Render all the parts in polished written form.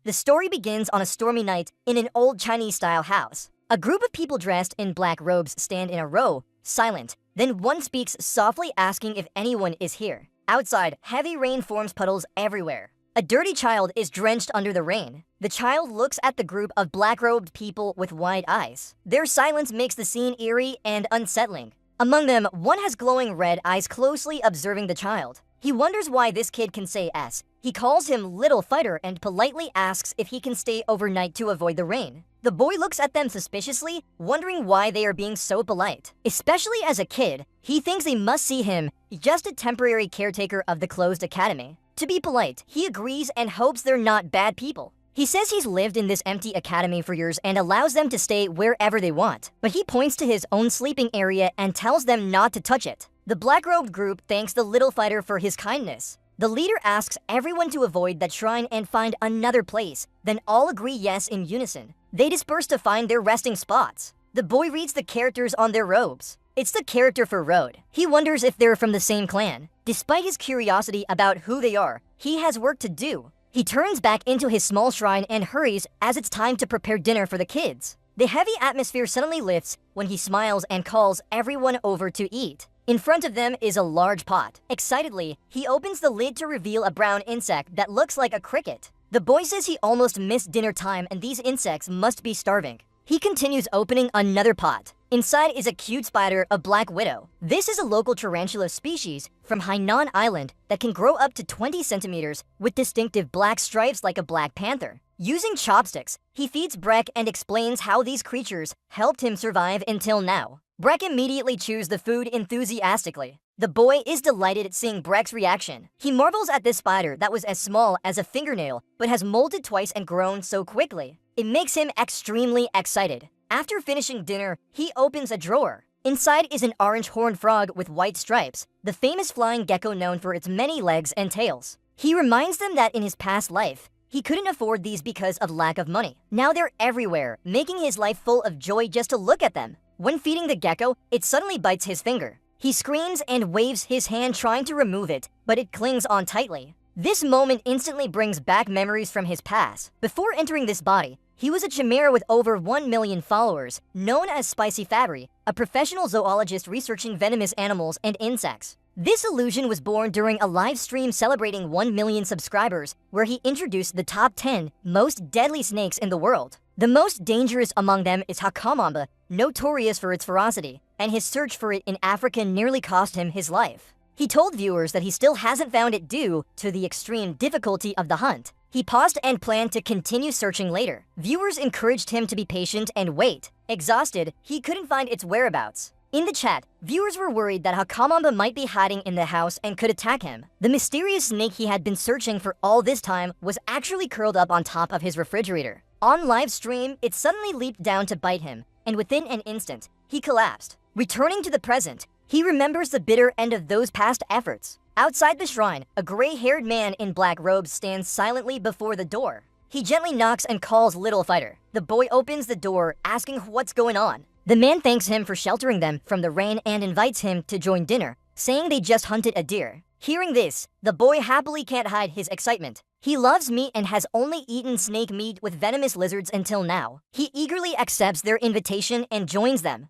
The story begins on a stormy night in an old Chinese-style house. A group of people dressed in black robes stand in a row, silent. Then one speaks softly, asking if anyone is here. Outside, heavy rain forms puddles everywhere. A dirty child is drenched under the rain. The child looks at the group of black-robed people with wide eyes. Their silence makes the scene eerie and unsettling. Among them, one has glowing red eyes, closely observing the child. He wonders why this kid can say S. He calls him Little Fighter and politely asks if he can stay overnight to avoid the rain. The boy looks at them suspiciously, wondering why they are being so polite. Especially as a kid, he thinks they must see him, just a temporary caretaker of the closed academy. To be polite, he agrees and hopes they're not bad people. He says he's lived in this empty academy for years and allows them to stay wherever they want. But he points to his own sleeping area and tells them not to touch it. The black-robed group thanks the little fighter for his kindness. The leader asks everyone to avoid that shrine and find another place. Then all agree yes in unison. They disperse to find their resting spots. The boy reads the characters on their robes. It's the character for Road. He wonders if they're from the same clan. Despite his curiosity about who they are, he has work to do. He turns back into his small shrine and hurries as it's time to prepare dinner for the kids. The heavy atmosphere suddenly lifts when he smiles and calls everyone over to eat. In front of them is a large pot. Excitedly, he opens the lid to reveal a brown insect that looks like a cricket. The boy says he almost missed dinner time and these insects must be starving. He continues opening another pot. Inside is a cute spider, a black widow. This is a local tarantula species from Hainan Island that can grow up to 20 centimeters with distinctive black stripes like a black panther. Using chopsticks, he feeds Breck and explains how these creatures helped him survive until now. Breck immediately chews the food enthusiastically. The boy is delighted at seeing Breck's reaction. He marvels at this spider that was as small as a fingernail but has molted twice and grown so quickly. It makes him extremely excited. After finishing dinner, he opens a drawer. Inside is an orange horned frog with white stripes, the famous flying gecko known for its many legs and tails. He reminds them that in his past life, he couldn't afford these because of lack of money. Now they're everywhere, making his life full of joy just to look at them. When feeding the gecko, it suddenly bites his finger. He screams and waves his hand trying to remove it, but it clings on tightly. This moment instantly brings back memories from his past. Before entering this body, he was a chimera with over 1 million followers, known as Spicy Fabry, a professional zoologist researching venomous animals and insects. This illusion was born during a live stream celebrating 1 million subscribers, where he introduced the top 10 most deadly snakes in the world. The most dangerous among them is Hakamamba, notorious for its ferocity, and his search for it in Africa nearly cost him his life. He told viewers that he still hasn't found it due to the extreme difficulty of the hunt. He paused and planned to continue searching later. Viewers encouraged him to be patient and wait. Exhausted, he couldn't find its whereabouts. In the chat, viewers were worried that Hakamamba might be hiding in the house and could attack him. The mysterious snake he had been searching for all this time was actually curled up on top of his refrigerator. On live stream, it suddenly leaped down to bite him, and within an instant, he collapsed. Returning to the present, he remembers the bitter end of those past efforts. Outside the shrine, a gray-haired man in black robes stands silently before the door. He gently knocks and calls Little Fighter. The boy opens the door, asking what's going on. The man thanks him for sheltering them from the rain and invites him to join dinner, saying they just hunted a deer. Hearing this, the boy happily can't hide his excitement. He loves meat and has only eaten snake meat with venomous lizards until now. He eagerly accepts their invitation and joins them.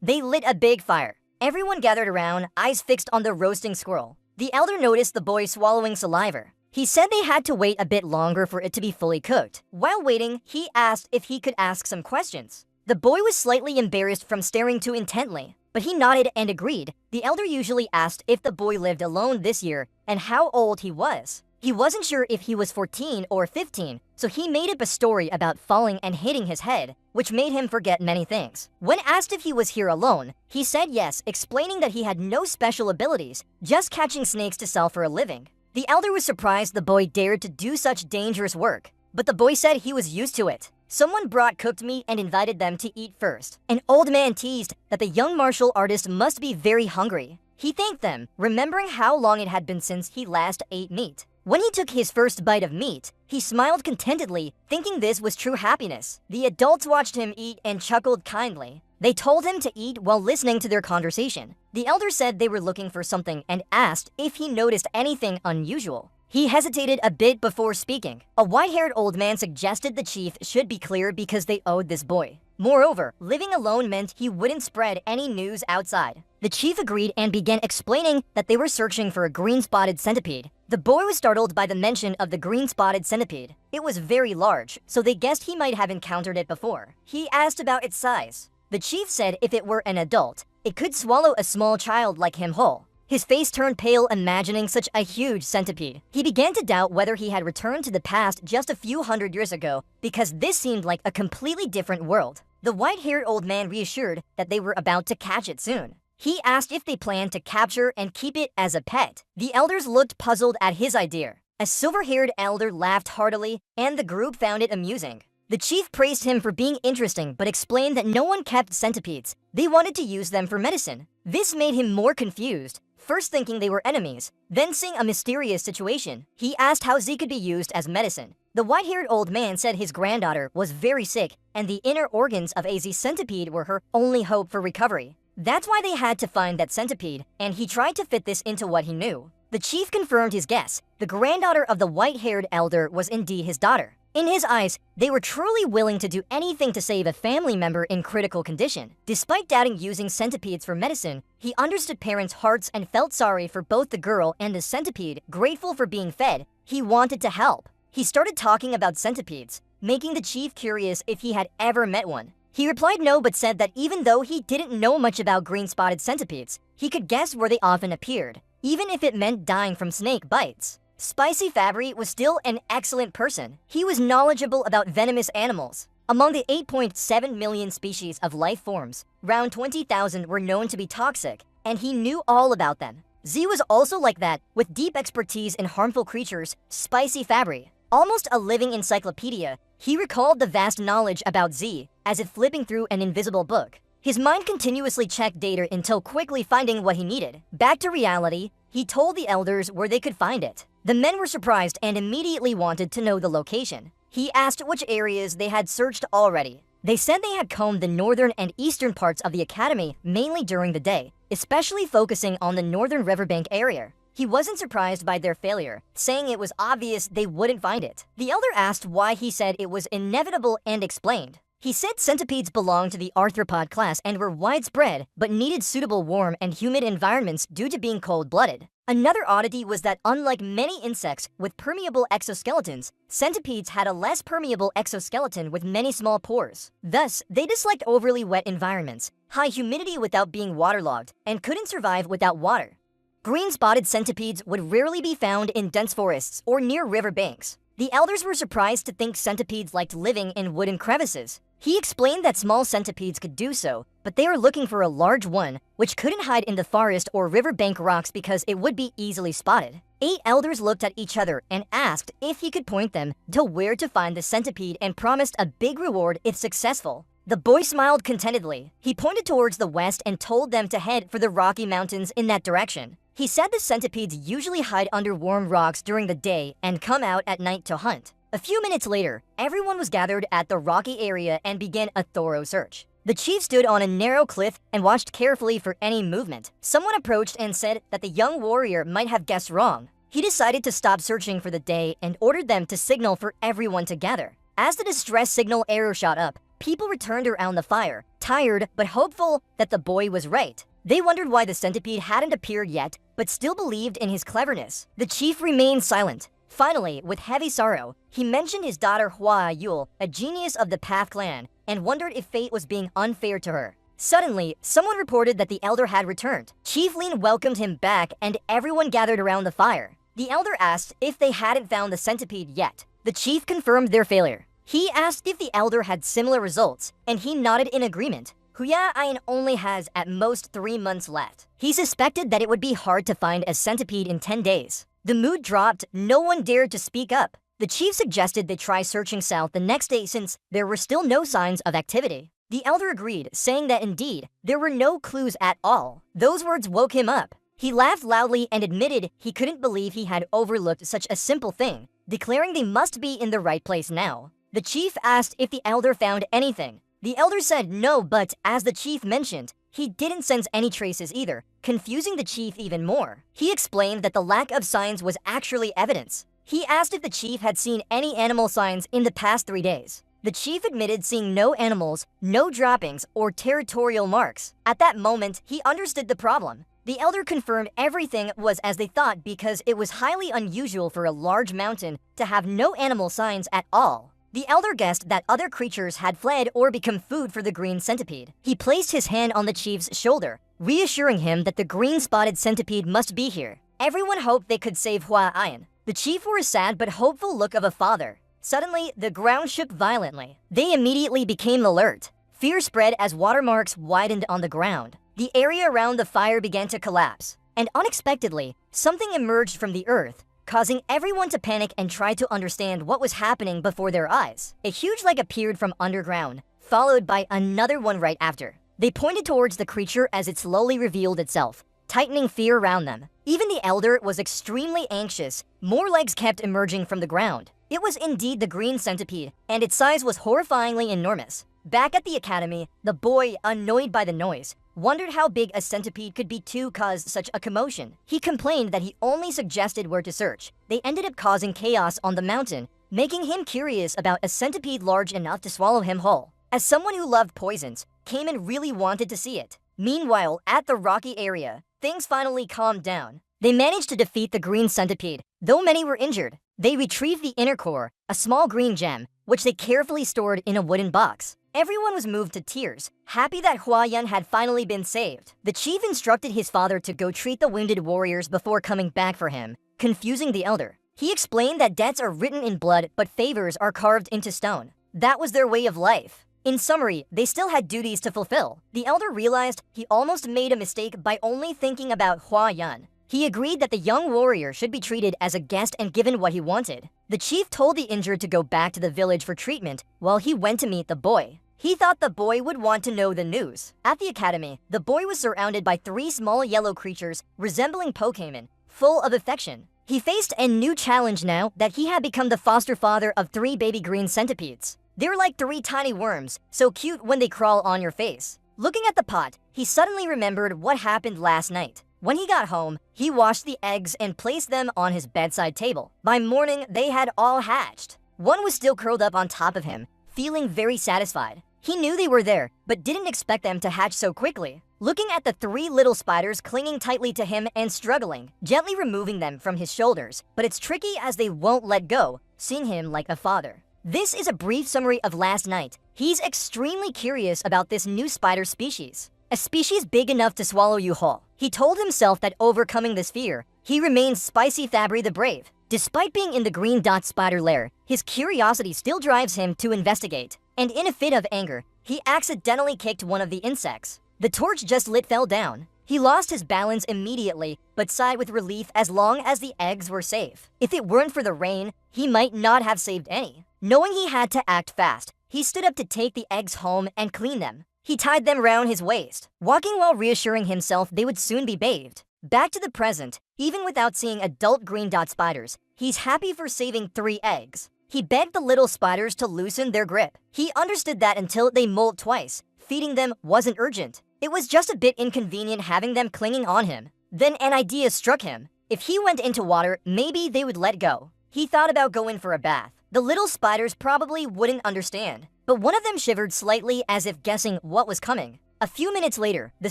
They lit a big fire. Everyone gathered around, eyes fixed on the roasting squirrel. The elder noticed the boy swallowing saliva. He said they had to wait a bit longer for it to be fully cooked. While waiting, he asked if he could ask some questions. The boy was slightly embarrassed from staring too intently, but he nodded and agreed. The elder usually asked if the boy lived alone this year and how old he was. He wasn't sure if he was 14 or 15, so he made up a story about falling and hitting his head, which made him forget many things. When asked if he was here alone, he said yes, explaining that he had no special abilities, just catching snakes to sell for a living. The elder was surprised the boy dared to do such dangerous work, but the boy said he was used to it. Someone brought cooked meat and invited them to eat first. An old man teased that the young martial artist must be very hungry. He thanked them, remembering how long it had been since he last ate meat. When he took his first bite of meat, he smiled contentedly, thinking this was true happiness. The adults watched him eat and chuckled kindly. They told him to eat while listening to their conversation. The elder said they were looking for something and asked if he noticed anything unusual. He hesitated a bit before speaking. A white-haired old man suggested the chief should be clear because they owed this boy. Moreover, living alone meant he wouldn't spread any news outside. The chief agreed and began explaining that they were searching for a green-spotted centipede. The boy was startled by the mention of the green-spotted centipede. It was very large, so they guessed he might have encountered it before. He asked about its size. The chief said if it were an adult, it could swallow a small child like him whole. His face turned pale imagining such a huge centipede. He began to doubt whether he had returned to the past just a few hundred years ago because this seemed like a completely different world. The white-haired old man reassured that they were about to catch it soon. He asked if they planned to capture and keep it as a pet. The elders looked puzzled at his idea. A silver-haired elder laughed heartily, and the group found it amusing. The chief praised him for being interesting but explained that no one kept centipedes. They wanted to use them for medicine. This made him more confused, first thinking they were enemies, then seeing a mysterious situation. He asked how Z could be used as medicine. The white-haired old man said his granddaughter was very sick and the inner organs of a Z centipede were her only hope for recovery. That's why they had to find that centipede, and he tried to fit this into what he knew. The chief confirmed his guess. The granddaughter of the white-haired elder was indeed his daughter. In his eyes, they were truly willing to do anything to save a family member in critical condition. Despite doubting using centipedes for medicine, he understood parents' hearts and felt sorry for both the girl and the centipede. Grateful for being fed, he wanted to help. He started talking about centipedes, making the chief curious if he had ever met one. He replied no but said that even though he didn't know much about green-spotted centipedes, he could guess where they often appeared, even if it meant dying from snake bites. Spicy Fabry was still an excellent person. He was knowledgeable about venomous animals. Among the 8.7 million species of life forms, around 20,000 were known to be toxic, and he knew all about them. Z was also like that, with deep expertise in harmful creatures. Spicy Fabry, almost a living encyclopedia, he recalled the vast knowledge about Z, as if flipping through an invisible book. His mind continuously checked data until quickly finding what he needed. Back to reality, he told the elders where they could find it. The men were surprised and immediately wanted to know the location. He asked which areas they had searched already. They said they had combed the northern and eastern parts of the academy mainly during the day, especially focusing on the northern riverbank area. He wasn't surprised by their failure, saying it was obvious they wouldn't find it. The elder asked why he said it was inevitable and explained. He said centipedes belonged to the arthropod class and were widespread, but needed suitable warm and humid environments due to being cold-blooded. Another oddity was that unlike many insects with permeable exoskeletons, centipedes had a less permeable exoskeleton with many small pores. Thus, they disliked overly wet environments, high humidity without being waterlogged, and couldn't survive without water. Green-spotted centipedes would rarely be found in dense forests or near river banks. The elders were surprised to think centipedes liked living in wooden crevices. He explained that small centipedes could do so, but they were looking for a large one, which couldn't hide in the forest or riverbank rocks because it would be easily spotted. 8 elders looked at each other and asked if he could point them to where to find the centipede and promised a big reward if successful. The boy smiled contentedly. He pointed towards the west and told them to head for the Rocky Mountains in that direction. He said the centipedes usually hide under warm rocks during the day and come out at night to hunt. A few minutes later, everyone was gathered at the rocky area and began a thorough search. The chief stood on a narrow cliff and watched carefully for any movement. Someone approached and said that the young warrior might have guessed wrong. He decided to stop searching for the day and ordered them to signal for everyone to gather. As the distress signal arrow shot up, people returned around the fire, tired but hopeful that the boy was right. They wondered why the centipede hadn't appeared yet, but still believed in his cleverness. The chief remained silent. Finally, with heavy sorrow, he mentioned his daughter Hua Yul, a genius of the Path clan, and wondered if fate was being unfair to her. Suddenly, someone reported that the elder had returned. Chief Lin welcomed him back and everyone gathered around the fire. The elder asked if they hadn't found the centipede yet. The chief confirmed their failure. He asked if the elder had similar results, and he nodded in agreement. Huya Ain only has at most 3 months left. He suspected that it would be hard to find a centipede in 10 days. The mood dropped, no one dared to speak up. The chief suggested they try searching south the next day since there were still no signs of activity. The elder agreed, saying that indeed, there were no clues at all. Those words woke him up. He laughed loudly and admitted he couldn't believe he had overlooked such a simple thing, declaring they must be in the right place now. The chief asked if the elder found anything. The elder said no, but as the chief mentioned, he didn't sense any traces either, confusing the chief even more. He explained that the lack of signs was actually evidence. He asked if the chief had seen any animal signs in the past 3 days. The chief admitted seeing no animals, no droppings, or territorial marks. At that moment, he understood the problem. The elder confirmed everything was as they thought because it was highly unusual for a large mountain to have no animal signs at all. The elder guessed that other creatures had fled or become food for the green centipede. He placed his hand on the chief's shoulder, reassuring him that the green-spotted centipede must be here. Everyone hoped they could save Hua Ayan. The chief wore a sad but hopeful look of a father. Suddenly, the ground shook violently. They immediately became alert. Fear spread as watermarks widened on the ground. The area around the fire began to collapse. And unexpectedly, something emerged from the earth, causing everyone to panic and try to understand what was happening before their eyes. A huge leg appeared from underground, followed by another one right after. They pointed towards the creature as it slowly revealed itself, tightening fear around them. Even the elder was extremely anxious. More legs kept emerging from the ground. It was indeed the green centipede, and its size was horrifyingly enormous. Back at the academy, the boy, annoyed by the noise, wondered how big a centipede could be to cause such a commotion. He complained that he only suggested where to search. They ended up causing chaos on the mountain, making him curious about a centipede large enough to swallow him whole. As someone who loved poisons, Cayman really wanted to see it. Meanwhile, at the rocky area, things finally calmed down. They managed to defeat the green centipede, though many were injured. They retrieved the inner core, a small green gem, which they carefully stored in a wooden box. Everyone was moved to tears, happy that Huayan had finally been saved. The chief instructed his father to go treat the wounded warriors before coming back for him, confusing the elder. He explained that debts are written in blood, but favors are carved into stone. That was their way of life. In summary, they still had duties to fulfill. The elder realized he almost made a mistake by only thinking about Huayan. He agreed that the young warrior should be treated as a guest and given what he wanted. The chief told the injured to go back to the village for treatment while he went to meet the boy. He thought the boy would want to know the news. At the academy, the boy was surrounded by 3 small yellow creatures resembling Pokemon, full of affection. He faced a new challenge now that he had become the foster father of 3 baby green centipedes. They're like 3 tiny worms, so cute when they crawl on your face. Looking at the pot, he suddenly remembered what happened last night. When he got home, he washed the eggs and placed them on his bedside table. By morning, they had all hatched. One was still curled up on top of him, feeling very satisfied. He knew they were there, but didn't expect them to hatch so quickly. Looking at the 3 little spiders clinging tightly to him and struggling, gently removing them from his shoulders, but it's tricky as they won't let go, seeing him like a father. This is a brief summary of last night. He's extremely curious about this new spider species. A species big enough to swallow you whole. He told himself that overcoming this fear, he remains Spicy Fabry the Brave. Despite being in the green dot spider lair, his curiosity still drives him to investigate. And in a fit of anger, he accidentally kicked one of the insects. The torch just lit fell down. He lost his balance immediately, but sighed with relief as long as the eggs were safe. If it weren't for the rain, he might not have saved any. Knowing he had to act fast, he stood up to take the eggs home and clean them. He tied them round his waist, walking while reassuring himself they would soon be bathed. Back to the present, even without seeing adult green dot spiders, he's happy for saving 3 eggs. He begged the little spiders to loosen their grip. He understood that until they molt twice, feeding them wasn't urgent. It was just a bit inconvenient having them clinging on him. Then an idea struck him. If he went into water, maybe they would let go. He thought about going for a bath. The little spiders probably wouldn't understand, but one of them shivered slightly as if guessing what was coming. A few minutes later, the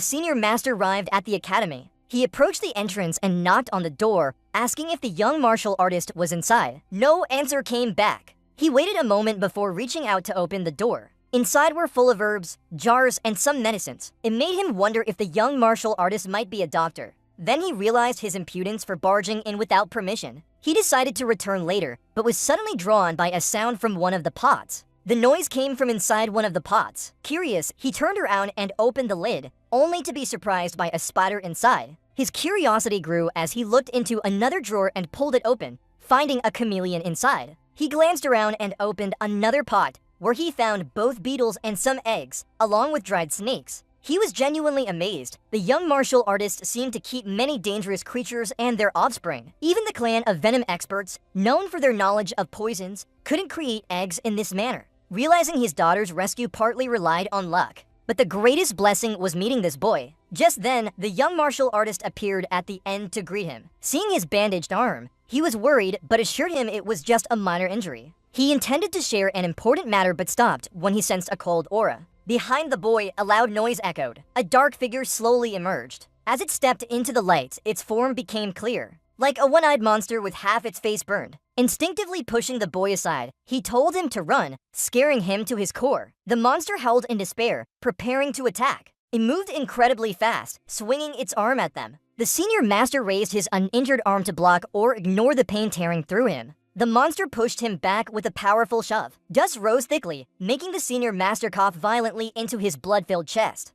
senior master arrived at the academy. He approached the entrance and knocked on the door, asking if the young martial artist was inside. No answer came back. He waited a moment before reaching out to open the door. Inside were full of herbs, jars, and some medicines. It made him wonder if the young martial artist might be a doctor. Then he realized his impudence for barging in without permission. He decided to return later, but was suddenly drawn by a sound from one of the pots. The noise came from inside one of the pots. Curious, he turned around and opened the lid, only to be surprised by a spider inside. His curiosity grew as he looked into another drawer and pulled it open, finding a chameleon inside. He glanced around and opened another pot, where he found both beetles and some eggs, along with dried snakes. He was genuinely amazed. The young martial artist seemed to keep many dangerous creatures and their offspring. Even the clan of Venom experts, known for their knowledge of poisons, couldn't create eggs in this manner. realizing his daughter's rescue partly relied on luck. But the greatest blessing was meeting this boy. Just then, the young martial artist appeared at the end to greet him. Seeing his bandaged arm, he was worried but assured him it was just a minor injury. He intended to share an important matter but stopped when he sensed a cold aura. Behind the boy, a loud noise echoed. A dark figure slowly emerged. As it stepped into the light, its form became clear, like a one-eyed monster with half its face burned. Instinctively pushing the boy aside, he told him to run, scaring him to his core. The monster howled in despair, preparing to attack. It moved incredibly fast, swinging its arm at them. The senior master raised his uninjured arm to block or ignore the pain tearing through him. The monster pushed him back with a powerful shove. Dust rose thickly, making the senior master cough violently into his blood-filled chest.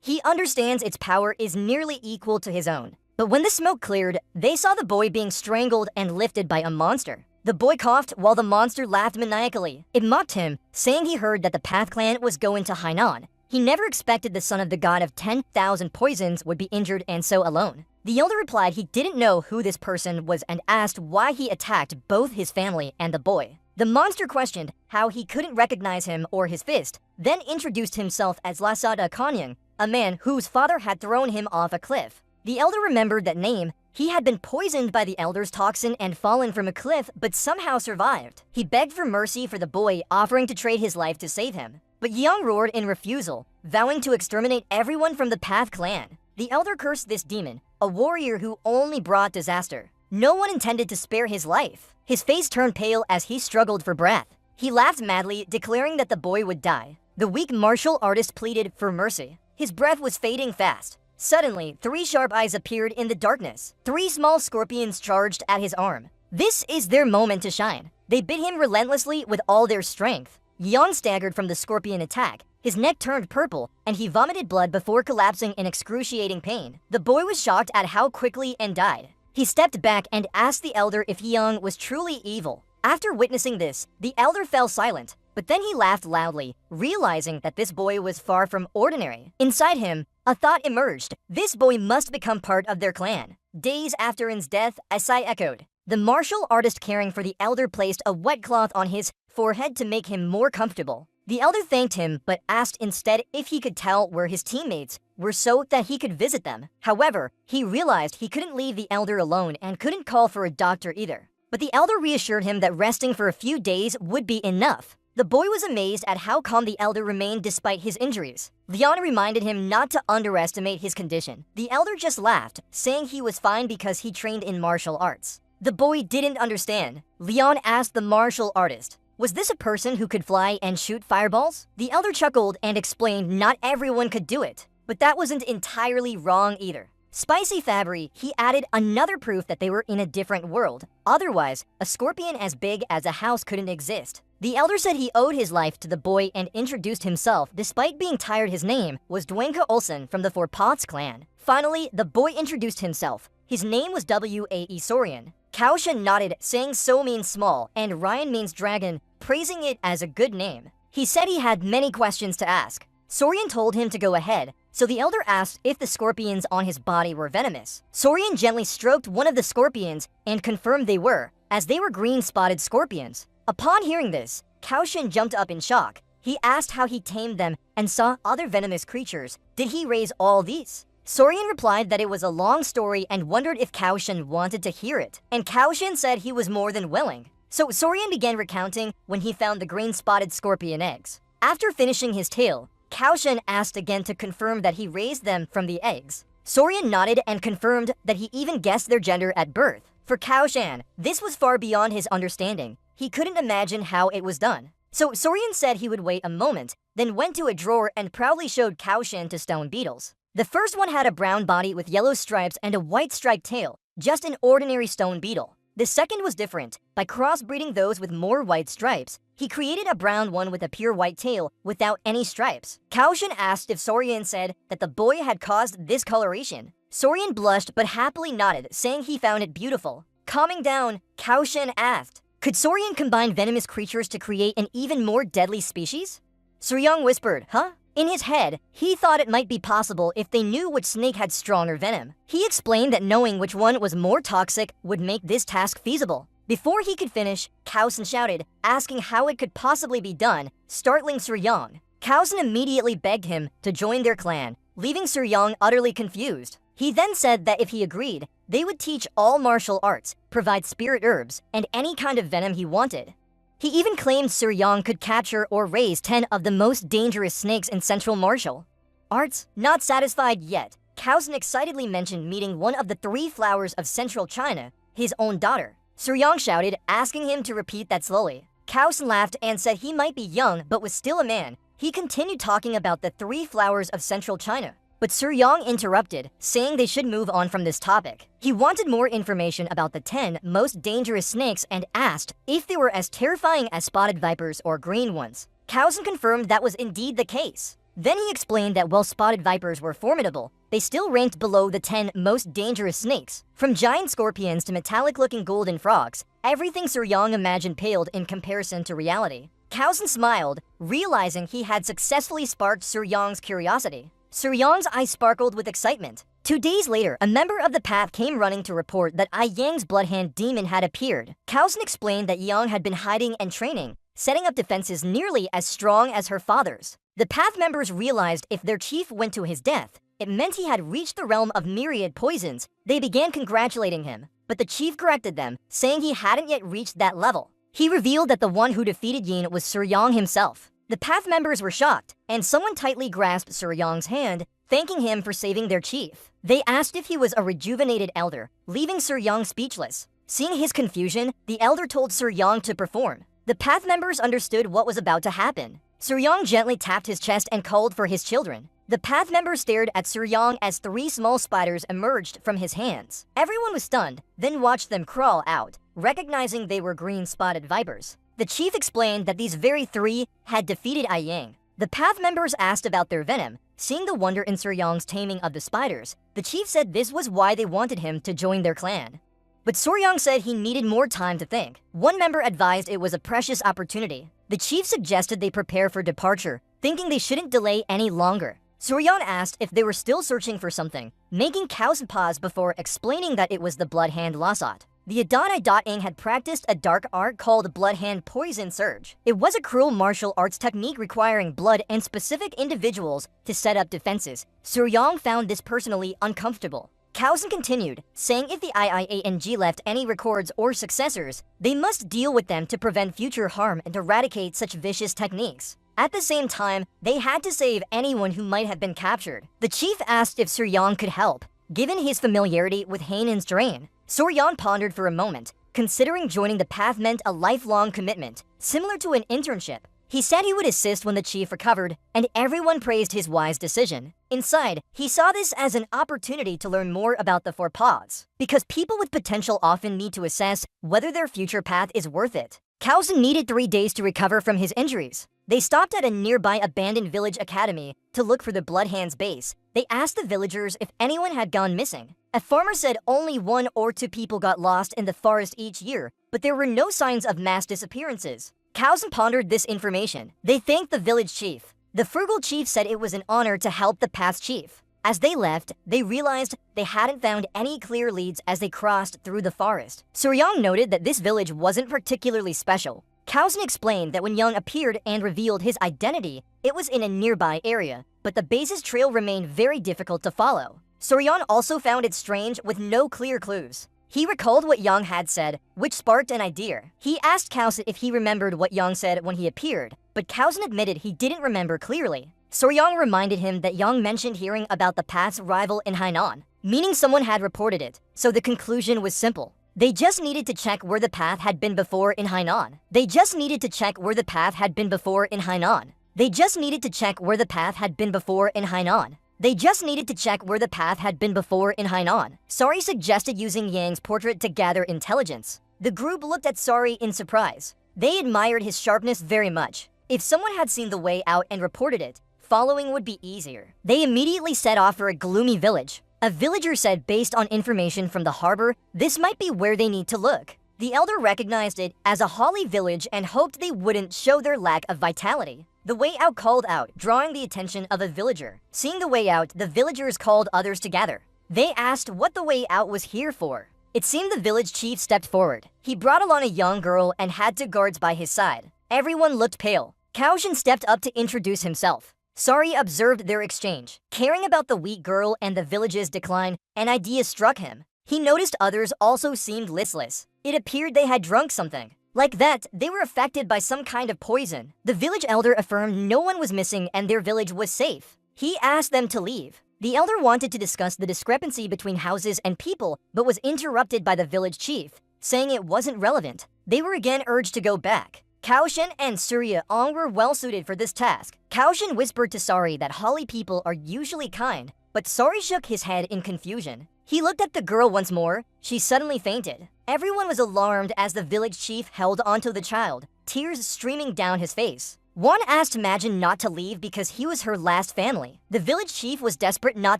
He understands its power is nearly equal to his own. But when the smoke cleared, they saw the boy being strangled and lifted by a monster. The boy coughed while the monster laughed maniacally. It mocked him, saying he heard that the Path clan was going to Hainan. He never expected the son of the god of 10,000 poisons would be injured and so alone. The elder replied he didn't know who this person was and asked why he attacked both his family and the boy. The monster questioned how he couldn't recognize him or his fist, then introduced himself as Lasada Kanyang, a man whose father had thrown him off a cliff. The elder remembered that name. He had been poisoned by the elder's toxin and fallen from a cliff, but somehow survived. He begged for mercy for the boy, offering to trade his life to save him. But Yang roared in refusal, vowing to exterminate everyone from the Path clan. The elder cursed this demon, a warrior who only brought disaster. No one intended to spare his life. His face turned pale as he struggled for breath. He laughed madly, declaring that the boy would die. The weak martial artist pleaded for mercy. His breath was fading fast. Suddenly, 3 sharp eyes appeared in the darkness. 3 small scorpions charged at his arm. This is their moment to shine. They bit him relentlessly with all their strength. Yan staggered from the scorpion attack. His neck turned purple, and he vomited blood before collapsing in excruciating pain. The boy was shocked at how quickly and died. He stepped back and asked the elder if Yang was truly evil. After witnessing this, the elder fell silent, but then he laughed loudly, realizing that this boy was far from ordinary. Inside him, a thought emerged. This boy must become part of their clan. Days after In's death, a sigh echoed. The martial artist caring for the elder placed a wet cloth on his forehead to make him more comfortable. The elder thanked him but asked instead if he could tell where his teammates were so that he could visit them. However, he realized he couldn't leave the elder alone and couldn't call for a doctor either. But the elder reassured him that resting for a few days would be enough. The boy was amazed at how calm the elder remained despite his injuries. Leon reminded him not to underestimate his condition. The elder just laughed, saying he was fine because he trained in martial arts. The boy didn't understand. Leon asked the martial artist, was this a person who could fly and shoot fireballs? The elder chuckled and explained not everyone could do it, but that wasn't entirely wrong either. Spicy Fabry, he added another proof that they were in a different world. Otherwise, a scorpion as big as a house couldn't exist. The elder said he owed his life to the boy and introduced himself despite being tired. His name was Dwenka Olsen from the Four Pots clan. Finally, the boy introduced himself. His name was Wae Sorian. Kaoshan nodded, saying so means small, and Ryan means dragon, praising it as a good name. He said he had many questions to ask. Sorian told him to go ahead, so the elder asked if the scorpions on his body were venomous. Sorian gently stroked one of the scorpions and confirmed they were, as they were green-spotted scorpions. Upon hearing this, Kaoshin jumped up in shock. He asked how he tamed them and saw other venomous creatures. Did he raise all these? Sorian replied that it was a long story and wondered if Kaoshin wanted to hear it. And Kaoshin said he was more than willing. So Sorian began recounting when he found the green-spotted scorpion eggs. After finishing his tale, Kaoshin asked again to confirm that he raised them from the eggs. Sorian nodded and confirmed that he even guessed their gender at birth. For Kaoshan, this was far beyond his understanding. He couldn't imagine how it was done. So Sorian said he would wait a moment, then went to a drawer and proudly showed Kaoshin to stone beetles. The first one had a brown body with yellow stripes and a white striped tail, just an ordinary stone beetle. The second was different. By crossbreeding those with more white stripes, he created a brown one with a pure white tail without any stripes. Kaoshin asked if Sorian said that the boy had caused this coloration. Sorian blushed but happily nodded, saying he found it beautiful. Calming down, Kaoshin asked, could Sorian combine venomous creatures to create an even more deadly species? Suryong whispered, huh? In his head, he thought it might be possible if they knew which snake had stronger venom. He explained that knowing which one was more toxic would make this task feasible. Before he could finish, Kausen shouted, asking how it could possibly be done, startling Suryong. Kausen immediately begged him to join their clan, leaving Suryong utterly confused. He then said that if he agreed, they would teach all martial arts, provide spirit herbs, and any kind of venom he wanted. He even claimed Suryong could capture or raise 10 of the most dangerous snakes in Central Martial Arts. Not satisfied yet, Kausen excitedly mentioned meeting one of the 3 flowers of Central China, his own daughter. Suryong shouted, asking him to repeat that slowly. Kausen laughed and said he might be young but was still a man. He continued talking about the 3 flowers of Central China. But Suryong interrupted, saying they should move on from this topic. He wanted more information about the 10 most dangerous snakes and asked if they were as terrifying as spotted vipers or green ones. Kausen confirmed that was indeed the case. Then he explained that while spotted vipers were formidable, they still ranked below the 10 most dangerous snakes. From giant scorpions to metallic-looking golden frogs, everything Suryong imagined paled in comparison to reality. Kausen smiled, realizing he had successfully sparked Suryong's curiosity. Suryong's eyes sparkled with excitement. 2 days later, a member of the path came running to report that Yang's bloodhand demon had appeared. Kausen explained that Yang had been hiding and training, setting up defenses nearly as strong as her father's. The path members realized if their chief went to his death, it meant he had reached the realm of myriad poisons. They began congratulating him, but the chief corrected them, saying he hadn't yet reached that level. He revealed that the one who defeated Yin was Suryong himself. The path members were shocked, and someone tightly grasped Suryong's hand, thanking him for saving their chief. They asked if he was a rejuvenated elder, leaving Suryong speechless. Seeing his confusion, the elder told Suryong to perform. The path members understood what was about to happen. Suryong gently tapped his chest and called for his children. The path members stared at Suryong as 3 small spiders emerged from his hands. Everyone was stunned, then watched them crawl out, recognizing they were green spotted vipers. The chief explained that these very 3 had defeated Yang. The path members asked about their venom. Seeing the wonder in Suryong's taming of the spiders, the chief said this was why they wanted him to join their clan. But Suryong said he needed more time to think. One member advised it was a precious opportunity. The chief suggested they prepare for departure, thinking they shouldn't delay any longer. Suryong asked if they were still searching for something, making Kausen pause before explaining that it was the Blood Hand Lasat. The Adonai.ing had practiced a dark art called Blood Hand Poison Surge. It was a cruel martial arts technique requiring blood and specific individuals to set up defenses. Suryong found this personally uncomfortable. Kausen continued, saying if the IIANG left any records or successors, they must deal with them to prevent future harm and eradicate such vicious techniques. At the same time, they had to save anyone who might have been captured. The chief asked if Suryong could help, given his familiarity with Hainan's terrain. Suryong pondered for a moment, considering joining the path meant a lifelong commitment, similar to an internship. He said he would assist when the chief recovered, and everyone praised his wise decision. Inside, he saw this as an opportunity to learn more about the 4 paths, because people with potential often need to assess whether their future path is worth it. Kausen needed 3 days to recover from his injuries. They stopped at a nearby abandoned village academy to look for the Bloodhand's base. They asked the villagers if anyone had gone missing. A farmer said only 1 or 2 people got lost in the forest each year, but there were no signs of mass disappearances. Kausen pondered this information. They thanked the village chief. The frugal chief said it was an honor to help the path chief. As they left, they realized they hadn't found any clear leads as they crossed through the forest. Suryong noted that this village wasn't particularly special. Kausen explained that when Young appeared and revealed his identity, it was in a nearby area, but the base's trail remained very difficult to follow. Suryong also found it strange with no clear clues. He recalled what Yang had said, which sparked an idea. He asked Kausen if he remembered what Yang said when he appeared, but Kausen admitted he didn't remember clearly. Suryong reminded him that Yang mentioned hearing about the path's arrival in Hainan, meaning someone had reported it, so the conclusion was simple. They just needed to check where the path had been before in Hainan. They just needed to check where the path had been before in Hainan. They just needed to check where the path had been before in Hainan. They just needed to check where the path had been before in Hainan. Sari suggested using Yang's portrait to gather intelligence. The group looked at Sari in surprise. They admired his sharpness very much. If someone had seen the way out and reported it, following would be easier. They immediately set off for a gloomy village. A villager said based on information from the harbor, this might be where they need to look. The elder recognized it as a holly village and hoped they wouldn't show their lack of vitality. The way out called out, drawing the attention of a villager. Seeing the way out, the villagers called others together. They asked what the way out was here for. It seemed the village chief stepped forward. He brought along a young girl and had 2 guards by his side. Everyone looked pale. Kaoshin stepped up to introduce himself. Sari observed their exchange. Caring about the weak girl and the village's decline, an idea struck him. He noticed others also seemed listless. It appeared they had drunk something. Like that, they were affected by some kind of poison. The village elder affirmed no one was missing and their village was safe. He asked them to leave. The elder wanted to discuss the discrepancy between houses and people, but was interrupted by the village chief, saying it wasn't relevant. They were again urged to go back. Kaoshin and Surya Ong were well suited for this task. Kaoshin whispered to Sari that Holly people are usually kind, but Sari shook his head in confusion. He looked at the girl once more. She suddenly fainted. Everyone was alarmed as the village chief held onto the child, tears streaming down his face. One asked Majin not to leave because he was her last family. The village chief was desperate not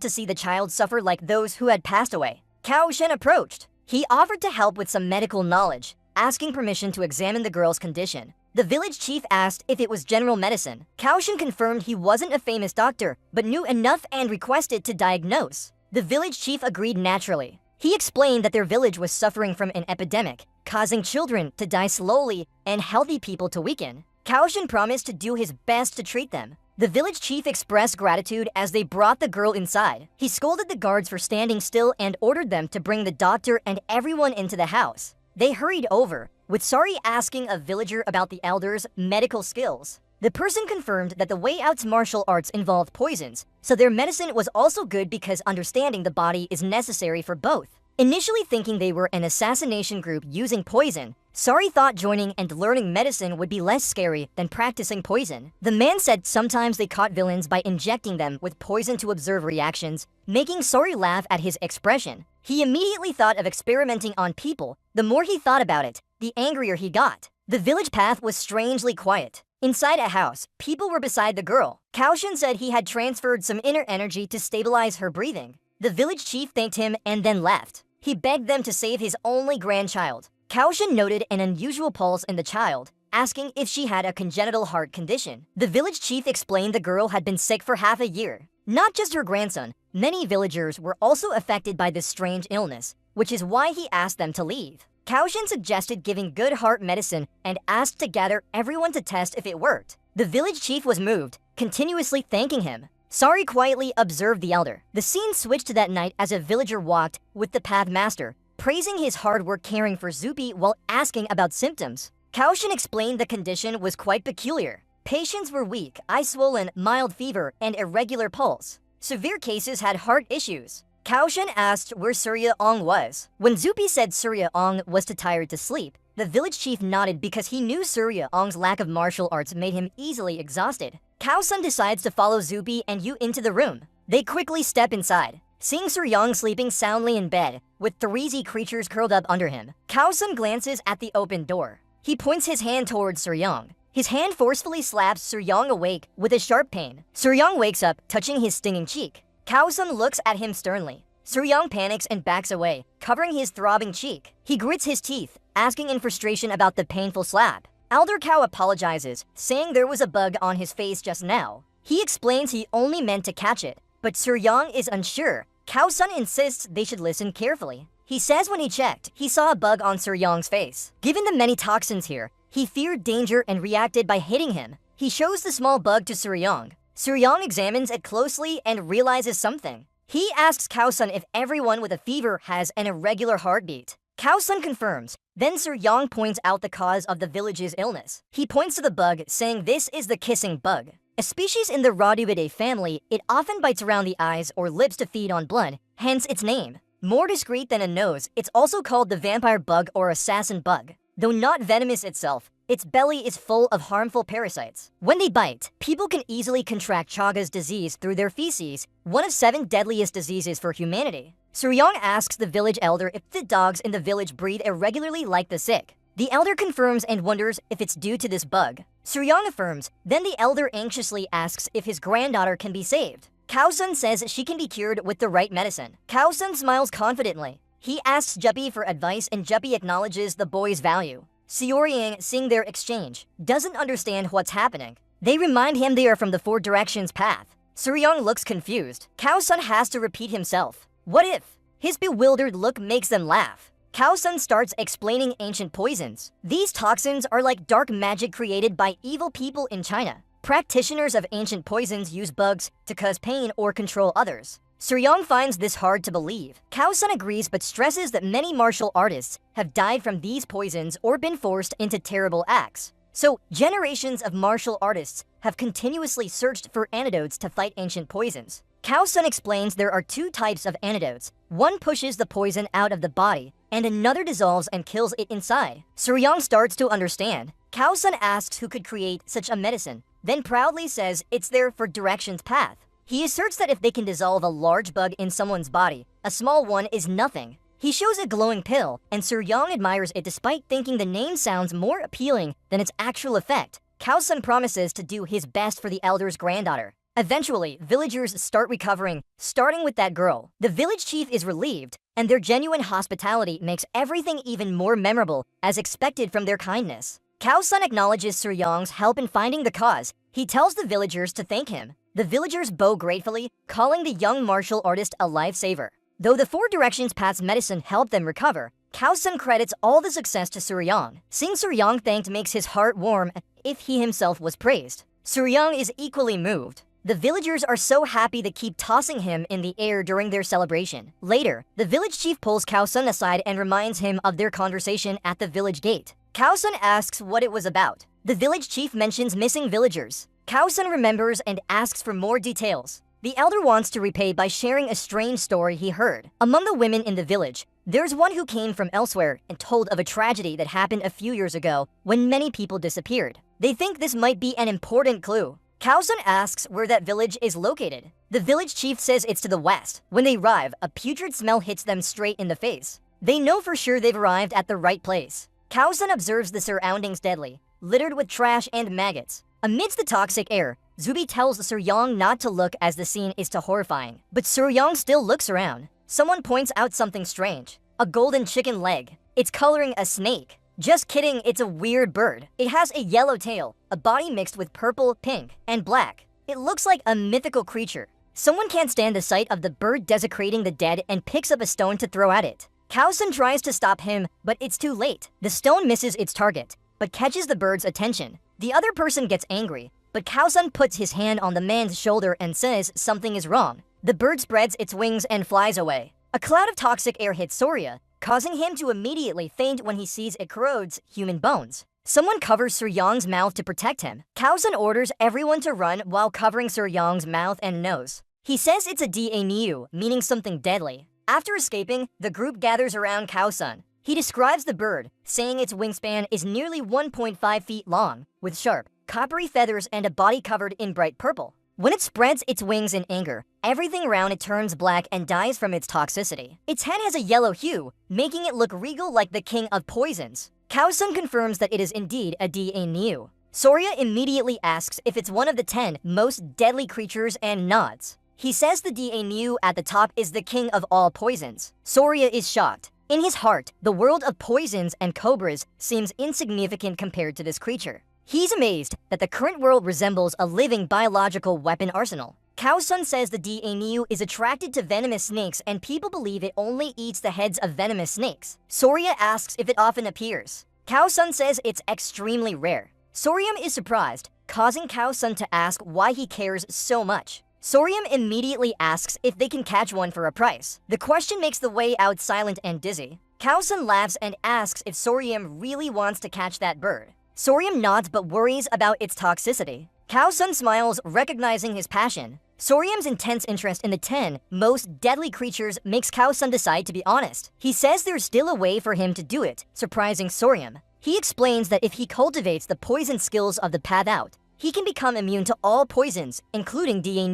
to see the child suffer like those who had passed away. Kaoshin approached. He offered to help with some medical knowledge, asking permission to examine the girl's condition. The village chief asked if it was general medicine. Kaoshin confirmed he wasn't a famous doctor, but knew enough and requested to diagnose. The village chief agreed naturally. He explained that their village was suffering from an epidemic, causing children to die slowly and healthy people to weaken. Kaoshin promised to do his best to treat them. The village chief expressed gratitude as they brought the girl inside. He scolded the guards for standing still and ordered them to bring the doctor and everyone into the house. They hurried over, with Sari asking a villager about the elder's medical skills. The person confirmed that the Way Out's martial arts involved poisons, so their medicine was also good because understanding the body is necessary for both. Initially thinking they were an assassination group using poison, Sari thought joining and learning medicine would be less scary than practicing poison. The man said sometimes they caught villains by injecting them with poison to observe reactions, making Sari laugh at his expression. He immediately thought of experimenting on people. The more he thought about it, the angrier he got. The village path was strangely quiet. Inside a house, people were beside the girl. Kaoshin said he had transferred some inner energy to stabilize her breathing. The village chief thanked him and then left. He begged them to save his only grandchild. Kaoshin noted an unusual pulse in the child, asking if she had a congenital heart condition. The village chief explained the girl had been sick for half a year. Not just her grandson, many villagers were also affected by this strange illness, which is why he asked them to leave. Kaoshin suggested giving good heart medicine and asked to gather everyone to test if it worked. The village chief was moved, continuously thanking him. Sari quietly observed the elder. The scene switched to that night as a villager walked with the path master, praising his hard work caring for Zupi while asking about symptoms. Kaoshin explained the condition was quite peculiar. Patients were weak, eyes swollen, mild fever, and irregular pulse. Severe cases had heart issues. Kaoshin asked where Surya Ong was. When Zupi said Surya Ong was too tired to sleep, the village chief nodded because he knew Surya Ong's lack of martial arts made him easily exhausted. Kaosun decides to follow Zupi and Yu into the room. They quickly step inside. Seeing Suryong sleeping soundly in bed, with 3 creatures curled up under him, Kaosun glances at the open door. He points his hand towards Suryong. His hand forcefully slaps Suryong awake with a sharp pain. Suryong wakes up, touching his stinging cheek. Kaosun looks at him sternly. Suryong panics and backs away, covering his throbbing cheek. He grits his teeth, asking in frustration about the painful slap. Elder Cow apologizes, saying there was a bug on his face just now. He explains he only meant to catch it, but Suryong is unsure. Kaosun insists they should listen carefully. He says when he checked, he saw a bug on Suryong's face. Given the many toxins here, he feared danger and reacted by hitting him. He shows the small bug to Suryong. Suryong examines it closely and realizes something. He asks Kaosun if everyone with a fever has an irregular heartbeat. Kaosun confirms. Then Suryong points out the cause of the village's illness. He points to the bug, saying this is the kissing bug. A species in the Rodividae family, it often bites around the eyes or lips to feed on blood, hence its name. More discreet than a nose, it's also called the vampire bug or assassin bug. Though not venomous itself, its belly is full of harmful parasites. When they bite, people can easily contract Chagas disease through their feces, one of 7 deadliest diseases for humanity. Suryong asks the village elder if the dogs in the village breathe irregularly like the sick. The elder confirms and wonders if it's due to this bug. Suryong affirms. Then the elder anxiously asks if his granddaughter can be saved. Kaosun says she can be cured with the right medicine. Kaosun smiles confidently. He asks Juppy for advice and Juppy acknowledges the boy's value. Sioryang, seeing their exchange, doesn't understand what's happening. They remind him they are from the 4 directions path. Suryong looks confused. Kaosun has to repeat himself. What if? His bewildered look makes them laugh. Kao Sun starts explaining ancient poisons. These toxins are like dark magic created by evil people in China. Practitioners of ancient poisons use bugs to cause pain or control others. Suryong finds this hard to believe. Kao Sun agrees but stresses that many martial artists have died from these poisons or been forced into terrible acts. So, generations of martial artists have continuously searched for antidotes to fight ancient poisons. Kao Sun explains there are two types of antidotes. One pushes the poison out of the body, and another dissolves and kills it inside. Suryong starts to understand. Kao Sun asks who could create such a medicine, then proudly says it's there for Direction's path. He asserts that if they can dissolve a large bug in someone's body, a small one is nothing. He shows a glowing pill, and Suryong admires it despite thinking the name sounds more appealing than its actual effect. Kao Sun promises to do his best for the elder's granddaughter. Eventually, villagers start recovering, starting with that girl. The village chief is relieved, and their genuine hospitality makes everything even more memorable, as expected from their kindness. Kao Sun acknowledges Suryong's help in finding the cause. He tells the villagers to thank him. The villagers bow gratefully, calling the young martial artist a lifesaver. Though the Four Directions Path's medicine helped them recover, Kao Sun credits all the success to Suryong. Seeing Suryong thanked makes his heart warm, if he himself was praised. Suryong is equally moved. The villagers are so happy they keep tossing him in the air during their celebration. Later, the village chief pulls Kao Sun aside and reminds him of their conversation at the village gate. Kao Sun asks what it was about. The village chief mentions missing villagers. Kao Sun remembers and asks for more details. The elder wants to repay by sharing a strange story he heard. Among the women in the village, there's one who came from elsewhere and told of a tragedy that happened a few years ago when many people disappeared. They think this might be an important clue. Kao Sun asks where that village is located. The village chief says it's to the west. When they arrive, a putrid smell hits them straight in the face. They know for sure they've arrived at the right place. Kao Sun observes the surroundings deadly, littered with trash and maggots. Amidst the toxic air, Zubi tells Suryong not to look as the scene is too horrifying. But Suryong still looks around. Someone points out something strange. A golden chicken leg. It's coloring a snake. Just kidding, it's a weird bird. It has a yellow tail, a body mixed with purple, pink, and black. It looks like a mythical creature. Someone can't stand the sight of the bird desecrating the dead and picks up a stone to throw at it. Kao Sun tries to stop him, but it's too late. The stone misses its target, but catches the bird's attention. The other person gets angry, but Kao Sun puts his hand on the man's shoulder and says something is wrong. The bird spreads its wings and flies away. A cloud of toxic air hits Soria, causing him to immediately faint when he sees it corrodes human bones. Someone covers Suryong's mouth to protect him. Kao Sun orders everyone to run while covering Suryong's mouth and nose. He says it's a Da, meaning something deadly. After escaping, the group gathers around Kao Sun. He describes the bird, saying its wingspan is nearly 1.5 feet long, with sharp, coppery feathers and a body covered in bright purple. When it spreads its wings in anger, everything around it turns black and dies from its toxicity. Its head has a yellow hue, making it look regal like the king of poisons. Kao Sun confirms that it is indeed a Da. Soria immediately asks if it's one of the 10 most deadly creatures and nods. He says the Da at the top is the king of all poisons. Soria is shocked. In his heart, the world of poisons and cobras seems insignificant compared to this creature. He's amazed that the current world resembles a living biological weapon arsenal. Kao Sun says the Da is attracted to venomous snakes and people believe it only eats the heads of venomous snakes. Soria asks if it often appears. Kao Sun says it's extremely rare. Sorium is surprised, causing Kao Sun to ask why he cares so much. Sorium immediately asks if they can catch one for a price. The question makes the way out silent and dizzy. Kao Sun laughs and asks if Sorium really wants to catch that bird. Sorium nods but worries about its toxicity. Kao Sun smiles, recognizing his passion. Sorium's intense interest in the 10 most deadly creatures makes Kao Sun decide to be honest. He says there's still a way for him to do it, surprising Sorium. He explains that if he cultivates the poison skills of the Path Out, he can become immune to all poisons, including Da.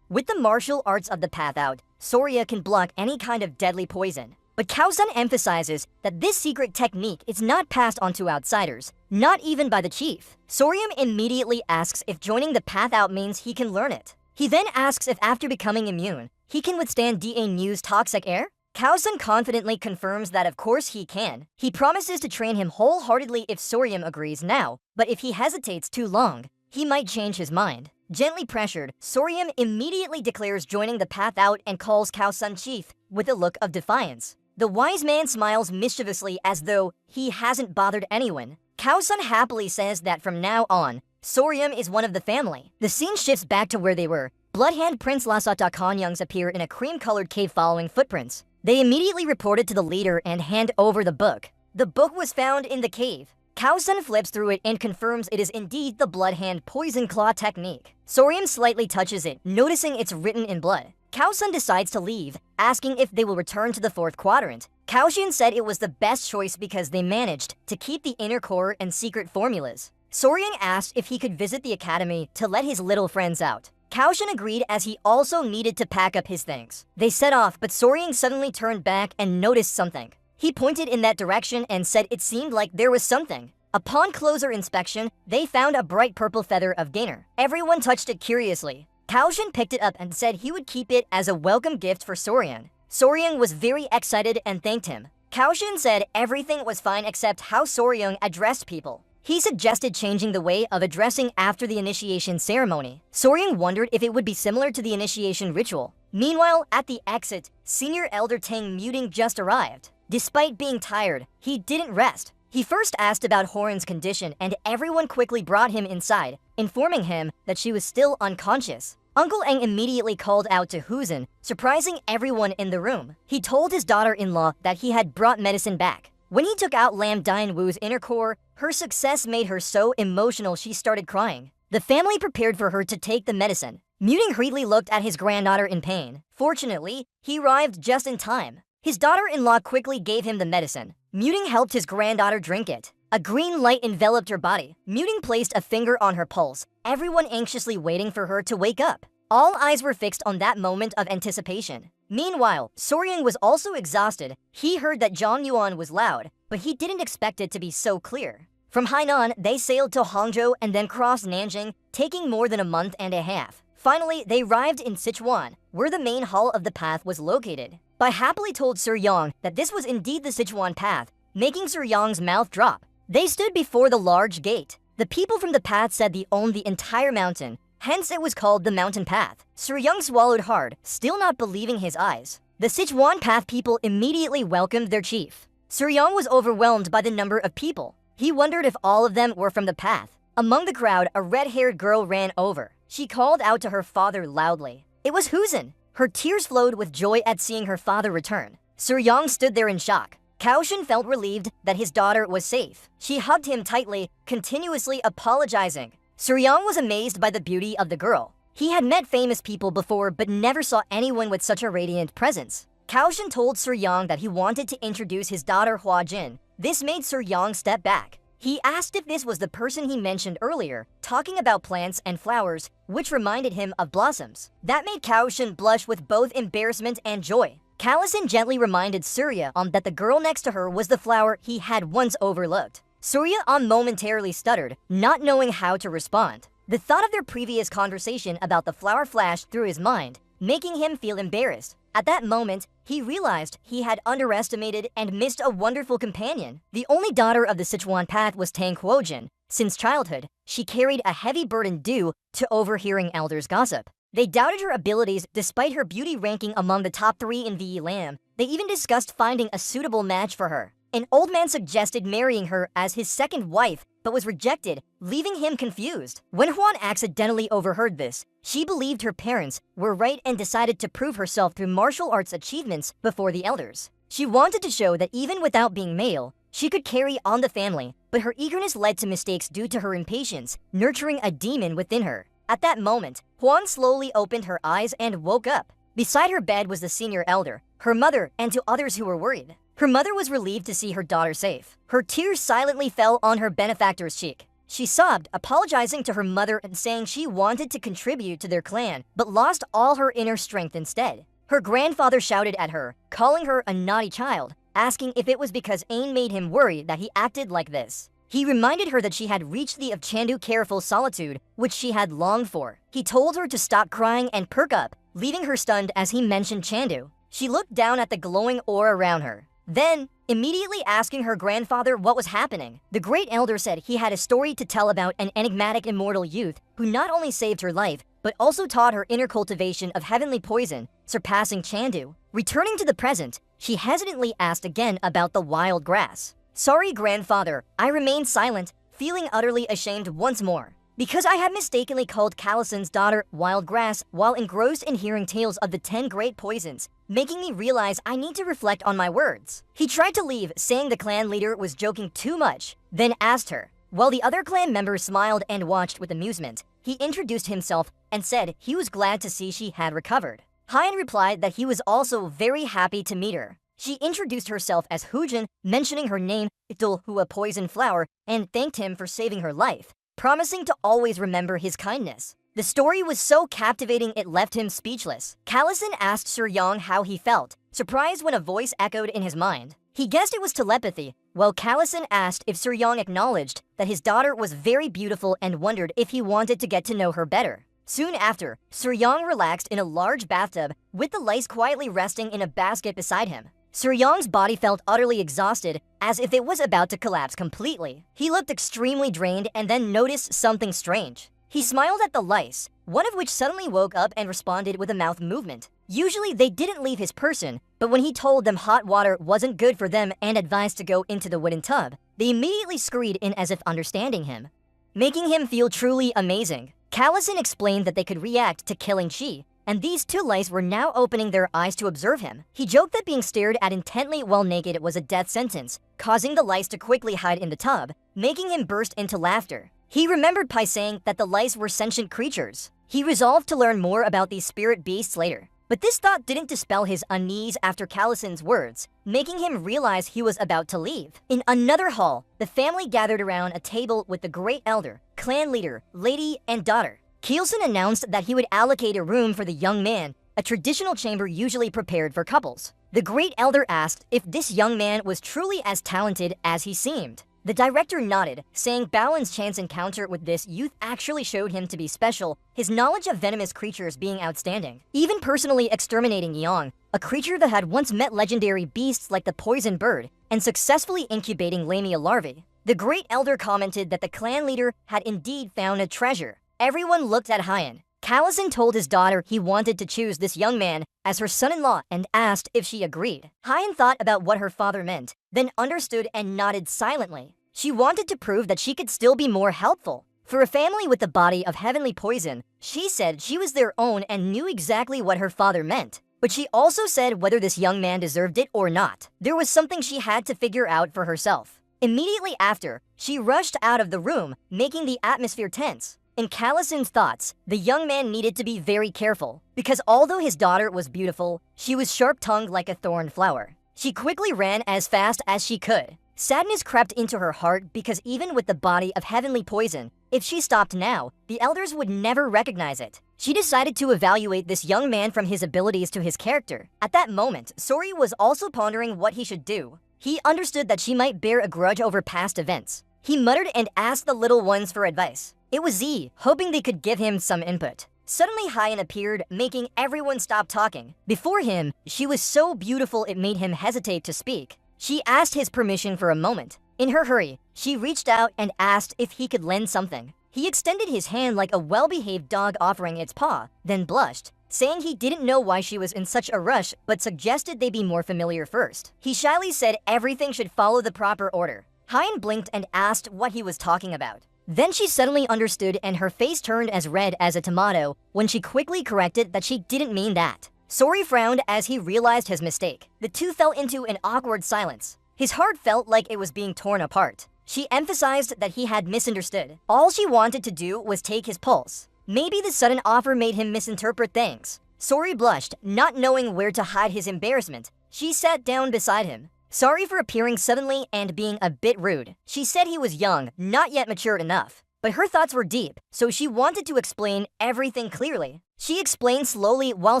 With the martial arts of the Path Out, Soria can block any kind of deadly poison. But Kao Sun emphasizes that this secret technique is not passed on to outsiders, not even by the chief. Sorium immediately asks if joining the Path Out means he can learn it. He then asks if after becoming immune, he can withstand Da's toxic air? Kao Sun confidently confirms that of course he can. He promises to train him wholeheartedly if Sorium agrees now, but if he hesitates too long, he might change his mind. Gently pressured, Sorium immediately declares joining the Path Out and calls Kao Sun chief with a look of defiance. The wise man smiles mischievously as though he hasn't bothered anyone. Kao-sun happily says that from now on, Soryum is one of the family. The scene shifts back to where they were. Bloodhand Prince Lasata Konyungs appear in a cream-colored cave following footprints. They immediately report it to the leader and hand over the book. The book was found in the cave. Kao-sun flips through it and confirms it is indeed the Bloodhand Poison Claw technique. Soryum slightly touches it, noticing it's written in blood. Kao-sun decides to leave, asking if they will return to the fourth quadrant. Kao-shin said it was the best choice because they managed to keep the inner core and secret formulas. Soryung asked if he could visit the academy to let his little friends out. Kao-shin agreed as he also needed to pack up his things. They set off, but Soryung suddenly turned back and noticed something. He pointed in that direction and said it seemed like there was something. Upon closer inspection, they found a bright purple feather of Gainer. Everyone touched it curiously. Kao-shin picked it up and said he would keep it as a welcome gift for Soryung. Soryung was very excited and thanked him. Kao-shin said everything was fine except how Soryung addressed people. He suggested changing the way of addressing after the initiation ceremony. Soryung wondered if it would be similar to the initiation ritual. Meanwhile, at the exit, Senior Elder Tang Muting just arrived. Despite being tired, he didn't rest. He first asked about Horan's condition and everyone quickly brought him inside, informing him that she was still unconscious. Uncle Eng immediately called out to Huzin, surprising everyone in the room. He told his daughter-in-law that he had brought medicine back. When he took out Lam Dian-woo's inner core, her success made her so emotional she started crying. The family prepared for her to take the medicine. Muting hurriedly looked at his granddaughter in pain. Fortunately, he arrived just in time. His daughter-in-law quickly gave him the medicine. Muting helped his granddaughter drink it. A green light enveloped her body. Muting placed a finger on her pulse, everyone anxiously waiting for her to wake up. All eyes were fixed on that moment of anticipation. Meanwhile, Soryung was also exhausted. He heard that Zhang Yuan was loud, but he didn't expect it to be so clear. From Hainan, they sailed to Hangzhou and then crossed Nanjing, taking more than a month and a half. Finally, they arrived in Sichuan, where the main hall of the path was located. Bai happily told Sir Yang that this was indeed the Sichuan path, making Sir Yang's mouth drop. They stood before the large gate. The people from the path said they owned the entire mountain, hence it was called the mountain path. Sir Yang swallowed hard, still not believing his eyes. The Sichuan path people immediately welcomed their chief. Sir Yang was overwhelmed by the number of people. He wondered if all of them were from the path. Among the crowd, a red-haired girl ran over. She called out to her father loudly. It was Huzin. Her tears flowed with joy at seeing her father return. Sir Yang stood there in shock. Kao-shin felt relieved that his daughter was safe. She hugged him tightly, continuously apologizing. Sir Yang was amazed by the beauty of the girl. He had met famous people before but never saw anyone with such a radiant presence. Kao-shin told Sir Yang that he wanted to introduce his daughter Hua Jin. This made Sir Yang step back. He asked if this was the person he mentioned earlier, talking about plants and flowers, which reminded him of blossoms. That made Kao-shin blush with both embarrassment and joy. Kallison gently reminded Surya that the girl next to her was the flower he had once overlooked. Surya momentarily stuttered, not knowing how to respond. The thought of their previous conversation about the flower flashed through his mind, making him feel embarrassed. At that moment, he realized he had underestimated and missed a wonderful companion. The only daughter of the Sichuan path was Tang Huojin. Since childhood, she carried a heavy burden due to overhearing elders' gossip. They doubted her abilities despite her beauty ranking among the top 3 in VE Lam. They even discussed finding a suitable match for her. An old man suggested marrying her as his second wife, but was rejected, leaving him confused. When Huan accidentally overheard this, she believed her parents were right and decided to prove herself through martial arts achievements before the elders. She wanted to show that even without being male, she could carry on the family, but her eagerness led to mistakes due to her impatience, nurturing a demon within her. At that moment, Huan slowly opened her eyes and woke up. Beside her bed was the senior elder, her mother, and 2 others who were worried. Her mother was relieved to see her daughter safe. Her tears silently fell on her benefactor's cheek. She sobbed, apologizing to her mother and saying she wanted to contribute to their clan, but lost all her inner strength instead. Her grandfather shouted at her, calling her a naughty child, asking if it was because Ain made him worry that he acted like this. He reminded her that she had reached the of Chandu careful solitude, which she had longed for. He told her to stop crying and perk up, leaving her stunned as he mentioned Chandu. She looked down at the glowing aura around her. Then, immediately asking her grandfather what was happening, the great elder said he had a story to tell about an enigmatic immortal youth who not only saved her life, but also taught her inner cultivation of heavenly poison, surpassing Chandu. Returning to the present, she hesitantly asked again about the wild grass. Sorry, grandfather, I remained silent, feeling utterly ashamed once more. Because I had mistakenly called Calison's daughter wild grass while engrossed in hearing tales of the 10 great poisons, making me realize I need to reflect on my words. He tried to leave, saying the clan leader was joking too much, then asked her. While the other clan members smiled and watched with amusement, he introduced himself and said he was glad to see she had recovered. Hyen replied that he was also very happy to meet her. She introduced herself as Hujin, mentioning her name, Itul, a poison flower, and thanked him for saving her life, promising to always remember his kindness. The story was so captivating it left him speechless. Callison asked Sir Yong how he felt, surprised when a voice echoed in his mind. He guessed it was telepathy, while Callison asked if Sir Yong acknowledged that his daughter was very beautiful and wondered if he wanted to get to know her better. Soon after, Sir Yong relaxed in a large bathtub, with the lice quietly resting in a basket beside him. Sir Yong's body felt utterly exhausted, as if it was about to collapse completely. He looked extremely drained and then noticed something strange. He smiled at the lice, one of which suddenly woke up and responded with a mouth movement. Usually they didn't leave his person, but when he told them hot water wasn't good for them and advised to go into the wooden tub, they immediately scurried in as if understanding him, making him feel truly amazing. Callison explained that they could react to killing Chi, and these 2 lice were now opening their eyes to observe him. He joked that being stared at intently while naked was a death sentence, causing the lice to quickly hide in the tub, making him burst into laughter. He remembered Pai saying that the lice were sentient creatures. He resolved to learn more about these spirit beasts later. But this thought didn't dispel his unease after Callison's words, making him realize he was about to leave. In another hall, the family gathered around a table with the great elder, clan leader, lady, and daughter. Keelson announced that he would allocate a room for the young man, a traditional chamber usually prepared for couples. The great elder asked if this young man was truly as talented as he seemed. The director nodded, saying Baolin's chance encounter with this youth actually showed him to be special, his knowledge of venomous creatures being outstanding. Even personally exterminating Yang, a creature that had once met legendary beasts like the poison bird, and successfully incubating lamia larvae. The great elder commented that the clan leader had indeed found a treasure. Everyone looked at Hyen. Callison told his daughter he wanted to choose this young man as her son-in-law and asked if she agreed. Hyen thought about what her father meant, then understood and nodded silently. She wanted to prove that she could still be more helpful. For a family with the body of heavenly poison, she said she was their own and knew exactly what her father meant. But she also said whether this young man deserved it or not. There was something she had to figure out for herself. Immediately after, she rushed out of the room, making the atmosphere tense. In Callison's thoughts, the young man needed to be very careful, because although his daughter was beautiful, she was sharp-tongued like a thorn flower. She quickly ran as fast as she could. Sadness crept into her heart because even with the body of heavenly poison, if she stopped now, the elders would never recognize it. She decided to evaluate this young man from his abilities to his character. At that moment, Sori was also pondering what he should do. He understood that she might bear a grudge over past events. He muttered and asked the little ones for advice. It was Z, hoping they could give him some input. Suddenly Hyen appeared, making everyone stop talking. Before him, she was so beautiful it made him hesitate to speak. She asked his permission for a moment. In her hurry, she reached out and asked if he could lend something. He extended his hand like a well-behaved dog offering its paw, then blushed, saying he didn't know why she was in such a rush but suggested they be more familiar first. He shyly said everything should follow the proper order. Hyen blinked and asked what he was talking about. Then she suddenly understood and her face turned as red as a tomato when she quickly corrected that she didn't mean that. Sori frowned as he realized his mistake. The two fell into an awkward silence. His heart felt like it was being torn apart. She emphasized that he had misunderstood. All she wanted to do was take his pulse. Maybe the sudden offer made him misinterpret things. Sori blushed, not knowing where to hide his embarrassment. She sat down beside him. Sorry for appearing suddenly and being a bit rude. She said he was young, not yet mature enough. But her thoughts were deep, so she wanted to explain everything clearly. She explained slowly while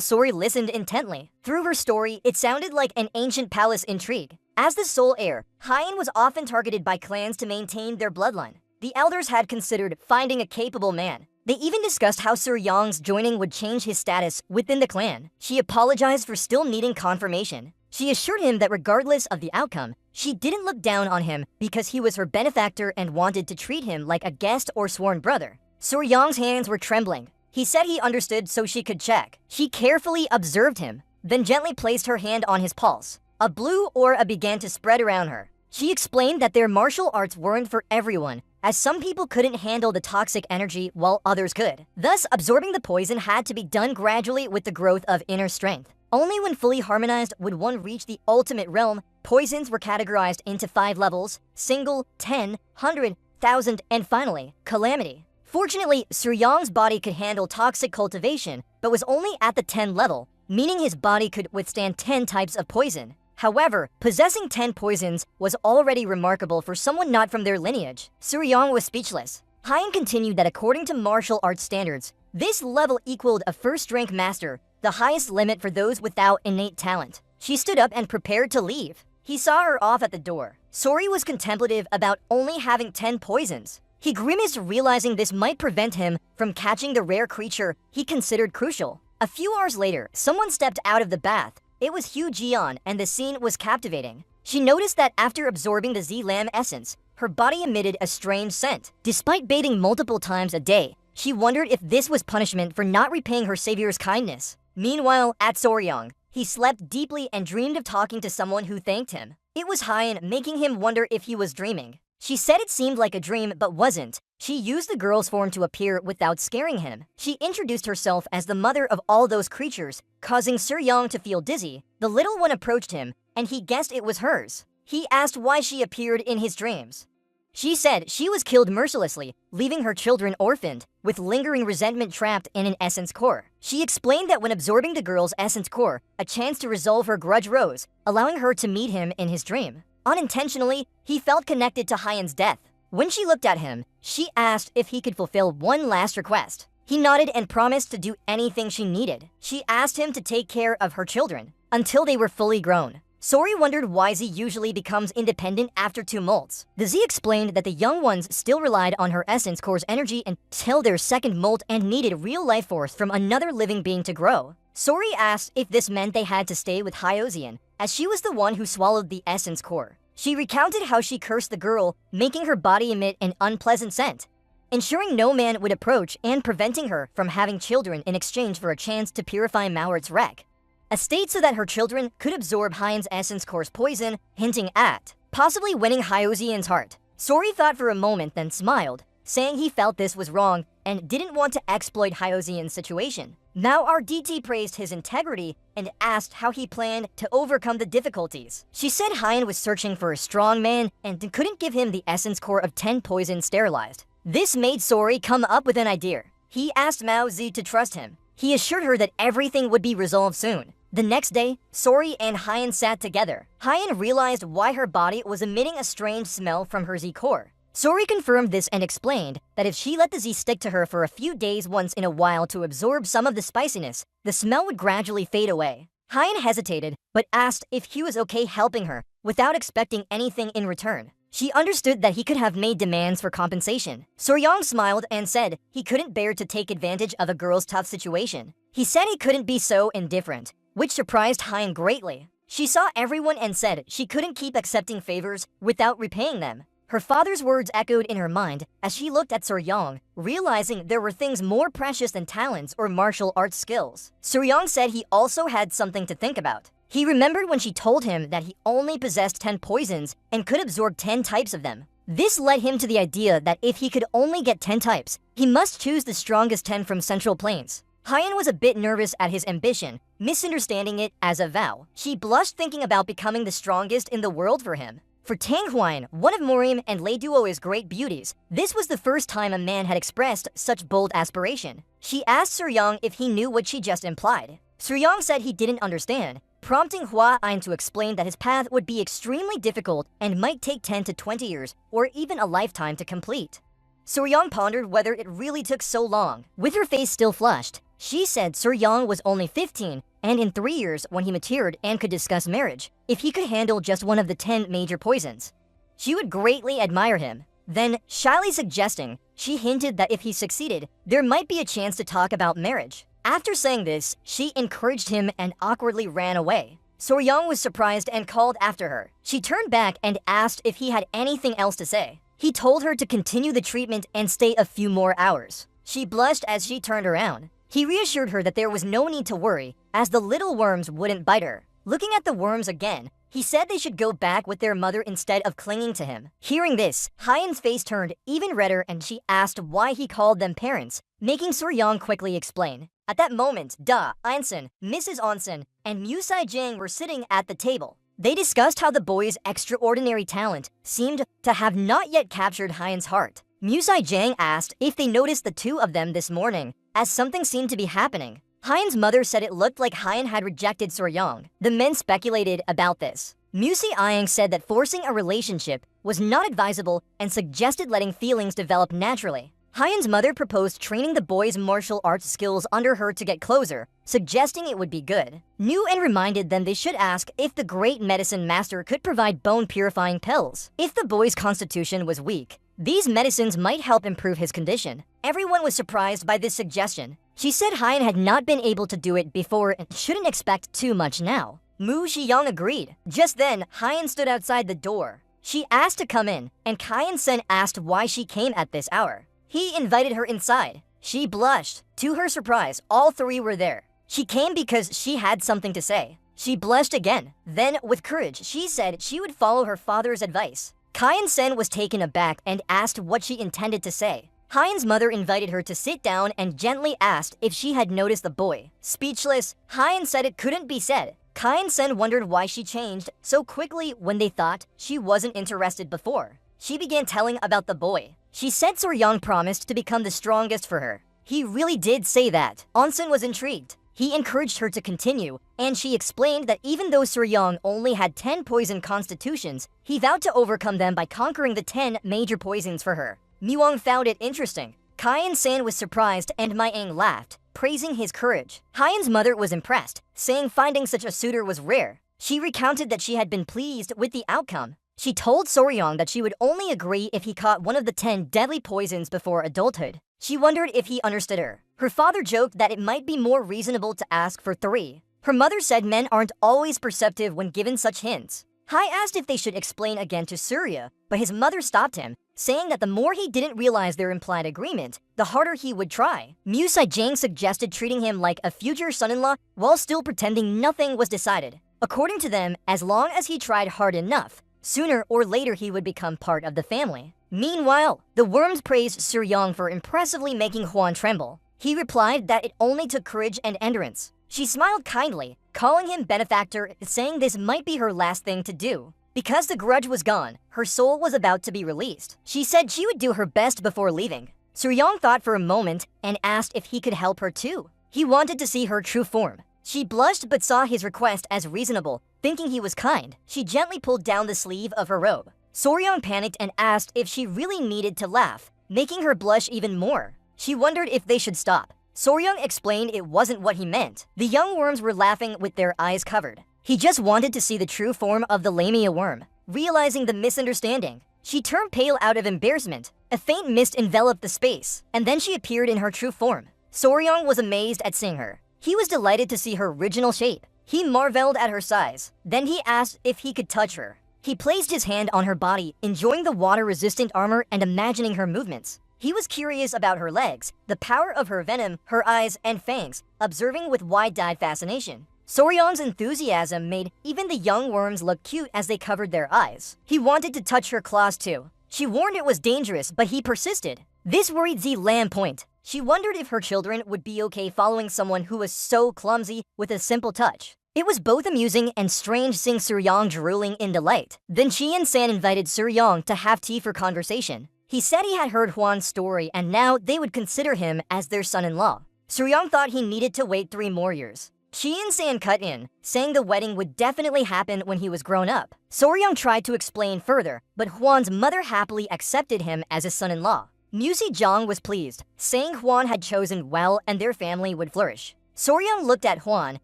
Sori listened intently. Through her story, it sounded like an ancient palace intrigue. As the sole heir, Hyen was often targeted by clans to maintain their bloodline. The elders had considered finding a capable man. They even discussed how Sir Yong's joining would change his status within the clan. She apologized for still needing confirmation. She assured him that regardless of the outcome, she didn't look down on him because he was her benefactor and wanted to treat him like a guest or sworn brother. Sir Yong's hands were trembling. He said he understood so she could check. She carefully observed him, then gently placed her hand on his pulse. A blue aura began to spread around her. She explained that their martial arts weren't for everyone, as some people couldn't handle the toxic energy while others could. Thus, absorbing the poison had to be done gradually with the growth of inner strength. Only when fully harmonized would one reach the ultimate realm. Poisons were categorized into 5 levels: single, 10, 100, 1,000, and finally, calamity. Fortunately, Suryong's body could handle toxic cultivation, but was only at the 10 level, meaning his body could withstand 10 types of poison. However, possessing 10 poisons was already remarkable for someone not from their lineage. Suryong was speechless. Hyen continued that according to martial arts standards, this level equaled a first-rank master, the highest limit for those without innate talent. She stood up and prepared to leave. He saw her off at the door. Sori was contemplative about only having 10 poisons. He grimaced, realizing this might prevent him from catching the rare creature he considered crucial. A few hours later, someone stepped out of the bath. It was Hugh Jian, and the scene was captivating. She noticed that after absorbing the Z-Lam essence, her body emitted a strange scent. Despite bathing multiple times a day, she wondered if this was punishment for not repaying her savior's kindness. Meanwhile, at Soryong, he slept deeply and dreamed of talking to someone who thanked him. It was Hyen, making him wonder if he was dreaming. She said it seemed like a dream but wasn't. She used the girl's form to appear without scaring him. She introduced herself as the mother of all those creatures, causing Suryong to feel dizzy. The little one approached him, and he guessed it was hers. He asked why she appeared in his dreams. She said she was killed mercilessly, leaving her children orphaned, with lingering resentment trapped in an essence core. She explained that when absorbing the girl's essence core, a chance to resolve her grudge rose, allowing her to meet him in his dream. Unintentionally, he felt connected to Hyen's death. When she looked at him, she asked if he could fulfill one last request. He nodded and promised to do anything she needed. She asked him to take care of her children until they were fully grown. Sori wondered why Z usually becomes independent after 2 molts. The Z explained that the young ones still relied on her essence core's energy until their second molt and needed real life force from another living being to grow. Sori asked if this meant they had to stay with Hyozian, as she was the one who swallowed the essence core. She recounted how she cursed the girl, making her body emit an unpleasant scent, ensuring no man would approach and preventing her from having children in exchange for a chance to purify Mauert's wreck. A state so that her children could absorb Hyen's essence core's poison, hinting at possibly winning Hyozian's heart. Sori thought for a moment, then smiled, saying he felt this was wrong and didn't want to exploit Hyozian's situation. Now our DT praised his integrity and asked how he planned to overcome the difficulties. She said Hyen was searching for a strong man and couldn't give him the essence core of 10 poison sterilized. This made Sori come up with an idea. He asked Mao Zi to trust him. He assured her that everything would be resolved soon. The next day, Sori and Hyen sat together. Hyen realized why her body was emitting a strange smell from her Z core. Sori confirmed this and explained that if she let the Z stick to her for a few days once in a while to absorb some of the spiciness, the smell would gradually fade away. Hyen hesitated, but asked if he was okay helping her, without expecting anything in return. She understood that he could have made demands for compensation. Soryong smiled and said he couldn't bear to take advantage of a girl's tough situation. He said he couldn't be so indifferent, which surprised Hyen greatly. She saw everyone and said she couldn't keep accepting favors without repaying them. Her father's words echoed in her mind as she looked at Suryong, realizing there were things more precious than talents or martial arts skills. Suryong said he also had something to think about. He remembered when she told him that he only possessed 10 poisons and could absorb 10 types of them. This led him to the idea that if he could only get 10 types, he must choose the strongest 10 from Central Plains. Hyen was a bit nervous at his ambition, misunderstanding it as a vow. She blushed thinking about becoming the strongest in the world for him. For Tang Huayan, one of Morim and Lei Duo's great beauties, this was the first time a man had expressed such bold aspiration. She asked Suryong if he knew what she just implied. Suryong said he didn't understand, prompting Hua Ain to explain that his path would be extremely difficult and might take 10 to 20 years or even a lifetime to complete. Suryong pondered whether it really took so long. With her face still flushed, she said Suryong was only 15, and in 3 years when he matured and could discuss marriage, if he could handle just one of the 10 major poisons, she would greatly admire him. Then, shyly suggesting, she hinted that if he succeeded, there might be a chance to talk about marriage. After saying this, she encouraged him and awkwardly ran away. Suryong was surprised and called after her. She turned back and asked if he had anything else to say. He told her to continue the treatment and stay a few more hours. She blushed as she turned around. He reassured her that there was no need to worry, as the little worms wouldn't bite her. Looking at the worms again, he said they should go back with their mother instead of clinging to him. Hearing this, Hyeon's face turned even redder and she asked why he called them parents, making Soo-young quickly explain. At that moment, Da, Einsun, Mrs. Onsen, and Musai Jang were sitting at the table. They discussed how the boy's extraordinary talent seemed to have not yet captured Hyeon's heart. Musai Jang asked if they noticed the two of them this morning, as something seemed to be happening. Hyeon's mother said it looked like Hyeon had rejected Soo-young. The men speculated about this. Musai Aang said that forcing a relationship was not advisable and suggested letting feelings develop naturally. Hyeon's mother proposed training the boy's martial arts skills under her to get closer, suggesting it would be good. Nguyen reminded them they should ask if the great medicine master could provide bone-purifying pills. If the boy's constitution was weak, these medicines might help improve his condition. Everyone was surprised by this suggestion. She said Hyeon had not been able to do it before and shouldn't expect too much now. Mu Shi-young agreed. Just then, Hyeon stood outside the door. She asked to come in, and Kyeon-sen asked why she came at this hour. He invited her inside. She blushed. To her surprise, all three were there. She came because she had something to say. She blushed again. Then, with courage, she said she would follow her father's advice. Kyeon-sen was taken aback and asked what she intended to say. Hyeon's mother invited her to sit down and gently asked if she had noticed the boy. Speechless, Hyeon said it couldn't be said. Kyeon-sen wondered why she changed so quickly when they thought she wasn't interested before. She began telling about the boy. She said Soo-young promised to become the strongest for her. He really did say that. Onsen was intrigued. He encouraged her to continue, and she explained that even though Soo-young only had 10 poison constitutions, he vowed to overcome them by conquering the 10 major poisons for her. Muong found it interesting. Kyeon-san was surprised and Maeng laughed, praising his courage. Hyeon's mother was impressed, saying finding such a suitor was rare. She recounted that she had been pleased with the outcome. She told Soo-young that she would only agree if he caught one of the 10 deadly poisons before adulthood. She wondered if he understood her. Her father joked that it might be more reasonable to ask for 3. Her mother said men aren't always perceptive when given such hints. Hai asked if they should explain again to Surya, but his mother stopped him, saying that the more he didn't realize their implied agreement, the harder he would try. Musai Jang suggested treating him like a future son-in-law while still pretending nothing was decided. According to them, as long as he tried hard enough, sooner or later he would become part of the family. Meanwhile, the worms praised Soo-young for impressively making Hwan tremble. He replied that it only took courage and endurance. She smiled kindly, calling him benefactor, saying this might be her last thing to do. Because the grudge was gone, her soul was about to be released. She said she would do her best before leaving. Soo-young thought for a moment and asked if he could help her too. He wanted to see her true form. She blushed but saw his request as reasonable, thinking he was kind. She gently pulled down the sleeve of her robe. Soo-young panicked and asked if she really needed to laugh, making her blush even more. She wondered if they should stop. Soo-young explained it wasn't what he meant. The young worms were laughing with their eyes covered. He just wanted to see the true form of the Lamia worm. Realizing the misunderstanding, she turned pale out of embarrassment. A faint mist enveloped the space, and then she appeared in her true form. Soo-young was amazed at seeing her. He was delighted to see her original shape. He marveled at her size. Then he asked if he could touch her. He placed his hand on her body, enjoying the water-resistant armor and imagining her movements. He was curious about her legs, the power of her venom, her eyes, and fangs, observing with wide-eyed fascination. Soo-young's enthusiasm made even the young worms look cute as they covered their eyes. He wanted to touch her claws too. She warned it was dangerous, but he persisted. This worried Z Lam Point. She wondered if her children would be okay following someone who was so clumsy with a simple touch. It was both amusing and strange seeing Soo-young drooling in delight. Then she and San invited Soo-young to have tea for conversation. He said he had heard Hwan's story and now they would consider him as their son-in-law. Soo-young thought he needed to wait 3 more years. She and San cut in, saying the wedding would definitely happen when he was grown up. Soo-young tried to explain further, but Hwan's mother happily accepted him as a son-in-law. Musai Jang was pleased, saying Hwan had chosen well and their family would flourish. Soo-young looked at Hwan,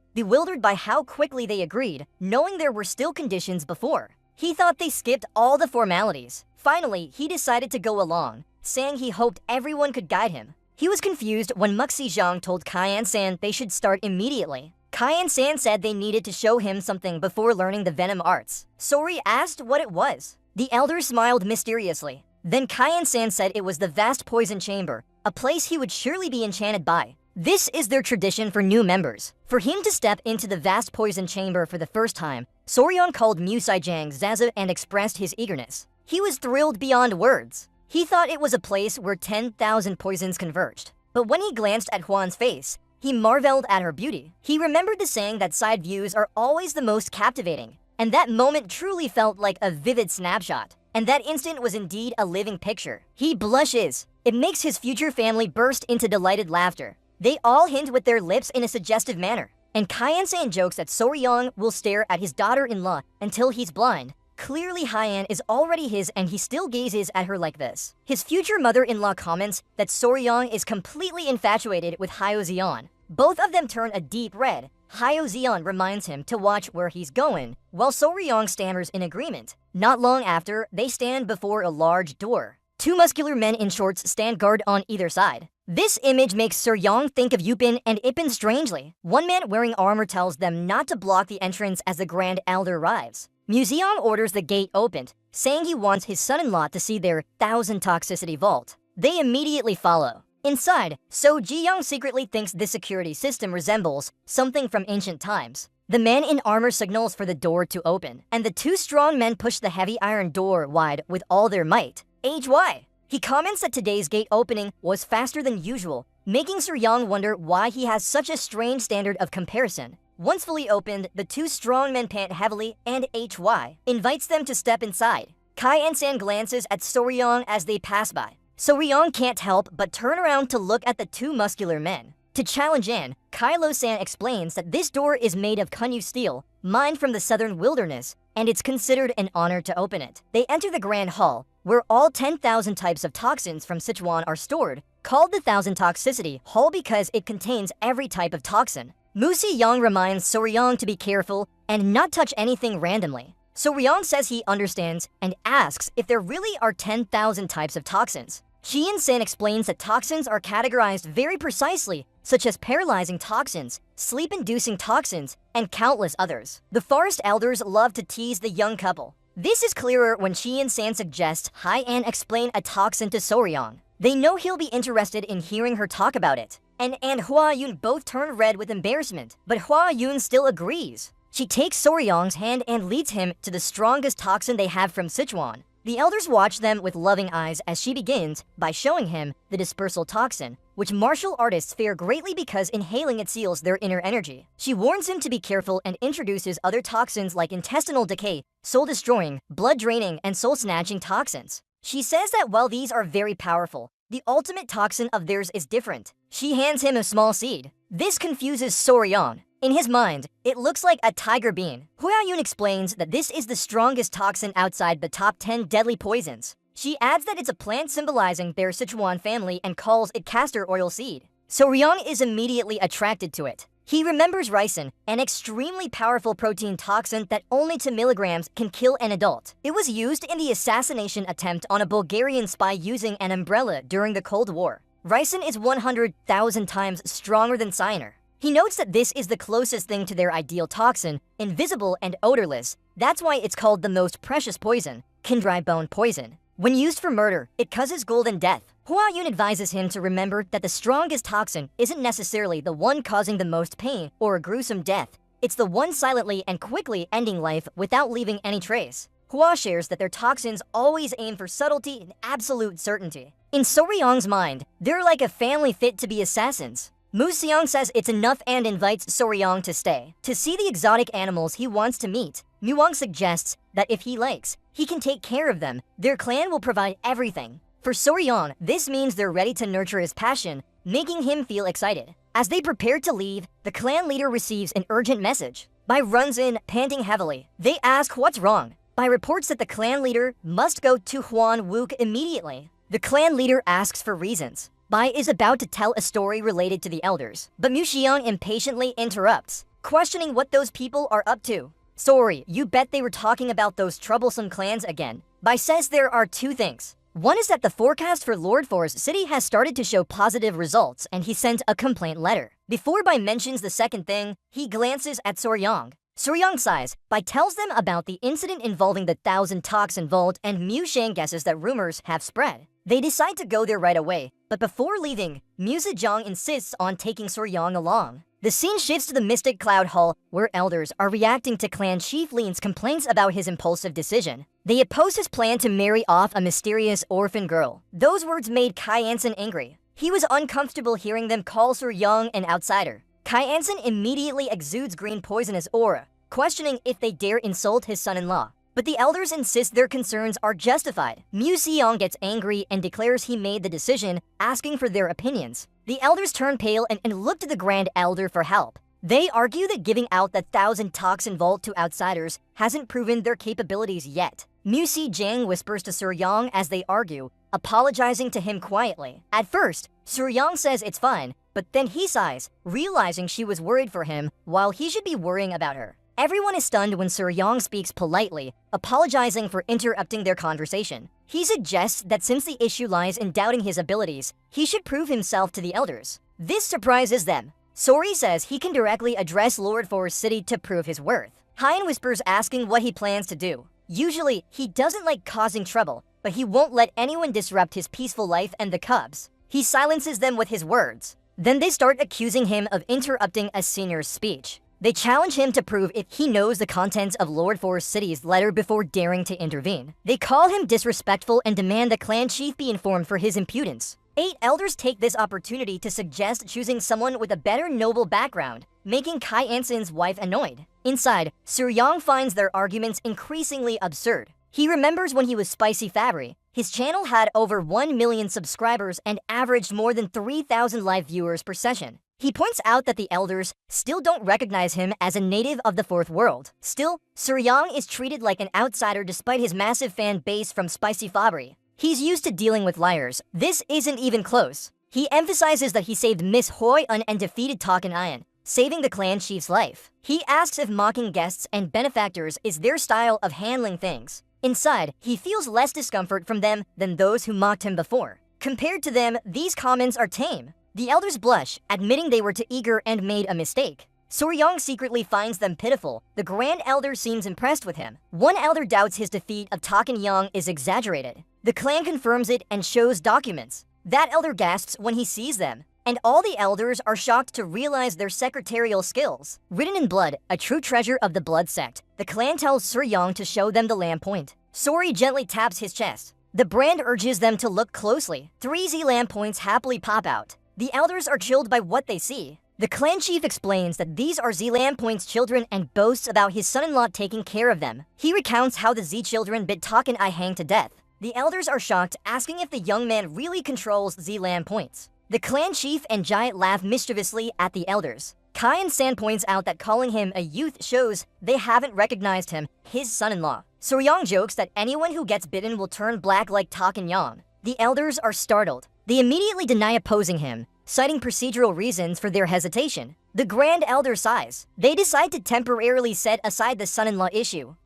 bewildered by how quickly they agreed, knowing there were still conditions before. He thought they skipped all the formalities. Finally, he decided to go along, saying he hoped everyone could guide him. He was confused when Muxi Zhang told Kyan-san they should start immediately. Kyan-san said they needed to show him something before learning the venom arts. Sori asked what it was. The elder smiled mysteriously. Then Kyan-san said it was the vast poison chamber, a place he would surely be enchanted by. This is their tradition for new members. For him to step into the vast poison chamber for the first time, Soryong called Mu Saijang Zaza and expressed his eagerness. He was thrilled beyond words. He thought it was a place where 10,000 poisons converged. But when he glanced at Hwan's face, he marveled at her beauty. He remembered the saying that side views are always the most captivating. And that moment truly felt like a vivid snapshot. And that instant was indeed a living picture. He blushes. It makes his future family burst into delighted laughter. They all hint with their lips in a suggestive manner. And Hyan-san jokes that Soryong will stare at his daughter-in-law until he's blind. Clearly Hyan is already his and he still gazes at her like this. His future mother-in-law comments that Soryong is completely infatuated with Hyo-zeon. Both of them turn a deep red. Hyo-zeon reminds him to watch where he's going, while Soryong stammers in agreement. Not long after, they stand before a large door. Two muscular men in shorts stand guard on either side. This image makes Soryong think of Yupin and Ipin strangely. One man wearing armor tells them not to block the entrance as the Grand Elder arrives. Museon orders the gate opened, saying he wants his son-in-law to see their 1000 toxicity vault. They immediately follow. Inside, So Ji-young secretly thinks this security system resembles something from ancient times. The man in armor signals for the door to open, and the two strong men push the heavy iron door wide with all their might. HY. He comments that today's gate opening was faster than usual, making Soryong wonder why he has such a strange standard of comparison. Once fully opened, the two strong men pant heavily, and HY invites them to step inside. Hyan-san glances at Soryong as they pass by. Soryong can't help but turn around to look at the two muscular men. To challenge in, Kylo-san explains that this door is made of Kunyu steel, mined from the southern wilderness, and it's considered an honor to open it. They enter the Grand Hall, where all 10,000 types of toxins from Sichuan are stored, called the 1000 Toxicity Hall because it contains every type of toxin. Mu Si-young reminds Soryong to be careful and not touch anything randomly. Soryong says he understands and asks if there really are 10,000 types of toxins. Hyan-san explains that toxins are categorized very precisely, such as paralyzing toxins, sleep-inducing toxins, and countless others. The forest elders love to tease the young couple. This is clearer when Hyan-san suggests Hyan explain a toxin to Soryong. They know he'll be interested in hearing her talk about it. And Hwa-yoon both turn red with embarrassment, but Hwa-yoon still agrees. She takes Soryong's hand and leads him to the strongest toxin they have from Sichuan. The elders watch them with loving eyes as she begins by showing him the dispersal toxin, which martial artists fear greatly because inhaling it seals their inner energy. She warns him to be careful and introduces other toxins like intestinal decay, soul-destroying, blood-draining, and soul-snatching toxins. She says that while these are very powerful, the ultimate toxin of theirs is different. She hands him a small seed. This confuses Soryong. In his mind, it looks like a tiger bean. Hwa-yoon explains that this is the strongest toxin outside the top 10 deadly poisons. She adds that it's a plant symbolizing their Sichuan family and calls it castor oil seed. Soryong is immediately attracted to it. He remembers ricin, an extremely powerful protein toxin that only 2 milligrams can kill an adult. It was used in the assassination attempt on a Bulgarian spy using an umbrella during the Cold War. Ricin is 100,000 times stronger than cyanide. He notes that this is the closest thing to their ideal toxin, invisible and odorless. That's why it's called the most precious poison, Kindrai bone poison. When used for murder, it causes golden death. Hwa-yoon advises him to remember that the strongest toxin isn't necessarily the one causing the most pain or a gruesome death. It's the one silently and quickly ending life without leaving any trace. Hwa shares that their toxins always aim for subtlety and absolute certainty. In Soryong's mind, they're like a family fit to be assassins. Mu Si-young says it's enough and invites Soryong to stay. To see the exotic animals he wants to meet, Muwang suggests that if he likes, he can take care of them. Their clan will provide everything. For Soryong, this means they're ready to nurture his passion, making him feel excited. As they prepare to leave, the clan leader receives an urgent message. Bai runs in, panting heavily. They ask what's wrong. Bai reports that the clan leader must go to Hwan Wook immediately. The clan leader asks for reasons. Bai is about to tell a story related to the elders, but Mu Si-young impatiently interrupts, questioning what those people are up to. Sorry, you bet they were talking about those troublesome clans again. Bai says there are two things. One is that the forecast for Lord For's city has started to show positive results and he sent a complaint letter. Before Bai mentions the second thing, he glances at Soryong. Soryong sighs. Bai tells them about the incident involving the 1000 toxin vault and Mu Shang guesses that rumors have spread. They decide to go there right away, but before leaving, Mu Zejong insists on taking Soryang along. The scene shifts to the Mystic Cloud Hall, where elders are reacting to Clan Chief Lean's complaints about his impulsive decision. They oppose his plan to marry off a mysterious orphan girl. Those words made Kai Anson angry. He was uncomfortable hearing them call Soryang an outsider. Kai Anson immediately exudes green poisonous aura, questioning if they dare insult his son-in-law. But the elders insist their concerns are justified. Mu Seong gets angry and declares he made the decision, asking for their opinions. The elders turn pale and look to the Grand Elder for help. They argue that giving out the 1,000 toxin vault to outsiders hasn't proven their capabilities yet. Mu Si-jang whispers to Soryang as they argue, apologizing to him quietly. At first, Soryang says it's fine, but then he sighs, realizing she was worried for him while he should be worrying about her. Everyone is stunned when Soryang speaks politely, apologizing for interrupting their conversation. He suggests that since the issue lies in doubting his abilities, he should prove himself to the elders. This surprises them. Sori says he can directly address Lord Forest City to prove his worth. Hyen whispers asking what he plans to do. Usually, he doesn't like causing trouble, but he won't let anyone disrupt his peaceful life and the cubs. He silences them with his words. Then they start accusing him of interrupting a senior's speech. They challenge him to prove if he knows the contents of Lord Forest City's letter before daring to intervene. They call him disrespectful and demand the clan chief be informed for his impudence. 8 elders take this opportunity to suggest choosing someone with a better noble background, making Kai Anson's wife annoyed. Inside, Soryang finds their arguments increasingly absurd. He remembers when he was Spicy Fabry. His channel had over 1 million subscribers and averaged more than 3,000 live viewers per session. He points out that the elders still don't recognize him as a native of the fourth world. Still, Soryang is treated like an outsider despite his massive fan base from Spicy Fabry. He's used to dealing with liars. This isn't even close. He emphasizes that he saved Miss Hoi-un and defeated Taken Ian, saving the clan chief's life. He asks if mocking guests and benefactors is their style of handling things. Inside, he feels less discomfort from them than those who mocked him before. Compared to them, these comments are tame. The elders blush, admitting they were too eager and made a mistake. Soryang secretly finds them pitiful. The Grand Elder seems impressed with him. One elder doubts his defeat of Taken Yang is exaggerated. The clan confirms it and shows documents. That elder gasps when he sees them, and all the elders are shocked to realize their secretarial skills. Written in blood, a true treasure of the blood sect, the clan tells Soryang to show them the lamp point. Sori gently taps his chest. The brand urges them to look closely. 3 Z lamp points happily pop out. The elders are chilled by what they see. The clan chief explains that these are Z-Lamp Point's children and boasts about his son-in-law taking care of them. He recounts how the Z-children bit Taken I hang to death. The elders are shocked, asking if the young man really controls Z-Lamp Points. The clan chief and Giant laugh mischievously at the elders. Kai and San points out that calling him a youth shows they haven't recognized him, his son-in-law. Soryang jokes that anyone who gets bitten will turn black like Taken Yang. The elders are startled. They immediately deny opposing him, citing procedural reasons for their hesitation. The Grand Elder sighs. They decide to temporarily set aside the son-in-law issue.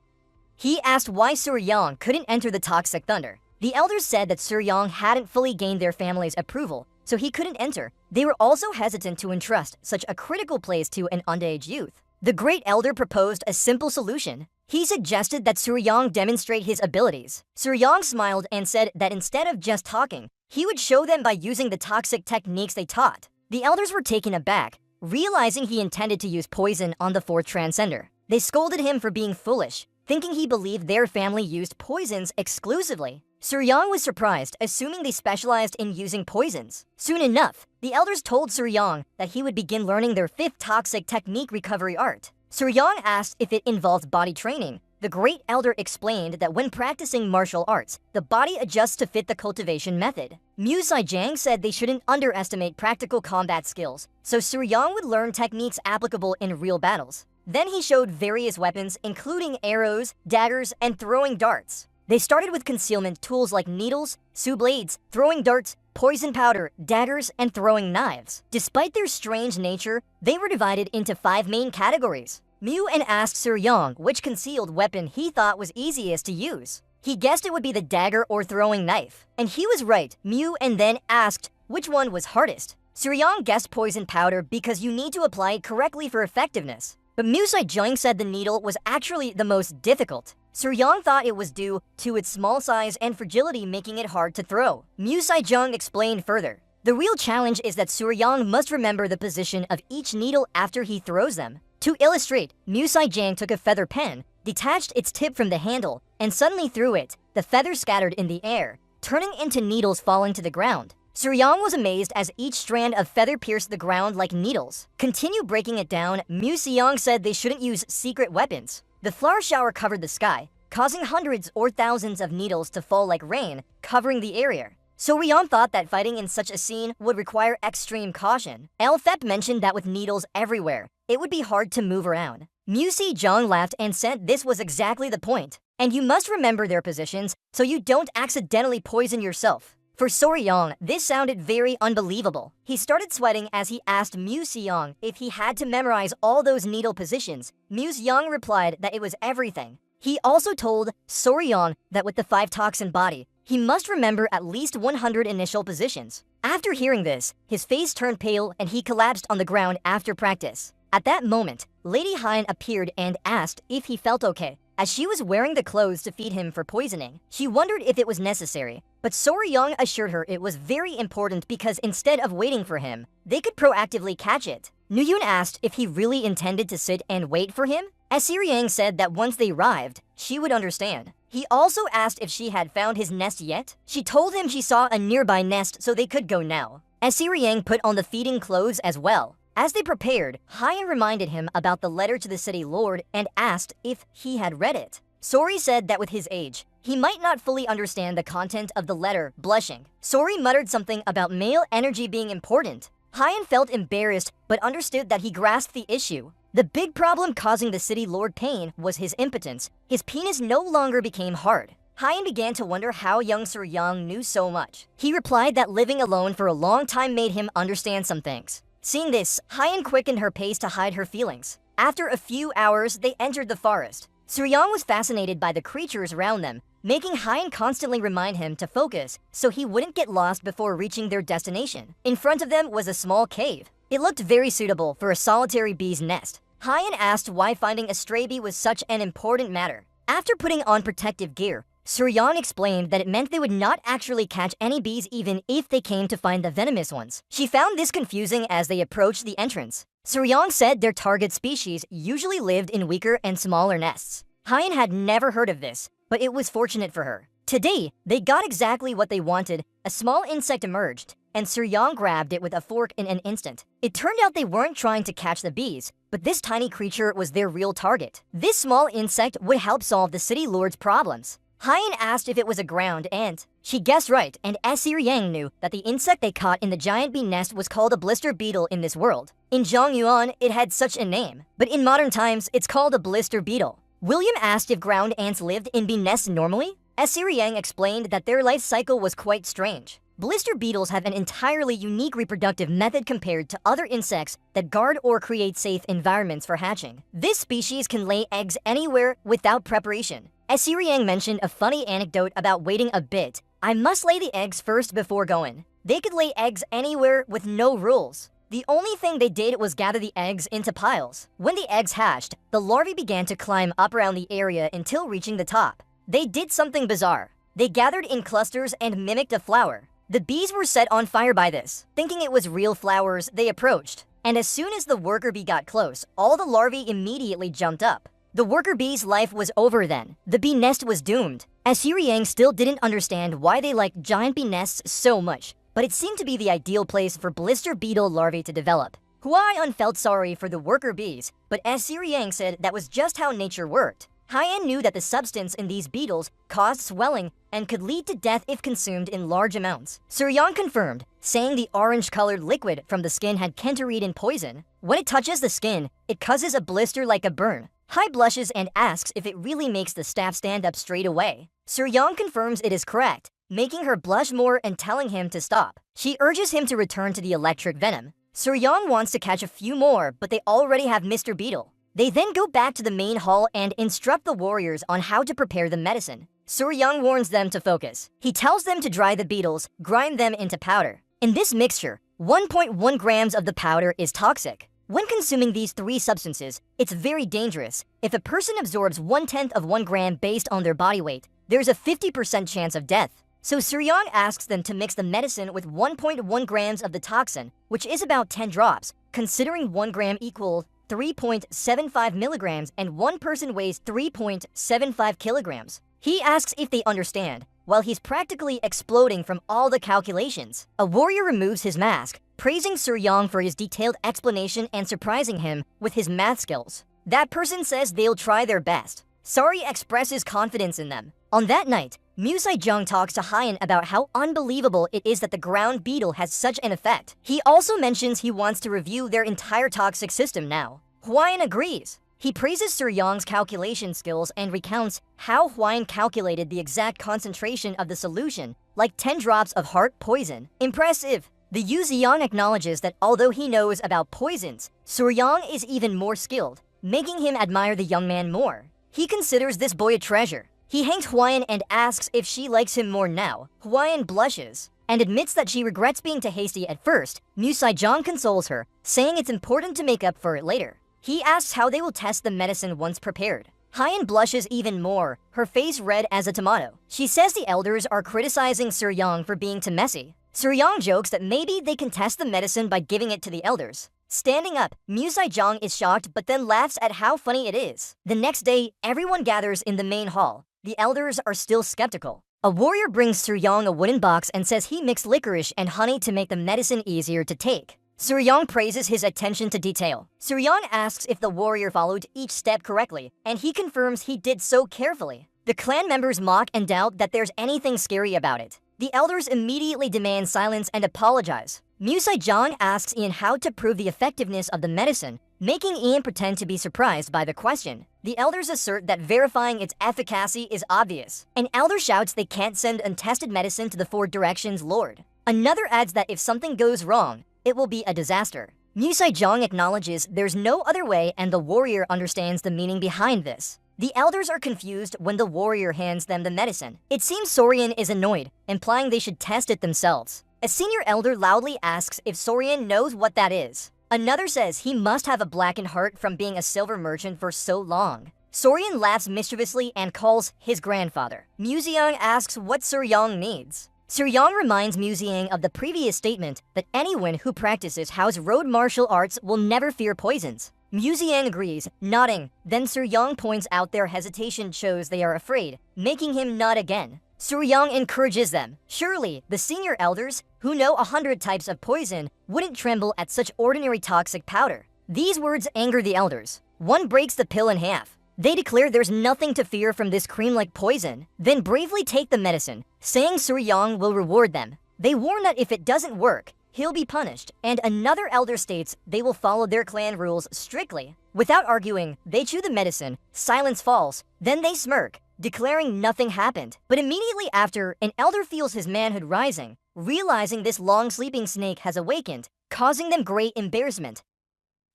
He asked why Soryang couldn't enter the Toxic Thunder. The elders said that Soryang hadn't fully gained their family's approval, so he couldn't enter. They were also hesitant to entrust such a critical place to an underage youth. The Great Elder proposed a simple solution. He suggested that Soryang demonstrate his abilities. Soryang smiled and said that instead of just talking, he would show them by using the toxic techniques they taught. The elders were taken aback, realizing he intended to use poison on the 4th Transcender. They scolded him for being foolish, thinking he believed their family used poisons exclusively. Soryang was surprised, assuming they specialized in using poisons. Soon enough, the elders told Soryang that he would begin learning their 5th toxic technique recovery art. Soryang asked if it involved body training. The Great Elder explained that when practicing martial arts, the body adjusts to fit the cultivation method. Mu Si-jang said they shouldn't underestimate practical combat skills, so Soryang would learn techniques applicable in real battles. Then he showed various weapons, including arrows, daggers, and throwing darts. They started with concealment tools like needles, saw blades, throwing darts, poison powder, daggers, and throwing knives. Despite their strange nature, they were divided into 5 main categories. Mu asked Soryang which concealed weapon he thought was easiest to use. He guessed it would be the dagger or throwing knife. And he was right. Mu then asked which one was hardest. Soryang guessed poison powder because you need to apply it correctly for effectiveness. But Mu Si-jang said the needle was actually the most difficult. Suryong thought it was due to its small size and fragility, making it hard to throw. Mu Si-jung explained further. The real challenge is that Suryong must remember the position of each needle after he throws them. To illustrate, Mu Si-jang took a feather pen, detached its tip from the handle, and suddenly threw it. The feather scattered in the air, turning into needles falling to the ground. Suryong was amazed as each strand of feather pierced the ground like needles. Continue breaking it down, Mu Si-young said they shouldn't use secret weapons. The flower shower covered the sky, causing hundreds or thousands of needles to fall like rain, covering the area. Suryong thought that fighting in such a scene would require extreme caution. Elfep mentioned that with needles everywhere, it would be hard to move around. Mu Si-jung laughed and said this was exactly the point. And you must remember their positions so you don't accidentally poison yourself. For Suryong, this sounded very unbelievable. He started sweating as he asked Mu Si-young if he had to memorize all those needle positions. Mu Si-young replied that it was everything. He also told Suryong that with the 5 toxin body, he must remember at least 100 initial positions. After hearing this, his face turned pale and he collapsed on the ground after practice. At that moment, Lady Hein appeared and asked if he felt okay. As she was wearing the clothes to feed him for poisoning, she wondered if it was necessary. But Suryong assured her it was very important because instead of waiting for him, they could proactively catch it. Nuyun asked if he really intended to sit and wait for him. Asiriang said that once they arrived, she would understand. He also asked if she had found his nest yet. She told him she saw a nearby nest so they could go now. Asiriang put on the feeding clothes as well. As they prepared, Haya reminded him about the letter to the city lord and asked if he had read it. Sori said that with his age, he might not fully understand the content of the letter, blushing. Sori muttered something about male energy being important. Hyan felt embarrassed but understood that he grasped the issue. The big problem causing the city lord pain was his impotence. His penis no longer became hard. Hyan began to wonder how young Suryong knew so much. He replied that living alone for a long time made him understand some things. Seeing this, Hyan quickened her pace to hide her feelings. After a few hours, they entered the forest. Suryong was fascinated by the creatures around them, making Hyan constantly remind him to focus so he wouldn't get lost before reaching their destination. In front of them was a small cave. It looked very suitable for a solitary bee's nest. Hyan asked why finding a stray bee was such an important matter. After putting on protective gear, Suryong explained that it meant they would not actually catch any bees even if they came to find the venomous ones. She found this confusing as they approached the entrance. Suryong said their target species usually lived in weaker and smaller nests. Hyan had never heard of this, but it was fortunate for her. Today, they got exactly what they wanted. A small insect emerged, and Suryong grabbed it with a fork in an instant. It turned out they weren't trying to catch the bees, but this tiny creature was their real target. This small insect would help solve the city lord's problems. Hyan asked if it was a ground ant. She guessed right, and Asiriang knew that the insect they caught in the giant bee nest was called a blister beetle in this world. In Zhongyuan, it had such a name, but in modern times, it's called a blister beetle. William asked if ground ants lived in bee nests normally. Asiriang explained that their life cycle was quite strange. Blister beetles have an entirely unique reproductive method compared to other insects that guard or create safe environments for hatching. This species can lay eggs anywhere without preparation. Asiriang mentioned a funny anecdote about waiting a bit. I must lay the eggs first before going. They could lay eggs anywhere with no rules. The only thing they did was gather the eggs into piles. When the eggs hatched, the larvae began to climb up around the area until reaching the top. They did something bizarre. They gathered in clusters and mimicked a flower. The bees were set on fire by this. Thinking it was real flowers, they approached. And as soon as the worker bee got close, all the larvae immediately jumped up. The worker bee's life was over then. The bee nest was doomed. Asiriang still didn't understand why they liked giant bee nests so much, but it seemed to be the ideal place for blister beetle larvae to develop. Huaiyan felt sorry for the worker bees, but Asiriang said that was just how nature worked. Hyan knew that the substance in these beetles caused swelling and could lead to death if consumed in large amounts. Suryong confirmed, saying the orange-colored liquid from the skin had kenteridin poison. When it touches the skin, it causes a blister like a burn. Hai blushes and asks if it really makes the staff stand up straight away. Suryong confirms it is correct, making her blush more and telling him to stop. She urges him to return to the electric venom. Suryong wants to catch a few more, but they already have Mr. Beetle. They then go back to the main hall and instruct the warriors on how to prepare the medicine. Suryong warns them to focus. He tells them to dry the beetles, grind them into powder. In this mixture, 1.1 grams of the powder is toxic. When consuming these 3 substances, it's very dangerous. If a person absorbs 1/10 of 1 gram based on their body weight, there's a 50% chance of death. So Suryong asks them to mix the medicine with 1.1 grams of the toxin, which is about 10 drops, considering 1 gram equals 3.75 milligrams and one person weighs 3.75 kilograms. He asks if they understand, while he's practically exploding from all the calculations. A warrior removes his mask, praising Suryong for his detailed explanation and surprising him with his math skills. That person says they'll try their best. Sari expresses confidence in them. On that night, Mu Saijong talks to Hyan about how unbelievable it is that the ground beetle has such an effect. He also mentions he wants to review their entire toxic system now. Hyan agrees. He praises Suryong's calculation skills and recounts how Hyan calculated the exact concentration of the solution, like 10 drops of heart poison. Impressive! The Yuziang acknowledges that although he knows about poisons, Suryong is even more skilled, making him admire the young man more. He considers this boy a treasure. He hangs Hyan and asks if she likes him more now. Hyan blushes and admits that she regrets being too hasty at first. Mu Saijong consoles her, saying it's important to make up for it later. He asks how they will test the medicine once prepared. Hyan blushes even more, her face red as a tomato. She says the elders are criticizing Suryong for being too messy. Suryong jokes that maybe they can test the medicine by giving it to the elders. Standing up, Mu Saijong is shocked but then laughs at how funny it is. The next day, everyone gathers in the main hall. The elders are still skeptical. A warrior brings Suryong a wooden box and says he mixed licorice and honey to make the medicine easier to take. Suryong praises his attention to detail. Suryong asks if the warrior followed each step correctly, and he confirms he did so carefully. The clan members mock and doubt that there's anything scary about it. The elders immediately demand silence and apologize. Mu Saijong asks Ian how to prove the effectiveness of the medicine, making Ian pretend to be surprised by the question. The elders assert that verifying its efficacy is obvious. An elder shouts they can't send untested medicine to the 4 directions lord. Another adds that if something goes wrong, it will be a disaster. Mu Saijong acknowledges there's no other way and the warrior understands the meaning behind this. The elders are confused when the warrior hands them the medicine. It seems Sorian is annoyed, implying they should test it themselves. A senior elder loudly asks if Sorian knows what that is. Another says he must have a blackened heart from being a silver merchant for so long. Sorian laughs mischievously and calls his grandfather. Museong asks what Suryong needs. Suryong reminds Museong of the previous statement that anyone who practices house road martial arts will never fear poisons. Museong agrees, nodding. Then Suryong points out their hesitation shows they are afraid, making him nod again. Suryong encourages them. Surely, the senior elders, who know 100 types of poison, wouldn't tremble at such ordinary toxic powder. These words anger the elders. One breaks the pill in half. They declare there's nothing to fear from this cream-like poison, then bravely take the medicine, saying Suryong will reward them. They warn that if it doesn't work, he'll be punished, and another elder states they will follow their clan rules strictly. Without arguing, they chew the medicine, silence falls, then they smirk, declaring nothing happened. But immediately after, an elder feels his manhood rising, realizing this long-sleeping snake has awakened, causing them great embarrassment.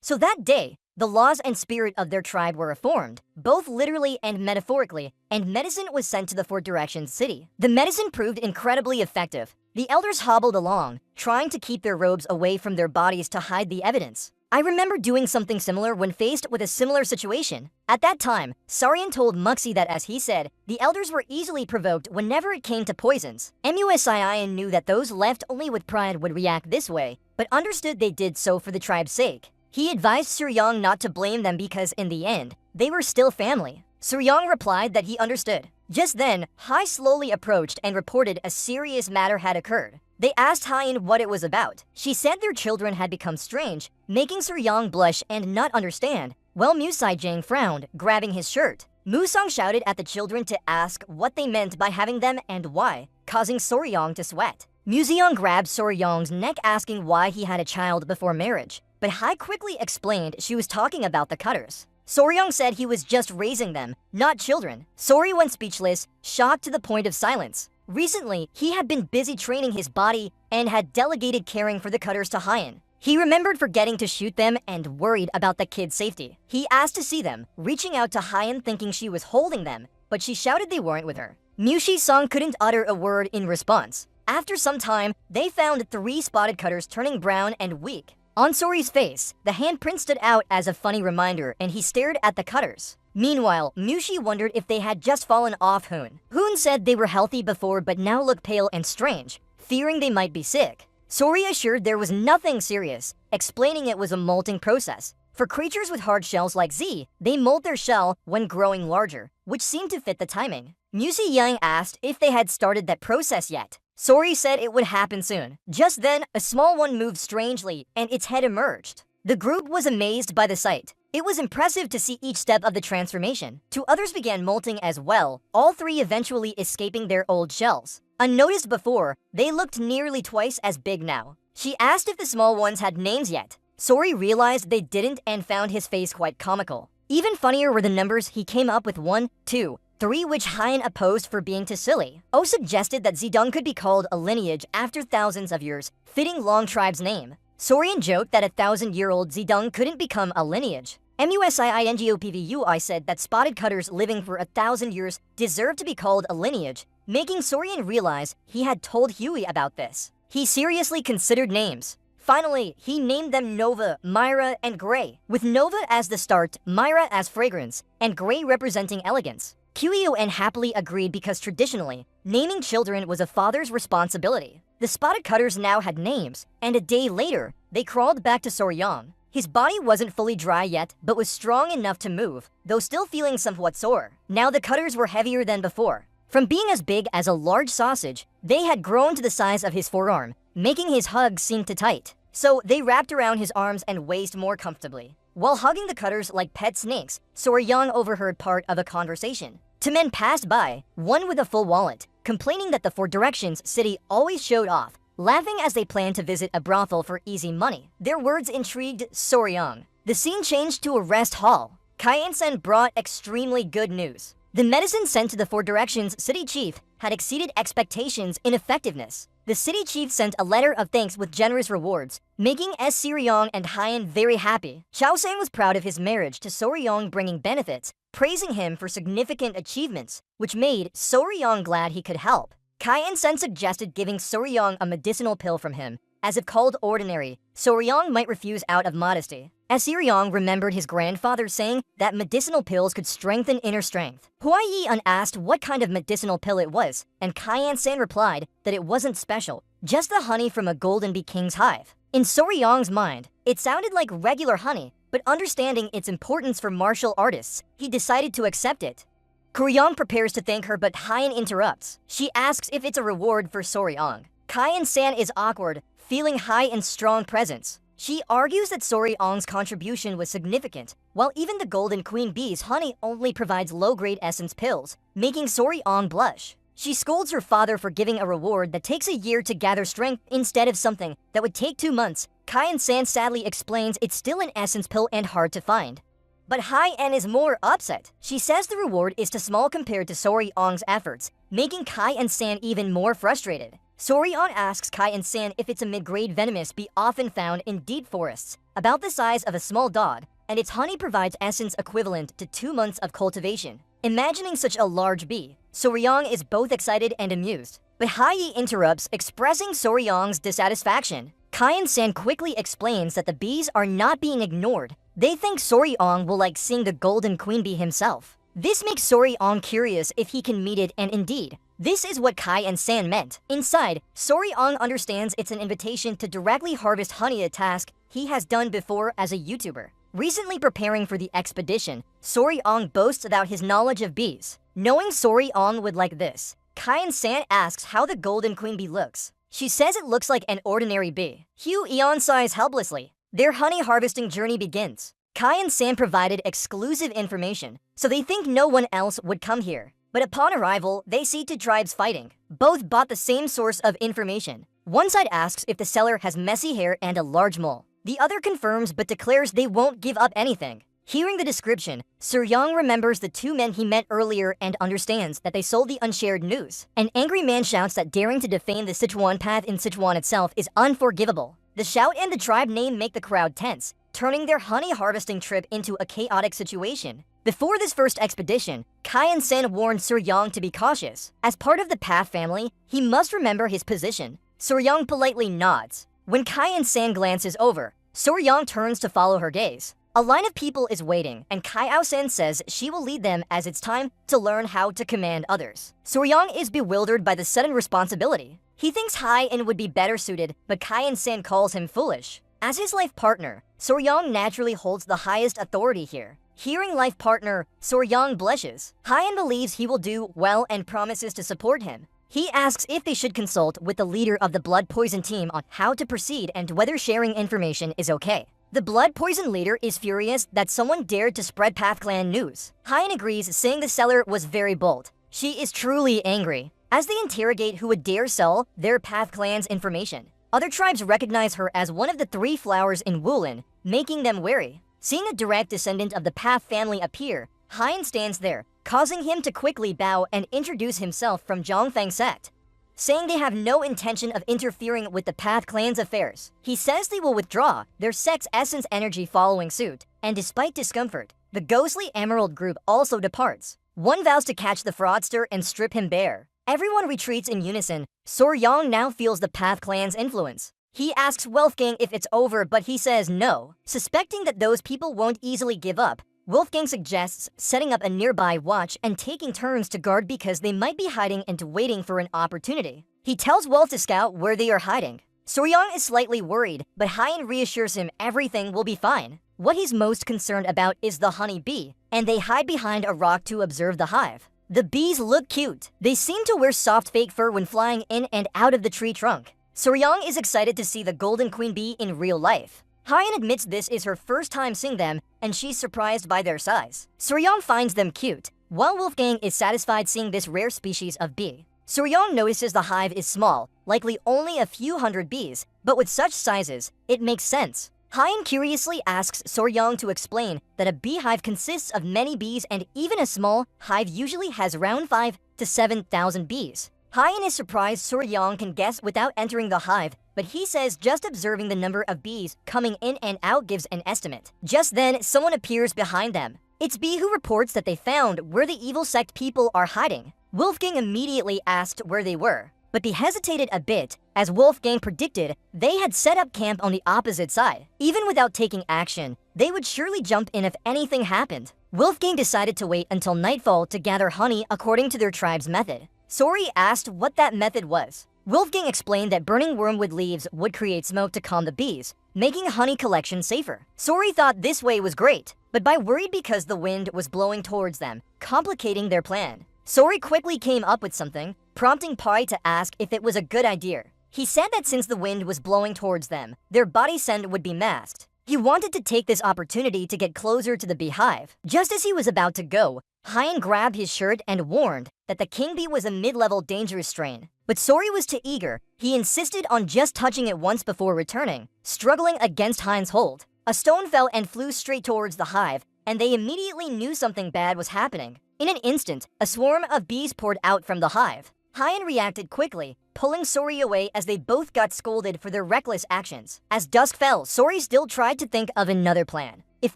So that day, the laws and spirit of their tribe were reformed, both literally and metaphorically, and medicine was sent to the 4 Directions city. The medicine proved incredibly effective. The elders hobbled along, trying to keep their robes away from their bodies to hide the evidence. I remember doing something similar when faced with a similar situation. At that time, Sarian told Muxi that as he said, the elders were easily provoked whenever it came to poisons. Musian knew that those left only with pride would react this way, but understood they did so for the tribe's sake. He advised Suryong not to blame them because in the end, they were still family. Suryong replied that he understood. Just then, Hai slowly approached and reported a serious matter had occurred. They asked Hyen what it was about. She said their children had become strange, making Suryong blush and not understand, while Mu Saijang frowned, grabbing his shirt. Musong shouted at the children to ask what they meant by having them and why, causing Suryong to sweat. Museong grabbed Suryong's neck asking why he had a child before marriage, but Hai quickly explained she was talking about the cutters. Suryong said he was just raising them, not children. Sori went speechless, shocked to the point of silence. Recently, he had been busy training his body and had delegated caring for the cutters to Hyen. He remembered forgetting to shoot them and worried about the kids' safety. He asked to see them, reaching out to Hyen thinking she was holding them, but she shouted they weren't with her. Mushi-song couldn't utter a word in response. After some time, they found 3 spotted cutters turning brown and weak. On Sori's face, the handprint stood out as a funny reminder and he stared at the cutters. Meanwhile, Mushi wondered if they had just fallen off Hoon. Hoon said they were healthy before but now look pale and strange, fearing they might be sick. Sori assured there was nothing serious, explaining it was a molting process. For creatures with hard shells like Z, they molt their shell when growing larger, which seemed to fit the timing. Musi Yang asked if they had started that process yet. Sori said it would happen soon. Just then, a small one moved strangely and its head emerged. The group was amazed by the sight. It was impressive to see each step of the transformation. Two others began molting as well, all three eventually escaping their old shells. Unnoticed before, they looked nearly twice as big now. She asked if the small ones had names yet. Sori realized they didn't and found his face quite comical. Even funnier were the numbers he came up with: 1, 2, 3, which Hien opposed for being too silly. O suggested that Zedong could be called a lineage after thousands of years, fitting Long Tribe's name. Sorian joked that a 1,000-year-old Zedong couldn't become a lineage. MUSIINGOPVUI said that spotted cutters living for 1,000 years deserved to be called a lineage, making Sorian realize he had told Huey about this. He seriously considered names. Finally, he named them Nova, Myra, and Gray, with Nova as the start, Myra as fragrance, and Gray representing elegance. QEON happily agreed because traditionally, naming children was a father's responsibility. The spotted cutters now had names, and a day later, they crawled back to Soryang. His body wasn't fully dry yet, but was strong enough to move, though still feeling somewhat sore. Now the cutters were heavier than before. From being as big as a large sausage, they had grown to the size of his forearm, making his hug seem too tight. So they wrapped around his arms and waist more comfortably. While hugging the cutters like pet snakes, Soryang overheard part of a conversation. Two men passed by, one with a full wallet, complaining that the Four Directions city always showed off, laughing as they planned to visit a brothel for easy money. Their words intrigued Soryang. The scene changed to a rest hall. Kaien-sen brought extremely good news. The medicine sent to the Four Directions city chief had exceeded expectations in effectiveness. The city chief sent a letter of thanks with generous rewards, making Soryang and Hien very happy. Chaosang was proud of his marriage to Soryang bringing benefits, praising him for significant achievements, which made Soryang glad he could help. Kaien-sen suggested giving Soryang a medicinal pill from him, as if called ordinary, Soryang might refuse out of modesty. Soryang remembered his grandfather saying that medicinal pills could strengthen inner strength. Huai-Yi asked what kind of medicinal pill it was, and Kaien-san replied that it wasn't special, just the honey from a golden bee king's hive. In Soryang's mind, it sounded like regular honey, but understanding its importance for martial artists, he decided to accept it. Kuryong prepares to thank her, but Hien interrupts. She asks if it's a reward for Soryang. Kaien-san is awkward, feeling high and strong presence. She argues that Soryang's contribution was significant, while even the Golden Queen Bee's honey only provides low-grade essence pills, making Soryang blush. She scolds her father for giving a reward that takes a year to gather strength instead of something that would take 2 months. Kaien-san sadly explains it's still an essence pill and hard to find. But Hien is more upset. She says the reward is too small compared to Soryang's efforts, making Kaien-san even more frustrated. Soryang asks Kaien-san if it's a mid-grade venomous bee often found in deep forests, about the size of a small dog, and its honey provides essence equivalent to 2 months of cultivation. Imagining such a large bee, Soryang is both excited and amused. But Hai-Yi interrupts, expressing Soryang's dissatisfaction. Kaien-san quickly explains that the bees are not being ignored. They think Soryang will like seeing the Golden Queen Bee himself. This makes Soryang curious if he can meet it, and indeed, this is what Kaien-san meant. Inside, Soryang understands it's an invitation to directly harvest honey, a task he has done before as a YouTuber. Recently preparing for the expedition, Soryang boasts about his knowledge of bees. Knowing Soryang would like this, Kaien-san asks how the Golden Queen Bee looks. She says it looks like an ordinary bee. Hugh-Eon sighs helplessly. Their honey harvesting journey begins. Kaien-san provided exclusive information, so they think no one else would come here. But upon arrival, they see two tribes fighting. Both bought the same source of information. One side asks if the seller has messy hair and a large mole. The other confirms but declares they won't give up anything. Hearing the description, Soryang remembers the 2 men he met earlier and understands that they sold the unshared news. An angry man shouts that daring to defame the Sichuan path in Sichuan itself is unforgivable. The shout and the tribe name make the crowd tense, turning their honey harvesting trip into a chaotic situation. Before this first expedition, Kaien-san warned Soryang to be cautious. As part of the Path family, he must remember his position. Soryang politely nods. When Kaien-san glances over, Soryang turns to follow her gaze. A line of people is waiting, and Kai-Ao-san says she will lead them as it's time to learn how to command others. Soryang is bewildered by the sudden responsibility. He thinks Hain would be better suited, but Kai-San calls him foolish. As his life partner, Soryang naturally holds the highest authority here. Hearing life partner, Soryang blushes. Hain believes he will do well and promises to support him. He asks if they should consult with the leader of the blood poison team on how to proceed and whether sharing information is okay. The blood poison leader is furious that someone dared to spread Path Clan news. Hain agrees, saying the seller was very bold. She is truly angry. As they interrogate who would dare sell their Path Clan's information, other tribes recognize her as one of the 3 flowers in Wulin, making them wary. Seeing a direct descendant of the Path family appear, Hain stands there, causing him to quickly bow and introduce himself from Zhongfang sect. Saying they have no intention of interfering with the Path Clan's affairs, he says they will withdraw their sect's essence energy following suit, and despite discomfort, the ghostly Emerald group also departs. One vows to catch the fraudster and strip him bare. Everyone retreats in unison. Soryang now feels the Path Clan's influence. He asks Wolfgang if it's over, but he says no. Suspecting that those people won't easily give up, Wolfgang suggests setting up a nearby watch and taking turns to guard because they might be hiding and waiting for an opportunity. He tells Wolf to scout where they are hiding. Soryang is slightly worried, but Hain reassures him everything will be fine. What he's most concerned about is the honey bee, and they hide behind a rock to observe the hive. The bees look cute. They seem to wear soft fake fur when flying in and out of the tree trunk. Soryang is excited to see the golden queen bee in real life. Hain admits this is her first time seeing them, and she's surprised by their size. Soryang finds them cute, while Wolfgang is satisfied seeing this rare species of bee. Soryang notices the hive is small, likely only a few hundred bees, but with such sizes, it makes sense. Hain curiously asks Soryang to explain that a beehive consists of many bees and even a small hive usually has around 5,000 to 7,000 bees. Hain is surprised Soryang can guess without entering the hive, but he says just observing the number of bees coming in and out gives an estimate. Just then, someone appears behind them. It's Bee who reports that they found where the evil sect people are hiding. Wolfgang immediately asked where they were, but they hesitated a bit. As Wolfgang predicted, they had set up camp on the opposite side. Even without taking action, they would surely jump in if anything happened. Wolfgang decided to wait until nightfall to gather honey according to their tribe's method. Sori asked what that method was. Wolfgang explained that burning wormwood leaves would create smoke to calm the bees, making honey collection safer. Sori thought this way was great, but Bai worried because the wind was blowing towards them, complicating their plan. Sori quickly came up with something, prompting Pai to ask if it was a good idea. He said that since the wind was blowing towards them, their body scent would be masked. He wanted to take this opportunity to get closer to the beehive. Just as he was about to go, Hain grabbed his shirt and warned that the king bee was a mid-level dangerous strain. But Sori was too eager. He insisted on just touching it once before returning, struggling against Hain's hold. A stone fell and flew straight towards the hive, and they immediately knew something bad was happening. In an instant, a swarm of bees poured out from the hive. Hain reacted quickly, pulling Sori away as they both got scolded for their reckless actions. As dusk fell, Sori still tried to think of another plan. If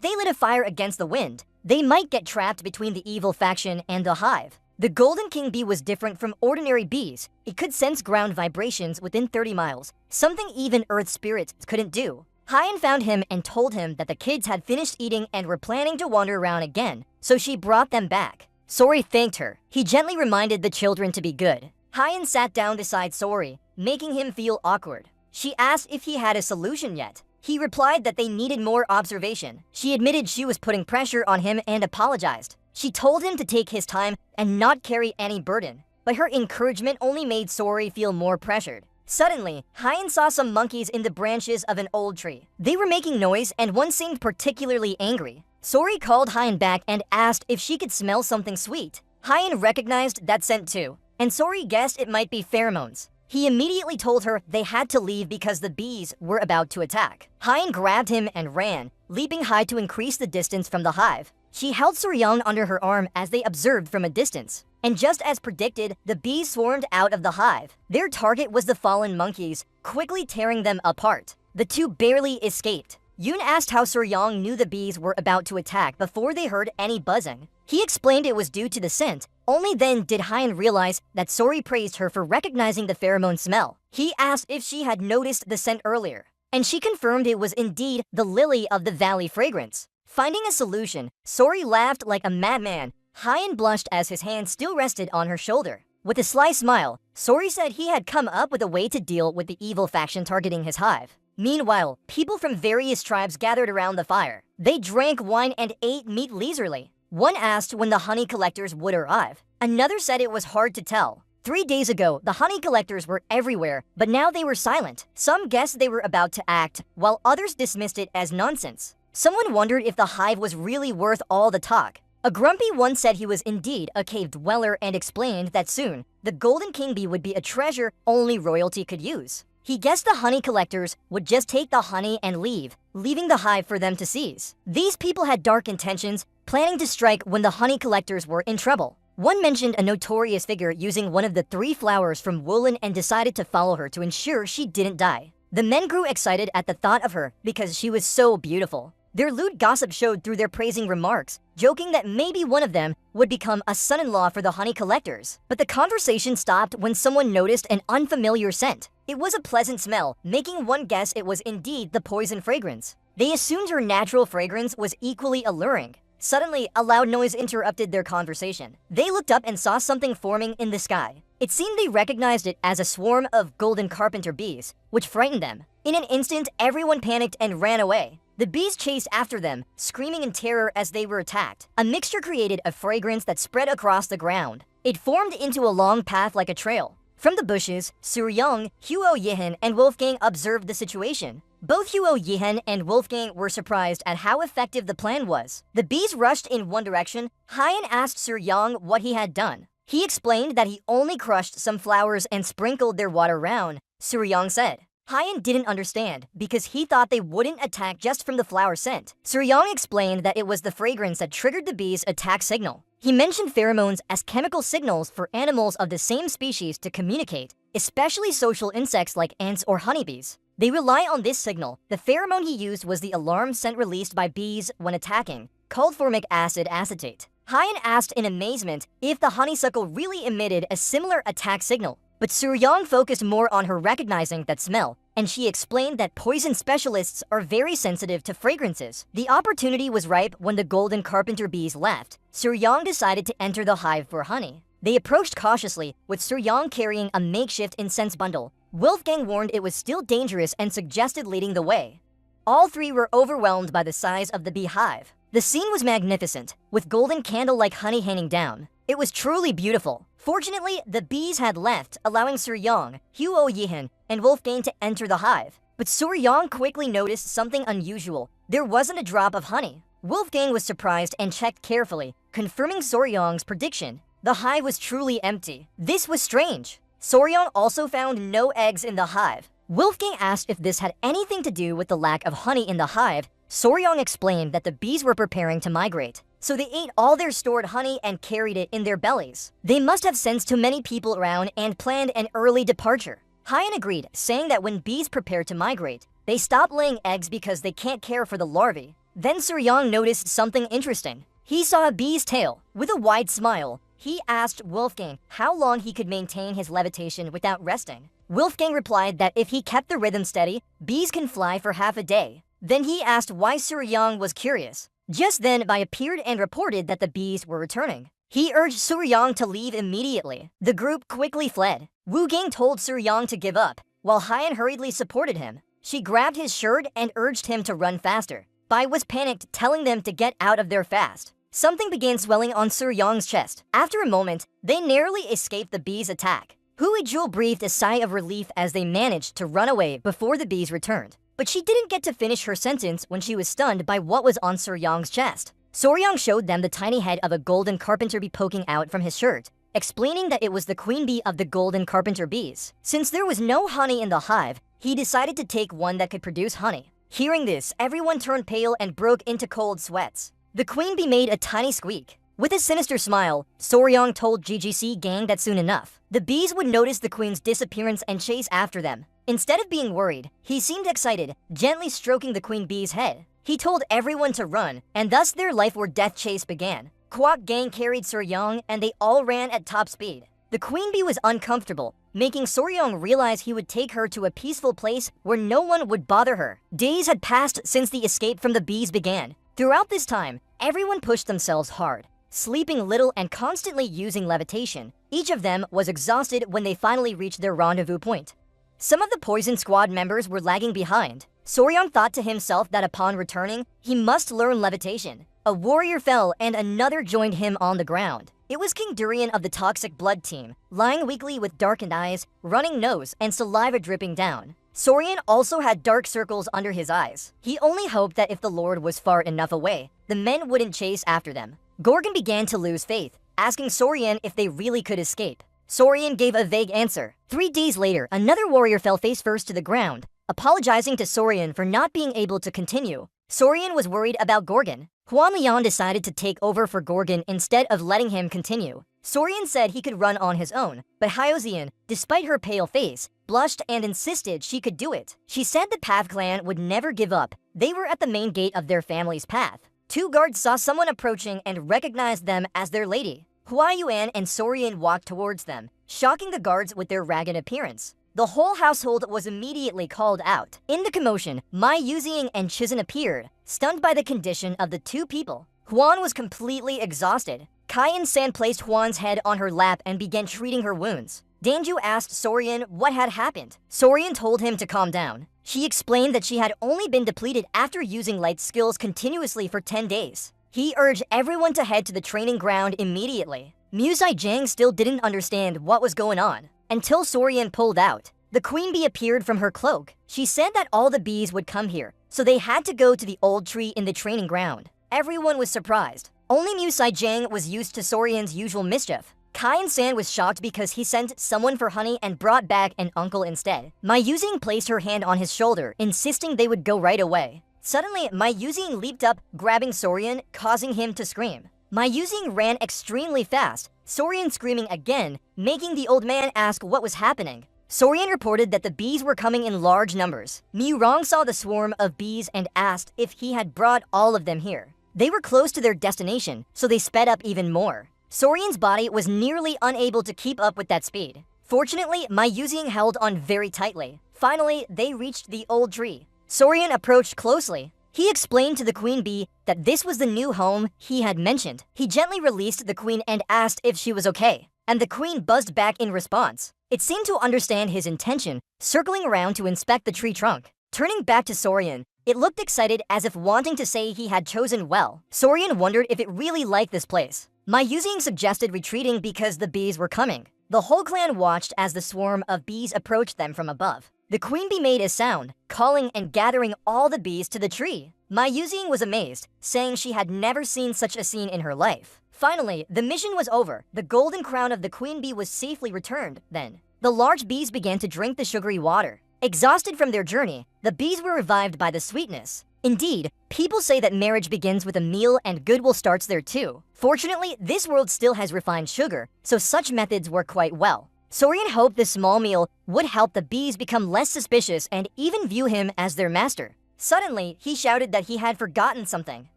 they lit a fire against the wind, they might get trapped between the evil faction and the hive. The golden king bee was different from ordinary bees. It could sense ground vibrations within 30 miles, something even earth spirits couldn't do. Hain found him and told him that the kids had finished eating and were planning to wander around again, so she brought them back. Sori thanked her. He gently reminded the children to be good. Hain sat down beside Sori, making him feel awkward. She asked if he had a solution yet. He replied that they needed more observation. She admitted she was putting pressure on him and apologized. She told him to take his time and not carry any burden, but her encouragement only made Sori feel more pressured. Suddenly, Hain saw some monkeys in the branches of an old tree. They were making noise and one seemed particularly angry. Sori called Hain back and asked if she could smell something sweet. Hain recognized that scent too, and Sori guessed it might be pheromones. He immediately told her they had to leave because the bees were about to attack. Hain grabbed him and ran, leaping high to increase the distance from the hive. She held Soryang under her arm as they observed from a distance. And just as predicted, the bees swarmed out of the hive. Their target was the fallen monkeys, quickly tearing them apart. The two barely escaped. Yoon asked how Soryang knew the bees were about to attack before they heard any buzzing. He explained it was due to the scent. Only then did Hain realize that Sori praised her for recognizing the pheromone smell. He asked if she had noticed the scent earlier. and she confirmed it was indeed the lily of the valley fragrance. Finding a solution, Sori laughed like a madman. Hyan blushed as his hand still rested on her shoulder. With a sly smile, Sori said he had come up with a way to deal with the evil faction targeting his hive. Meanwhile, people from various tribes gathered around the fire. They drank wine and ate meat leisurely. One asked when the honey collectors would arrive. Another said it was hard to tell. 3 days ago, the honey collectors were everywhere, but now they were silent. Some guessed they were about to act, while others dismissed it as nonsense. Someone wondered if the hive was really worth all the talk. A grumpy one said he was indeed a cave dweller and explained that soon, the golden king bee would be a treasure only royalty could use. He guessed the honey collectors would just take the honey and leave, leaving the hive for them to seize. These people had dark intentions, planning to strike when the honey collectors were in trouble. One mentioned a notorious figure using one of the 3 flowers from Woolen and decided to follow her to ensure she didn't die. The men grew excited at the thought of her because she was so beautiful. Their lewd gossip showed through their praising remarks, joking that maybe one of them would become a son-in-law for the honey collectors. But the conversation stopped when someone noticed an unfamiliar scent. It was a pleasant smell, making one guess it was indeed the poison fragrance. They assumed her natural fragrance was equally alluring. Suddenly, a loud noise interrupted their conversation. They looked up and saw something forming in the sky. It seemed they recognized it as a swarm of golden carpenter bees, which frightened them. In an instant, everyone panicked and ran away. The bees chased after them, screaming in terror as they were attacked. A mixture created a fragrance that spread across the ground. It formed into a long path like a trail. From the bushes, Suryong, Huo Yihan, and Wolfgang observed the situation. Both Huo Yihan and Wolfgang were surprised at how effective the plan was. The bees rushed in one direction. Hyan asked Suryong what he had done. He explained that he only crushed some flowers and sprinkled their water around. Suryong said. Hyan didn't understand because he thought they wouldn't attack just from the flower scent. Suryong explained that it was the fragrance that triggered the bees' attack signal. He mentioned pheromones as chemical signals for animals of the same species to communicate, especially social insects like ants or honeybees. They rely on this signal. The pheromone he used was the alarm scent released by bees when attacking, called formic acid acetate. Hyan asked in amazement if the honeysuckle really emitted a similar attack signal. But Suryong focused more on her recognizing that smell, and she explained that poison specialists are very sensitive to fragrances. The opportunity was ripe when the golden carpenter bees left. Suryong decided to enter the hive for honey. They approached cautiously, with Suryong carrying a makeshift incense bundle. Wolfgang warned it was still dangerous and suggested leading the way. All 3 were overwhelmed by the size of the beehive. The scene was magnificent, with golden candle-like honey hanging down. It was truly beautiful. Fortunately, the bees had left, allowing Suryong, Huo Yihan, and Wolfgang to enter the hive. But Suryong quickly noticed something unusual. There wasn't a drop of honey. Wolfgang was surprised and checked carefully, confirming Suryong's prediction. The hive was truly empty. This was strange. Suryong also found no eggs in the hive. Wolfgang asked if this had anything to do with the lack of honey in the hive. Suryong explained that the bees were preparing to migrate, so they ate all their stored honey and carried it in their bellies. They must have sensed too many people around and planned an early departure. Hyan agreed, saying that when bees prepare to migrate, they stop laying eggs because they can't care for the larvae. Then Suryong noticed something interesting. He saw a bee's tail. With a wide smile, he asked Wolfgang how long he could maintain his levitation without resting. Wolfgang replied that if he kept the rhythm steady, bees can fly for half a day. Then he asked why Suryong was curious. Just then, Bai appeared and reported that the bees were returning. He urged Suryong to leave immediately. The group quickly fled. Wu Gang told Suryong to give up, while Hyan hurriedly supported him. She grabbed his shirt and urged him to run faster. Bai was panicked, telling them to get out of there fast. Something began swelling on Suryong's chest. After a moment, they narrowly escaped the bees' attack. Hui Jewel breathed a sigh of relief as they managed to run away before the bees returned. But she didn't get to finish her sentence when she was stunned by what was on Suryong's chest. Suryong showed them the tiny head of a golden carpenter bee poking out from his shirt, explaining that it was the queen bee of the golden carpenter bees. Since there was no honey in the hive, he decided to take one that could produce honey. Hearing this, everyone turned pale and broke into cold sweats. The queen bee made a tiny squeak. With a sinister smile, Suryong told GGC gang that soon enough, the bees would notice the queen's disappearance and chase after them. Instead of being worried, he seemed excited, gently stroking the queen bee's head. He told everyone to run, and thus their life or death chase began. Kwok gang carried Suryong, and they all ran at top speed. The queen bee was uncomfortable, making Soryong realize he would take her to a peaceful place where no one would bother her. Days had passed since the escape from the bees began. Throughout this time, everyone pushed themselves hard, sleeping little and constantly using levitation. Each of them was exhausted when they finally reached their rendezvous point. Some of the Poison Squad members were lagging behind. Soryong thought to himself that upon returning, he must learn levitation. A warrior fell and another joined him on the ground. It was King Durian of the Toxic Blood team, lying weakly with darkened eyes, running nose, and saliva dripping down. Soryan also had dark circles under his eyes. He only hoped that if the Lord was far enough away, the men wouldn't chase after them. Gorgon began to lose faith, asking Soryan if they really could escape. Soryan gave a vague answer. 3 days later, another warrior fell face first to the ground, apologizing to Soryan for not being able to continue. Soryan was worried about Gorgon. Huan Lian decided to take over for Gorgon instead of letting him continue. Soryan said he could run on his own, but Hyozian, despite her pale face, blushed and insisted she could do it. She said the Path clan would never give up. They were at the main gate of their family's path. 2 guards saw someone approaching and recognized them as their lady. Hua Yuan and Soryan walked towards them, shocking the guards with their ragged appearance. The whole household was immediately called out. In the commotion, Mai Yuziang and Chizan appeared, stunned by the condition of the 2 people. Huan was completely exhausted. Kai and San placed Huan's head on her lap and began treating her wounds. Danju asked Soryan what had happened. Soryan told him to calm down. She explained that she had only been depleted after using light skills continuously for 10 days. He urged everyone to head to the training ground immediately. Musai Jiang still didn't understand what was going on, until Soryan pulled out. The queen bee appeared from her cloak. She said that all the bees would come here, so they had to go to the old tree in the training ground. Everyone was surprised. Only Musai Jiang was used to Soryan's usual mischief. Kai and San was shocked because he sent someone for honey and brought back an uncle instead. Mai Yuzing placed her hand on his shoulder, insisting they would go right away. Suddenly, Mai Yuzing leaped up, grabbing Soryan, causing him to scream. Mai Yuzing ran extremely fast, Soryan screaming again, making the old man ask what was happening. Soryan reported that the bees were coming in large numbers. Miu Rong saw the swarm of bees and asked if he had brought all of them here. They were close to their destination, so they sped up even more. Soryan's body was nearly unable to keep up with that speed. Fortunately, Mai Yuzing held on very tightly. Finally, they reached the old tree. Soryan approached closely. He explained to the queen bee that this was the new home he had mentioned. He gently released the queen and asked if she was okay, and the queen buzzed back in response. It seemed to understand his intention, circling around to inspect the tree trunk. Turning back to Soryan, it looked excited as if wanting to say he had chosen well. Soryan wondered if it really liked this place. Mai Yuzing suggested retreating because the bees were coming. The whole clan watched as the swarm of bees approached them from above. The queen bee made a sound, calling and gathering all the bees to the tree. Mai Yuzing was amazed, saying she had never seen such a scene in her life. Finally, the mission was over. The golden crown of the queen bee was safely returned. Then, the large bees began to drink the sugary water. Exhausted from their journey, the bees were revived by the sweetness. Indeed, people say that marriage begins with a meal and goodwill starts there too. Fortunately, this world still has refined sugar, so such methods work quite well. Soryan hoped this small meal would help the bees become less suspicious and even view him as their master. Suddenly, he shouted that he had forgotten something.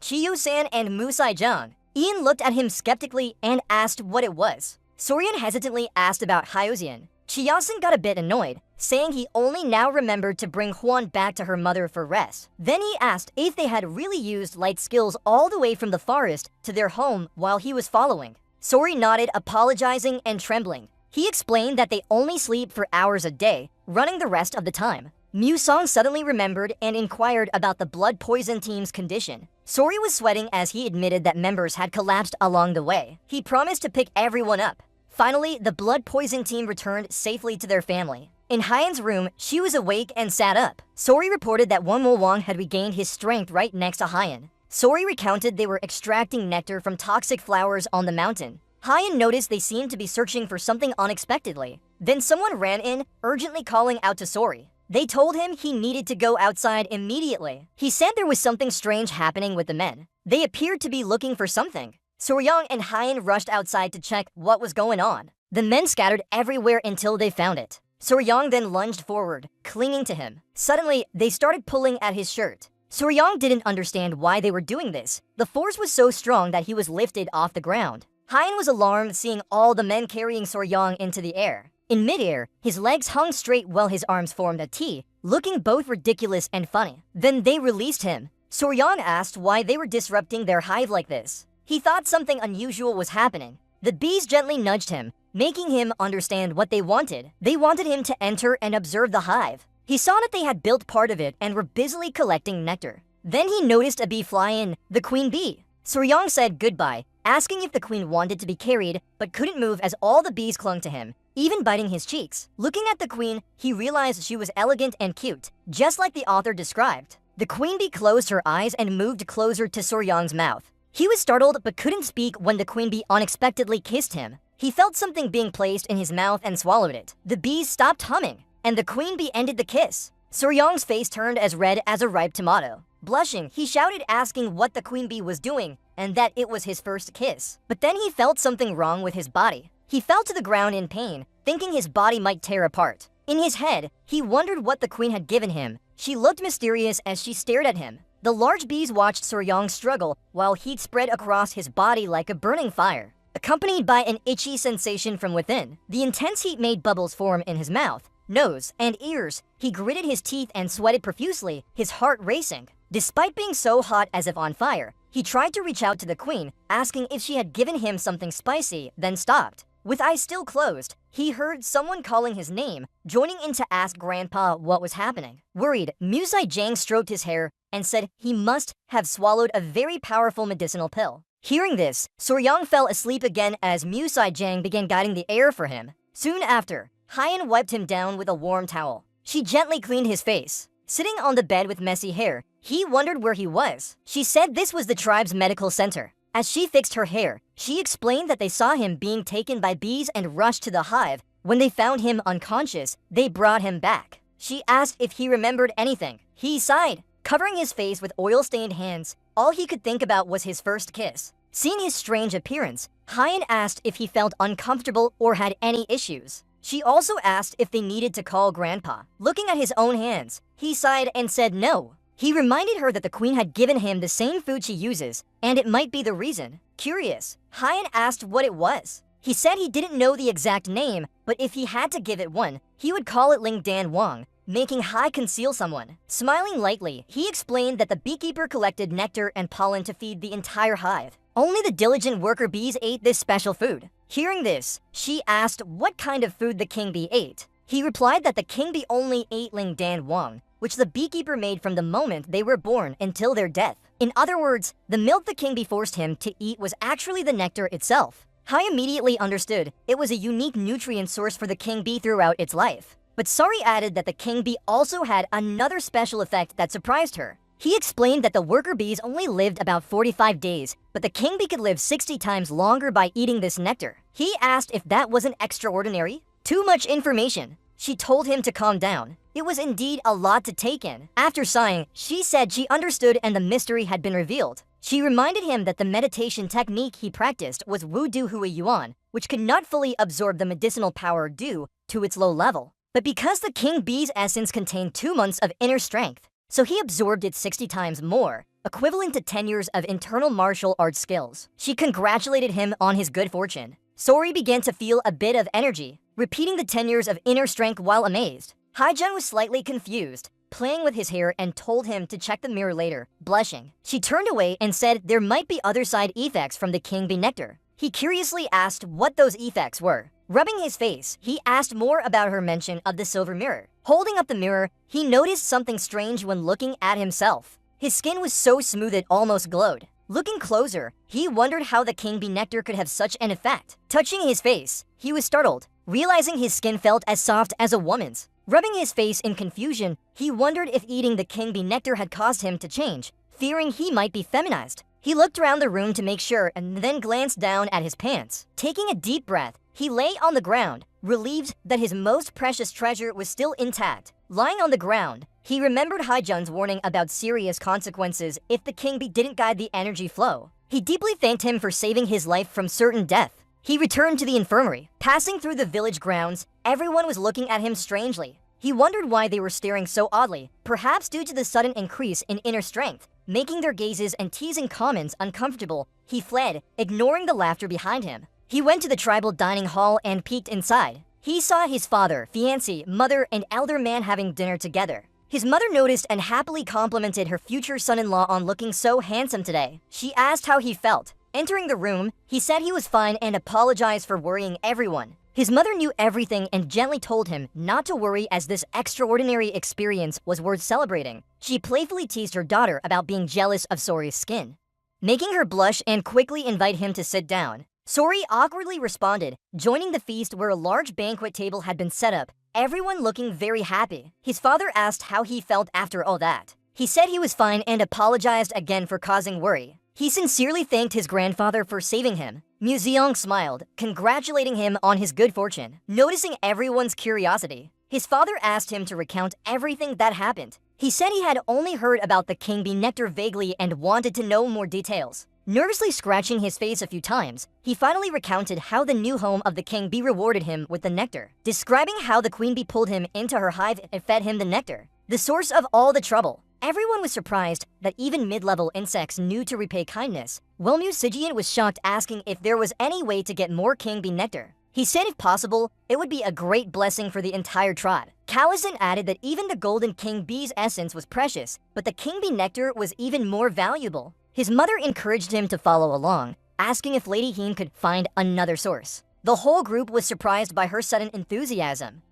Chiyu-san and Musai Jiang. Ian looked at him skeptically and asked what it was. Soryan hesitantly asked about Hyozian. Chiyasan got a bit annoyed, saying he only now remembered to bring Huan back to her mother for rest. Then he asked if they had really used light skills all the way from the forest to their home while he was following. Sori nodded, apologizing and trembling. He explained that they only sleep for hours a day, running the rest of the time. Musong suddenly remembered and inquired about the blood poison team's condition. Sori was sweating as he admitted that members had collapsed along the way. He promised to pick everyone up. Finally, the blood poison team returned safely to their family. In Hyan's room, she was awake and sat up. Sori reported that Won Mo Wang had regained his strength right next to Hyan. Sori recounted they were extracting nectar from toxic flowers on the mountain. Hyan noticed they seemed to be searching for something unexpectedly. Then someone ran in, urgently calling out to Sori. They told him he needed to go outside immediately. He said there was something strange happening with the men. They appeared to be looking for something. Soryang and Hyan rushed outside to check what was going on. The men scattered everywhere until they found it. Soryang then lunged forward, clinging to him. Suddenly, they started pulling at his shirt. Soryang didn't understand why they were doing this. The force was so strong that he was lifted off the ground. Hyen was alarmed seeing all the men carrying Soryang into the air. In midair, his legs hung straight while his arms formed a T, looking both ridiculous and funny. Then they released him. Soryang asked why they were disrupting their hive like this. He thought something unusual was happening. The bees gently nudged him, making him understand what they wanted. They wanted him to enter and observe the hive. He saw that they had built part of it and were busily collecting nectar. Then he noticed a bee fly in, the queen bee. Soryang said goodbye, asking if the queen wanted to be carried, but couldn't move as all the bees clung to him, even biting his cheeks. Looking at the queen, he realized she was elegant and cute, just like the author described. The queen bee closed her eyes and moved closer to Soryang's mouth. He was startled but couldn't speak when the queen bee unexpectedly kissed him. He felt something being placed in his mouth and swallowed it. The bees stopped humming, and the queen bee ended the kiss. Soryang's face turned as red as a ripe tomato. Blushing, he shouted asking what the queen bee was doing and that it was his first kiss. But then he felt something wrong with his body. He fell to the ground in pain, thinking his body might tear apart. In his head, he wondered what the queen had given him. She looked mysterious as she stared at him. The large bees watched Soryang struggle while heat spread across his body like a burning fire. Accompanied by an itchy sensation from within, the intense heat made bubbles form in his mouth, nose, and ears. He gritted his teeth and sweated profusely, his heart racing. Despite being so hot as if on fire, he tried to reach out to the queen, asking if she had given him something spicy, then stopped. With eyes still closed, he heard someone calling his name, joining in to ask Grandpa what was happening. Worried, Musai Jang stroked his hair and said he must have swallowed a very powerful medicinal pill. Hearing this, Soryang fell asleep again as Musai Jang began guiding the air for him. Soon after, Hyen wiped him down with a warm towel. She gently cleaned his face. Sitting on the bed with messy hair, he wondered where he was. She said this was the tribe's medical center. As she fixed her hair, she explained that they saw him being taken by bees and rushed to the hive. When they found him unconscious, they brought him back. She asked if he remembered anything. He sighed, covering his face with oil-stained hands. All he could think about was his first kiss. Seeing his strange appearance, Hyen asked if he felt uncomfortable or had any issues. She also asked if they needed to call Grandpa. Looking at his own hands, he sighed and said no. He reminded her that the queen had given him the same food she uses, and it might be the reason. Curious, Hyen asked what it was. He said he didn't know the exact name, but if he had to give it one, he would call it Ling Dan Wang, making Hai conceal someone. Smiling lightly, he explained that the beekeeper collected nectar and pollen to feed the entire hive. Only the diligent worker bees ate this special food. Hearing this, she asked what kind of food the king bee ate. He replied that the king bee only ate Ling Dan Wang, which the beekeeper made from the moment they were born until their death. In other words, the milk the king bee forced him to eat was actually the nectar itself. Hai immediately understood it was a unique nutrient source for the king bee throughout its life. But Sari added that the king bee also had another special effect that surprised her. He explained that the worker bees only lived about 45 days, but the king bee could live 60 times longer by eating this nectar. He asked if that wasn't extraordinary. Too much information. She told him to calm down. It was indeed a lot to take in. After sighing, she said she understood and the mystery had been revealed. She reminded him that the meditation technique he practiced was Wudu Hui Yuan, which could not fully absorb the medicinal power due to its low level. But because the king bee's essence contained 2 months of inner strength, so he absorbed it 60 times more, equivalent to 10 years of internal martial arts skills. She congratulated him on his good fortune. Sori began to feel a bit of energy, repeating the 10 years of inner strength while amazed. Haijun was slightly confused, playing with his hair and told him to check the mirror later, blushing. She turned away and said there might be other side effects from the king bee nectar. He curiously asked what those effects were. Rubbing his face, he asked more about her mention of the silver mirror. Holding up the mirror, he noticed something strange when looking at himself. His skin was so smooth it almost glowed. Looking closer, he wondered how the king bee nectar could have such an effect. Touching his face, he was startled, realizing his skin felt as soft as a woman's. Rubbing his face in confusion, he wondered if eating the king bee nectar had caused him to change, fearing he might be feminized. He looked around the room to make sure and then glanced down at his pants. Taking a deep breath, he lay on the ground, relieved that his most precious treasure was still intact. Lying on the ground, he remembered Haijun's warning about serious consequences if the king bee didn't guide the energy flow. He deeply thanked him for saving his life from certain death. He returned to the infirmary. Passing through the village grounds, everyone was looking at him strangely. He wondered why they were staring so oddly, perhaps due to the sudden increase in inner strength. making their gazes and teasing comments uncomfortable. He fled, ignoring the laughter behind him. He went to the tribal dining hall and peeked inside. He saw his father, fiancé, mother, and elder man having dinner together. His mother noticed and happily complimented her future son-in-law on looking so handsome today. She asked how he felt. Entering the room, he said he was fine and apologized for worrying everyone. His mother knew everything and gently told him not to worry as this extraordinary experience was worth celebrating. She playfully teased her daughter about being jealous of Sori's skin, making her blush and quickly invite him to sit down. Sori awkwardly responded, joining the feast where a large banquet table had been set up, everyone looking very happy. His father asked how he felt after all that. He said he was fine and apologized again for causing worry. He sincerely thanked his grandfather for saving him. Museong smiled, congratulating him on his good fortune. Noticing everyone's curiosity, his father asked him to recount everything that happened. He said he had only heard about the king bee nectar vaguely and wanted to know more details. Nervously scratching his face a few times, he finally recounted how the new home of the king bee rewarded him with the nectar, describing how the queen bee pulled him into her hive and fed him the nectar, the source of all the trouble. Everyone was surprised that even mid-level insects knew to repay kindness. Wellmu Sijian was shocked, asking if there was any way to get more king bee nectar. He said if possible, it would be a great blessing for the entire tribe. Callison added that even the golden king bee's essence was precious, but the king bee nectar was even more valuable. His mother encouraged him to follow along, asking if Lady Heen could find another source. The whole group was surprised by her sudden enthusiasm.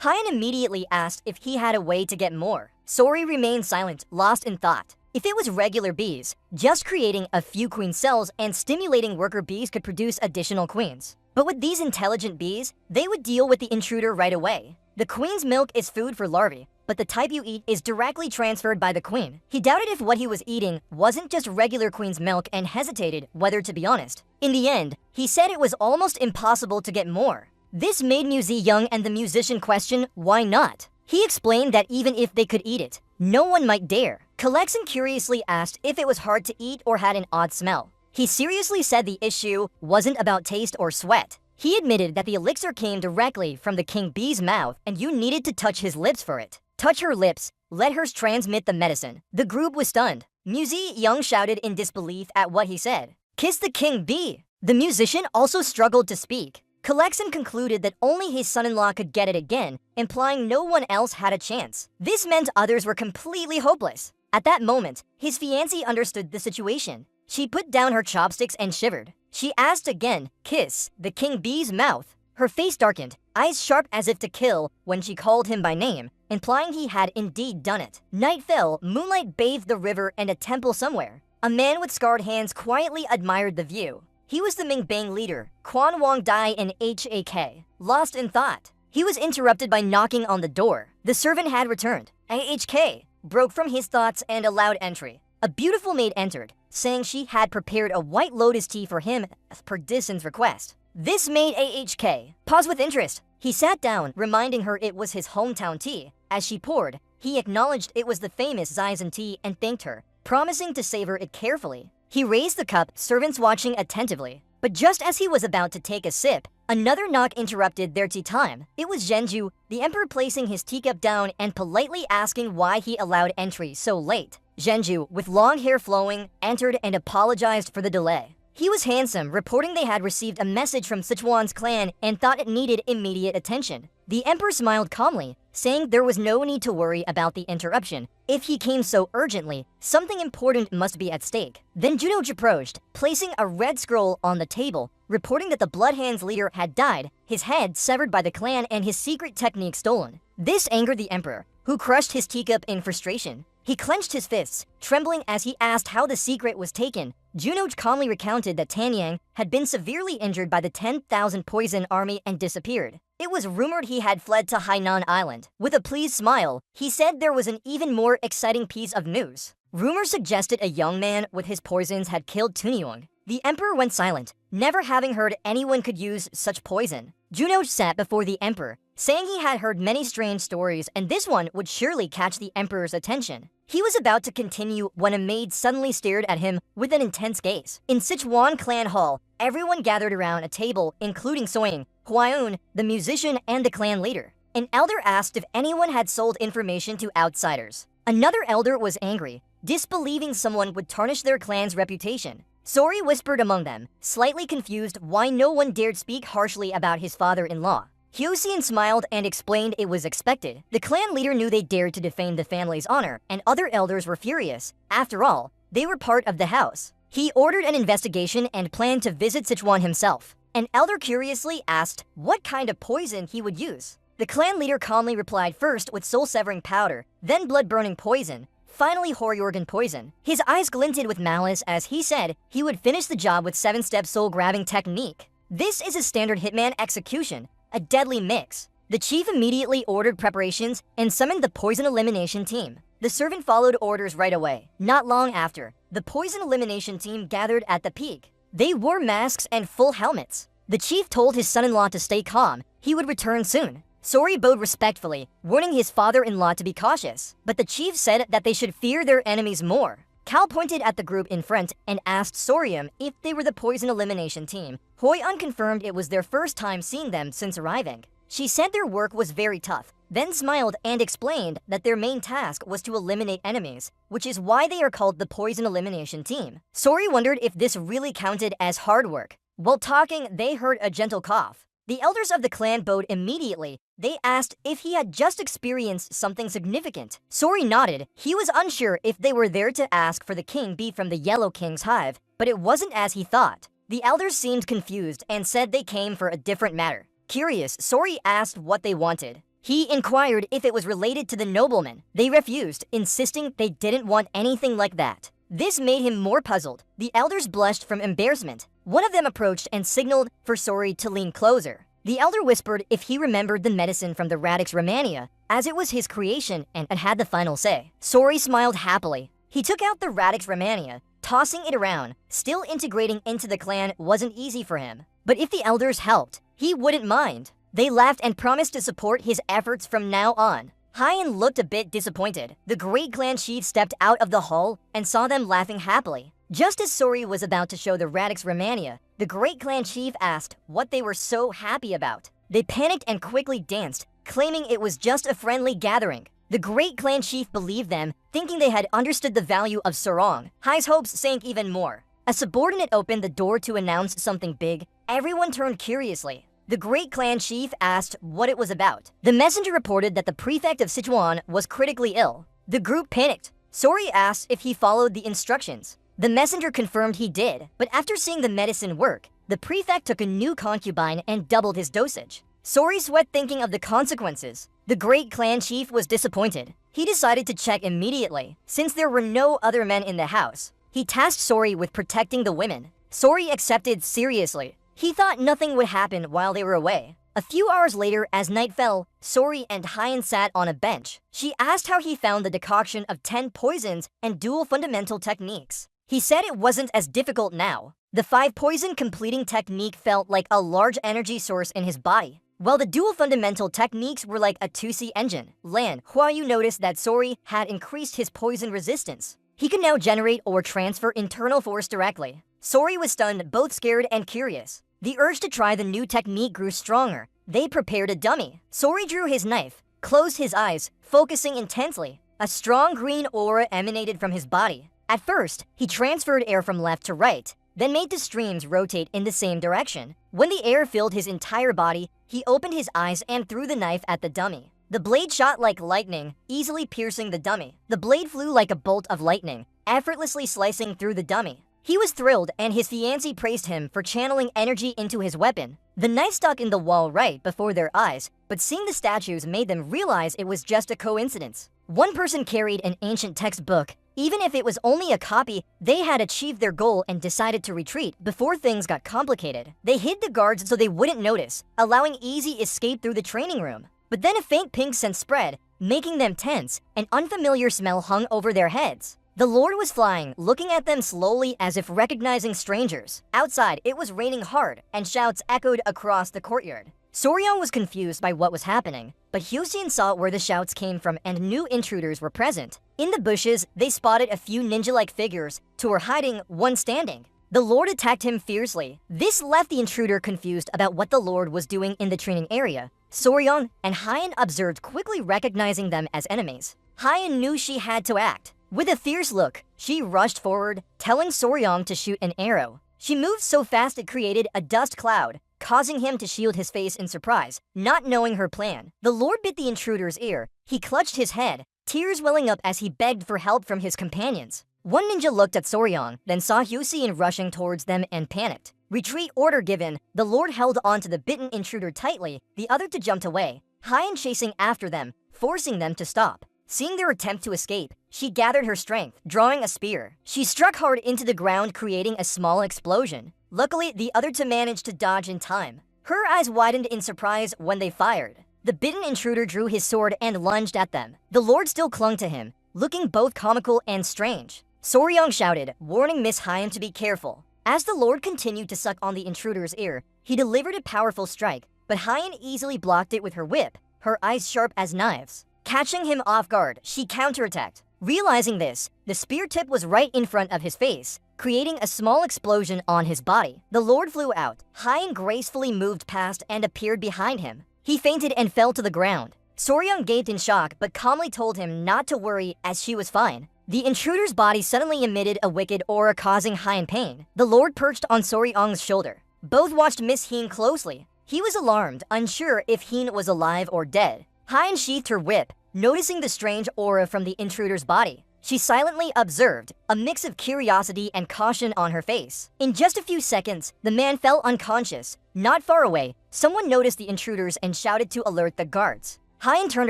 Hyan immediately asked if he had a way to get more. Sori remained silent, lost in thought. If it was regular bees, just creating a few queen cells and stimulating worker bees could produce additional queens. But with these intelligent bees, they would deal with the intruder right away. The queen's milk is food for larvae, but the type you eat is directly transferred by the queen. He doubted if what he was eating wasn't just regular queen's milk and hesitated whether to be honest. In the end, he said it was almost impossible to get more. This made Muzi Young and the musician question why not. He explained that even if they could eat it, no one might dare. Kalexin curiously asked if it was hard to eat or had an odd smell. He seriously said the issue wasn't about taste or sweat. He admitted that the elixir came directly from the king bee's mouth and you needed to touch his lips for it. Touch her lips, let her transmit the medicine. The group was stunned. Muzi Young shouted in disbelief at what he said. Kiss the king bee! The musician also struggled to speak. Kalexin concluded that only his son-in-law could get it again, implying no one else had a chance. This meant others were completely hopeless. At that moment, his fiancée understood the situation. She put down her chopsticks and shivered. She asked again, kiss the king bee's mouth. Her face darkened, eyes sharp as if to kill when she called him by name, implying he had indeed done it. Night fell, moonlight bathed the river and a temple somewhere. A man with scarred hands quietly admired the view. He was the Mingbang leader, Quan Wong Dai in HAK, lost in thought. He was interrupted by knocking on the door. The servant had returned. AHK broke from his thoughts and allowed entry. A beautiful maid entered, saying she had prepared a white lotus tea for him as per Dissen's request. This made AHK pause with interest. He sat down, reminding her it was his hometown tea. As she poured, he acknowledged it was the famous Zaizan tea and thanked her, promising to savor it carefully. He raised the cup, servants watching attentively. But just as he was about to take a sip, another knock interrupted their tea time. It was Zhenju, the emperor, placing his teacup down and politely asking why he allowed entry so late. Zhenju, with long hair flowing, entered and apologized for the delay. He was handsome, reporting they had received a message from Sichuan's clan and thought it needed immediate attention. The emperor smiled calmly, saying there was no need to worry about the interruption. If he came so urgently, something important must be at stake. Then Junoj approached, placing a red scroll on the table, reporting that the Bloodhands leader had died, his head severed by the clan and his secret technique stolen. This angered the emperor, who crushed his teacup in frustration. He clenched his fists, trembling as he asked how the secret was taken. Junoj calmly recounted that Tanyang had been severely injured by the 10,000 poison army and disappeared. It was rumored he had fled to Hainan Island. With a pleased smile, he said there was an even more exciting piece of news. Rumors suggested a young man with his poisons had killed Tunyong. The emperor went silent, never having heard anyone could use such poison. Junoj sat before the emperor, saying he had heard many strange stories and this one would surely catch the emperor's attention. He was about to continue when a maid suddenly stared at him with an intense gaze. In Sichuan clan hall, everyone gathered around a table, including Soying, Huayun, the musician, and the clan leader. An elder asked if anyone had sold information to outsiders. Another elder was angry, disbelieving someone would tarnish their clan's reputation. Sori whispered among them, slightly confused why no one dared speak harshly about his father-in-law. Hyoseon smiled and explained it was expected. The clan leader knew they dared to defame the family's honor, and other elders were furious. After all, they were part of the house. He ordered an investigation and planned to visit Sichuan himself. An elder curiously asked what kind of poison he would use. The clan leader calmly replied first with soul-severing powder, then blood-burning poison, finally Horyorgan poison. His eyes glinted with malice as he said he would finish the job with 7-step soul-grabbing technique. This is a standard hitman execution, a deadly mix. The chief immediately ordered preparations and summoned the poison elimination team. The servant followed orders right away. Not long after, the poison elimination team gathered at the peak. They wore masks and full helmets. The chief told his son-in-law to stay calm. He would return soon. Sori bowed respectfully, warning his father-in-law to be cautious. But the chief said that they should fear their enemies more. Cal pointed at the group in front and asked Sorium if they were the poison elimination team. Hoi-an confirmed it was their first time seeing them since arriving. She said their work was very tough, then smiled and explained that their main task was to eliminate enemies, which is why they are called the poison elimination team. Sori wondered if this really counted as hard work. While talking, they heard a gentle cough. The elders of the clan bowed immediately. They asked if he had just experienced something significant. Sori nodded. He was unsure if they were there to ask for the king bee from the Yellow King's hive, but it wasn't as he thought. The elders seemed confused and said they came for a different matter. Curious, Sori asked what they wanted. He inquired if it was related to the nobleman. They refused, insisting they didn't want anything like that. This made him more puzzled. The elders blushed from embarrassment. One of them approached and signaled for Sori to lean closer. The elder whispered if he remembered the medicine from the Radix Romania, as it was his creation and had the final say. Sori smiled happily. He took out the Radix Romania, tossing it around. Still integrating into the clan wasn't easy for him. But if the elders helped, he wouldn't mind. They laughed and promised to support his efforts from now on. Hyen looked a bit disappointed. The great clan chief stepped out of the hall and saw them laughing happily. Just as Sori was about to show the Radix Romania, the great clan chief asked what they were so happy about. They panicked and quickly danced, claiming it was just a friendly gathering. The great clan chief believed them, thinking they had understood the value of sarong. Hai's hopes sank even more. A subordinate opened the door to announce something big. Everyone turned curiously. The great clan chief asked what it was about. The messenger reported that the prefect of Sichuan was critically ill. The group panicked. Sori asked if he followed the instructions. The messenger confirmed he did, but after seeing the medicine work, the prefect took a new concubine and doubled his dosage. Sori sweat thinking of the consequences. The great clan chief was disappointed. He decided to check immediately, since there were no other men in the house. He tasked Sori with protecting the women. Sori accepted seriously. He thought nothing would happen while they were away. A few hours later, as night fell, Sori and Hyen sat on a bench. She asked how he found the decoction of 10 poisons and dual fundamental techniques. He said it wasn't as difficult now. The 5 poison completing technique felt like a large energy source in his body, while the dual fundamental techniques were like a 2C engine. Lan Huayu noticed that Sori had increased his poison resistance. He could now generate or transfer internal force directly. Sori was stunned, both scared and curious. The urge to try the new technique grew stronger. They prepared a dummy. Sori drew his knife, closed his eyes, focusing intensely. A strong green aura emanated from his body. At first, he transferred air from left to right, then made the streams rotate in the same direction. When the air filled his entire body, he opened his eyes and threw the knife at the dummy. The blade shot like lightning, easily piercing the dummy. The blade flew like a bolt of lightning, effortlessly slicing through the dummy. He was thrilled, and his fiancée praised him for channeling energy into his weapon. The knife stuck in the wall right before their eyes, but seeing the statues made them realize it was just a coincidence. One person carried an ancient textbook. Even if it was only a copy, they had achieved their goal and decided to retreat before things got complicated. They hid the guards so they wouldn't notice, allowing easy escape through the training room. But then a faint pink scent spread, making them tense. An unfamiliar smell hung over their heads. The Lord was flying, looking at them slowly as if recognizing strangers. Outside, it was raining hard, and shouts echoed across the courtyard. Soryeon was confused by what was happening, but Hyoseon saw where the shouts came from and knew intruders were present. In the bushes, they spotted a few ninja-like figures. 2 were hiding, 1 standing. The Lord attacked him fiercely. This left the intruder confused about what the Lord was doing in the training area. Soryeon and Hyen observed, quickly recognizing them as enemies. Hyen knew she had to act. With a fierce look, she rushed forward, telling Soryong to shoot an arrow. She moved so fast it created a dust cloud, causing him to shield his face in surprise, not knowing her plan. The Lord bit the intruder's ear. He clutched his head, tears welling up as he begged for help from his companions. One ninja looked at Soryong, then saw Hyoscene rushing towards them and panicked. Retreat order given, the Lord held onto the bitten intruder tightly, the other to jumped away, Hyen chasing after them, forcing them to stop. Seeing their attempt to escape, she gathered her strength, drawing a spear. She struck hard into the ground, creating a small explosion. Luckily, the other two managed to dodge in time. Her eyes widened in surprise when they fired. The bitten intruder drew his sword and lunged at them. The Lord still clung to him, looking both comical and strange. Soryong shouted, warning Miss Hyen to be careful. As the Lord continued to suck on the intruder's ear, he delivered a powerful strike, but Hyen easily blocked it with her whip, her eyes sharp as knives. Catching him off guard, she counterattacked. Realizing this, the spear tip was right in front of his face, creating a small explosion on his body. The Lord flew out. Hyen gracefully moved past and appeared behind him. He fainted and fell to the ground. Soryong gaped in shock but calmly told him not to worry as she was fine. The intruder's body suddenly emitted a wicked aura causing Hyen pain. The Lord perched on Soryong's shoulder. Both watched Miss Hyen closely. He was alarmed, unsure if Hyen was alive or dead. Hyen sheathed her whip, noticing the strange aura from the intruder's body. She silently observed, a mix of curiosity and caution on her face. In just a few seconds, the man fell unconscious. Not far away, someone noticed the intruders and shouted to alert the guards. Hyen turned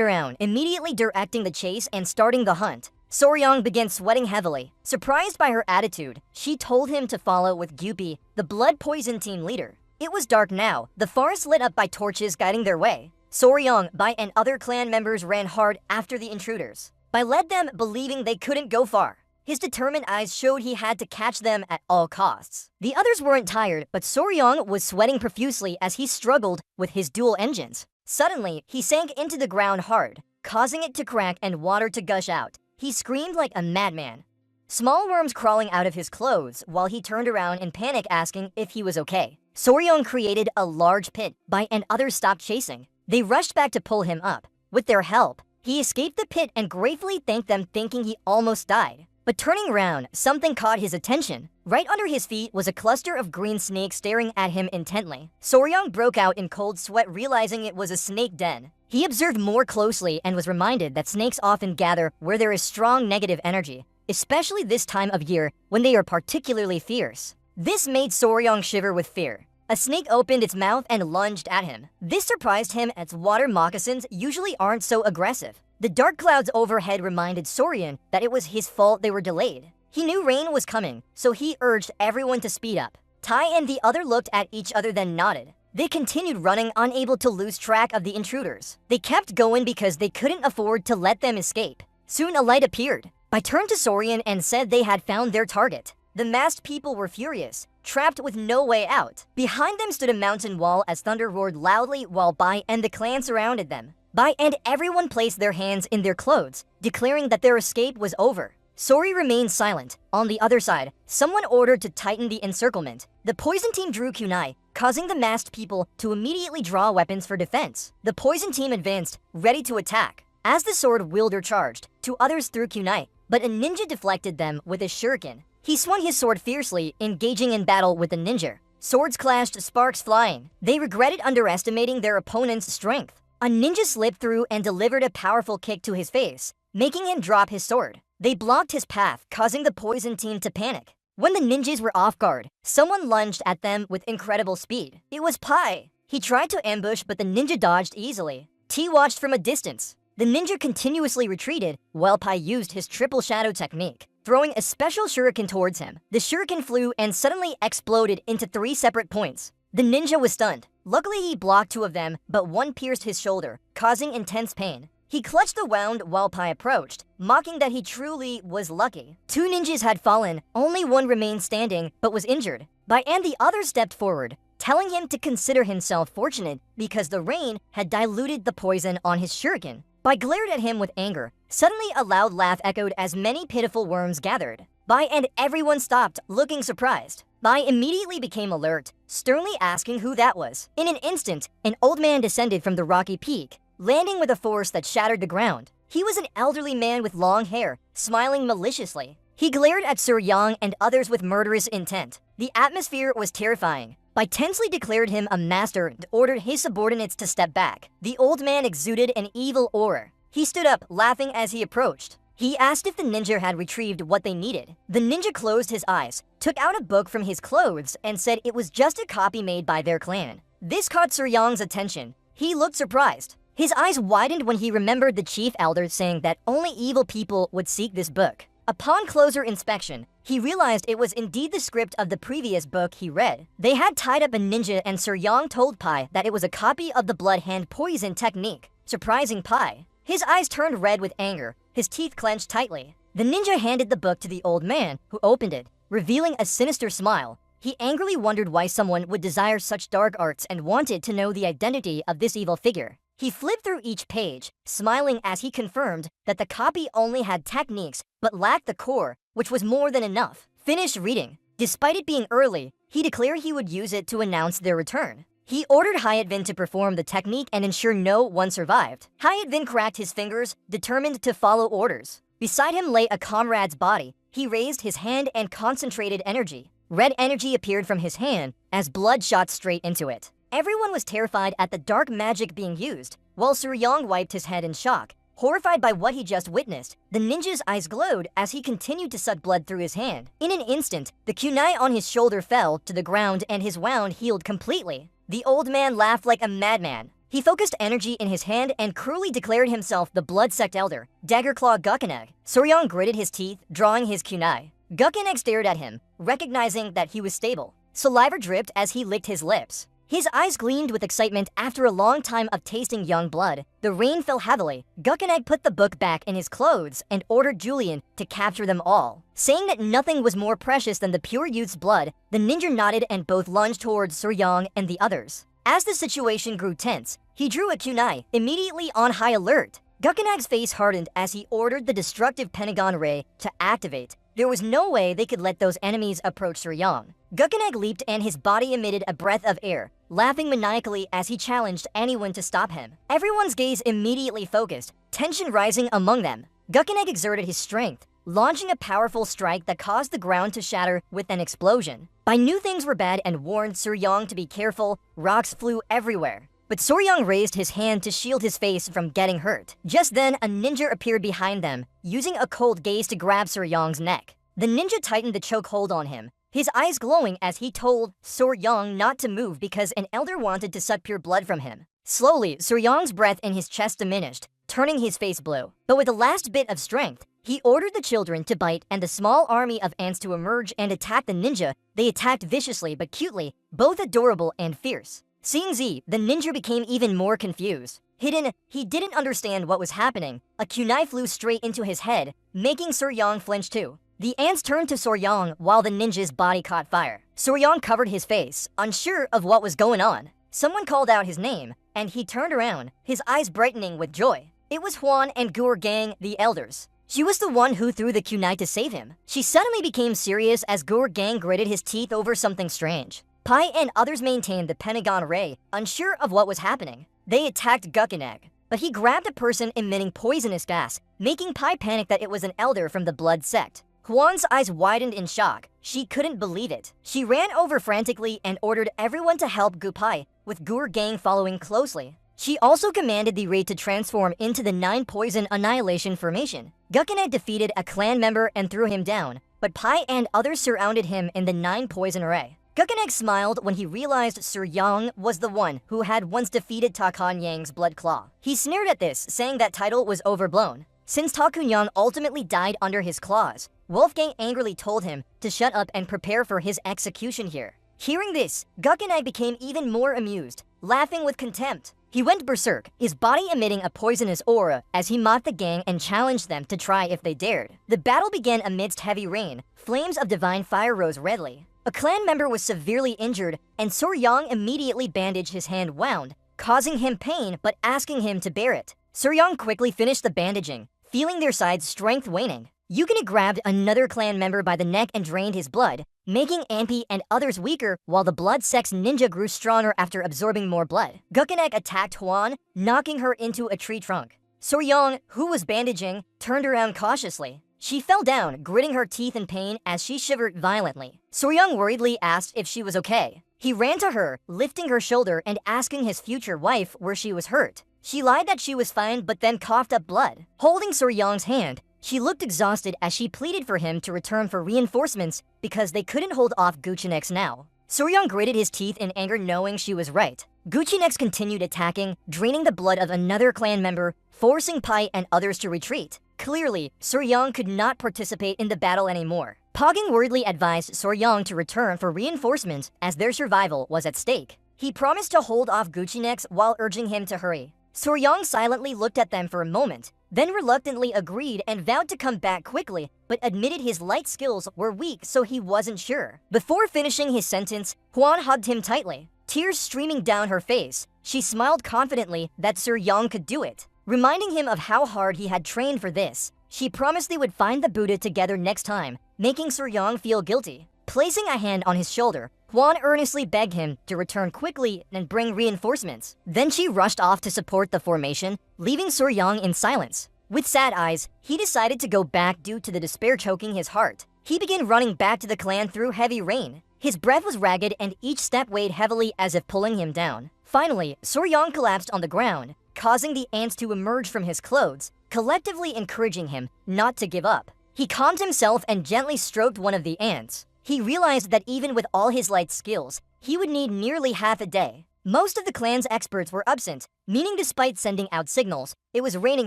around, immediately directing the chase and starting the hunt. Soryong began sweating heavily. Surprised by her attitude, she told him to follow with Gyupi, the blood poison team leader. It was dark now, the forest lit up by torches guiding their way. Soryong, Bai, and other clan members ran hard after the intruders. Bai led them, believing they couldn't go far. His determined eyes showed he had to catch them at all costs. The others weren't tired, but Soryong was sweating profusely as he struggled with his dual engines. Suddenly, he sank into the ground hard, causing it to crack and water to gush out. He screamed like a madman. Small worms crawling out of his clothes while he turned around in panic asking if he was okay. Soryong created a large pit. Bai and others stopped chasing. They rushed back to pull him up. With their help, he escaped the pit and gratefully thanked them, thinking he almost died. But turning around, something caught his attention. Right under his feet was a cluster of green snakes staring at him intently. Soryong broke out in cold sweat, realizing it was a snake den. He observed more closely and was reminded that snakes often gather where there is strong negative energy, especially this time of year when they are particularly fierce. This made Soryong shiver with fear. A snake opened its mouth and lunged at him. This surprised him as water moccasins usually aren't so aggressive. The dark clouds overhead reminded Soryong that it was his fault they were delayed. He knew rain was coming, so he urged everyone to speed up. Tai and the other looked at each other then nodded. They continued running, unable to lose track of the intruders. They kept going because they couldn't afford to let them escape. Soon a light appeared. Bai turned to Soryong and said they had found their target. The masked people were furious, trapped with no way out. Behind them stood a mountain wall as thunder roared loudly while Bai and the clan surrounded them. Bai and everyone placed their hands in their clothes, declaring that their escape was over. Sori remained silent. On the other side, someone ordered to tighten the encirclement. The poison team drew kunai, causing the masked people to immediately draw weapons for defense. The poison team advanced, ready to attack. As the sword wielder charged, two others threw kunai, but a ninja deflected them with a shuriken. He swung his sword fiercely, engaging in battle with the ninja. Swords clashed, sparks flying. They regretted underestimating their opponent's strength. A ninja slipped through and delivered a powerful kick to his face, making him drop his sword. They blocked his path, causing the poison team to panic. When the ninjas were off guard, someone lunged at them with incredible speed. It was Pai. He tried to ambush, but the ninja dodged easily. T watched from a distance. The ninja continuously retreated, while Pai used his triple shadow technique, throwing a special shuriken towards him. The shuriken flew and suddenly exploded into 3 separate points. The ninja was stunned. Luckily, he blocked 2 of them, but one pierced his shoulder, causing intense pain. He clutched the wound while Pai approached, mocking that he truly was lucky. 2 ninjas had fallen, only one remained standing, but was injured. Bai and the other stepped forward, telling him to consider himself fortunate because the rain had diluted the poison on his shuriken. Bai glared at him with anger. Suddenly, a loud laugh echoed as many pitiful worms gathered. Bai and everyone stopped, looking surprised. Bai immediately became alert, sternly asking who that was. In an instant, an old man descended from the rocky peak, landing with a force that shattered the ground. He was an elderly man with long hair, smiling maliciously. He glared at Sir Yang and others with murderous intent. The atmosphere was terrifying. Bai tensely declared him a master and ordered his subordinates to step back. The old man exuded an evil aura. He stood up, laughing as he approached. He asked if the ninja had retrieved what they needed. The ninja closed his eyes, took out a book from his clothes, and said it was just a copy made by their clan. This caught Sir Yang's attention. He looked surprised. His eyes widened when he remembered the chief elder saying that only evil people would seek this book. Upon closer inspection, he realized it was indeed the script of the previous book he read. They had tied up a ninja and Sir Yang told Pai that it was a copy of the blood hand poison technique, surprising Pai. His eyes turned red with anger, his teeth clenched tightly. The ninja handed the book to the old man, who opened it, revealing a sinister smile. He angrily wondered why someone would desire such dark arts and wanted to know the identity of this evil figure. He flipped through each page, smiling as he confirmed that the copy only had techniques but lacked the core, which was more than enough. Finished reading. Despite it being early, he declared he would use it to announce their return. He ordered Hyatvin to perform the technique and ensure no one survived. Hyatvin cracked his fingers, determined to follow orders. Beside him lay a comrade's body. He raised his hand and concentrated energy. Red energy appeared from his hand as blood shot straight into it. Everyone was terrified at the dark magic being used, while Sir Yang wiped his head in shock. Horrified by what he just witnessed, the ninja's eyes glowed as he continued to suck blood through his hand. In an instant, the kunai on his shoulder fell to the ground and his wound healed completely. The old man laughed like a madman. He focused energy in his hand and cruelly declared himself the blood sect elder, Daggerclaw Gukkenegg. Sir Yang gritted his teeth, drawing his kunai. Gukkenegg stared at him, recognizing that he was stable. Saliva dripped as he licked his lips. His eyes gleamed with excitement after a long time of tasting young blood. The rain fell heavily. Gukkenegg put the book back in his clothes and ordered Julian to capture them all. Saying that nothing was more precious than the pure youth's blood, the ninja nodded and both lunged towards Sir Yang and the others. As the situation grew tense, he drew a kunai, immediately on high alert. Gukkenegg's face hardened as he ordered the destructive Pentagon Ray to activate. There was no way they could let those enemies approach Sir Yang. Gukkenegg leaped and his body emitted a breath of air, laughing maniacally as he challenged anyone to stop him. Everyone's gaze immediately focused, tension rising among them. Gukkenegg exerted his strength, launching a powerful strike that caused the ground to shatter with an explosion. Bai knew things were bad and warned Sir Yang to be careful. Rocks flew everywhere. But Sir Yang raised his hand to shield his face from getting hurt. Just then, a ninja appeared behind them, using a cold gaze to grab Sir Yang's neck. The ninja tightened the chokehold on him, his eyes glowing as he told Sir Yang not to move because an elder wanted to suck pure blood from him. Slowly, Sir Yang's breath in his chest diminished, turning his face blue. But with the last bit of strength, he ordered the children to bite and the small army of ants to emerge and attack the ninja. They attacked viciously but cutely, both adorable and fierce. Seeing Z, the ninja became even more confused. He didn't understand what was happening. A kunai flew straight into his head, making Sir Yang flinch too. The ants turned to Sir Yang while the ninja's body caught fire. Sir Yang covered his face, unsure of what was going on. Someone called out his name, and he turned around, his eyes brightening with joy. It was Huan and Gur Gang, the elders. She was the one who threw the kunai to save him. She suddenly became serious as Gur Gang gritted his teeth over something strange. Pai and others maintained the Pentagon Ray, unsure of what was happening. They attacked Gukkenegg, but he grabbed a person emitting poisonous gas, making Pai panic that it was an elder from the blood sect. Huan's eyes widened in shock. She couldn't believe it. She ran over frantically and ordered everyone to help Gupai, with Gur Gang following closely. She also commanded the raid to transform into the 9 Poison Annihilation formation. Gukkenegg defeated a clan member and threw him down, but Pai and others surrounded him in the 9 Poison Array. Gukkenegg smiled when he realized Sir Yang was the one who had once defeated Ta Kun Yang's Blood Claw. He sneered at this, saying that title was overblown. Since Ta Kun Yang ultimately died under his claws, Wolfgang angrily told him to shut up and prepare for his execution here. Hearing this, Gukkenegg became even more amused, laughing with contempt. He went berserk, his body emitting a poisonous aura as he mocked the gang and challenged them to try if they dared. The battle began amidst heavy rain. Flames of divine fire rose redly. A clan member was severely injured, and Sir Yang immediately bandaged his hand wound, causing him pain but asking him to bear it. Sir Yang quickly finished the bandaging, feeling their side's strength waning. Yukina grabbed another clan member by the neck and drained his blood, making Ampi and others weaker while the blood sex ninja grew stronger after absorbing more blood. Gukkenegg attacked Huan, knocking her into a tree trunk. Soryang, who was bandaging, turned around cautiously. She fell down, gritting her teeth in pain as she shivered violently. Soryang worriedly asked if she was okay. He ran to her, lifting her shoulder and asking his future wife where she was hurt. She lied that she was fine but then coughed up blood. Holding Soryang's hand, she looked exhausted as she pleaded for him to return for reinforcements because they couldn't hold off Guchinex now. Soryang gritted his teeth in anger knowing she was right. Guchinex continued attacking, draining the blood of another clan member, forcing Pai and others to retreat. Clearly, Soryang could not participate in the battle anymore. Pogging worriedly advised Soryang to return for reinforcements as their survival was at stake. He promised to hold off Guchinex while urging him to hurry. Soryang silently looked at them for a moment, then reluctantly agreed and vowed to come back quickly, but admitted his light skills were weak so he wasn't sure. Before finishing his sentence, Hwan hugged him tightly. Tears streaming down her face, she smiled confidently that Soryang could do it. Reminding him of how hard he had trained for this, she promised they would find the Buddha together next time, making Soryang feel guilty. Placing a hand on his shoulder, Hwan earnestly begged him to return quickly and bring reinforcements. Then she rushed off to support the formation, leaving Soryang in silence. With sad eyes, he decided to go back due to the despair choking his heart. He began running back to the clan through heavy rain. His breath was ragged and each step weighed heavily as if pulling him down. Finally, Soryang collapsed on the ground, causing the ants to emerge from his clothes, collectively encouraging him not to give up. He calmed himself and gently stroked one of the ants. He realized that even with all his light skills, he would need nearly half a day. Most of the clan's experts were absent, meaning despite sending out signals, it was raining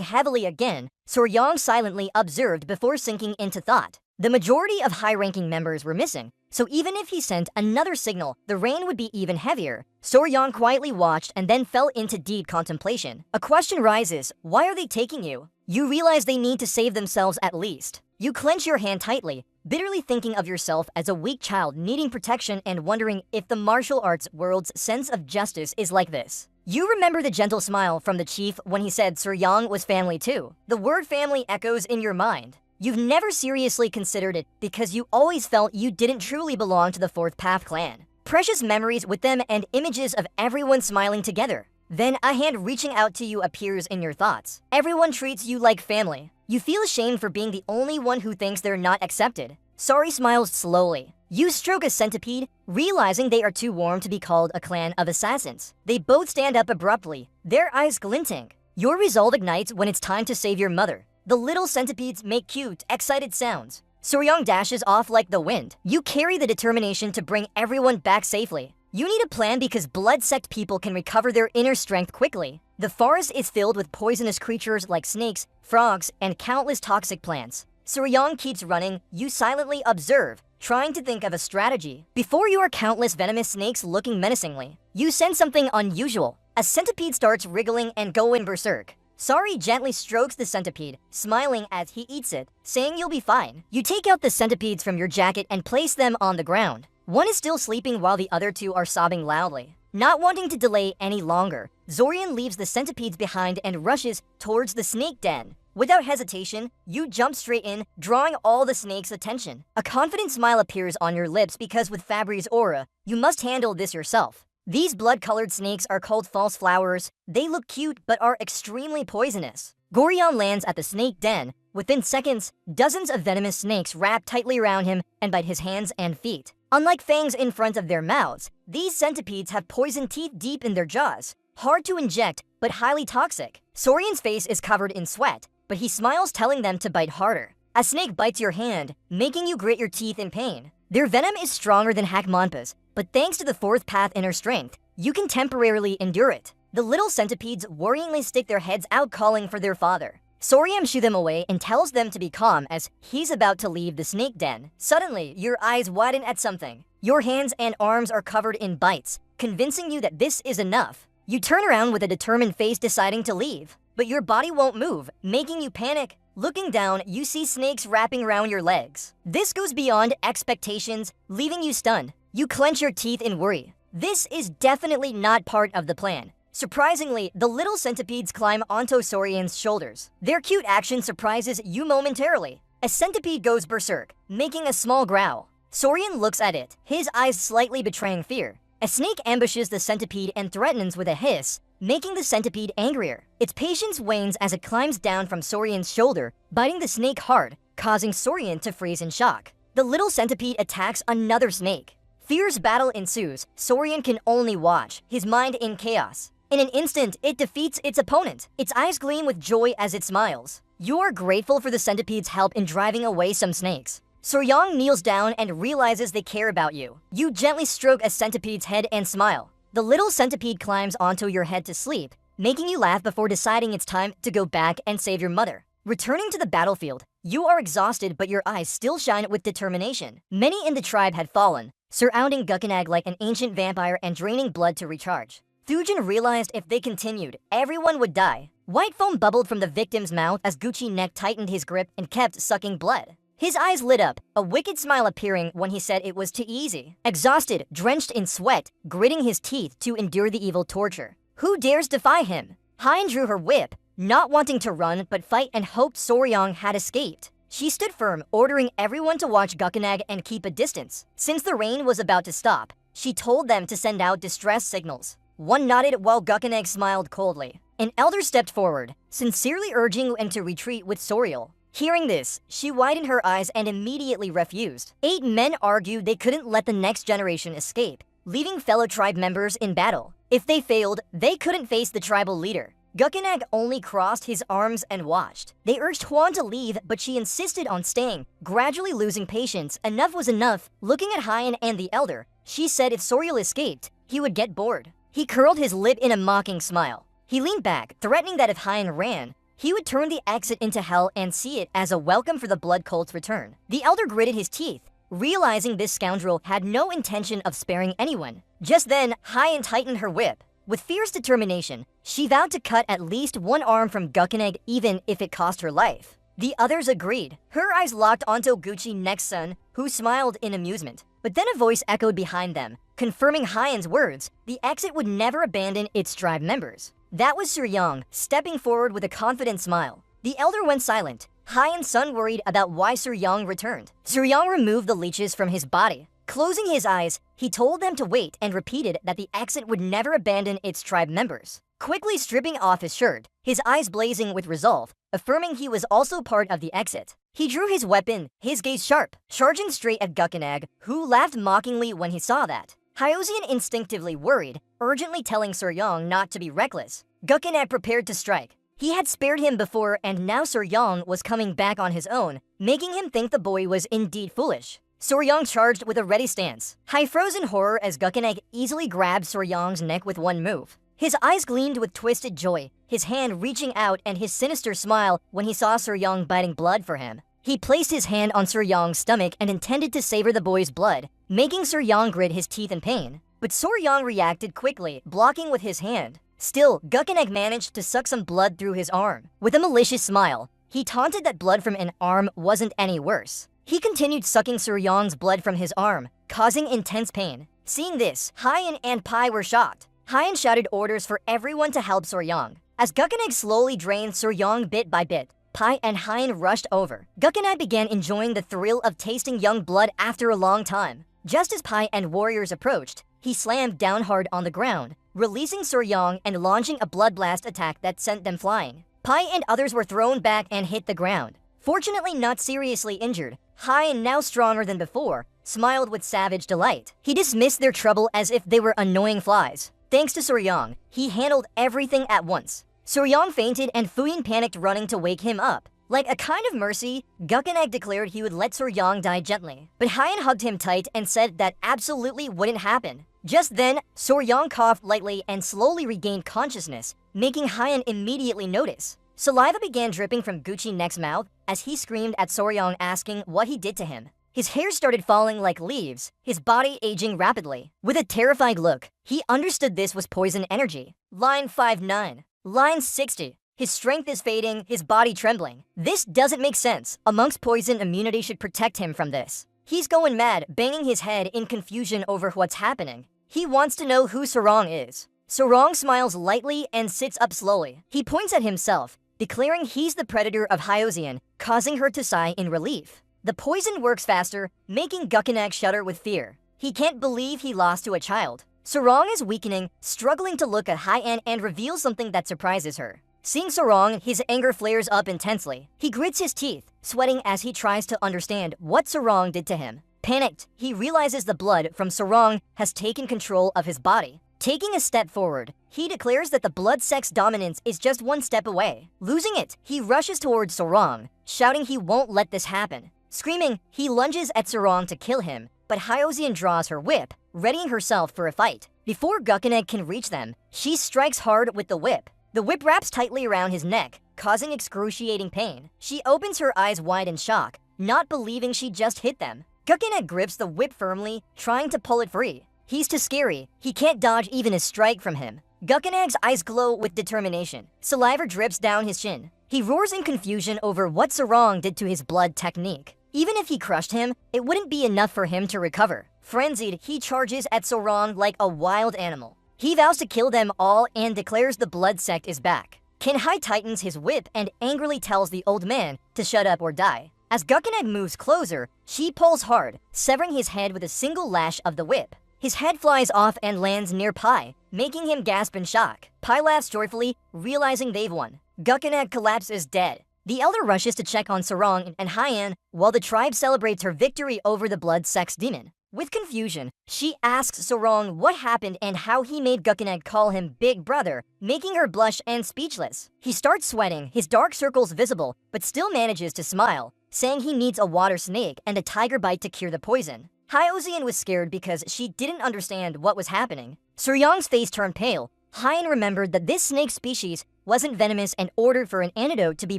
heavily again. Soryang silently observed before sinking into thought. The majority of high-ranking members were missing, so even if he sent another signal, the rain would be even heavier. Soryang quietly watched and then fell into deep contemplation. A question rises, why are they taking you? You realize they need to save themselves at least. You clench your hand tightly, bitterly thinking of yourself as a weak child needing protection and wondering if the martial arts world's sense of justice is like this. You remember the gentle smile from the chief when he said Soryang was family too. The word family echoes in your mind. You've never seriously considered it because you always felt you didn't truly belong to the Fourth Path clan. Precious memories with them and images of everyone smiling together. Then a hand reaching out to you appears in your thoughts. Everyone treats you like family. You feel ashamed for being the only one who thinks they're not accepted. Sorry smiles slowly. You stroke a centipede, realizing they are too warm to be called a clan of assassins. They both stand up abruptly, their eyes glinting. Your resolve ignites when it's time to save your mother. The little centipedes make cute, excited sounds. Soryang dashes off like the wind. You carry the determination to bring everyone back safely. You need a plan because blood-sect people can recover their inner strength quickly. The forest is filled with poisonous creatures like snakes, frogs, and countless toxic plants. Soryang keeps running, you silently observe, trying to think of a strategy. Before you are countless venomous snakes looking menacingly. You sense something unusual. A centipede starts wriggling and going berserk. Sari gently strokes the centipede, smiling as he eats it, saying you'll be fine. You take out the centipedes from your jacket and place them on the ground. One is still sleeping while the other two are sobbing loudly. Not wanting to delay any longer, Zorian leaves the centipedes behind and rushes towards the snake den. Without hesitation, you jump straight in, drawing all the snake's attention. A confident smile appears on your lips because with Fabri's aura, you must handle this yourself. These blood-colored snakes are called false flowers. They look cute but are extremely poisonous. Gorion lands at the snake den. Within seconds, dozens of venomous snakes wrap tightly around him and bite his hands and feet. Unlike fangs in front of their mouths, these centipedes have poison teeth deep in their jaws. Hard to inject, but highly toxic. Sorian's face is covered in sweat, but he smiles telling them to bite harder. A snake bites your hand, making you grit your teeth in pain. Their venom is stronger than Hakmonpa's, but thanks to the Fourth Path inner strength, you can temporarily endure it. The little centipedes worryingly stick their heads out calling for their father. Soriam shoo them away and tells them to be calm as he's about to leave the snake den. Suddenly, your eyes widen at something. Your hands and arms are covered in bites, convincing you that this is enough. You turn around with a determined face deciding to leave, but your body won't move, making you panic. Looking down, you see snakes wrapping around your legs. This goes beyond expectations, leaving you stunned. You clench your teeth in worry. This is definitely not part of the plan. Surprisingly, the little centipedes climb onto Sorian's shoulders. Their cute action surprises you momentarily. A centipede goes berserk, making a small growl. Sorian looks at it, his eyes slightly betraying fear. A snake ambushes the centipede and threatens with a hiss, making the centipede angrier. Its patience wanes as it climbs down from Sorion's shoulder, biting the snake hard, causing Sorion to freeze in shock. The little centipede attacks another snake. Fierce battle ensues. Sorion can only watch, his mind in chaos. In an instant, it defeats its opponent. Its eyes gleam with joy as it smiles. You're grateful for the centipede's help in driving away some snakes. Soryong kneels down and realizes they care about you. You gently stroke a centipede's head and smile. The little centipede climbs onto your head to sleep, making you laugh before deciding it's time to go back and save your mother. Returning to the battlefield, you are exhausted but your eyes still shine with determination. Many in the tribe had fallen, surrounding Gukkenag like an ancient vampire and draining blood to recharge. Thujin realized if they continued, everyone would die. White foam bubbled from the victim's mouth as Gucci neck tightened his grip and kept sucking blood. His eyes lit up, a wicked smile appearing when he said it was too easy. Exhausted, drenched in sweat, gritting his teeth to endure the evil torture. Who dares defy him? Hein drew her whip, not wanting to run but fight and hoped Soryong had escaped. She stood firm, ordering everyone to watch Gukkenag and keep a distance. Since the rain was about to stop, she told them to send out distress signals. One nodded while Gukkenag smiled coldly. An elder stepped forward, sincerely urging them to retreat with Soriol. Hearing this, she widened her eyes and immediately refused. 8 men argued they couldn't let the next generation escape, leaving fellow tribe members in battle. If they failed, they couldn't face the tribal leader. Gukkenag only crossed his arms and watched. They urged Huan to leave, but she insisted on staying, gradually losing patience. Enough was enough. Looking at Hein and the elder, she said if Soriol escaped, he would get bored. He curled his lip in a mocking smile. He leaned back, threatening that if Hein ran, he would turn the exit into hell and see it as a welcome for the blood cult's return. The elder gritted his teeth, realizing this scoundrel had no intention of sparing anyone. Just then, Hein tightened her whip. With fierce determination, she vowed to cut at least one arm from Gukkenag even if it cost her life. The others agreed. Her eyes locked onto Gucci next son, who smiled in amusement. But then a voice echoed behind them, confirming Hyen's words, the exit would never abandon its tribe members. That was Suryong, stepping forward with a confident smile. The elder went silent. Hyen's son worried about why Suryong returned. Suryong removed the leeches from his body. Closing his eyes, he told them to wait and repeated that the exit would never abandon its tribe members. Quickly stripping off his shirt, his eyes blazing with resolve, affirming he was also part of the exit. He drew his weapon, his gaze sharp, charging straight at Gukkenag, who laughed mockingly when he saw that. Hyosian instinctively worried, urgently telling Suryong not to be reckless. Gukkenag prepared to strike. He had spared him before and now Suryong was coming back on his own, making him think the boy was indeed foolish. Suryong charged with a ready stance. Hai froze in horror as Gukkenag easily grabbed Suryong's neck with one move. His eyes gleamed with twisted joy, his hand reaching out and his sinister smile when he saw Suryong biting blood for him. He placed his hand on Suryong's stomach and intended to savor the boy's blood, making Suryong grit his teeth in pain. But Suryong reacted quickly, blocking with his hand. Still, Gukkenag managed to suck some blood through his arm. With a malicious smile, he taunted that blood from an arm wasn't any worse. He continued sucking Suryong's blood from his arm, causing intense pain. Seeing this, Hyen and Pai were shocked. Hyen shouted orders for everyone to help Suryong. As Gukkenag slowly drained Suryong bit by bit, Pai and Hyen rushed over. Gukkenag began enjoying the thrill of tasting young blood after a long time. Just as Pai and warriors approached, he slammed down hard on the ground, releasing Suryong and launching a blood blast attack that sent them flying. Pai and others were thrown back and hit the ground. Fortunately not seriously injured, Hyen, now stronger than before, smiled with savage delight. He dismissed their trouble as if they were annoying flies. Thanks to Suryong, he handled everything at once. Suryong fainted and Fuyin panicked, running to wake him up. Like a kind of mercy, Gukkenag declared he would let Suryong die gently. But Hyen hugged him tight and said that absolutely wouldn't happen. Just then, Suryong coughed lightly and slowly regained consciousness, making Hyen immediately notice. Saliva began dripping from Gucci neck's mouth as he screamed at Suryong, asking what he did to him. His hair started falling like leaves, his body aging rapidly. With a terrified look, he understood this was poison energy. Line 59. Line 60. His strength is fading, his body trembling. This doesn't make sense. A monk's poison immunity should protect him from this. He's going mad, banging his head in confusion over what's happening. He wants to know who Suryong is. Suryong smiles lightly and sits up slowly. He points at himself, declaring he's the predator of Hyosian, causing her to sigh in relief. The poison works faster, making Gukkenag shudder with fear. He can't believe he lost to a child. Sorong is weakening, struggling to look at Hyen and reveals something that surprises her. Seeing Sorong, his anger flares up intensely. He grits his teeth, sweating as he tries to understand what Sorong did to him. Panicked, he realizes the blood from Sorong has taken control of his body. Taking a step forward, he declares that the blood sex dominance is just one step away. Losing it, he rushes towards Sorong, shouting he won't let this happen. Screaming, he lunges at Sorong to kill him, but Hyozeon draws her whip, readying herself for a fight. Before Gukkenegg can reach them, she strikes hard with the whip. The whip wraps tightly around his neck, causing excruciating pain. She opens her eyes wide in shock, not believing she just hit them. Gukkenegg grips the whip firmly, trying to pull it free. He's too scary. He can't dodge even a strike from him. Gukkenegg's eyes glow with determination. Saliva drips down his chin. He roars in confusion over what Sorong did to his blood technique. Even if he crushed him, it wouldn't be enough for him to recover. Frenzied, he charges at Sorong like a wild animal. He vows to kill them all and declares the blood sect is back. Kinhai tightens his whip and angrily tells the old man to shut up or die. As Gukkenegg moves closer, she pulls hard, severing his head with a single lash of the whip. His head flies off and lands near Pai, making him gasp in shock. Pai laughs joyfully, realizing they've won. Gukkenegg collapses dead. The elder rushes to check on Sorong and Hyen while the tribe celebrates her victory over the blood sex demon. With confusion, she asks Sorong what happened and how he made Gukkenegg call him Big Brother, making her blush and speechless. He starts sweating, his dark circles visible, but still manages to smile, saying he needs a water snake and a tiger bite to cure the poison. Hyozeon was scared because she didn't understand what was happening. Suryong's face turned pale. Hyen remembered that this snake species wasn't venomous and ordered for an antidote to be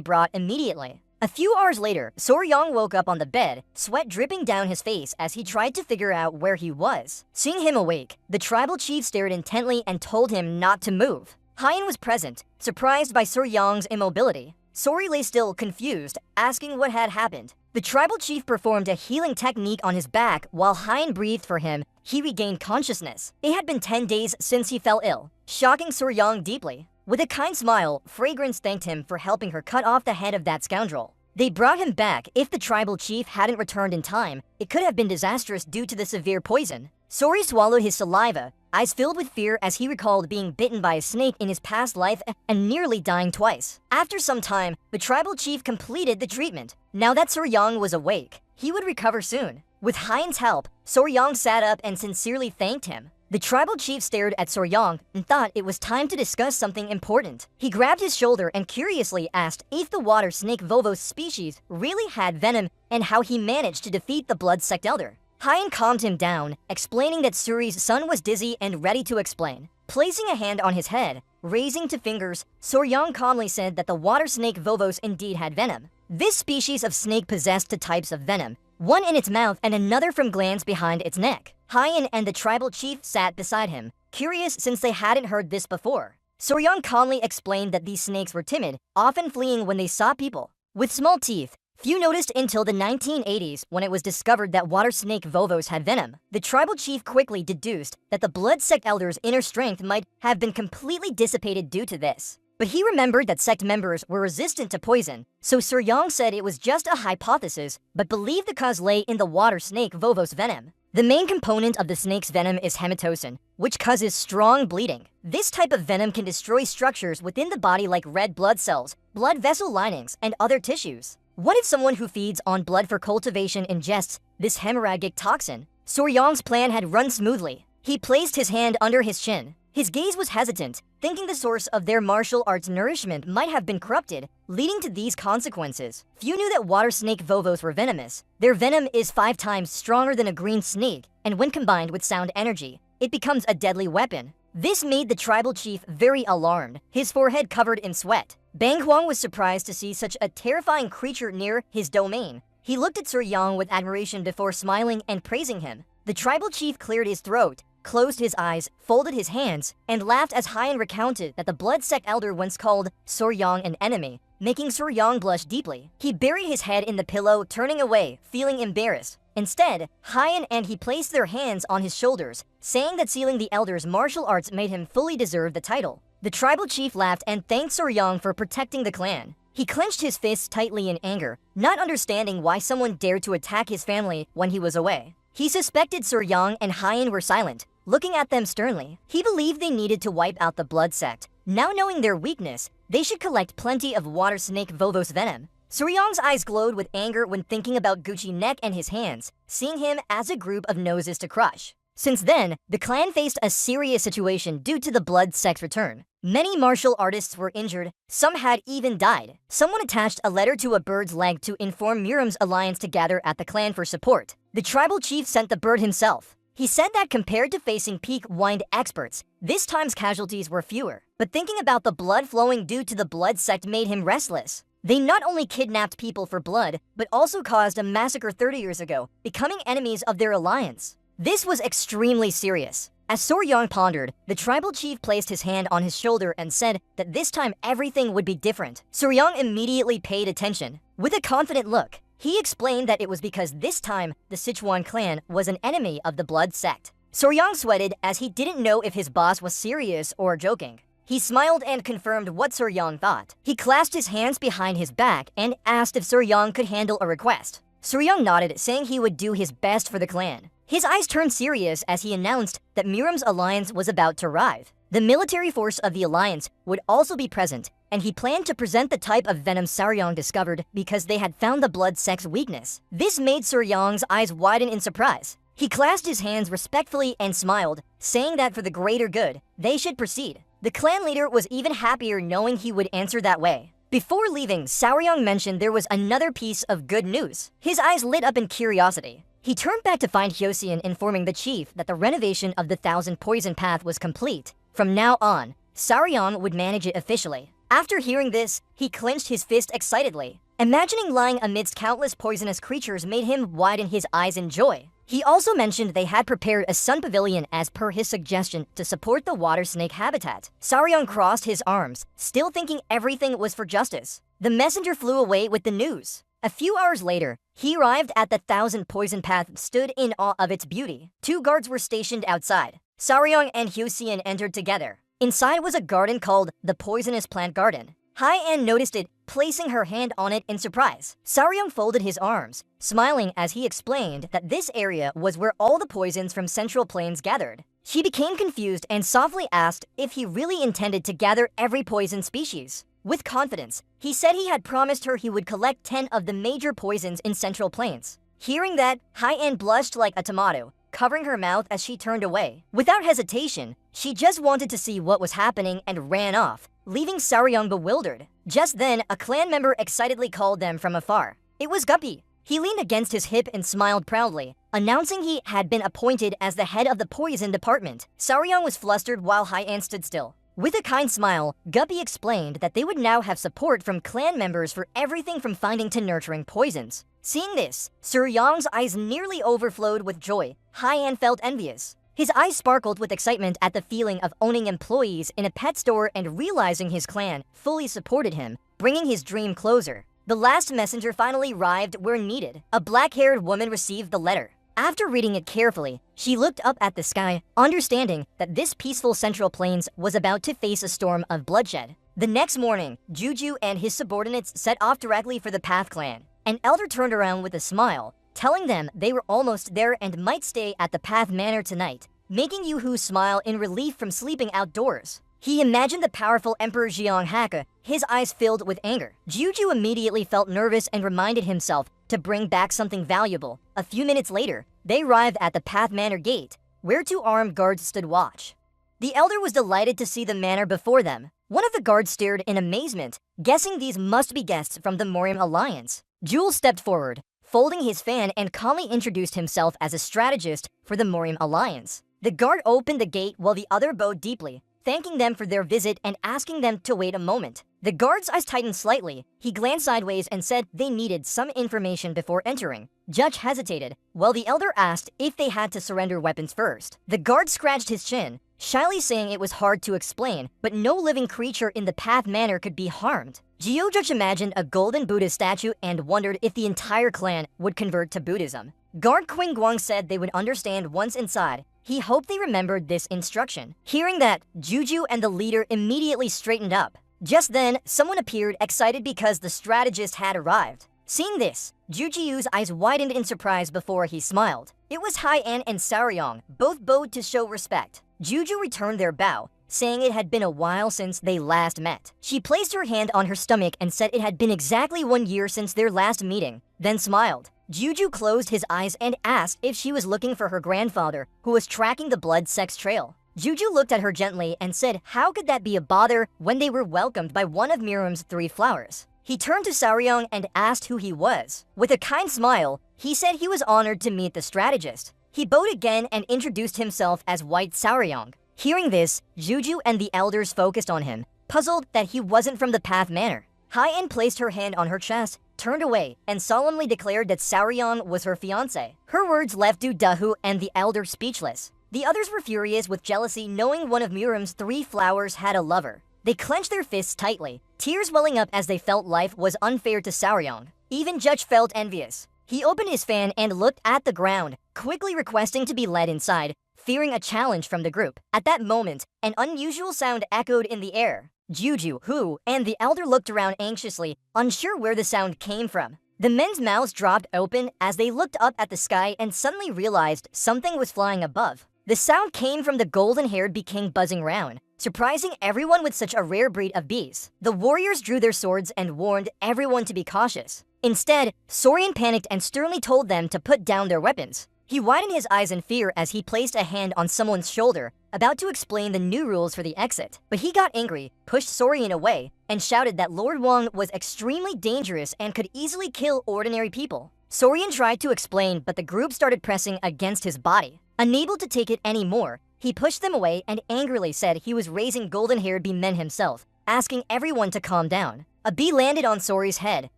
brought immediately. A few hours later, Soryong woke up on the bed, sweat dripping down his face as he tried to figure out where he was. Seeing him awake, the tribal chief stared intently and told him not to move. Hyen was present, surprised by Soryong's immobility. Sori lay still, confused, asking what had happened. The tribal chief performed a healing technique on his back while Hyen breathed for him. He regained consciousness. It had been 10 days since he fell ill, shocking Soryong deeply. With a kind smile, Fragrance thanked him for helping her cut off the head of that scoundrel. They brought him back. If the tribal chief hadn't returned in time, it could have been disastrous due to the severe poison. Sori swallowed his saliva, eyes filled with fear as he recalled being bitten by a snake in his past life and nearly dying twice. After some time, the tribal chief completed the treatment. Now that Soryong was awake, he would recover soon. With Hyen's help, Soryong sat up and sincerely thanked him. The tribal chief stared at Soryong and thought it was time to discuss something important. He grabbed his shoulder and curiously asked if the water snake Vovos species really had venom and how he managed to defeat the blood sect elder. Hyen calmed him down, explaining that Suri's son was dizzy and ready to explain. Placing a hand on his head, raising to fingers, Soryong calmly said that the water snake Vovos indeed had venom. This species of snake possessed two types of venom, one in its mouth and another from glands behind its neck. Hyen and the tribal chief sat beside him, curious since they hadn't heard this before. Soryong calmly explained that these snakes were timid, often fleeing when they saw people. With small teeth, few noticed until the 1980s when it was discovered that water snake Vovos had venom. The tribal chief quickly deduced that the blood sect elder's inner strength might have been completely dissipated due to this. But he remembered that sect members were resistant to poison, so Soryong said it was just a hypothesis, but believed the cause lay in the water snake Vovos venom. The main component of the snake's venom is hematocin, which causes strong bleeding. This type of venom can destroy structures within the body like red blood cells, blood vessel linings, and other tissues. What if someone who feeds on blood for cultivation ingests this hemorrhagic toxin? Soryong's plan had run smoothly. He placed his hand under his chin. His gaze was hesitant, thinking the source of their martial arts nourishment might have been corrupted, leading to these consequences. Few knew that water snake Vovos were venomous. Their venom is 5 times stronger than a green snake, and when combined with sound energy, it becomes a deadly weapon. This made the tribal chief very alarmed, his forehead covered in sweat. Bang Huang was surprised to see such a terrifying creature near his domain. He looked at Soryong with admiration before smiling and praising him. The tribal chief cleared his throat, closed his eyes, folded his hands, and laughed as Hyen recounted that the blood sect elder once called Soryong an enemy, making Soryong blush deeply. He buried his head in the pillow, turning away, feeling embarrassed. Instead, Hyen and he placed their hands on his shoulders, saying that sealing the elder's martial arts made him fully deserve the title. The tribal chief laughed and thanked Soryong for protecting the clan. He clenched his fists tightly in anger, not understanding why someone dared to attack his family when he was away. He suspected Soryong and Hyen were silent, looking at them sternly. He believed they needed to wipe out the blood sect. Now knowing their weakness, they should collect plenty of water snake Vovos venom. Suryong's eyes glowed with anger when thinking about Gucci neck and his hands, seeing him as a group of noses to crush. Since then, the clan faced a serious situation due to the blood sect's return. Many martial artists were injured, some had even died. Someone attached a letter to a bird's leg to inform Miram's alliance to gather at the clan for support. The tribal chief sent the bird himself. He said that compared to facing peak wind experts, this time's casualties were fewer. But thinking about the blood flowing due to the blood sect made him restless. They not only kidnapped people for blood, but also caused a massacre 30 years ago, becoming enemies of their alliance. This was extremely serious. As Suryong pondered, the tribal chief placed his hand on his shoulder and said that this time everything would be different. Suryong immediately paid attention. With a confident look, he explained that it was because this time the Sichuan clan was an enemy of the blood sect. Suryong sweated as he didn't know if his boss was serious or joking. He smiled and confirmed what Suryong thought. He clasped his hands behind his back and asked if Suryong could handle a request. Suryong nodded, saying he would do his best for the clan. His eyes turned serious as he announced that Miram's alliance was about to arrive. The military force of the alliance would also be present, and he planned to present the type of venom Suryong discovered because they had found the blood sect's weakness. This made Suryong's eyes widen in surprise. He clasped his hands respectfully and smiled, saying that for the greater good, they should proceed. The clan leader was even happier knowing he would answer that way. Before leaving, Suryong mentioned there was another piece of good news. His eyes lit up in curiosity. He turned back to find Hyosien informing the chief that the renovation of the Thousand Poison Path was complete. From now on, Suryong would manage it officially. After hearing this, he clenched his fist excitedly. Imagining lying amidst countless poisonous creatures made him widen his eyes in joy. He also mentioned they had prepared a sun pavilion as per his suggestion to support the water snake habitat. Suryong crossed his arms, still thinking everything was for justice. The messenger flew away with the news. A few hours later, he arrived at the Thousand Poison Path, stood in awe of its beauty. 2 guards were stationed outside. Suryong and Hyosien entered together. Inside was a garden called the Poisonous Plant Garden. Hye-an noticed it, placing her hand on it in surprise. Suryong folded his arms, smiling as he explained that this area was where all the poisons from Central Plains gathered. She became confused and softly asked if he really intended to gather every poison species. With confidence, he said he had promised her he would collect 10 of the major poisons in Central Plains. Hearing that, Hye-an blushed like a tomato, covering her mouth as she turned away. Without hesitation, she just wanted to see what was happening and ran off, leaving Suryong bewildered. Just then, a clan member excitedly called them from afar. It was Guppy. He leaned against his hip and smiled proudly, announcing he had been appointed as the head of the poison department. Suryong was flustered while Hye-an stood still. With a kind smile, Guppy explained that they would now have support from clan members for everything from finding to nurturing poisons. Seeing this, Suryong's eyes nearly overflowed with joy. Hye-an felt envious. His eyes sparkled with excitement at the feeling of owning employees in a pet store and realizing his clan fully supported him, bringing his dream closer. The last messenger finally arrived where needed. A black-haired woman received the letter. After reading it carefully, she looked up at the sky, understanding that this peaceful Central Plains was about to face a storm of bloodshed. The next morning, Juju and his subordinates set off directly for the Path clan. An elder turned around with a smile, telling them they were almost there and might stay at the Path Manor tonight, making Yoo-hoo smile in relief from sleeping outdoors. He imagined the powerful Emperor Jeong Haka, his eyes filled with anger. Juju immediately felt nervous and reminded himself to bring back something valuable. A few minutes later, they arrived at the Path Manor gate, where 2 armed guards stood watch. The elder was delighted to see the manor before them. One of the guards stared in amazement, guessing these must be guests from the Morium Alliance. Jewel stepped forward, folding his fan, and calmly introduced himself as a strategist for the Morium Alliance. The guard opened the gate while the other bowed deeply, thanking them for their visit and asking them to wait a moment. The guard's eyes tightened slightly. He glanced sideways and said they needed some information before entering. Judge hesitated, while the elder asked if they had to surrender weapons first. The guard scratched his chin, shyly saying it was hard to explain, but no living creature in the Path Manor could be harmed. Judge imagined a golden Buddha statue and wondered if the entire clan would convert to Buddhism. Guard Qing Guang said they would understand once inside. He hoped they remembered this instruction. Hearing that, Juju and the leader immediately straightened up. Just then, someone appeared, excited because the strategist had arrived. Seeing this, Juju's eyes widened in surprise before he smiled. It was Hye-an and Saryong, both bowed to show respect. Juju returned their bow, saying it had been a while since they last met. She placed her hand on her stomach and said it had been exactly 1 year since their last meeting, then smiled. Juju closed his eyes and asked if she was looking for her grandfather, who was tracking the blood sex trail. Juju looked at her gently and said how could that be a bother when they were welcomed by one of Miram's 3 flowers. He turned to Saryong and asked who he was. With a kind smile, he said he was honored to meet the strategist. He bowed again and introduced himself as White Saryong. Hearing this, Juju and the elders focused on him, puzzled that he wasn't from the Path Manor. Hye-an placed her hand on her chest, turned away, and solemnly declared that Saryong was her fiancé. Her words left Du-Dahu and the elder speechless. The others were furious with jealousy knowing one of Miram's 3 flowers had a lover. They clenched their fists tightly, tears welling up as they felt life was unfair to Saryong. Even Judge felt envious. He opened his fan and looked at the ground, quickly requesting to be led inside, fearing a challenge from the group. At that moment, an unusual sound echoed in the air. Juju, Hu, and the elder looked around anxiously, unsure where the sound came from. The men's mouths dropped open as they looked up at the sky and suddenly realized something was flying above. The sound came from the golden-haired bee king buzzing round, surprising everyone with such a rare breed of bees. The warriors drew their swords and warned everyone to be cautious. Instead, Sorian panicked and sternly told them to put down their weapons. He widened his eyes in fear as he placed a hand on someone's shoulder, about to explain the new rules for the exit. But he got angry, pushed Sorian away, and shouted that Lord Wang was extremely dangerous and could easily kill ordinary people. Sorian tried to explain, but the group started pressing against his body. Unable to take it anymore, he pushed them away and angrily said he was raising golden-haired bee men himself, asking everyone to calm down. A bee landed on Sori's head,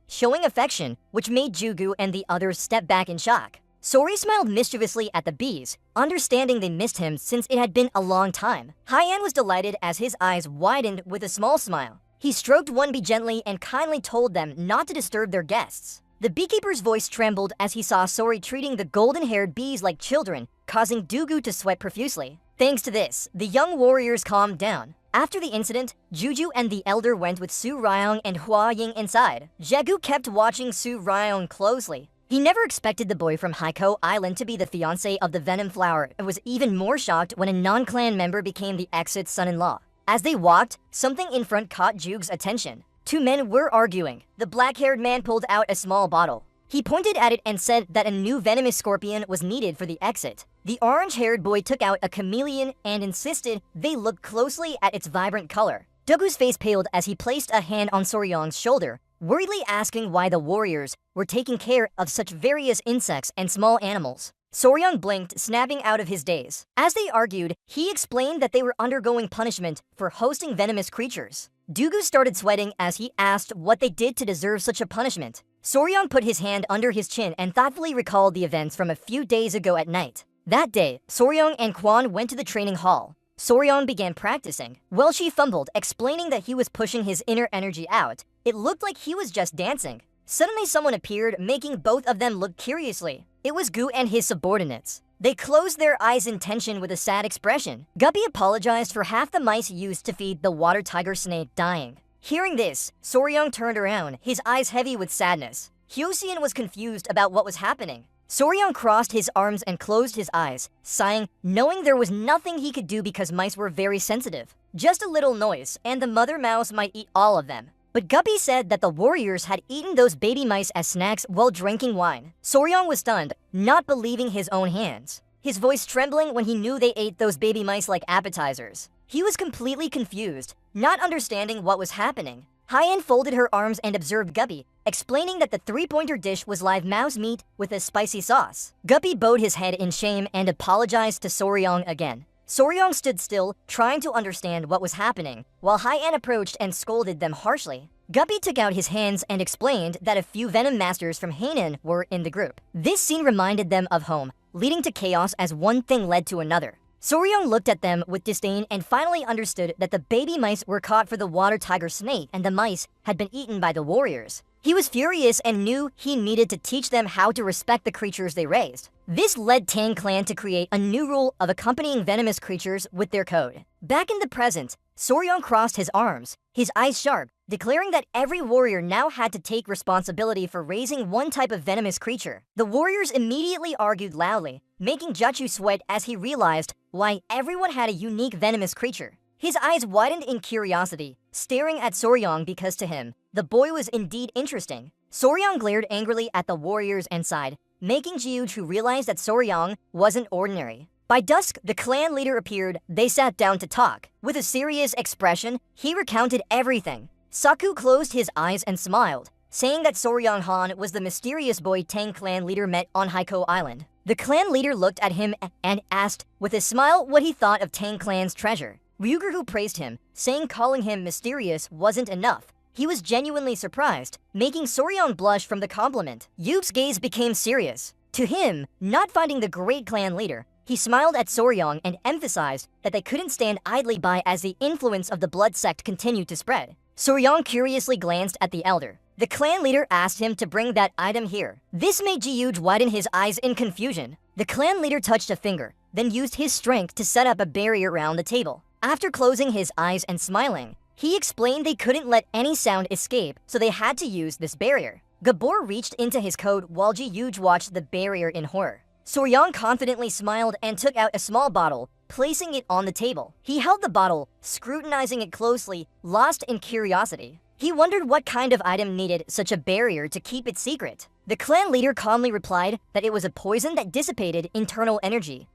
showing affection, which made Jugu and the others step back in shock. Sori smiled mischievously at the bees, understanding they missed him since it had been a long time. Hye-an was delighted as his eyes widened with a small smile. He stroked one bee gently and kindly told them not to disturb their guests. The beekeeper's voice trembled as he saw Sori treating the golden-haired bees like children, causing Dugu to sweat profusely. Thanks to this, the young warriors calmed down. After the incident, Juju and the elder went with Su Ryong and Hua Ying inside. Jegu kept watching Su Ryong closely. He never expected the boy from Haikou Island to be the fiancé of the Venom flower and was even more shocked when a non-clan member became the exit's son-in-law. As they walked, something in front caught Jug's attention. 2 men were arguing. The black-haired man pulled out a small bottle. He pointed at it and said that a new venomous scorpion was needed for the exit. The orange-haired boy took out a chameleon and insisted they look closely at its vibrant color. Dugu's face paled as he placed a hand on Soryong's shoulder, worriedly asking why the warriors were taking care of such various insects and small animals. Soryong blinked, snapping out of his daze. As they argued, he explained that they were undergoing punishment for hosting venomous creatures. Dugu started sweating as he asked what they did to deserve such a punishment. Soryong put his hand under his chin and thoughtfully recalled the events from a few days ago at night. That day, Soryong and Kwon went to the training hall. Soryong began practicing. While she fumbled, explaining that he was pushing his inner energy out, it looked like he was just dancing. Suddenly someone appeared, making both of them look curiously. It was Gu and his subordinates. They closed their eyes in tension with a sad expression. Guppy apologized for half the mice used to feed the water tiger snake dying. Hearing this, Soryong turned around, his eyes heavy with sadness. Hyosien was confused about what was happening. Soryong crossed his arms and closed his eyes, sighing, knowing there was nothing he could do because mice were very sensitive. Just a little noise, and the mother mouse might eat all of them. But Guppy said that the warriors had eaten those baby mice as snacks while drinking wine. Soryong was stunned, not believing his own hands. His voice trembling when he knew they ate those baby mice like appetizers. He was completely confused, not understanding what was happening. Hye-an folded her arms and observed Guppy, explaining that the 3-pointer dish was live mouse meat with a spicy sauce. Guppy bowed his head in shame and apologized to Soryong again. Soryong stood still, trying to understand what was happening, while Hye-an approached and scolded them harshly. Guppy took out his hands and explained that a few Venom Masters from Hainan were in the group. This scene reminded them of home, leading to chaos as one thing led to another. Soryong looked at them with disdain and finally understood that the baby mice were caught for the water tiger snake and the mice had been eaten by the warriors. He was furious and knew he needed to teach them how to respect the creatures they raised. This led Tang Clan to create a new rule of accompanying venomous creatures with their code. Back in the present, Soryong crossed his arms, his eyes sharp, declaring that every warrior now had to take responsibility for raising one type of venomous creature. The warriors immediately argued loudly, making Jachu sweat as he realized why everyone had a unique venomous creature. His eyes widened in curiosity, staring at Soryang because to him, the boy was indeed interesting. Soryang glared angrily at the warriors inside, making Jiuju realize that Soryang wasn't ordinary. By dusk, the clan leader appeared. They sat down to talk. With a serious expression, he recounted everything. Saku closed his eyes and smiled, saying that Soryang Han was the mysterious boy Tang clan leader met on Haiko Island. The clan leader looked at him and asked with a smile what he thought of Tang clan's treasure. Ryuger who praised him, saying calling him mysterious wasn't enough. He was genuinely surprised, making Soryang blush from the compliment. Yube's gaze became serious. To him, not finding the great clan leader, he smiled at Soryang and emphasized that they couldn't stand idly by as the influence of the blood sect continued to spread. Soryang curiously glanced at the elder. The clan leader asked him to bring that item here. This made Jiuj widen his eyes in confusion. The clan leader touched a finger, then used his strength to set up a barrier around the table. After closing his eyes and smiling, he explained they couldn't let any sound escape, so they had to use this barrier. Gabor reached into his coat while Jiuj watched the barrier in horror. Soryang confidently smiled and took out a small bottle, placing it on the table. He held the bottle, scrutinizing it closely, lost in curiosity. He wondered what kind of item needed such a barrier to keep it secret. The clan leader calmly replied that it was a poison that dissipated internal energy.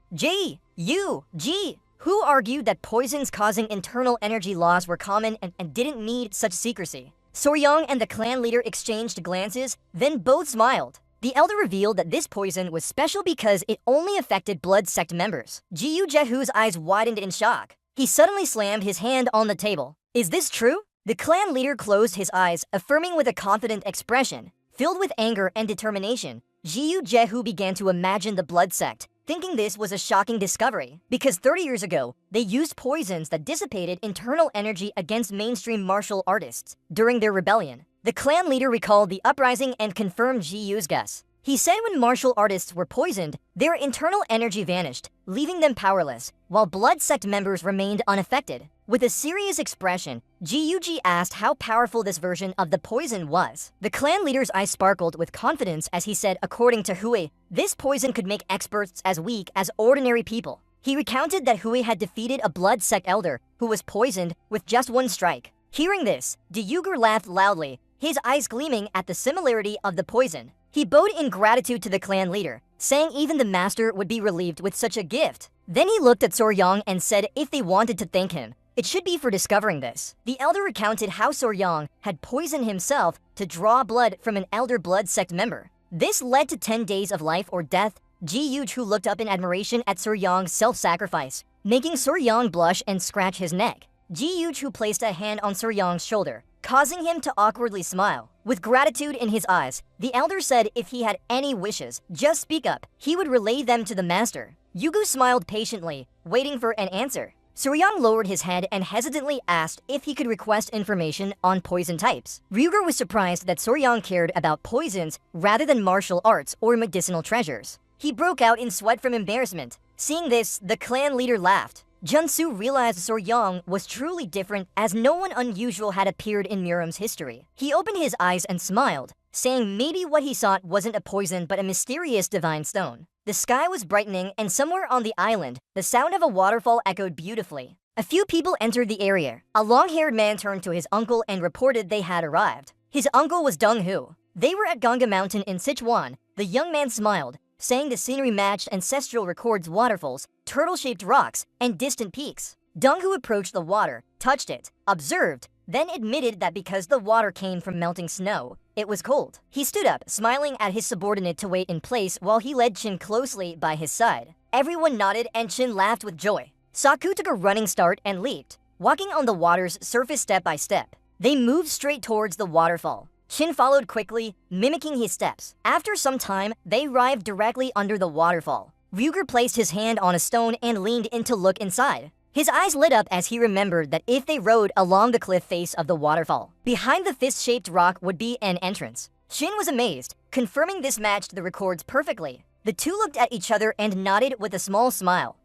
Who argued that poisons causing internal energy loss were common and didn't need such secrecy. Soryang and the clan leader exchanged glances, then both smiled. The elder revealed that this poison was special because it only affected blood sect members. Jiu Jehu's eyes widened in shock. He suddenly slammed his hand on the table. Is this true? The clan leader closed his eyes, affirming with a confident expression. Filled with anger and determination, Jiu Jehu began to imagine the blood sect, thinking this was a shocking discovery. Because 30 years ago, they used poisons that dissipated internal energy against mainstream martial artists during their rebellion. The clan leader recalled the uprising and confirmed Jiu's guess. He said when martial artists were poisoned, their internal energy vanished, leaving them powerless, while blood sect members remained unaffected. With a serious expression, Jiuji asked how powerful this version of the poison was. The clan leader's eyes sparkled with confidence as he said, according to Hui, this poison could make experts as weak as ordinary people. He recounted that Hui had defeated a blood sect elder who was poisoned with just one strike. Hearing this, Dyuger laughed loudly, his eyes gleaming at the similarity of the poison. He bowed in gratitude to the clan leader, saying even the master would be relieved with such a gift. Then he looked at Soryang and said if they wanted to thank him, it should be for discovering this. The elder recounted how Soryang had poisoned himself to draw blood from an elder blood sect member. This led to 10 days of life or death. Ji-Yuju looked up in admiration at Soryang's self-sacrifice, making Soryang blush and scratch his neck. Ji-Yuju placed a hand on Soryang's shoulder, causing him to awkwardly smile. With gratitude in his eyes, the elder said if he had any wishes, just speak up. He would relay them to the master. Yugu smiled patiently, waiting for an answer. Soryang lowered his head and hesitantly asked if he could request information on poison types. Ryuger was surprised that Soryang cared about poisons rather than martial arts or medicinal treasures. He broke out in sweat from embarrassment. Seeing this, the clan leader laughed. Junsu realized Soryang was truly different as no one unusual had appeared in Murum's history. He opened his eyes and smiled, saying maybe what he sought wasn't a poison but a mysterious divine stone. The sky was brightening and somewhere on the island, the sound of a waterfall echoed beautifully. A few people entered the area. A long-haired man turned to his uncle and reported they had arrived. His uncle was Dong-Hu. They were at Ganga Mountain in Sichuan. The young man smiled, saying the scenery matched ancestral records waterfalls, turtle-shaped rocks, and distant peaks. Dong-Hu approached the water, touched it, observed, then admitted that because the water came from melting snow, it was cold. He stood up, smiling at his subordinate to wait in place while he led Chin closely by his side. Everyone nodded and Chin laughed with joy. Saku took a running start and leaped, walking on the water's surface step by step. They moved straight towards the waterfall. Chin followed quickly, mimicking his steps. After some time, they arrived directly under the waterfall. Ryuger placed his hand on a stone and leaned in to look inside. His eyes lit up as he remembered that if they rode along the cliff face of the waterfall, behind the fist-shaped rock would be an entrance. Shin was amazed, confirming this matched the records perfectly. The two looked at each other and nodded with a small smile.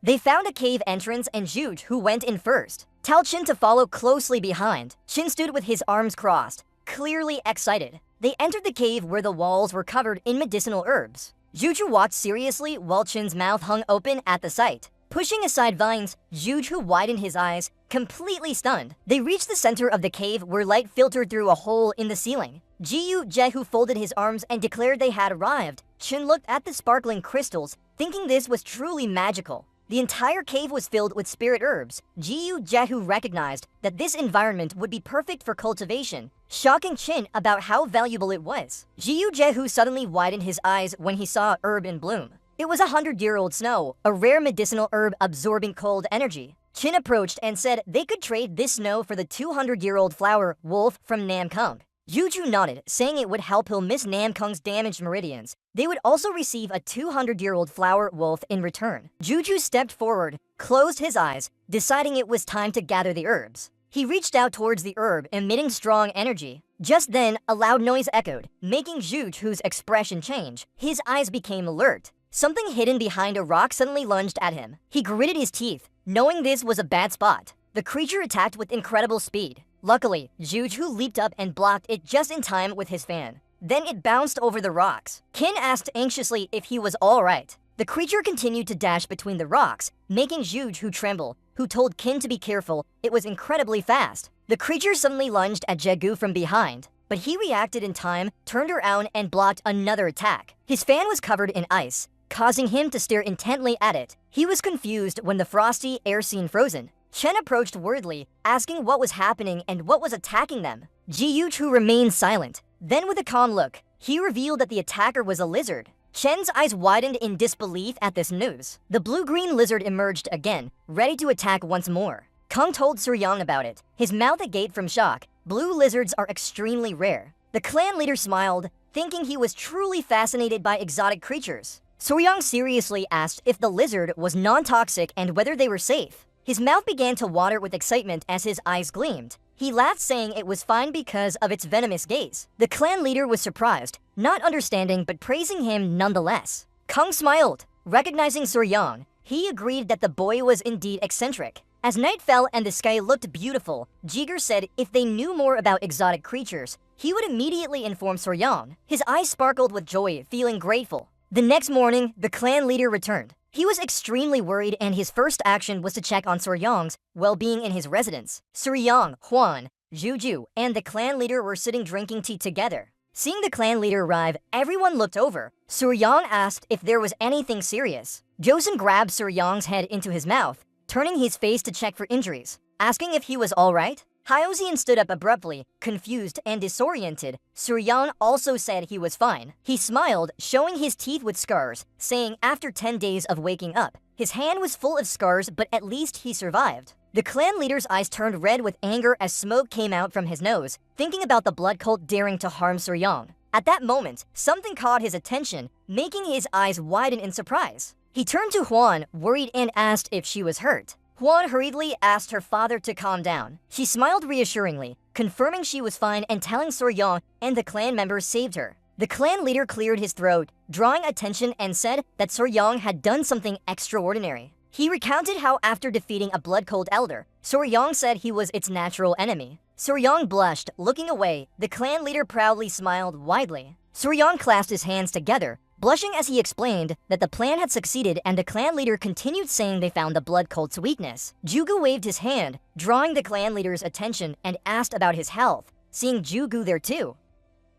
They found a cave entrance and Juge, who went in first, told Shin to follow closely behind. Shin stood with his arms crossed, clearly excited. They entered the cave where the walls were covered in medicinal herbs. Juju watched seriously while Chin's mouth hung open at the sight. Pushing aside vines, Juju widened his eyes, completely stunned. They reached the center of the cave where light filtered through a hole in the ceiling. Jehu folded his arms and declared they had arrived. Chin looked at the sparkling crystals, thinking this was truly magical. The entire cave was filled with spirit herbs. Jehu recognized that this environment would be perfect for cultivation, shocking Chin about how valuable it was. Jehu suddenly widened his eyes when he saw a herb in bloom. It was 100-year-old snow, a rare medicinal herb absorbing cold energy. Chin approached and said they could trade this snow for the 200-year-old flower wolf from Namkung. Juju nodded, saying it would help heal Miss Namkung's damaged meridians. They would also receive a 200-year-old flower wolf in return. Juju stepped forward, closed his eyes, deciding it was time to gather the herbs. He reached out towards the herb, emitting strong energy. Just then, a loud noise echoed, making Juju's expression change. His eyes became alert. Something hidden behind a rock suddenly lunged at him. He gritted his teeth, knowing this was a bad spot. The creature attacked with incredible speed. Luckily, Juju leaped up and blocked it just in time with his fan. Then it bounced over the rocks. Kin asked anxiously if he was alright. The creature continued to dash between the rocks, making Juju tremble, who told Kin to be careful. It was incredibly fast. The creature suddenly lunged at Jegu from behind, but he reacted in time, turned around, and blocked another attack. His fan was covered in ice, causing him to stare intently at it. He was confused when the frosty air seemed frozen. Chen approached worriedly, asking what was happening and what was attacking them. Jiu-Chu remained silent. Then with a calm look, he revealed that the attacker was a lizard. Chen's eyes widened in disbelief at this news. The blue-green lizard emerged again, ready to attack once more. Kung told Suryang about it, his mouth agape from shock. Blue lizards are extremely rare. The clan leader smiled, thinking he was truly fascinated by exotic creatures. Suryang seriously asked if the lizard was non-toxic and whether they were safe. His mouth began to water with excitement as his eyes gleamed. He laughed, saying it was fine because of its venomous gaze. The clan leader was surprised, not understanding but praising him nonetheless. Kung smiled. Recognizing Suryang, he agreed that the boy was indeed eccentric. As night fell and the sky looked beautiful, Jiger said if they knew more about exotic creatures, he would immediately inform Suryang. His eyes sparkled with joy, feeling grateful. The next morning, the clan leader returned. He was extremely worried, and his first action was to check on Suryang's well-being in his residence. Suryang, Huan, Juju, and the clan leader were sitting drinking tea together. Seeing the clan leader arrive, everyone looked over. Suryang asked if there was anything serious. Joseon grabbed Suryang's head into his mouth, turning his face to check for injuries, asking if he was alright. Hyoseon stood up abruptly, confused and disoriented. Suryang also said he was fine. He smiled, showing his teeth with scars, saying after 10 days of waking up, his hand was full of scars, but at least he survived. The clan leader's eyes turned red with anger as smoke came out from his nose, thinking about the blood cult daring to harm Suryang. At that moment, something caught his attention, making his eyes widen in surprise. He turned to Huan, worried, and asked if she was hurt. Huan hurriedly asked her father to calm down. She smiled reassuringly, confirming she was fine and telling Suryang and the clan members saved her. The clan leader cleared his throat, drawing attention, and said that Suryang had done something extraordinary. He recounted how after defeating a blood cult elder, Suryang said he was its natural enemy. Suryang blushed, looking away. The clan leader proudly smiled widely. Suryang clasped his hands together, blushing as he explained that the plan had succeeded, and the clan leader continued saying they found the blood cult's weakness. Jugu waved his hand, drawing the clan leader's attention, and asked about his health, seeing Jugu there too.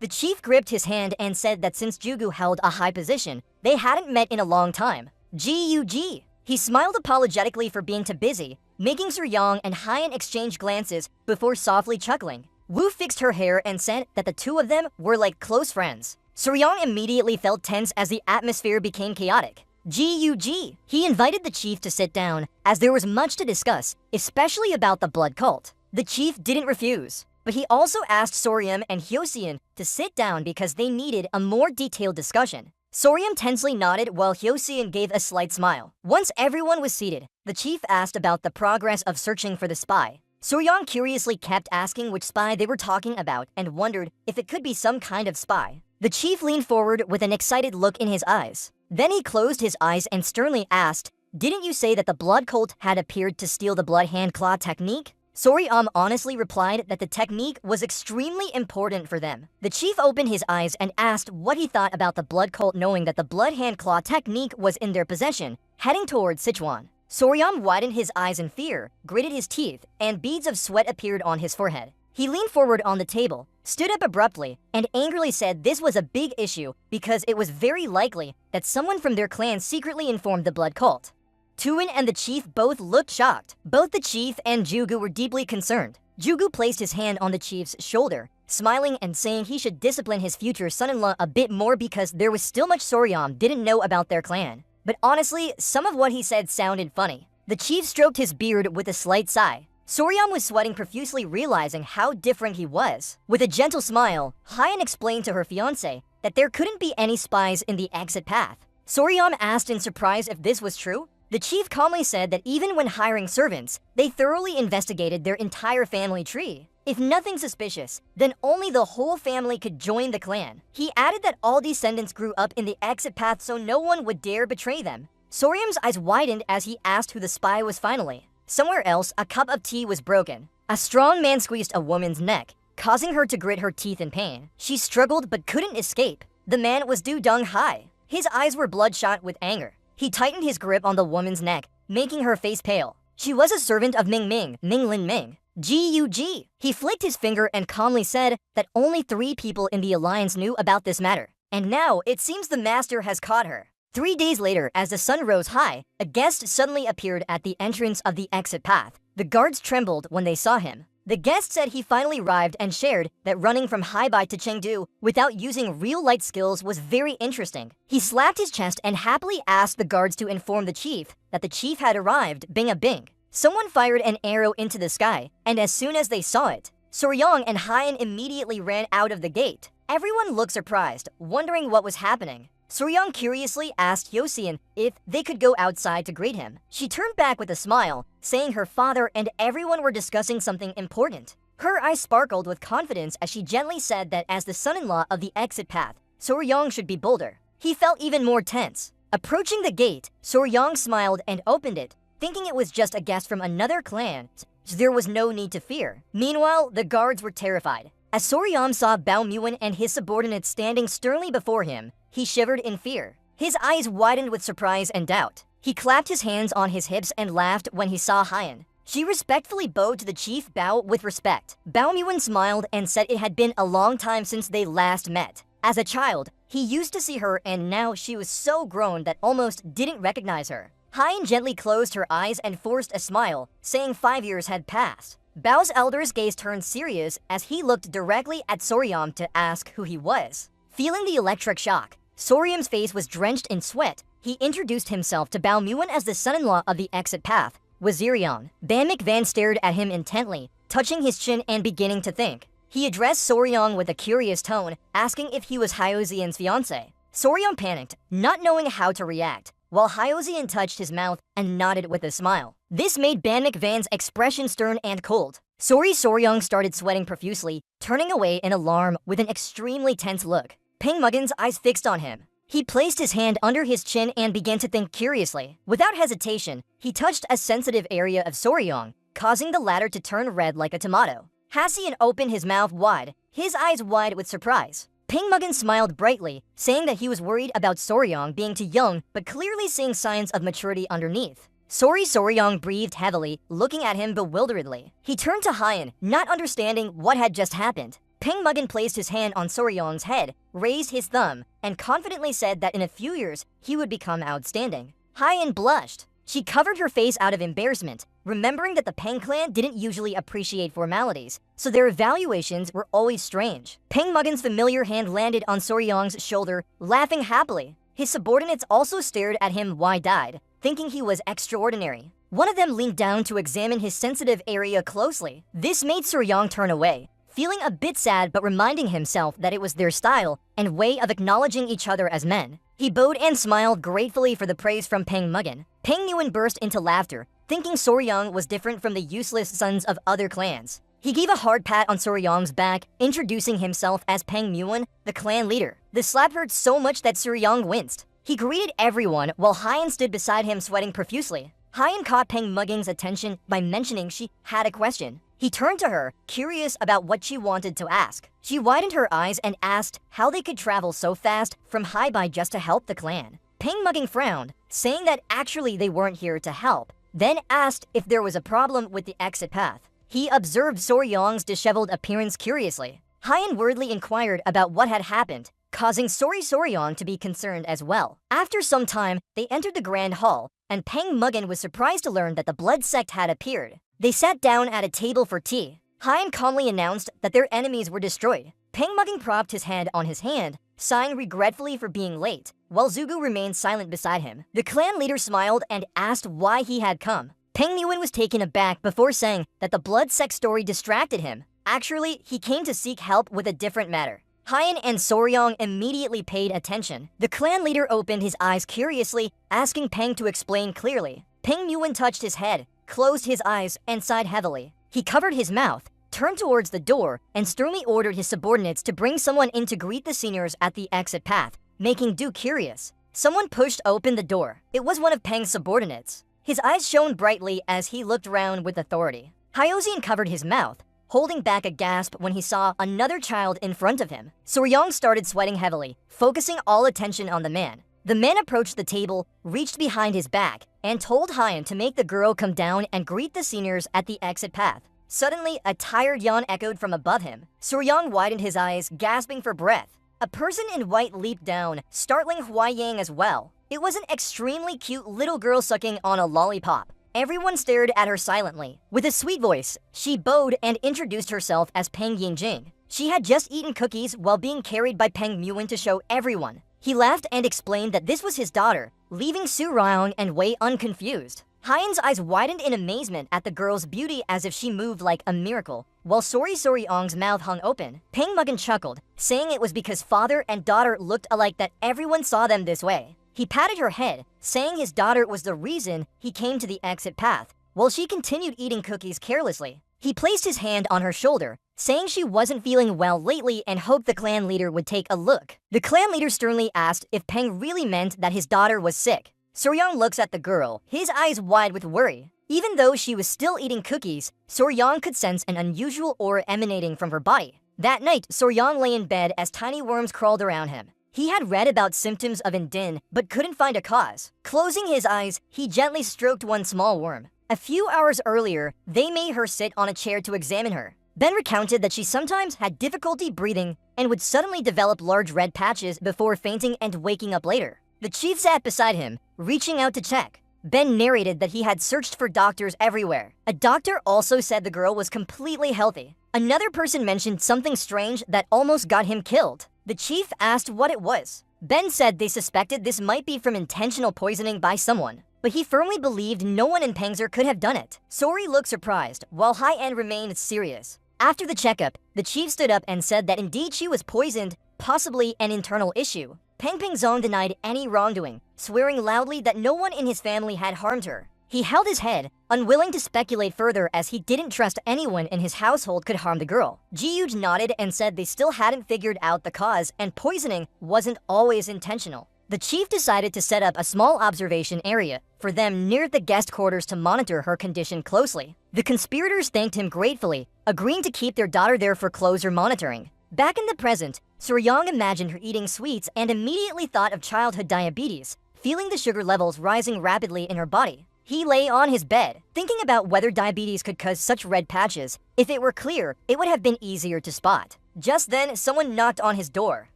The chief gripped his hand and said that since Jugu held a high position, they hadn't met in a long time. G-U-G. He smiled apologetically for being too busy, making Suryang and Hyan exchange glances before softly chuckling. Wu fixed her hair and said that the two of them were like close friends. Suryang immediately felt tense as the atmosphere became chaotic. G-U-G. He invited the chief to sit down, as there was much to discuss, especially about the blood cult. The chief didn't refuse, but he also asked Soryam and Hyoseon to sit down because they needed a more detailed discussion. Soryam tensely nodded while Hyoseon gave a slight smile. Once everyone was seated, the chief asked about the progress of searching for the spy. Soryang curiously kept asking which spy they were talking about and wondered if it could be some kind of spy. The chief leaned forward with an excited look in his eyes. Then he closed his eyes and sternly asked, "Didn't you say that the blood cult had appeared to steal the blood hand claw technique?" Soryam honestly replied that the technique was extremely important for them. The chief opened his eyes and asked what he thought about the blood cult, knowing that the blood hand claw technique was in their possession, heading towards Sichuan. Soryam widened his eyes in fear, gritted his teeth, and beads of sweat appeared on his forehead. He leaned forward on the table, stood up abruptly, and angrily said this was a big issue because it was very likely that someone from their clan secretly informed the blood cult. Tuin and the chief both looked shocked. Both the chief and Jugu were deeply concerned. Jugu placed his hand on the chief's shoulder, smiling and saying he should discipline his future son-in-law a bit more because there was still much Soryam didn't know about their clan. But honestly, some of what he said sounded funny. The chief stroked his beard with a slight sigh. Soryam was sweating profusely, realizing how different he was. With a gentle smile, Hyan explained to her fiancé that there couldn't be any spies in the exit path. Soryam asked in surprise if this was true. The chief calmly said that even when hiring servants, they thoroughly investigated their entire family tree. If nothing suspicious, then only the whole family could join the clan. He added that all descendants grew up in the exit path so no one would dare betray them. Soryam's eyes widened as he asked who the spy was finally. Somewhere else, a cup of tea was broken. A strong man squeezed a woman's neck, causing her to grit her teeth in pain. She struggled but couldn't escape. The man was Du Dong Hai. His eyes were bloodshot with anger. He tightened his grip on the woman's neck, making her face pale. She was a servant of Ming Lin Ming. Gug. He flicked his finger and calmly said that only 3 people in the alliance knew about this matter. And now, it seems the master has caught her. 3 days later, as the sun rose high, a guest suddenly appeared at the entrance of the exit path. The guards trembled when they saw him. The guest said he finally arrived and shared that running from Haibai to Chengdu without using real light skills was very interesting. He slapped his chest and happily asked the guards to inform the chief that the chief had arrived. Bing a bing. Someone fired an arrow into the sky, and as soon as they saw it, Soryang and Hyan immediately ran out of the gate. Everyone looked surprised, wondering what was happening. Soryang curiously asked Hyosien if they could go outside to greet him. She turned back with a smile, saying her father and everyone were discussing something important. Her eyes sparkled with confidence as she gently said that as the son-in-law of the exit path, Soryang should be bolder. He felt even more tense. Approaching the gate, Soryang smiled and opened it, thinking it was just a guest from another clan, so there was no need to fear. Meanwhile, the guards were terrified. As Soryang saw Bao Muan and his subordinates standing sternly before him, he shivered in fear. His eyes widened with surprise and doubt. He clapped his hands on his hips and laughed when he saw Hyan. She respectfully bowed to the chief Bao with respect. Bao Muan smiled and said it had been a long time since they last met. As a child, he used to see her and now she was so grown that almost didn't recognize her. Hyan gently closed her eyes and forced a smile, saying 5 years had passed. Bao's elder's gaze turned serious as he looked directly at Soryam to ask who he was. Feeling the electric shock, Soryam's face was drenched in sweat. He introduced himself to Bao Muan as the son-in-law of the exit path, Wazirian. Ban McVan stared at him intently, touching his chin and beginning to think. He addressed Soryang with a curious tone, asking if he was Hyozian's fiancé. Soryang panicked, not knowing how to react, while Hyozian touched his mouth and nodded with a smile. This made Ban McVan's expression stern and cold. Soryang started sweating profusely, turning away in alarm with an extremely tense look. Ping Muggen's eyes fixed on him. He placed his hand under his chin and began to think curiously. Without hesitation, he touched a sensitive area of Soryang, causing the latter to turn red like a tomato. Hassian opened his mouth wide, his eyes wide with surprise. Ping Muggen smiled brightly, saying that he was worried about Soryang being too young, but clearly seeing signs of maturity underneath. Soryang breathed heavily, looking at him bewilderedly. He turned to Hyan, not understanding what had just happened. Ping Muggen placed his hand on Soryang's head, raised his thumb, and confidently said that in a few years, he would become outstanding. Hyan blushed. She covered her face out of embarrassment, remembering that the Peng clan didn't usually appreciate formalities, so their evaluations were always strange. Ping Muggen's familiar hand landed on Soryang's shoulder, laughing happily. His subordinates also stared at him wide-eyed, thinking he was extraordinary. One of them leaned down to examine his sensitive area closely. This made Soryang turn away, feeling a bit sad but reminding himself that it was their style and way of acknowledging each other as men. He bowed and smiled gratefully for the praise from Peng Muggen. Peng Nguyen burst into laughter, thinking Soryang was different from the useless sons of other clans. He gave a hard pat on Soryang's back, introducing himself as Peng Nguyen, the clan leader. The slap hurt so much that Soryang winced. He greeted everyone while Hyan stood beside him sweating profusely. Hyan caught Peng Muggen's attention by mentioning she had a question. He turned to her, curious about what she wanted to ask. She widened her eyes and asked how they could travel so fast from Haibai just to help the clan. Peng Mugging frowned, saying that actually they weren't here to help, then asked if there was a problem with the exit path. He observed Soryong's disheveled appearance curiously. Hyan worriedly inquired about what had happened, causing Soryong to be concerned as well. After some time, they entered the grand hall, and Peng Muggin was surprised to learn that the blood sect had appeared. They sat down at a table for tea. Hyan calmly announced that their enemies were destroyed. Peng Muggin propped his head on his hand, sighing regretfully for being late, while Zugu remained silent beside him. The clan leader smiled and asked why he had come. Peng Nguyen was taken aback before saying that the blood sect story distracted him. Actually, he came to seek help with a different matter. Hyan and Soryong immediately paid attention. The clan leader opened his eyes curiously, asking Peng to explain clearly. Peng Nguyen touched his head, closed his eyes, and sighed heavily. He covered his mouth, turned towards the door, and sternly ordered his subordinates to bring someone in to greet the seniors at the exit path, making Du curious. Someone pushed open the door. It was one of Peng's subordinates. His eyes shone brightly as he looked around with authority. Hyozin covered his mouth, holding back a gasp when he saw another child in front of him. Soryong started sweating heavily, focusing all attention on the man. The man approached the table, reached behind his back, and told Hyan to make the girl come down and greet the seniors at the exit path. Suddenly, a tired yawn echoed from above him. Soryong widened his eyes, gasping for breath. A person in white leaped down, startling Huayang as well. It was an extremely cute little girl sucking on a lollipop. Everyone stared at her silently. With a sweet voice, she bowed and introduced herself as Peng Yingjing. She had just eaten cookies while being carried by Peng Nguyen to show everyone. He laughed and explained that this was his daughter, leaving Su Ryong and Wei unconfused. Hyan's eyes widened in amazement at the girl's beauty as if she moved like a miracle, while Soryong's mouth hung open. Peng Muggin chuckled, saying it was because father and daughter looked alike that everyone saw them this way. He patted her head, saying his daughter was the reason he came to the exit path, while she continued eating cookies carelessly. He placed his hand on her shoulder, saying she wasn't feeling well lately and hoped the clan leader would take a look. The clan leader sternly asked if Peng really meant that his daughter was sick. Soryong looks at the girl, his eyes wide with worry. Even though she was still eating cookies, Soryong could sense an unusual aura emanating from her body. That night, Soryong lay in bed as tiny worms crawled around him. He had read about symptoms of Indin, but couldn't find a cause. Closing his eyes, he gently stroked one small worm. A few hours earlier, they made her sit on a chair to examine her. Ben recounted that she sometimes had difficulty breathing and would suddenly develop large red patches before fainting and waking up later. The chief sat beside him, reaching out to check. Ben narrated that he had searched for doctors everywhere. A doctor also said the girl was completely healthy. Another person mentioned something strange that almost got him killed. The chief asked what it was. Ben said they suspected this might be from intentional poisoning by someone, but he firmly believed no one in Pengzer could have done it. Sori looked surprised, while High-End remained serious. After the checkup, the chief stood up and said that indeed she was poisoned, possibly an internal issue. Peng Pingzong denied any wrongdoing, swearing loudly that no one in his family had harmed her. He held his head, unwilling to speculate further as he didn't trust anyone in his household could harm the girl. Ji-Yuj nodded and said they still hadn't figured out the cause and poisoning wasn't always intentional. The chief decided to set up a small observation area for them near the guest quarters to monitor her condition closely. The conspirators thanked him gratefully, agreeing to keep their daughter there for closer monitoring. Back in the present, Suryong imagined her eating sweets and immediately thought of childhood diabetes, feeling the sugar levels rising rapidly in her body. He lay on his bed, thinking about whether diabetes could cause such red patches. If it were clear, it would have been easier to spot. Just then, someone knocked on his door.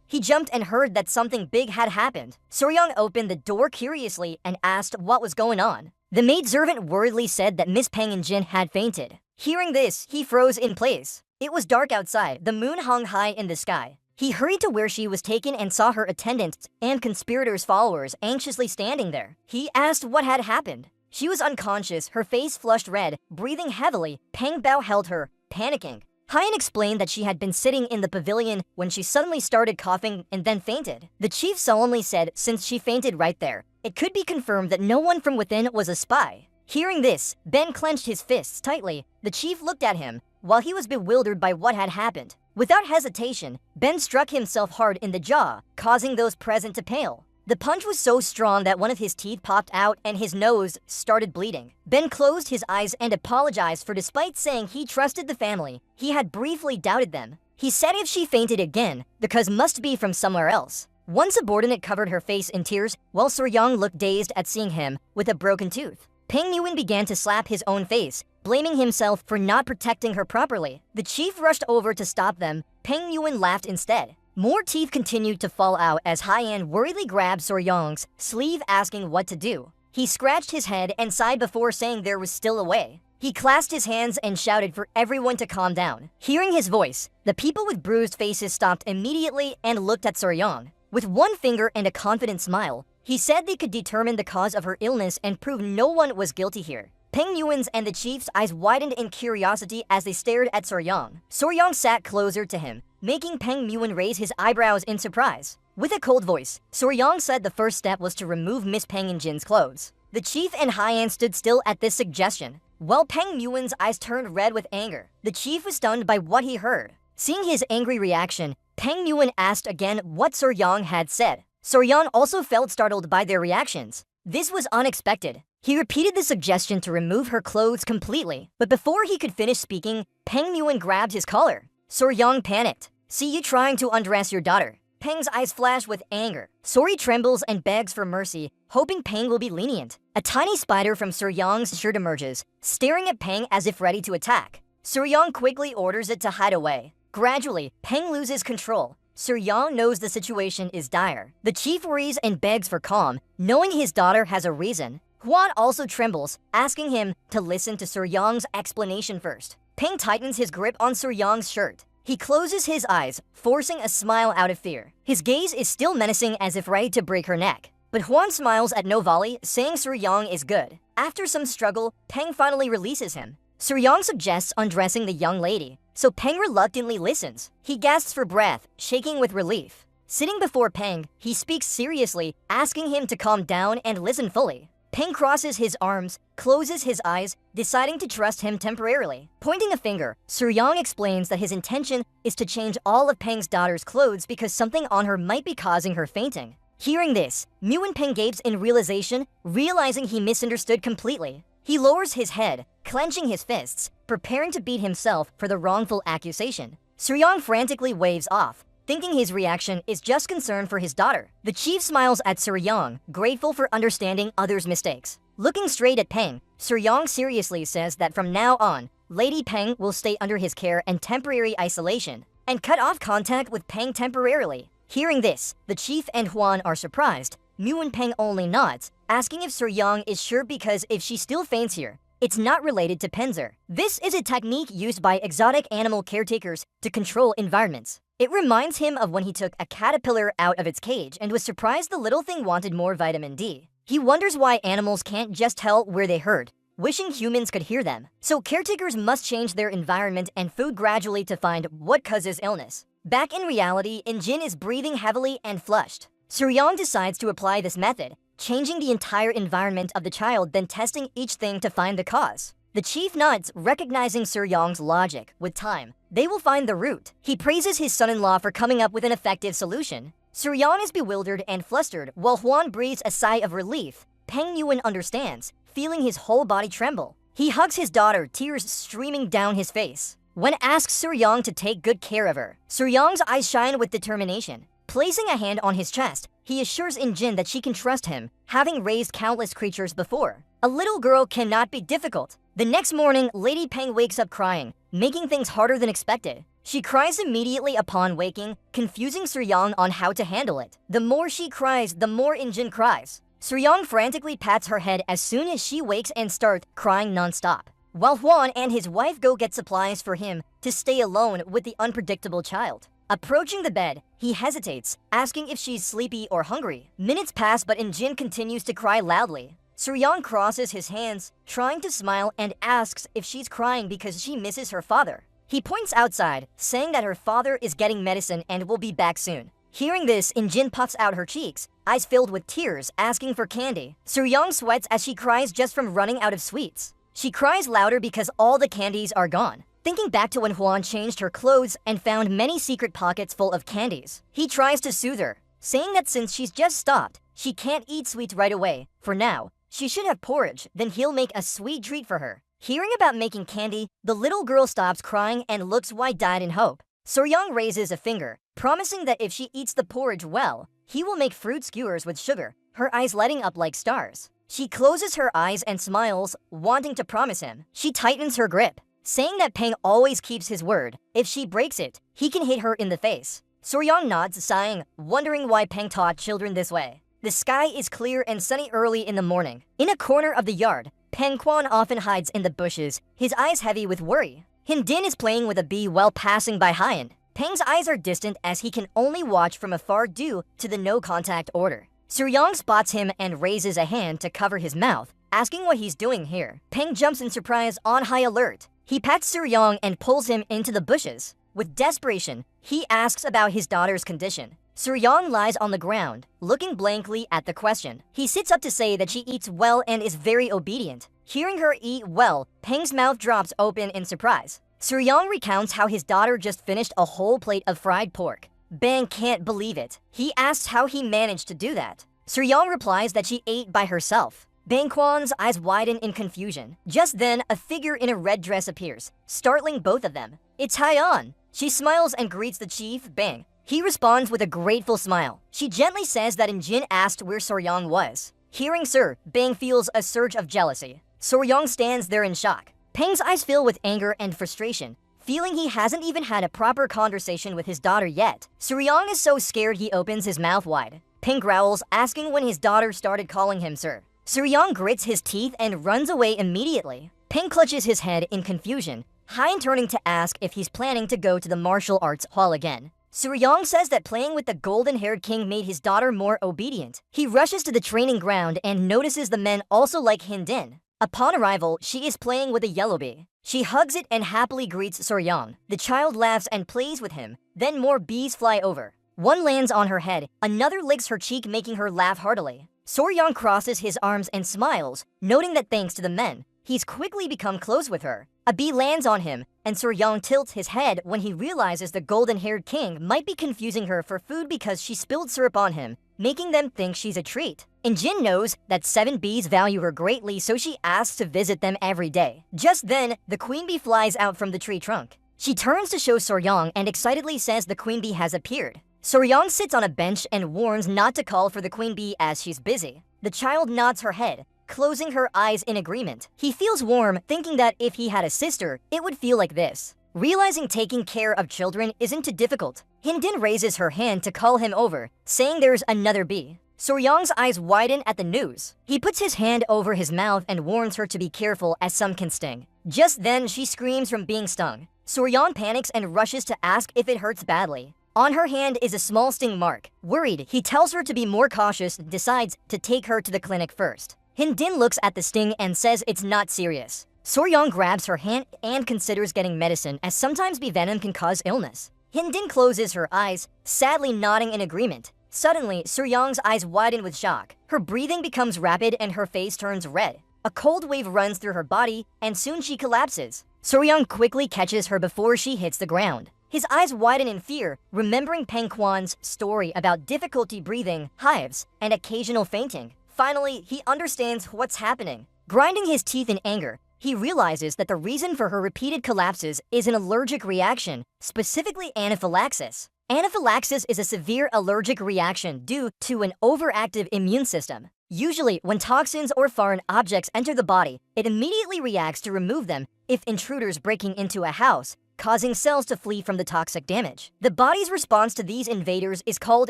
He jumped and heard that something big had happened. Suryong opened the door curiously and asked what was going on. The maidservant worriedly said that Miss Peng and Jin had fainted. Hearing this, he froze in place. It was dark outside, the moon hung high in the sky. He hurried to where she was taken and saw her attendants and conspirators' followers anxiously standing there. He asked what had happened. She was unconscious, her face flushed red, breathing heavily. Peng Bao held her, panicking. Hyan explained that she had been sitting in the pavilion when she suddenly started coughing and then fainted. The chief solemnly said since she fainted right there, it could be confirmed that no one from within was a spy. Hearing this, Ben clenched his fists tightly. The chief looked at him, while he was bewildered by what had happened. Without hesitation, Ben struck himself hard in the jaw, causing those present to pale. The punch was so strong that one of his teeth popped out and his nose started bleeding. Ben closed his eyes and apologized for despite saying he trusted the family, he had briefly doubted them. He said if she fainted again, the cause must be from somewhere else. One subordinate covered her face in tears while Soryang looked dazed at seeing him with a broken tooth. Peng Yuen began to slap his own face, blaming himself for not protecting her properly. The chief rushed over to stop them. Peng Yuen laughed instead. More teeth continued to fall out as Hyan worriedly grabbed Soryang's sleeve, asking what to do. He scratched his head and sighed before saying there was still a way. He clasped his hands and shouted for everyone to calm down. Hearing his voice, the people with bruised faces stopped immediately and looked at Soryang. With one finger and a confident smile, he said they could determine the cause of her illness and prove no one was guilty here. Peng Yuen's and the chief's eyes widened in curiosity as they stared at Soryang. Soryang sat closer to him, making Peng Yuen raise his eyebrows in surprise. With a cold voice, Soryang said the first step was to remove Miss Peng and Jin's clothes. The chief and Hyan stood still at this suggestion, while Peng Yuen's eyes turned red with anger. The chief was stunned by what he heard. Seeing his angry reaction, Peng Yuen asked again what Soryang had said. Soryang also felt startled by their reactions. This was unexpected. He repeated the suggestion to remove her clothes completely, but before he could finish speaking, Peng Yuen grabbed his collar. Soryang panicked. "See you trying to undress your daughter." Peng's eyes flash with anger. Sori trembles and begs for mercy, hoping Peng will be lenient. A tiny spider from Soryang's shirt emerges, staring at Peng as if ready to attack. Soryang quickly orders it to hide away. Gradually, Peng loses control. Soryang knows the situation is dire. The chief worries and begs for calm, knowing his daughter has a reason. Hwan also trembles, asking him to listen to Soryang's explanation first. Peng tightens his grip on Soryang's shirt. He closes his eyes, forcing a smile out of fear. His gaze is still menacing as if ready to break her neck. But Hwan smiles at no volley, saying Soryang is good. After some struggle, Peng finally releases him. Soryang suggests undressing the young lady, so Peng reluctantly listens. He gasps for breath, shaking with relief. Sitting before Peng, he speaks seriously, asking him to calm down and listen fully. Peng crosses his arms, closes his eyes, deciding to trust him temporarily. Pointing a finger, Soryang explains that his intention is to change all of Peng's daughter's clothes because something on her might be causing her fainting. Hearing this, Yuen Peng gapes in realization, realizing he misunderstood completely. He lowers his head, clenching his fists, preparing to beat himself for the wrongful accusation. Soryang frantically waves off, thinking his reaction is just concern for his daughter. The chief smiles at Soryang, grateful for understanding others' mistakes. Looking straight at Peng, Soryang seriously says that from now on, Lady Peng will stay under his care and temporary isolation, and cut off contact with Peng temporarily. Hearing this, the chief and Hwan are surprised. Yuen Peng only nods, asking if Soryang is sure because if she still faints here, it's not related to Penzer. This is a technique used by exotic animal caretakers to control environments. It reminds him of when he took a caterpillar out of its cage and was surprised the little thing wanted more vitamin D. He wonders why animals can't just tell where they hurt, wishing humans could hear them. So caretakers must change their environment and food gradually to find what causes illness. Back in reality, Jin is breathing heavily and flushed. Soryang decides to apply this method, changing the entire environment of the child, then testing each thing to find the cause. The chief nods, recognizing Soryang's logic. With time, they will find the root. He praises his son-in-law for coming up with an effective solution. Soryang is bewildered and flustered, while Hwan breathes a sigh of relief. Peng Yuen understands, feeling his whole body tremble. He hugs his daughter, tears streaming down his face. When asked Soryang to take good care of her, Soryang's eyes shine with determination. Placing a hand on his chest, he assures Jin that she can trust him, having raised countless creatures before. A little girl cannot be difficult. The next morning, Lady Peng wakes up crying, making things harder than expected. She cries immediately upon waking, confusing Soryang on how to handle it. The more she cries, the more Jin cries. Soryang frantically pats her head as soon as she wakes and starts crying non-stop, while Hwan and his wife go get supplies for him to stay alone with the unpredictable child. Approaching the bed, he hesitates, asking if she's sleepy or hungry. Minutes pass but Jin continues to cry loudly. Soryang crosses his hands, trying to smile, and asks if she's crying because she misses her father. He points outside, saying that her father is getting medicine and will be back soon. Hearing this, Jin puffs out her cheeks, eyes filled with tears, asking for candy. Soryang sweats as she cries just from running out of sweets. She cries louder because all the candies are gone. Thinking back to when Hwan changed her clothes and found many secret pockets full of candies, he tries to soothe her, saying that since she's just stopped, She can't eat sweets right away. For now, she should have porridge, then he'll make a sweet treat for her. Hearing about making candy, the little girl stops crying and looks wide-eyed in hope. Soryang raises a finger, promising that if she eats the porridge well, he will make fruit skewers with sugar, her eyes lighting up like stars. She closes her eyes and smiles, wanting to promise him. She tightens her grip, saying that Peng always keeps his word. If she breaks it, he can hit her in the face. Soryang nods, sighing, wondering why Peng taught children this way. The sky is clear and sunny early in the morning. In a corner of the yard, Peng Quan often hides in the bushes, his eyes heavy with worry. Hindin is playing with a bee while passing by Hyen. Peng's eyes are distant as he can only watch from afar due to the no-contact order. Soryang spots him and raises a hand to cover his mouth, asking what he's doing here. Peng jumps in surprise on high alert. He pats Soryang and pulls him into the bushes. With desperation, he asks about his daughter's condition. Soryang lies on the ground, looking blankly at the question. He sits up to say that she eats well and is very obedient. Hearing her eat well, Peng's mouth drops open in surprise. Soryang recounts how his daughter just finished a whole plate of fried pork. Bang can't believe it. He asks how he managed to do that. Soryang replies that she ate by herself. Bang Kwan's eyes widen in confusion. Just then, a figure in a red dress appears, startling both of them. It's Hyan. She smiles and greets the chief, Bang. He responds with a grateful smile. She gently says that Jin asked where Soryang was. Hearing Sir, Bang feels a surge of jealousy. Soryang stands there in shock. Peng's eyes fill with anger and frustration, feeling he hasn't even had a proper conversation with his daughter yet. Soryang is so scared he opens his mouth wide. Peng growls, asking when his daughter started calling him Sir. Soryang grits his teeth and runs away immediately. Peng clutches his head in confusion, Hyen turning to ask if he's planning to go to the martial arts hall again. Soryang says that playing with the golden-haired king made his daughter more obedient. He rushes to the training ground and notices the men also like Hindin. Upon arrival, she is playing with a yellow bee. She hugs it and happily greets Soryang. The child laughs and plays with him. Then more bees fly over. One lands on her head, another licks her cheek, making her laugh heartily. Soryang crosses his arms and smiles, noting that thanks to the men, he's quickly become close with her. A bee lands on him, and Soryang tilts his head when he realizes the golden-haired king might be confusing her for food because she spilled syrup on him, making them think she's a treat. And Jin knows that 7 bees value her greatly, so she asks to visit them every day. Just then, the queen bee flies out from the tree trunk. She turns to show Soryang and excitedly says the queen bee has appeared. Soryang sits on a bench and warns not to call for the queen bee as she's busy. The child nods her head, closing her eyes in agreement. He feels warm, thinking that if he had a sister, it would feel like this. Realizing taking care of children isn't too difficult, Hindin raises her hand to call him over, saying there's another bee. Soryang's eyes widen at the news. He puts his hand over his mouth and warns her to be careful as some can sting. Just then, she screams from being stung. Soryang panics and rushes to ask if it hurts badly. On her hand is a small sting mark. Worried, he tells her to be more cautious and decides to take her to the clinic first. Hindin looks at the sting and says it's not serious. Soryang grabs her hand and considers getting medicine, as sometimes venom can cause illness. Hindin closes her eyes, sadly nodding in agreement. Suddenly, Soryang's eyes widen with shock. Her breathing becomes rapid and her face turns red. A cold wave runs through her body, and soon she collapses. Soryang quickly catches her before she hits the ground. His eyes widen in fear, remembering Peng Kwan's story about difficulty breathing, hives, and occasional fainting. Finally, he understands what's happening. Grinding his teeth in anger, he realizes that the reason for her repeated collapses is an allergic reaction, specifically anaphylaxis. Anaphylaxis is a severe allergic reaction due to an overactive immune system. Usually, when toxins or foreign objects enter the body, it immediately reacts to remove them if intruders breaking into a house, causing cells to flee from the toxic damage. The body's response to these invaders is called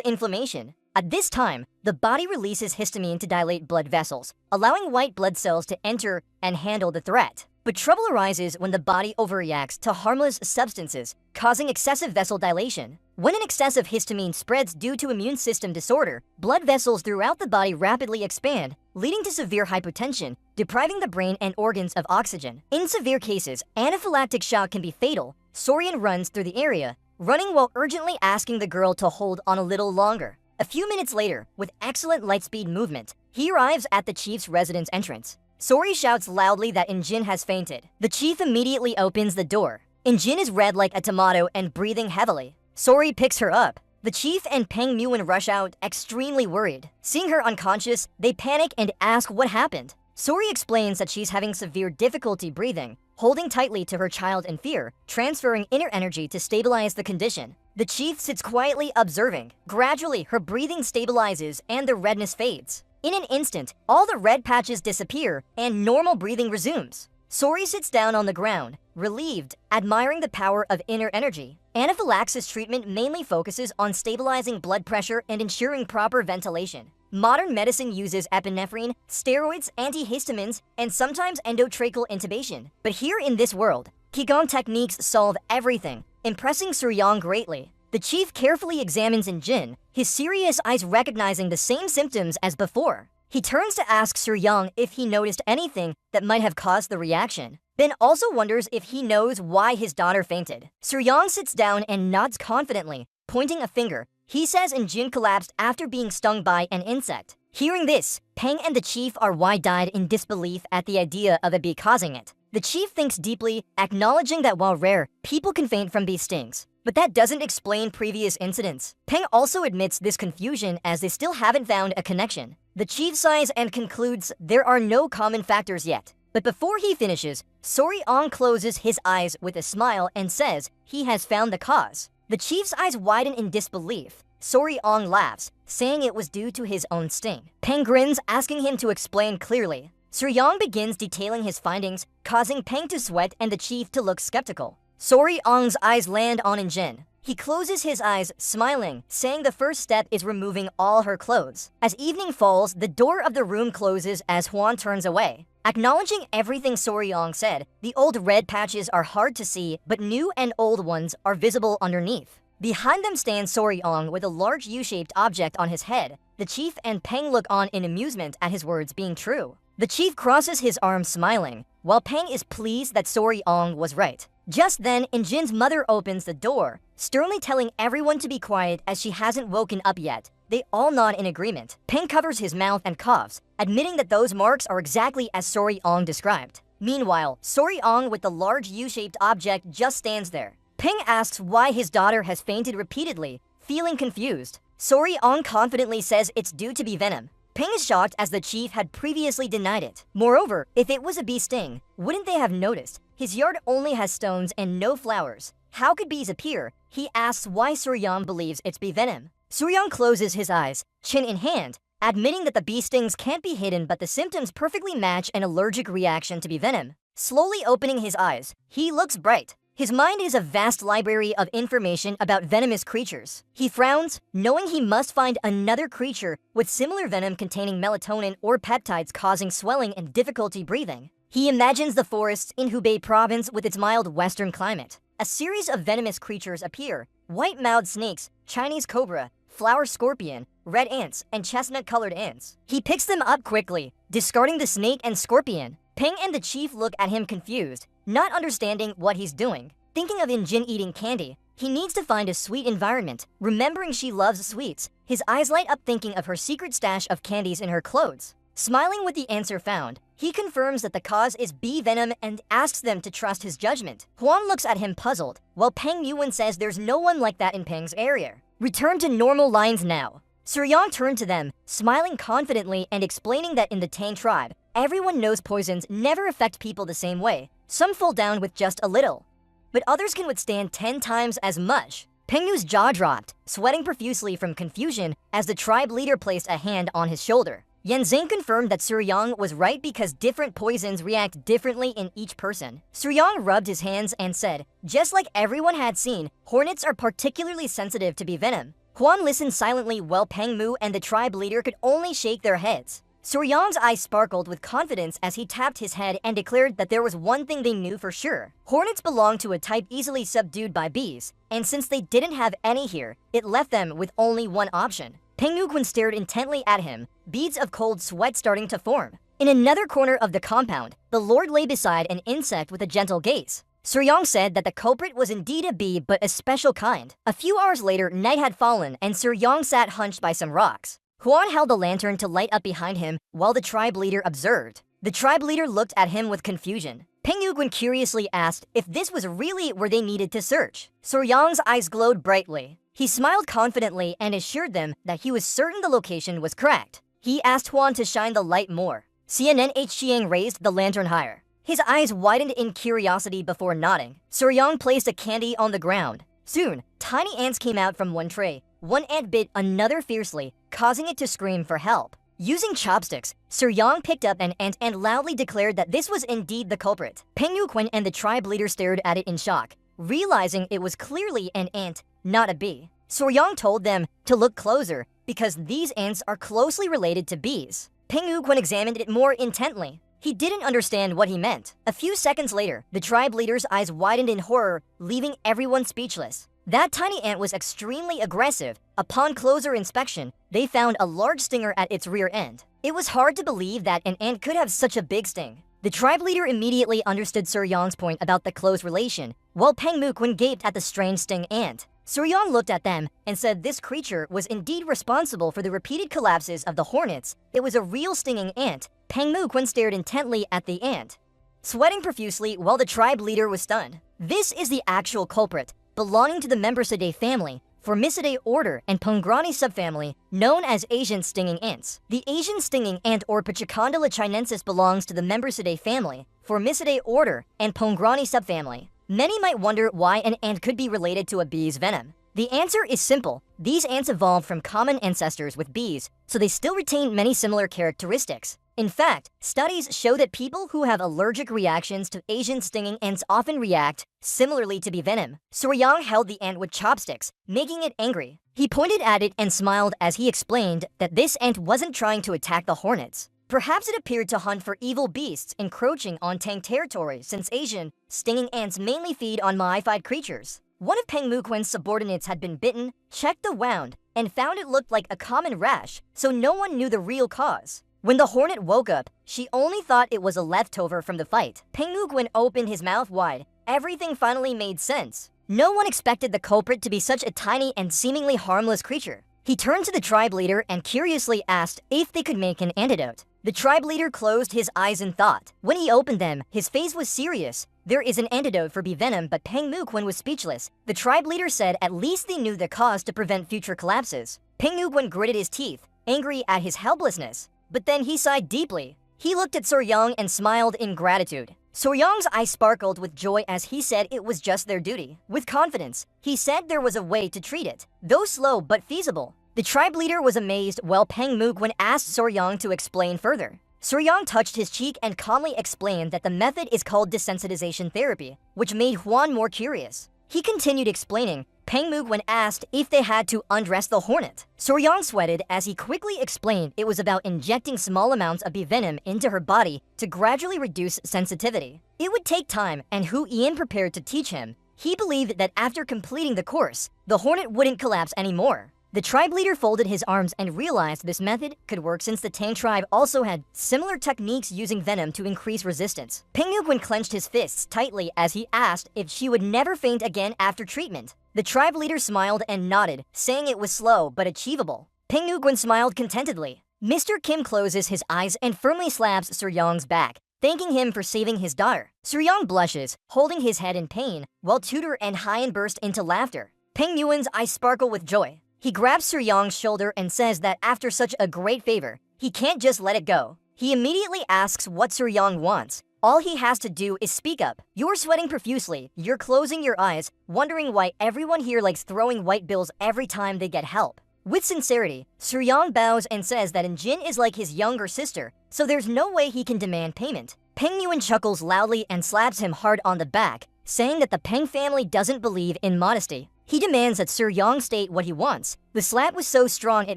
inflammation. At this time, the body releases histamine to dilate blood vessels, allowing white blood cells to enter and handle the threat. But trouble arises when the body overreacts to harmless substances, causing excessive vessel dilation. When an excess of histamine spreads due to immune system disorder, blood vessels throughout the body rapidly expand, leading to severe hypotension, depriving the brain and organs of oxygen. In severe cases, anaphylactic shock can be fatal. Soryang runs through the area, running while urgently asking the girl to hold on a little longer. A few minutes later, with excellent lightspeed movement, he arrives at the chief's residence entrance. Sori shouts loudly that Injin has fainted. The chief immediately opens the door. Injin is red like a tomato and breathing heavily. Sori picks her up. The chief and Peng Muin rush out, extremely worried. Seeing her unconscious, they panic and ask what happened. Sori explains that she's having severe difficulty breathing, holding tightly to her child in fear, transferring inner energy to stabilize the condition. The chief sits quietly observing. Gradually, her breathing stabilizes and the redness fades. In an instant, all the red patches disappear and normal breathing resumes. Sori sits down on the ground, relieved, admiring the power of inner energy. Anaphylaxis treatment mainly focuses on stabilizing blood pressure and ensuring proper ventilation. Modern medicine uses epinephrine, steroids, antihistamines, and sometimes endotracheal intubation. But here in this world, Qigong techniques solve everything, impressing Suryong greatly. The chief carefully examines Jin, his serious eyes recognizing the same symptoms as before. He turns to ask Suryong if he noticed anything that might have caused the reaction. Ben also wonders if he knows why his daughter fainted. Suryong sits down and nods confidently, pointing a finger. He says Jin collapsed after being stung by an insect. Hearing this, Peng and the chief are wide-eyed in disbelief at the idea of a bee causing it. The chief thinks deeply, acknowledging that while rare, people can faint from bee stings. But that doesn't explain previous incidents. Peng also admits this confusion as they still haven't found a connection. The chief sighs and concludes there are no common factors yet. But before he finishes, Suryong closes his eyes with a smile and says he has found the cause. The chief's eyes widen in disbelief. Suryong laughs, saying it was due to his own sting. Peng grins, asking him to explain clearly. Suryong begins detailing his findings, causing Peng to sweat and the chief to look skeptical. Suryong's eyes land on Jin. He closes his eyes, smiling, saying the first step is removing all her clothes. As evening falls, the door of the room closes as Hwan turns away. Acknowledging everything Suryong said, the old red patches are hard to see, but new and old ones are visible underneath. Behind them stands Suryong with a large U-shaped object on his head. The chief and Peng look on in amusement at his words being true. The chief crosses his arms smiling, while Peng is pleased that Suryong was right. Just then, Jin's mother opens the door, sternly telling everyone to be quiet as she hasn't woken up yet. They all nod in agreement. Peng covers his mouth and coughs, admitting that those marks are exactly as Suryong described. Meanwhile, Suryong with the large U-shaped object just stands there. Peng asks why his daughter has fainted repeatedly, feeling confused. Suryong confidently says it's due to bee venom. Peng is shocked as the chief had previously denied it. Moreover, if it was a bee sting, wouldn't they have noticed? His yard only has stones and no flowers. How could bees appear? He asks why Suryong believes it's bee venom. Suryong closes his eyes, chin in hand, admitting that the bee stings can't be hidden but the symptoms perfectly match an allergic reaction to bee venom. Slowly opening his eyes, he looks bright. His mind is a vast library of information about venomous creatures. He frowns, knowing he must find another creature with similar venom containing melatonin or peptides causing swelling and difficulty breathing. He imagines the forests in Hubei province with its mild western climate. A series of venomous creatures appear: white-mouthed snakes, Chinese cobra, flower scorpion, red ants, and chestnut-colored ants. He picks them up quickly, discarding the snake and scorpion. Peng and the chief look at him confused, not understanding what he's doing. Thinking of Jin eating candy, he needs to find a sweet environment. Remembering she loves sweets, his eyes light up thinking of her secret stash of candies in her clothes. Smiling with the answer found, he confirms that the cause is bee venom and asks them to trust his judgment. Hwan looks at him puzzled, while Peng Yuan says there's no one like that in Peng's area. Return to normal lines now. Suryong turned to them, smiling confidently and explaining that in the Tang tribe, everyone knows poisons never affect people the same way. Some fall down with just a little, but others can withstand 10 times as much. Peng Yu's jaw dropped, sweating profusely from confusion as the tribe leader placed a hand on his shoulder. Yanzing confirmed that Suryong was right because different poisons react differently in each person. Suryong rubbed his hands and said, just like everyone had seen, hornets are particularly sensitive to bee venom. Hwan listened silently while Peng Mu and the tribe leader could only shake their heads. Suryong's eyes sparkled with confidence as he tapped his head and declared that there was one thing they knew for sure. Hornets belong to a type easily subdued by bees, and since they didn't have any here, it left them with only one option. Peng Yuquan stared intently at him, beads of cold sweat starting to form. In another corner of the compound, the lord lay beside an insect with a gentle gaze. Suryong said that the culprit was indeed a bee, but a special kind. A few hours later, night had fallen and Suryong sat hunched by some rocks. Hwan held the lantern to light up behind him while the tribe leader observed. The tribe leader looked at him with confusion. Peng Yuquan curiously asked if this was really where they needed to search. Suryong's eyes glowed brightly. He smiled confidently and assured them that he was certain the location was correct. He asked Huan to shine the light more. CNN Chiang raised the lantern higher. His eyes widened in curiosity before nodding. Suryong placed a candy on the ground. Soon, tiny ants came out from one tray. One ant bit another fiercely, causing it to scream for help. Using chopsticks, Suryong picked up an ant and loudly declared that this was indeed the culprit. Peng Yukwen and the tribe leader stared at it in shock, realizing it was clearly an ant, not a bee. Suryong told them to look closer because these ants are closely related to bees. Peng Yukwen examined it more intently. He didn't understand what he meant. A few seconds later, the tribe leader's eyes widened in horror, leaving everyone speechless. That tiny ant was extremely aggressive. Upon closer inspection, they found a large stinger at its rear end. It was hard to believe that an ant could have such a big sting. The tribe leader immediately understood Suryong's point about the close relation, while Peng Mukwen gaped at the strange sting ant. Suryong looked at them and said this creature was indeed responsible for the repeated collapses of the hornets. It was a real stinging ant. Peng Mukwen stared intently at the ant, sweating profusely while the tribe leader was stunned. This is the actual culprit, belonging to the Membricidae family, Formicidae order, and Pongrani subfamily, known as Asian stinging ants. The Asian stinging ant or Pichicondyla chinensis belongs to the Membricidae family, Formicidae order, and Pongrani subfamily. Many might wonder why an ant could be related to a bee's venom. The answer is simple. These ants evolved from common ancestors with bees, so they still retain many similar characteristics. In fact, studies show that people who have allergic reactions to Asian stinging ants often react similarly to bee venom. Suryong held the ant with chopsticks, making it angry. He pointed at it and smiled as he explained that this ant wasn't trying to attack the hornets. Perhaps it appeared to hunt for evil beasts encroaching on Tang territory, since Asian stinging ants mainly feed on myified creatures. One of Peng Mukwen's subordinates had been bitten, checked the wound, and found it looked like a common rash, so no one knew the real cause. When the hornet woke up, she only thought it was a leftover from the fight. Peng Mukwen opened his mouth wide. Everything finally made sense. No one expected the culprit to be such a tiny and seemingly harmless creature. He turned to the tribe leader and curiously asked if they could make an antidote. The tribe leader closed his eyes in thought. When he opened them, his face was serious. There is an antidote for bee venom, but Peng Mukwen was speechless. The tribe leader said at least they knew the cause to prevent future collapses. Peng Mukwen gritted his teeth, angry at his helplessness. But then he sighed deeply. He looked at Suryong and smiled in gratitude. Suryong's eyes sparkled with joy as he said it was just their duty. With confidence, he said there was a way to treat it, though slow but feasible. The tribe leader was amazed while Peng Mukwen asked Suryong to explain further. Suryong touched his cheek and calmly explained that the method is called desensitization therapy, which made Huan more curious. He continued explaining. Peng Mukwen asked if they had to undress the hornet. Suryong sweated as he quickly explained it was about injecting small amounts of bee venom into her body to gradually reduce sensitivity. It would take time, and Hu Ian prepared to teach him. He believed that after completing the course, the hornet wouldn't collapse anymore. The tribe leader folded his arms and realized this method could work since the Tang tribe also had similar techniques using venom to increase resistance. Peng Yukwen clenched his fists tightly as he asked if she would never faint again after treatment. The tribe leader smiled and nodded, saying it was slow but achievable. Peng Yukwen smiled contentedly. Mr. Kim closes his eyes and firmly slaps Suryong's back, thanking him for saving his daughter. Suryong blushes, holding his head in pain, while Tudor and Hyen burst into laughter. Peng Yuen's eyes sparkle with joy. He grabs Suryong's shoulder and says that after such a great favor, he can't just let it go. He immediately asks what Suryong wants. All he has to do is speak up. You're sweating profusely, you're closing your eyes, wondering why everyone here likes throwing white bills every time they get help. With sincerity, Suryong bows and says that Jin is like his younger sister, so there's no way he can demand payment. Peng Yuen chuckles loudly and slaps him hard on the back, saying that the Peng family doesn't believe in modesty. He demands that Suryong state what he wants. The slap was so strong it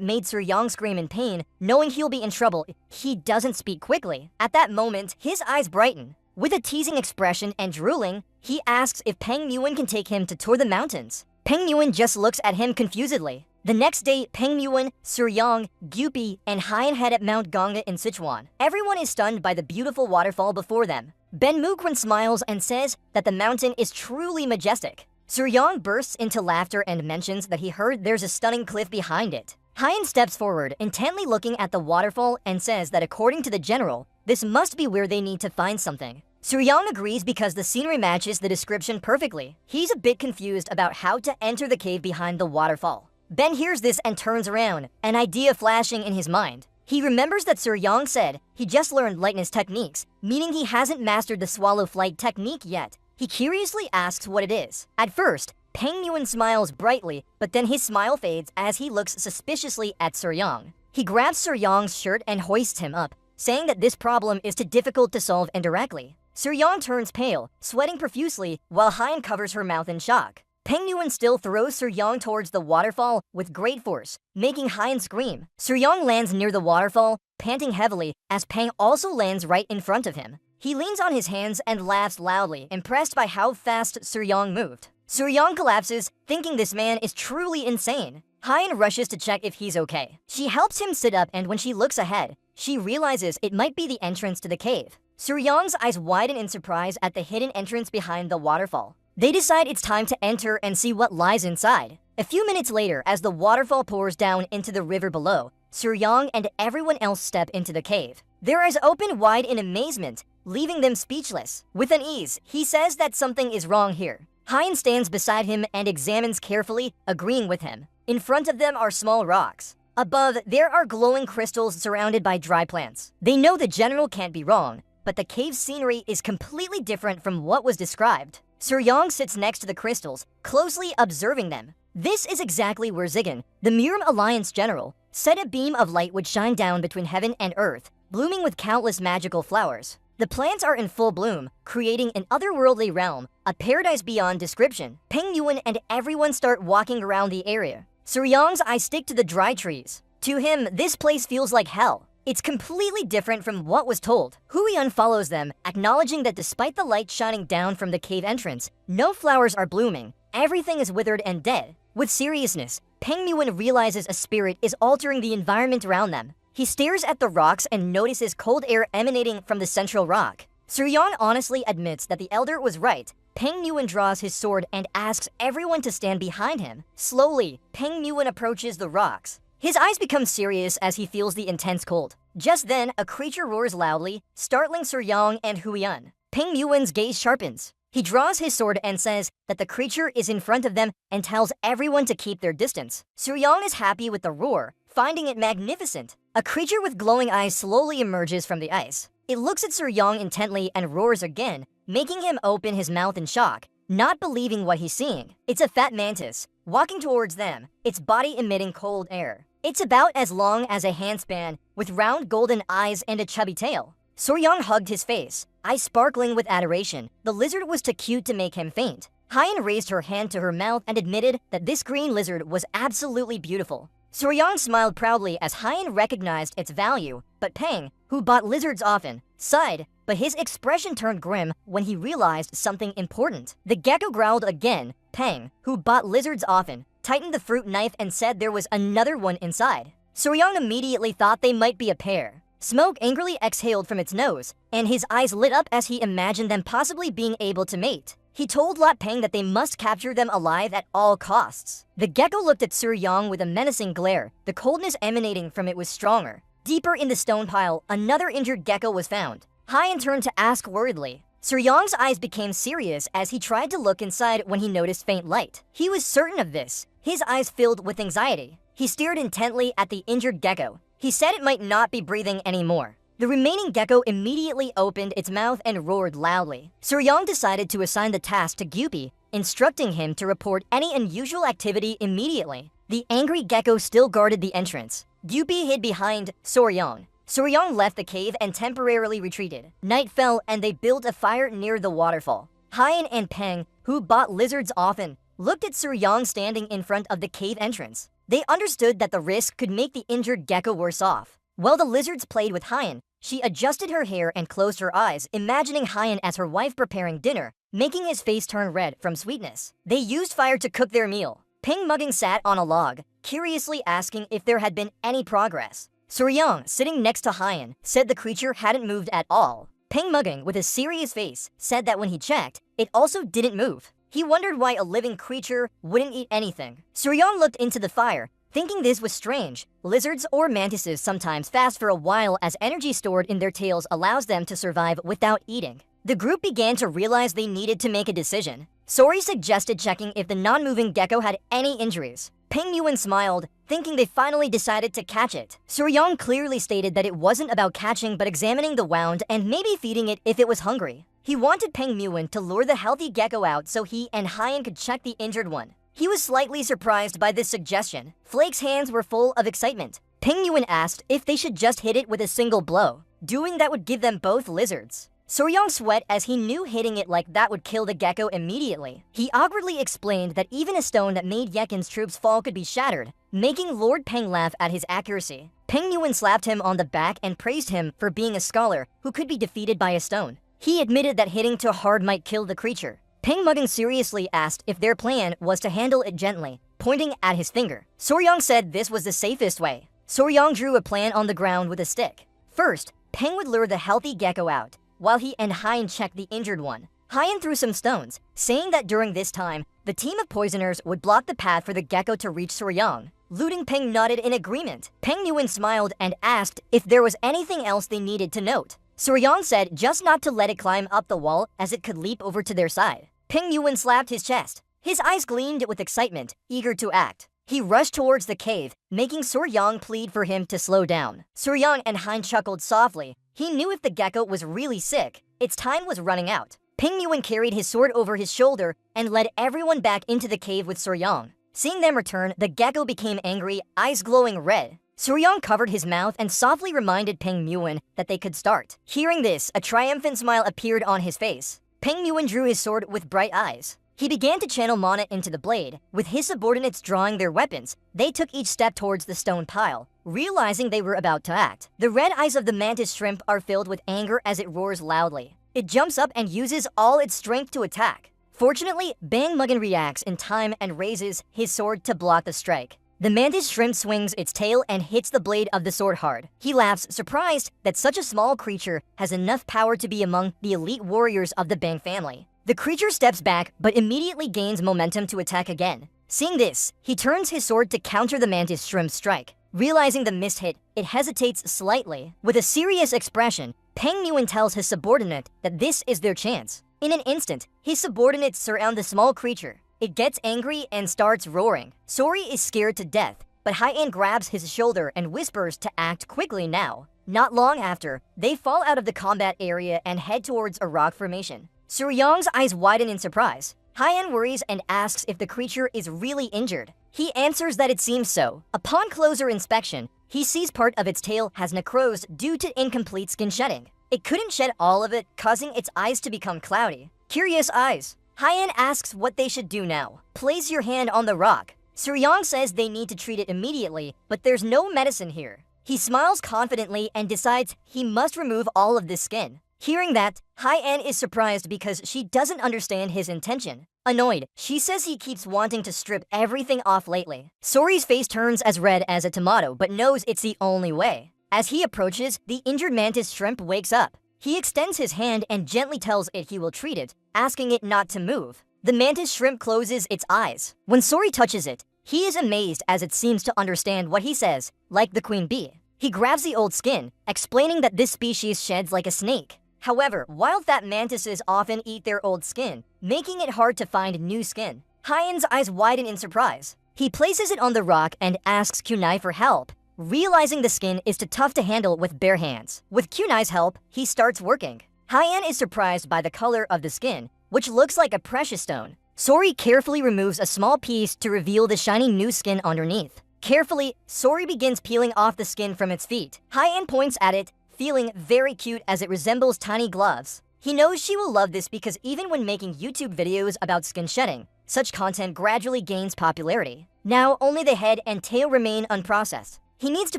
made Suryong scream in pain, knowing he'll be in trouble if he doesn't speak quickly. At that moment, his eyes brighten. With a teasing expression and drooling, he asks if Peng Yuen can take him to tour the mountains. Peng Yuen just looks at him confusedly. The next day, Peng Yuen, Suryong, Gyupi, and Hyen head at Mount Ganga in Sichuan. Everyone is stunned by the beautiful waterfall before them. Ben Mukwen smiles and says that the mountain is truly majestic. Suryong bursts into laughter and mentions that he heard there's a stunning cliff behind it. Hyen steps forward, intently looking at the waterfall, and says that according to the general, this must be where they need to find something. Suryang agrees because the scenery matches the description perfectly. He's a bit confused about how to enter the cave behind the waterfall. Ben hears this and turns around, an idea flashing in his mind. He remembers that Suryang said he just learned lightness techniques, meaning he hasn't mastered the swallow flight technique yet. He curiously asks what it is. At first, Peng Yuan smiles brightly, but then his smile fades as he looks suspiciously at Suryang. He grabs Suryang's shirt and hoists him up, saying that this problem is too difficult to solve indirectly. Suryang turns pale, sweating profusely, while Hyen covers her mouth in shock. Peng Yuan still throws Suryang towards the waterfall with great force, making Hyen scream. Suryang lands near the waterfall, panting heavily, as Peng also lands right in front of him. He leans on his hands and laughs loudly, impressed by how fast Suryang moved. Suryang collapses, thinking this man is truly insane. Hyen rushes to check if he's okay. She helps him sit up, and when she looks ahead, she realizes it might be the entrance to the cave. Suryang's eyes widen in surprise at the hidden entrance behind the waterfall. They decide it's time to enter and see what lies inside. A few minutes later, as the waterfall pours down into the river below, Suryang and everyone else step into the cave. Their eyes open wide in amazement, leaving them speechless. With unease, he says that something is wrong here. Hyen stands beside him and examines carefully, agreeing with him. In front of them are small rocks. Above, there are glowing crystals surrounded by dry plants. They know the general can't be wrong, but the cave scenery is completely different from what was described. Suryang sits next to the crystals, closely observing them. This is exactly where Zigan, the Murim Alliance general, said a beam of light would shine down between heaven and earth, blooming with countless magical flowers. The plants are in full bloom, creating an otherworldly realm, a paradise beyond description. Peng Yuan and everyone start walking around the area. Suryang's eyes stick to the dry trees. To him, this place feels like hell. It's completely different from what was told. Huiyan follows them, acknowledging that despite the light shining down from the cave entrance, no flowers are blooming. Everything is withered and dead. With seriousness, Peng Yuan realizes a spirit is altering the environment around them. He stares at the rocks and notices cold air emanating from the central rock. Suryang honestly admits that the elder was right. Peng Yuan draws his sword and asks everyone to stand behind him. Slowly, Peng Yuan approaches the rocks. His eyes become serious as he feels the intense cold. Just then, a creature roars loudly, startling Suryang and Huiyan. Peng Yuan's gaze sharpens. He draws his sword and says that the creature is in front of them and tells everyone to keep their distance. Suryang is happy with the roar, finding it magnificent. A creature with glowing eyes slowly emerges from the ice. It looks at Suryang intently and roars again, making him open his mouth in shock, not believing what he's seeing. It's a fat mantis, walking towards them, its body emitting cold air. It's about as long as a handspan, with round golden eyes and a chubby tail. Suryang hugged his face, eyes sparkling with adoration. The lizard was too cute to make him faint. Hyen raised her hand to her mouth and admitted that this green lizard was absolutely beautiful. Suryang smiled proudly as Hyen recognized its value, but Peng, who bought lizards often, sighed, but his expression turned grim when he realized something important. The gecko growled again. Peng, who bought lizards often, tightened the fruit knife and said there was another one inside. Suryang immediately thought they might be a pair. Smoke angrily exhaled from its nose, and his eyes lit up as he imagined them possibly being able to mate. He told Lot Peng that they must capture them alive at all costs. The gecko looked at Suryang with a menacing glare. The coldness emanating from it was stronger. Deeper in the stone pile, another injured gecko was found. Hyen turned to ask worriedly. Suryang's eyes became serious as he tried to look inside when he noticed faint light. He was certain of this. His eyes filled with anxiety. He stared intently at the injured gecko. He said it might not be breathing anymore. The remaining gecko immediately opened its mouth and roared loudly. Suryang decided to assign the task to Gyupi, instructing him to report any unusual activity immediately. The angry gecko still guarded the entrance. Gyupi hid behind Suryang. Suryang left the cave and temporarily retreated. Night fell and they built a fire near the waterfall. Hyen and Peng, who bought lizards often, looked at Suryang standing in front of the cave entrance. They understood that the risk could make the injured gecko worse off. While the lizards played with Hyen, she adjusted her hair and closed her eyes, imagining Hyen as her wife preparing dinner, making his face turn red from sweetness. They used fire to cook their meal. Peng Mugging sat on a log, curiously asking if there had been any progress. Suryang, sitting next to Hyen, said the creature hadn't moved at all. Peng Mugging, with a serious face, said that when he checked, it also didn't move. He wondered why a living creature wouldn't eat anything. Suryang looked into the fire, thinking this was strange. Lizards or mantises sometimes fast for a while as energy stored in their tails allows them to survive without eating. The group began to realize they needed to make a decision. Sori suggested checking if the non-moving gecko had any injuries. Peng Yuan smiled, thinking they finally decided to catch it. Suryong clearly stated that it wasn't about catching but examining the wound and maybe feeding it if it was hungry. He wanted Peng Yuan to lure the healthy gecko out so he and Hyan could check the injured one. He was slightly surprised by this suggestion. Flake's hands were full of excitement. Peng Yuan asked if they should just hit it with a single blow. Doing that would give them both lizards. Suryong sweat as he knew hitting it like that would kill the gecko immediately. He awkwardly explained that even a stone that made Yekin's troops fall could be shattered, making Lord Peng laugh at his accuracy. Peng Yuan slapped him on the back and praised him for being a scholar who could be defeated by a stone. He admitted that hitting too hard might kill the creature. Peng Mugen seriously asked if their plan was to handle it gently, pointing at his finger. Suryong said this was the safest way. Suryong drew a plan on the ground with a stick. First, Peng would lure the healthy gecko out, while he and Hyan checked the injured one. Hyan threw some stones, saying that during this time, the team of poisoners would block the path for the gecko to reach Suryong. Looting Peng nodded in agreement. Peng Yuan smiled and asked if there was anything else they needed to note. Suryong said just not to let it climb up the wall as it could leap over to their side. Peng Yuan slapped his chest. His eyes gleamed with excitement, eager to act. He rushed towards the cave, making Suryong plead for him to slow down. Suryong and Hyan chuckled softly. He knew if the gecko was really sick, its time was running out. Peng Yuan carried his sword over his shoulder and led everyone back into the cave with Suryong. Seeing them return, the gecko became angry, eyes glowing red. Suryong covered his mouth and softly reminded Peng Yuan that they could start. Hearing this, a triumphant smile appeared on his face. Peng Yuan drew his sword with bright eyes. He began to channel mana into the blade. With his subordinates drawing their weapons, they took each step towards the stone pile, realizing they were about to act. The red eyes of the mantis shrimp are filled with anger as it roars loudly. It jumps up and uses all its strength to attack. Fortunately, Bang Mugen reacts in time and raises his sword to block the strike. The mantis shrimp swings its tail and hits the blade of the sword hard. He laughs, surprised that such a small creature has enough power to be among the elite warriors of the Bang family. The creature steps back, but immediately gains momentum to attack again. Seeing this, he turns his sword to counter the mantis shrimp's strike. Realizing the missed hit, it hesitates slightly. With a serious expression, Peng Yuan tells his subordinate that this is their chance. In an instant, his subordinates surround the small creature. It gets angry and starts roaring. Sori is scared to death, but Hyan grabs his shoulder and whispers to act quickly now. Not long after, they fall out of the combat area and head towards a rock formation. Suryong's eyes widen in surprise. Hyan worries and asks if the creature is really injured. He answers that it seems so. Upon closer inspection, he sees part of its tail has necrosed due to incomplete skin shedding. It couldn't shed all of it, causing its eyes to become cloudy. Curious eyes. Hyan asks what they should do now. Place your hand on the rock. Suryong says they need to treat it immediately, but there's no medicine here. He smiles confidently and decides he must remove all of this skin. Hearing that, Hyan is surprised because she doesn't understand his intention. Annoyed, she says he keeps wanting to strip everything off lately. Sori's face turns as red as a tomato but knows it's the only way. As he approaches, the injured mantis shrimp wakes up. He extends his hand and gently tells it he will treat it, asking it not to move. The mantis shrimp closes its eyes. When Sori touches it, he is amazed as it seems to understand what he says, like the queen bee. He grabs the old skin, explaining that this species sheds like a snake. However, wild fat mantises often eat their old skin, making it hard to find new skin. Hyan's eyes widen in surprise. He places it on the rock and asks Kunai for help, realizing the skin is too tough to handle with bare hands. With Kunai's help, he starts working. Hyan is surprised by the color of the skin, which looks like a precious stone. Sori carefully removes a small piece to reveal the shiny new skin underneath. Carefully, Sori begins peeling off the skin from its feet. Hyan points at it, feeling very cute as it resembles tiny gloves. He knows she will love this because even when making YouTube videos about skin shedding, such content gradually gains popularity. Now, only the head and tail remain unprocessed. He needs to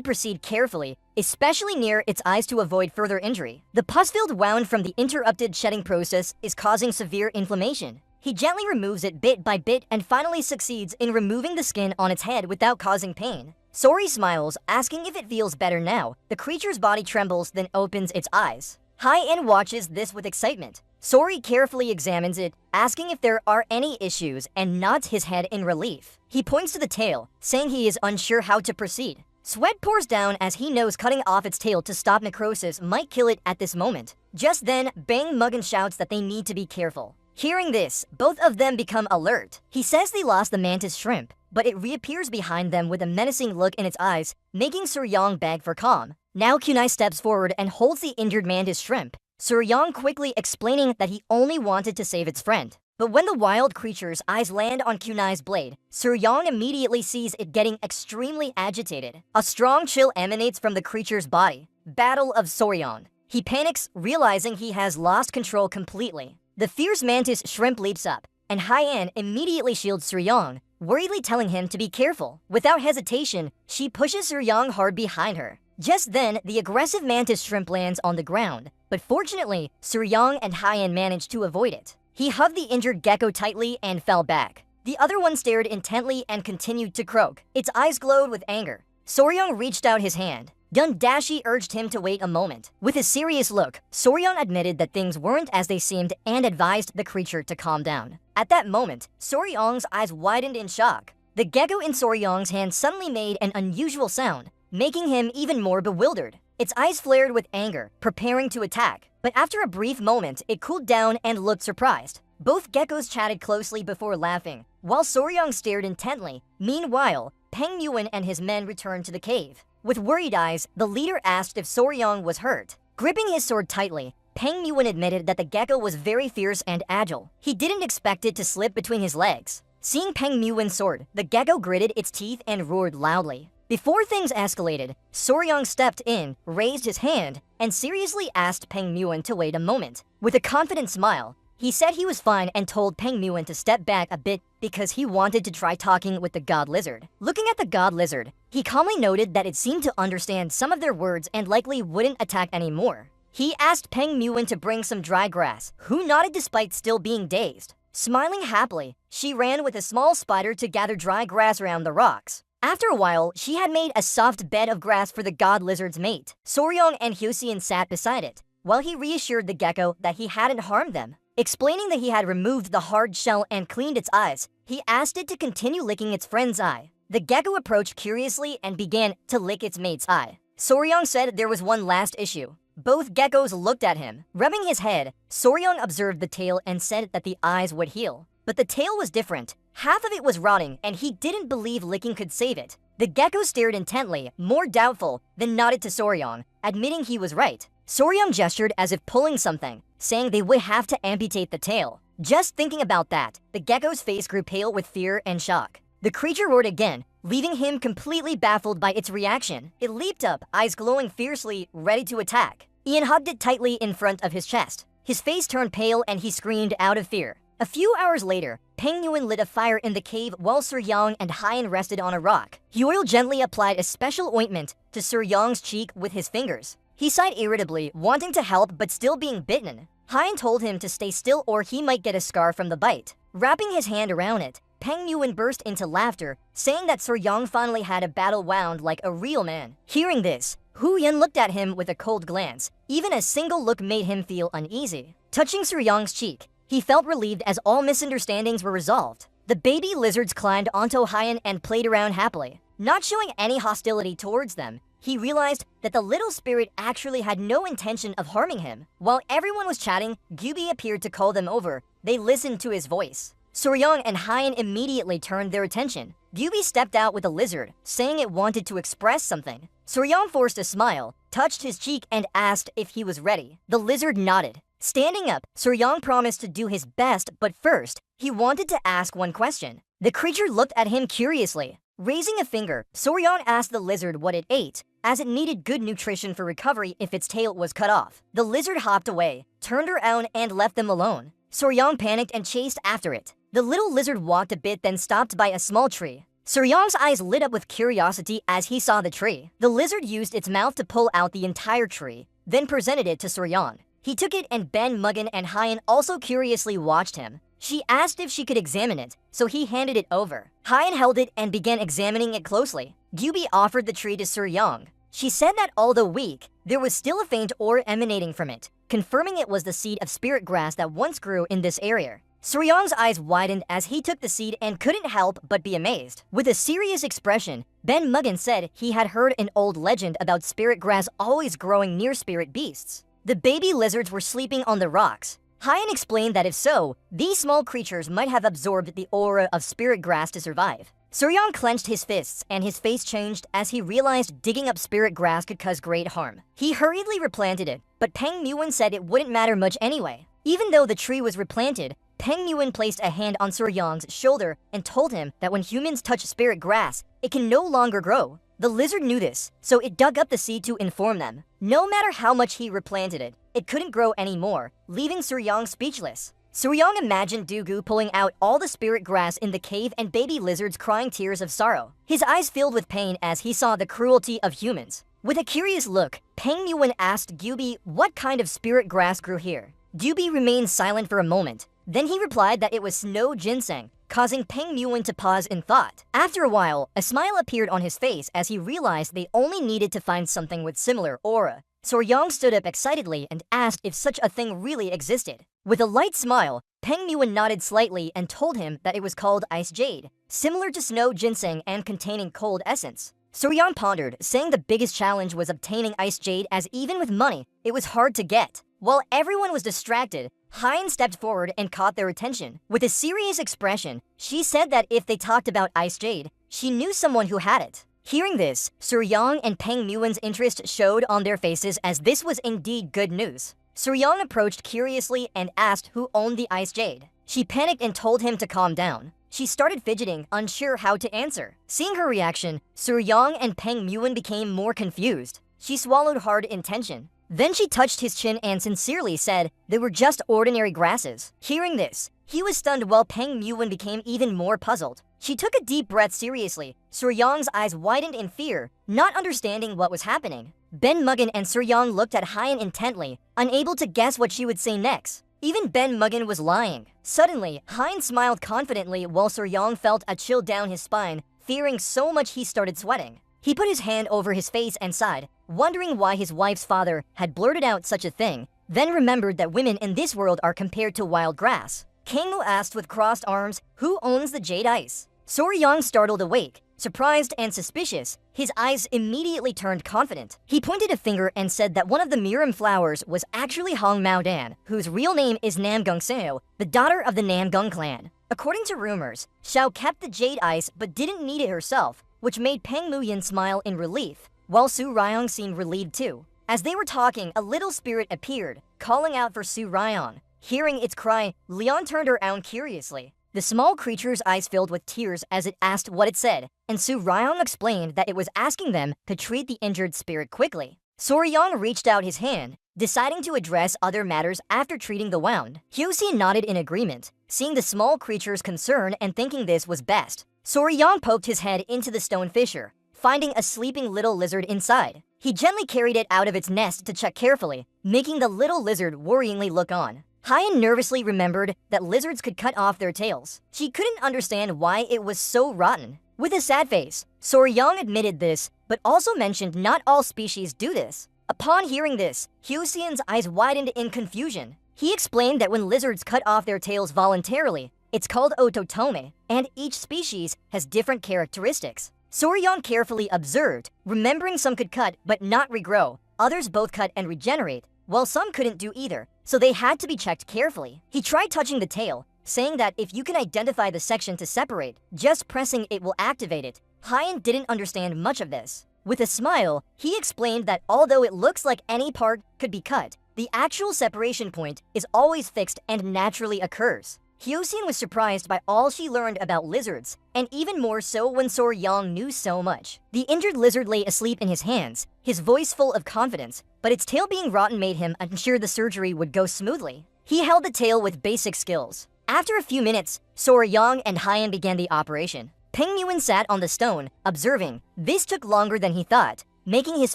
proceed carefully, especially near its eyes to avoid further injury. The pus-filled wound from the interrupted shedding process is causing severe inflammation. He gently removes it bit by bit and finally succeeds in removing the skin on its head without causing pain. Sori smiles, asking if it feels better now. The creature's body trembles, then opens its eyes. Hyan watches this with excitement. Sori carefully examines it, asking if there are any issues, and nods his head in relief. He points to the tail, saying he is unsure how to proceed. Sweat pours down as he knows cutting off its tail to stop necrosis might kill it at this moment. Just then, Bang Muggin shouts that they need to be careful. Hearing this, both of them become alert. He says they lost the mantis shrimp, but it reappears behind them with a menacing look in its eyes, making Suryong beg for calm. Now Kunai steps forward and holds the injured mantis shrimp, Suryong quickly explaining that he only wanted to save its friend. But when the wild creature's eyes land on Kunai's blade, Suryong immediately sees it getting extremely agitated. A strong chill emanates from the creature's body. Battle of Suryong. He panics, realizing he has lost control completely. The fierce mantis shrimp leaps up, and Hyan immediately shields Suryong, worriedly telling him to be careful. Without hesitation, she pushes Suryong hard behind her. Just then, the aggressive mantis shrimp lands on the ground, but fortunately, Suryong and Hyan manage to avoid it. He hugged the injured gecko tightly and fell back. The other one stared intently and continued to croak. Its eyes glowed with anger. Suryong reached out his hand. Dashi urged him to wait a moment. With a serious look, Suryong admitted that things weren't as they seemed and advised the creature to calm down. At that moment, Suryong's eyes widened in shock. The gecko in Suryong's hand suddenly made an unusual sound, making him even more bewildered. Its eyes flared with anger, preparing to attack. But after a brief moment, it cooled down and looked surprised. Both geckos chatted closely before laughing, while Suryong stared intently. Meanwhile, Peng Yuan and his men returned to the cave. With worried eyes, the leader asked if Suryong was hurt. Gripping his sword tightly, Peng Yuan admitted that the gecko was very fierce and agile. He didn't expect it to slip between his legs. Seeing Peng Yuan's sword, the gecko gritted its teeth and roared loudly. Before things escalated, Suryong stepped in, raised his hand, and seriously asked Peng Yuan to wait a moment. With a confident smile, he said he was fine and told Peng Yuan to step back a bit because he wanted to try talking with the god lizard. Looking at the god lizard, he calmly noted that it seemed to understand some of their words and likely wouldn't attack anymore. He asked Peng Yuan to bring some dry grass, who nodded despite still being dazed. Smiling happily, she ran with a small spider to gather dry grass around the rocks. After a while, she had made a soft bed of grass for the god lizard's mate. Suryong and Hyoseen sat beside it, while he reassured the gecko that he hadn't harmed them. Explaining that he had removed the hard shell and cleaned its eyes, he asked it to continue licking its friend's eye. The gecko approached curiously and began to lick its mate's eye. Suryong said there was one last issue. Both geckos looked at him. Rubbing his head, Suryong observed the tail and said that the eyes would heal. But the tail was different. Half of it was rotting, and he didn't believe licking could save it. The gecko stared intently, more doubtful, then nodded to Suryong, admitting he was right. Suryong gestured as if pulling something, saying they would have to amputate the tail. Just thinking about that, the gecko's face grew pale with fear and shock. The creature roared again, leaving him completely baffled by its reaction. It leaped up, eyes glowing fiercely, ready to attack. Ian hugged it tightly in front of his chest. His face turned pale and he screamed out of fear. A few hours later, Peng Yuan lit a fire in the cave while Suryong and Hyan rested on a rock. Hyoil gently applied a special ointment to Suryong's cheek with his fingers. He sighed irritably, wanting to help but still being bitten. Hyan told him to stay still or he might get a scar from the bite. Wrapping his hand around it, Peng Yuan burst into laughter, saying that Suryong finally had a battle wound like a real man. Hearing this, Hu Yan looked at him with a cold glance. Even a single look made him feel uneasy. Touching Suryong's cheek, he felt relieved as all misunderstandings were resolved. The baby lizards climbed onto Hyan and played around happily. Not showing any hostility towards them, he realized that the little spirit actually had no intention of harming him. While everyone was chatting, Gyubi appeared to call them over. They listened to his voice. Suryong and Hyan immediately turned their attention. Gyubi stepped out with a lizard, saying it wanted to express something. Suryong forced a smile, touched his cheek and asked if he was ready. The lizard nodded. Standing up, Suryong promised to do his best, but first, he wanted to ask one question. The creature looked at him curiously. Raising a finger, Suryong asked the lizard what it ate, as it needed good nutrition for recovery if its tail was cut off. The lizard hopped away, turned around and left them alone. Suryong panicked and chased after it. The little lizard walked a bit then stopped by a small tree. Suryong's eyes lit up with curiosity as he saw the tree. The lizard used its mouth to pull out the entire tree, then presented it to Suryong. He took it and Ben Muggin and Hyan also curiously watched him. She asked if she could examine it, so he handed it over. Hyan held it and began examining it closely. Gyubi offered the tree to Suryong. She said that although weak, there was still a faint aura emanating from it, confirming it was the seed of spirit grass that once grew in this area. Suryong's eyes widened as he took the seed and couldn't help but be amazed. With a serious expression, Ben Muggin said he had heard an old legend about spirit grass always growing near spirit beasts. The baby lizards were sleeping on the rocks. Hyan explained that if so, these small creatures might have absorbed the aura of spirit grass to survive. Suryong clenched his fists and his face changed as he realized digging up spirit grass could cause great harm. He hurriedly replanted it, but Peng Muin said it wouldn't matter much anyway. Even though the tree was replanted, Peng Muin placed a hand on Suryong's shoulder and told him that when humans touch spirit grass, it can no longer grow. The lizard knew this, so it dug up the seed to inform them. No matter how much he replanted it, it couldn't grow anymore, leaving Suryong speechless. Suryong imagined Dugu pulling out all the spirit grass in the cave and baby lizards crying tears of sorrow. His eyes filled with pain as he saw the cruelty of humans. With a curious look, Peng Muin asked Gyubi what kind of spirit grass grew here. Gyubi remained silent for a moment. Then he replied that it was snow ginseng, causing Peng Muin to pause in thought. After a while, a smile appeared on his face as he realized they only needed to find something with similar aura. Suryong stood up excitedly and asked if such a thing really existed. With a light smile, Peng Muin nodded slightly and told him that it was called ice jade, similar to snow ginseng and containing cold essence. Suryong pondered, saying the biggest challenge was obtaining ice jade as even with money, it was hard to get. While everyone was distracted, Hyan stepped forward and caught their attention. With a serious expression, she said that if they talked about ice jade, she knew someone who had it. Hearing this, Suryong and Peng Muin's interest showed on their faces as this was indeed good news. Suryong approached curiously and asked who owned the ice jade. She panicked and told him to calm down. She started fidgeting, unsure how to answer. Seeing her reaction, Suryong and Peng Muin became more confused. She swallowed hard in tension. Then she touched his chin and sincerely said they were just ordinary grasses. Hearing this, he was stunned while Peng Muin became even more puzzled. She took a deep breath seriously. Suryong's eyes widened in fear, not understanding what was happening. Ben Muggin and Suryong looked at Hyan intently, unable to guess what she would say next. Even Ben Muggin was lying. Suddenly, Hyan smiled confidently while Suryong felt a chill down his spine, fearing so much he started sweating. He put his hand over his face and sighed, wondering why his wife's father had blurted out such a thing, then remembered that women in this world are compared to wild grass. Kangwoo asked with crossed arms, who owns the jade ice? Suryong startled awake. Surprised and suspicious, his eyes immediately turned confident. He pointed a finger and said that one of the Miram flowers was actually Hong Maodan, whose real name is Namgung Seo, the daughter of the Namgung clan. According to rumors, Xiao kept the jade ice but didn't need it herself, which made Peng Muyin smile in relief, while Su Ryong seemed relieved too. As they were talking, a little spirit appeared, calling out for Su Ryong. Hearing its cry, Leon turned around curiously. The small creature's eyes filled with tears as it asked what it said, and Su Ryong explained that it was asking them to treat the injured spirit quickly. Suryong reached out his hand, deciding to address other matters after treating the wound. Hyosin nodded in agreement, seeing the small creature's concern and thinking this was best. Suryong poked his head into the stone fissure, finding a sleeping little lizard inside. He gently carried it out of its nest to check carefully, making the little lizard worryingly look on. Hyan nervously remembered that lizards could cut off their tails. She couldn't understand why it was so rotten. With a sad face, Suryong admitted this, but also mentioned not all species do this. Upon hearing this, Hyosin's eyes widened in confusion. He explained that when lizards cut off their tails voluntarily, it's called ototome, and each species has different characteristics. Suryong carefully observed, remembering some could cut but not regrow, others both cut and regenerate, while some couldn't do either, so they had to be checked carefully. He tried touching the tail, saying that if you can identify the section to separate, just pressing it will activate it. Hyan didn't understand much of this. With a smile, he explained that although it looks like any part could be cut, the actual separation point is always fixed and naturally occurs. Hyosin was surprised by all she learned about lizards, and even more so when Suryong knew so much. The injured lizard lay asleep in his hands, his voice full of confidence, but its tail being rotten made him unsure the surgery would go smoothly. He held the tail with basic skills. After a few minutes, Suryong and Hyan began the operation. Peng Muin sat on the stone, observing. This took longer than he thought, making his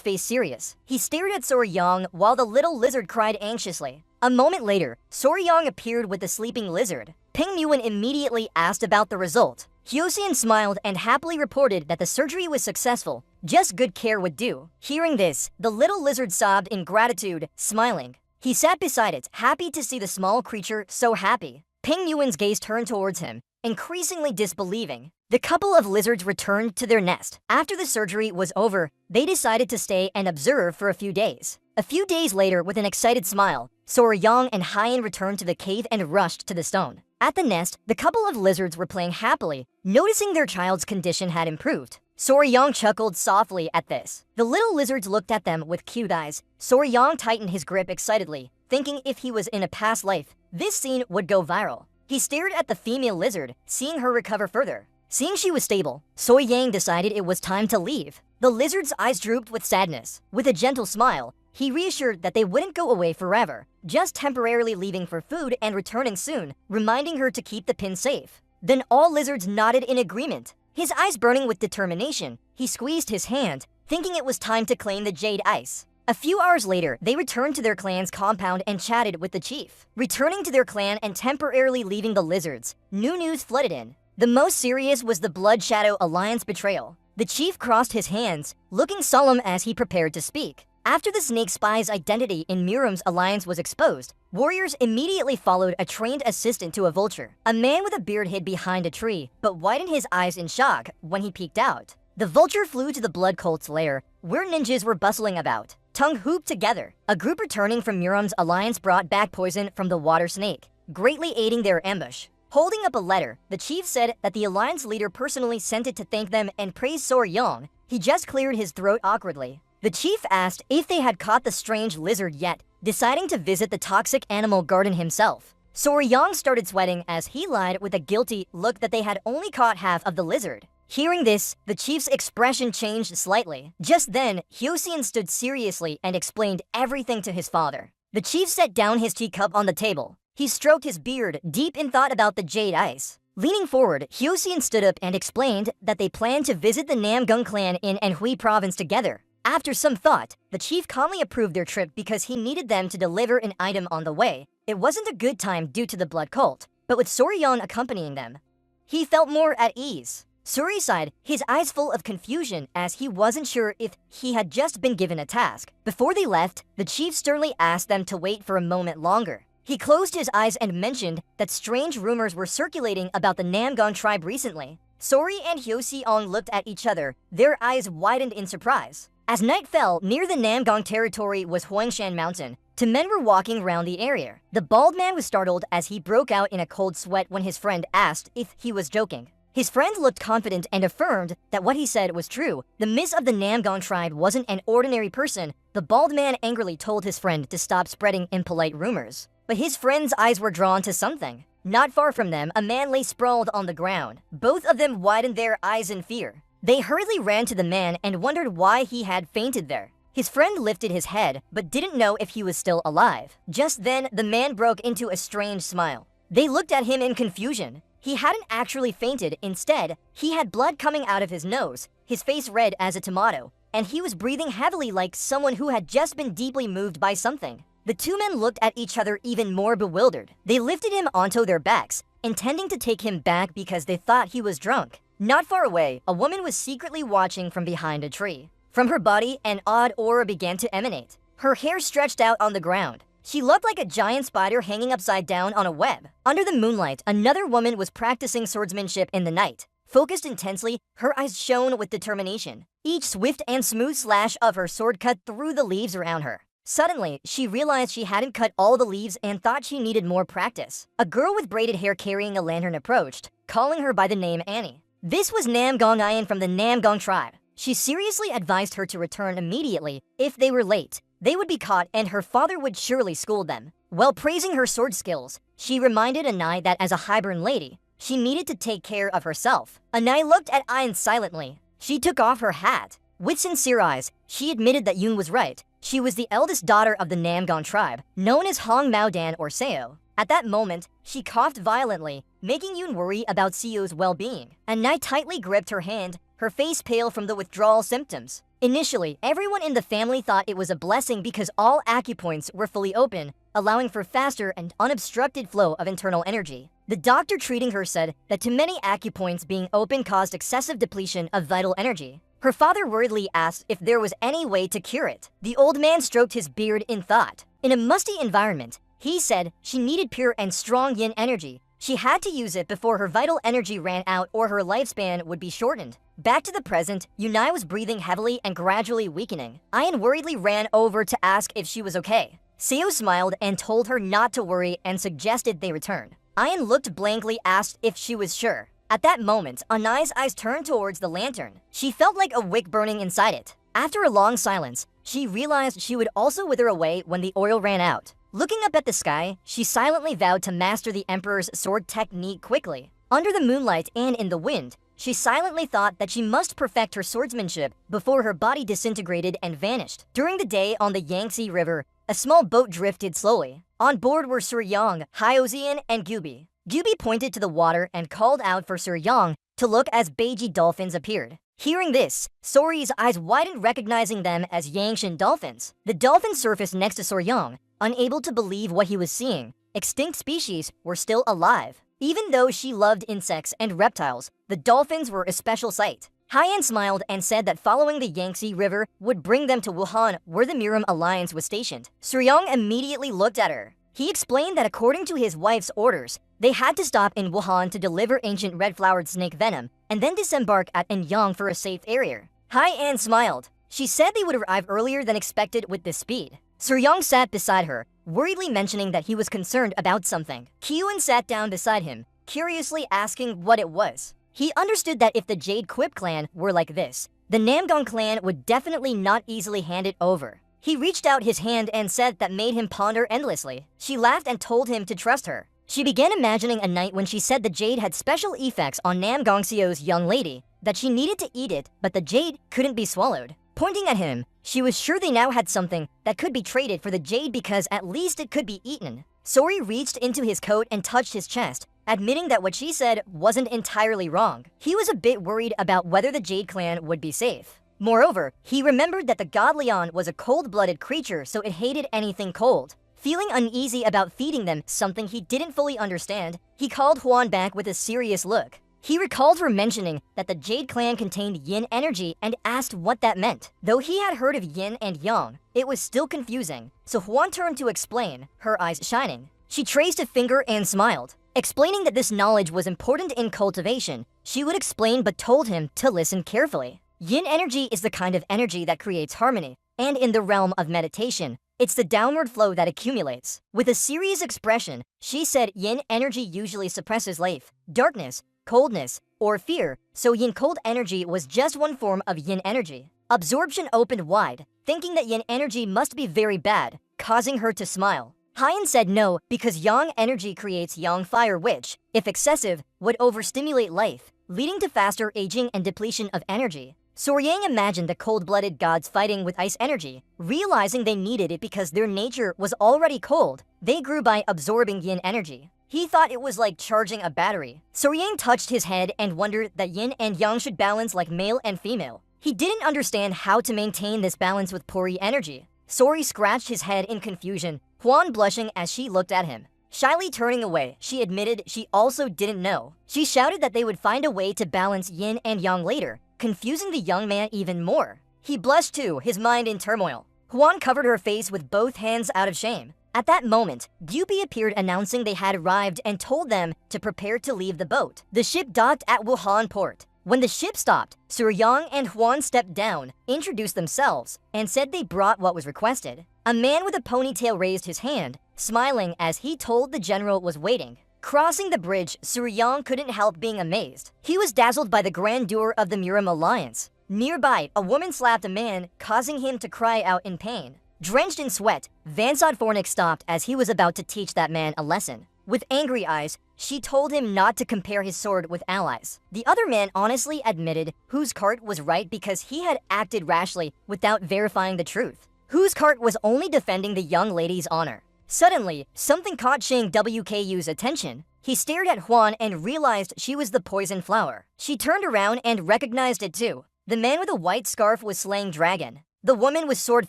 face serious. He stared at Suryong while the little lizard cried anxiously. A moment later, Suryong appeared with the sleeping lizard. Peng Muin immediately asked about the result. Hyosin smiled and happily reported that the surgery was successful. Just good care would do. Hearing this, the little lizard sobbed in gratitude, smiling. He sat beside it, happy to see the small creature so happy. Ping Yuan's gaze turned towards him, increasingly disbelieving. The couple of lizards returned to their nest. After the surgery was over, they decided to stay and observe for a few days. A few days later, with an excited smile, Soryang and Hyen returned to the cave and rushed to the stone. At the nest, the couple of lizards were playing happily, noticing their child's condition had improved. Soryang chuckled softly at this. The little lizards looked at them with cute eyes. Soryang tightened his grip excitedly, thinking if he was in a past life, this scene would go viral. He stared at the female lizard, seeing her recover further. Seeing she was stable, Soryang decided it was time to leave. The lizard's eyes drooped with sadness. With a gentle smile, he reassured that they wouldn't go away forever, just temporarily leaving for food and returning soon, reminding her to keep the pin safe. Then all lizards nodded in agreement. His eyes burning with determination, he squeezed his hand, thinking it was time to claim the jade ice. A few hours later, they returned to their clan's compound and chatted with the chief. Returning to their clan and temporarily leaving the lizards, new news flooded in. The most serious was the Blood Shadow Alliance betrayal. The chief crossed his hands, looking solemn as he prepared to speak. After the snake spy's identity in Miram's alliance was exposed, warriors immediately followed a trained assistant to a vulture. A man with a beard hid behind a tree, but widened his eyes in shock when he peeked out. The vulture flew to the blood cult's lair, where ninjas were bustling about. Tongue hooped together. A group returning from Miram's alliance brought back poison from the water snake, greatly aiding their ambush. Holding up a letter, the chief said that the alliance leader personally sent it to thank them and praise Soryang. He just cleared his throat awkwardly. The chief asked if they had caught the strange lizard yet, deciding to visit the toxic animal garden himself. Soryang started sweating as he lied with a guilty look that they had only caught half of the lizard. Hearing this, the chief's expression changed slightly. Just then, Hyosien stood seriously and explained everything to his father. The chief set down his teacup on the table. He stroked his beard, deep in thought about the jade ice. Leaning forward, Hyosien stood up and explained that they planned to visit the Namgung clan in Anhui province together. After some thought, the chief calmly approved their trip because he needed them to deliver an item on the way. It wasn't a good time due to the blood cult, but with Soryang accompanying them, he felt more at ease. Suri sighed, his eyes full of confusion as he wasn't sure if he had just been given a task. Before they left, the chief sternly asked them to wait for a moment longer. He closed his eyes and mentioned that strange rumors were circulating about the Namgung tribe recently. Sori and Hyoseong looked at each other, their eyes widened in surprise. As night fell, near the Namgung territory was Huangshan Mountain. Two men were walking around the area. The bald man was startled as he broke out in a cold sweat when his friend asked if he was joking. His friend looked confident and affirmed that what he said was true. The miss of the Namgung tribe wasn't an ordinary person. The bald man angrily told his friend to stop spreading impolite rumors. But his friend's eyes were drawn to something. Not far from them, a man lay sprawled on the ground. Both of them widened their eyes in fear. They hurriedly ran to the man and wondered why he had fainted there. His friend lifted his head, but didn't know if he was still alive. Just then, the man broke into a strange smile. They looked at him in confusion. He hadn't actually fainted. Instead, he had blood coming out of his nose, his face red as a tomato, and he was breathing heavily like someone who had just been deeply moved by something. The two men looked at each other even more bewildered. They lifted him onto their backs, intending to take him back because they thought he was drunk. Not far away, a woman was secretly watching from behind a tree. From her body, an odd aura began to emanate. Her hair stretched out on the ground. She looked like a giant spider hanging upside down on a web. Under the moonlight, another woman was practicing swordsmanship in the night. Focused intensely, her eyes shone with determination. Each swift and smooth slash of her sword cut through the leaves around her. Suddenly, she realized she hadn't cut all the leaves and thought she needed more practice. A girl with braided hair carrying a lantern approached, calling her by the name Annie. This was Namgung Ian from the Namgung tribe. She seriously advised her to return immediately. If they were late, they would be caught and her father would surely scold them. While praising her sword skills, she reminded Anai that as a highborn lady, she needed to take care of herself. Anai looked at Ian silently. She took off her hat. With sincere eyes, she admitted that Yoon was right. She was the eldest daughter of the Namgung tribe, known as Hong Maodan or Seo. At that moment, she coughed violently, making Yoon worry about Seo's well-being. Anai tightly gripped her hand, her face pale from the withdrawal symptoms. Initially, everyone in the family thought it was a blessing because all acupoints were fully open, allowing for faster and unobstructed flow of internal energy. The doctor treating her said that too many acupoints being open caused excessive depletion of vital energy. Her father worriedly asked if there was any way to cure it. The old man stroked his beard in thought. In a musty environment, he said she needed pure and strong yin energy, She had to use it before her vital energy ran out or her lifespan would be shortened. Back to the present, Yunai was breathing heavily and gradually weakening. Ayan worriedly ran over to ask if she was okay. Seo smiled and told her not to worry and suggested they return. Ayan looked blankly, asked if she was sure. At that moment, Anai's eyes turned towards the lantern. She felt like a wick burning inside it. After a long silence, she realized she would also wither away when the oil ran out. Looking up at the sky, she silently vowed to master the Emperor's sword technique quickly. Under the moonlight and in the wind, she silently thought that she must perfect her swordsmanship before her body disintegrated and vanished. During the day on the Yangtze River, a small boat drifted slowly. On board were Sur Yang, Hyozian, and Gubi. Gubi pointed to the water and called out for Sur Yang to look as Beiji dolphins appeared. Hearing this, Sori's eyes widened, recognizing them as Yangshan dolphins. The dolphins surfaced next to Sur Yang, unable to believe what he was seeing. Extinct species were still alive. Even though she loved insects and reptiles, the dolphins were a special sight. Haiyan smiled and said that following the Yangtze River would bring them to Wuhan, where the Miram Alliance was stationed. Sur Yang immediately looked at her. He explained that according to his wife's orders, they had to stop in Wuhan to deliver ancient red-flowered snake venom and then disembark at Anyang for a safe area. Haiyan smiled. She said they would arrive earlier than expected with this speed. Sur Yang sat beside her, worriedly mentioning that he was concerned about something. Kyuan sat down beside him, curiously asking what it was. He understood that if the Jade Quip clan were like this, the Namgong clan would definitely not easily hand it over. He reached out his hand and said that made him ponder endlessly. She laughed and told him to trust her. She began imagining a night when she said the jade had special effects on Namgong Seo's young lady, that she needed to eat it, but the jade couldn't be swallowed. Pointing at him, she was sure they now had something that could be traded for the jade because at least it could be eaten. Sori reached into his coat and touched his chest, admitting that what she said wasn't entirely wrong. He was a bit worried about whether the Jade clan would be safe. Moreover, he remembered that the god Leon was a cold-blooded creature, so it hated anything cold. Feeling uneasy about feeding them something he didn't fully understand, he called Huan back with a serious look. He recalled her mentioning that the Jade clan contained yin energy and asked what that meant. Though he had heard of yin and yang, it was still confusing, so Huan turned to explain, her eyes shining. She traced a finger and smiled. Explaining that this knowledge was important in cultivation, she would explain but told him to listen carefully. Yin energy is the kind of energy that creates harmony, and in the realm of meditation, it's the downward flow that accumulates. With a serious expression, she said yin energy usually suppresses life, darkness, coldness, or fear, so yin cold energy was just one form of yin energy. Absorption opened wide, thinking that yin energy must be very bad, causing her to smile. Haiyan said no because yang energy creates yang fire which, if excessive, would overstimulate life, leading to faster aging and depletion of energy. Soryang imagined the cold-blooded gods fighting with ice energy, realizing they needed it because their nature was already cold. They grew by absorbing yin energy. He thought it was like charging a battery. Soryang touched his head and wondered that yin and yang should balance like male and female. He didn't understand how to maintain this balance with Pori energy. Sori scratched his head in confusion, Huan blushing as she looked at him. Shyly turning away, she admitted she also didn't know. She shouted that they would find a way to balance yin and yang later, confusing the young man even more. He blushed too, his mind in turmoil. Huan covered her face with both hands out of shame. At that moment, Gyupi appeared announcing they had arrived and told them to prepare to leave the boat. The ship docked at Wuhan port. When the ship stopped, Sur Yang and Huan stepped down, introduced themselves, and said they brought what was requested. A man with a ponytail raised his hand, smiling as he told the general was waiting. Crossing the bridge, Sur Yang couldn't help being amazed. He was dazzled by the grandeur of the Miram Alliance. Nearby, a woman slapped a man, causing him to cry out in pain. Drenched in sweat, Vansad Fornick stopped as he was about to teach that man a lesson. With angry eyes, she told him not to compare his sword with allies. The other man honestly admitted Hu's cart was right because he had acted rashly without verifying the truth. Hu's cart was only defending the young lady's honor. Suddenly, something caught Shang WKU's attention. He stared at Huan and realized she was the poison flower. She turned around and recognized it too. The man with a white scarf was slaying dragon. The woman was Sword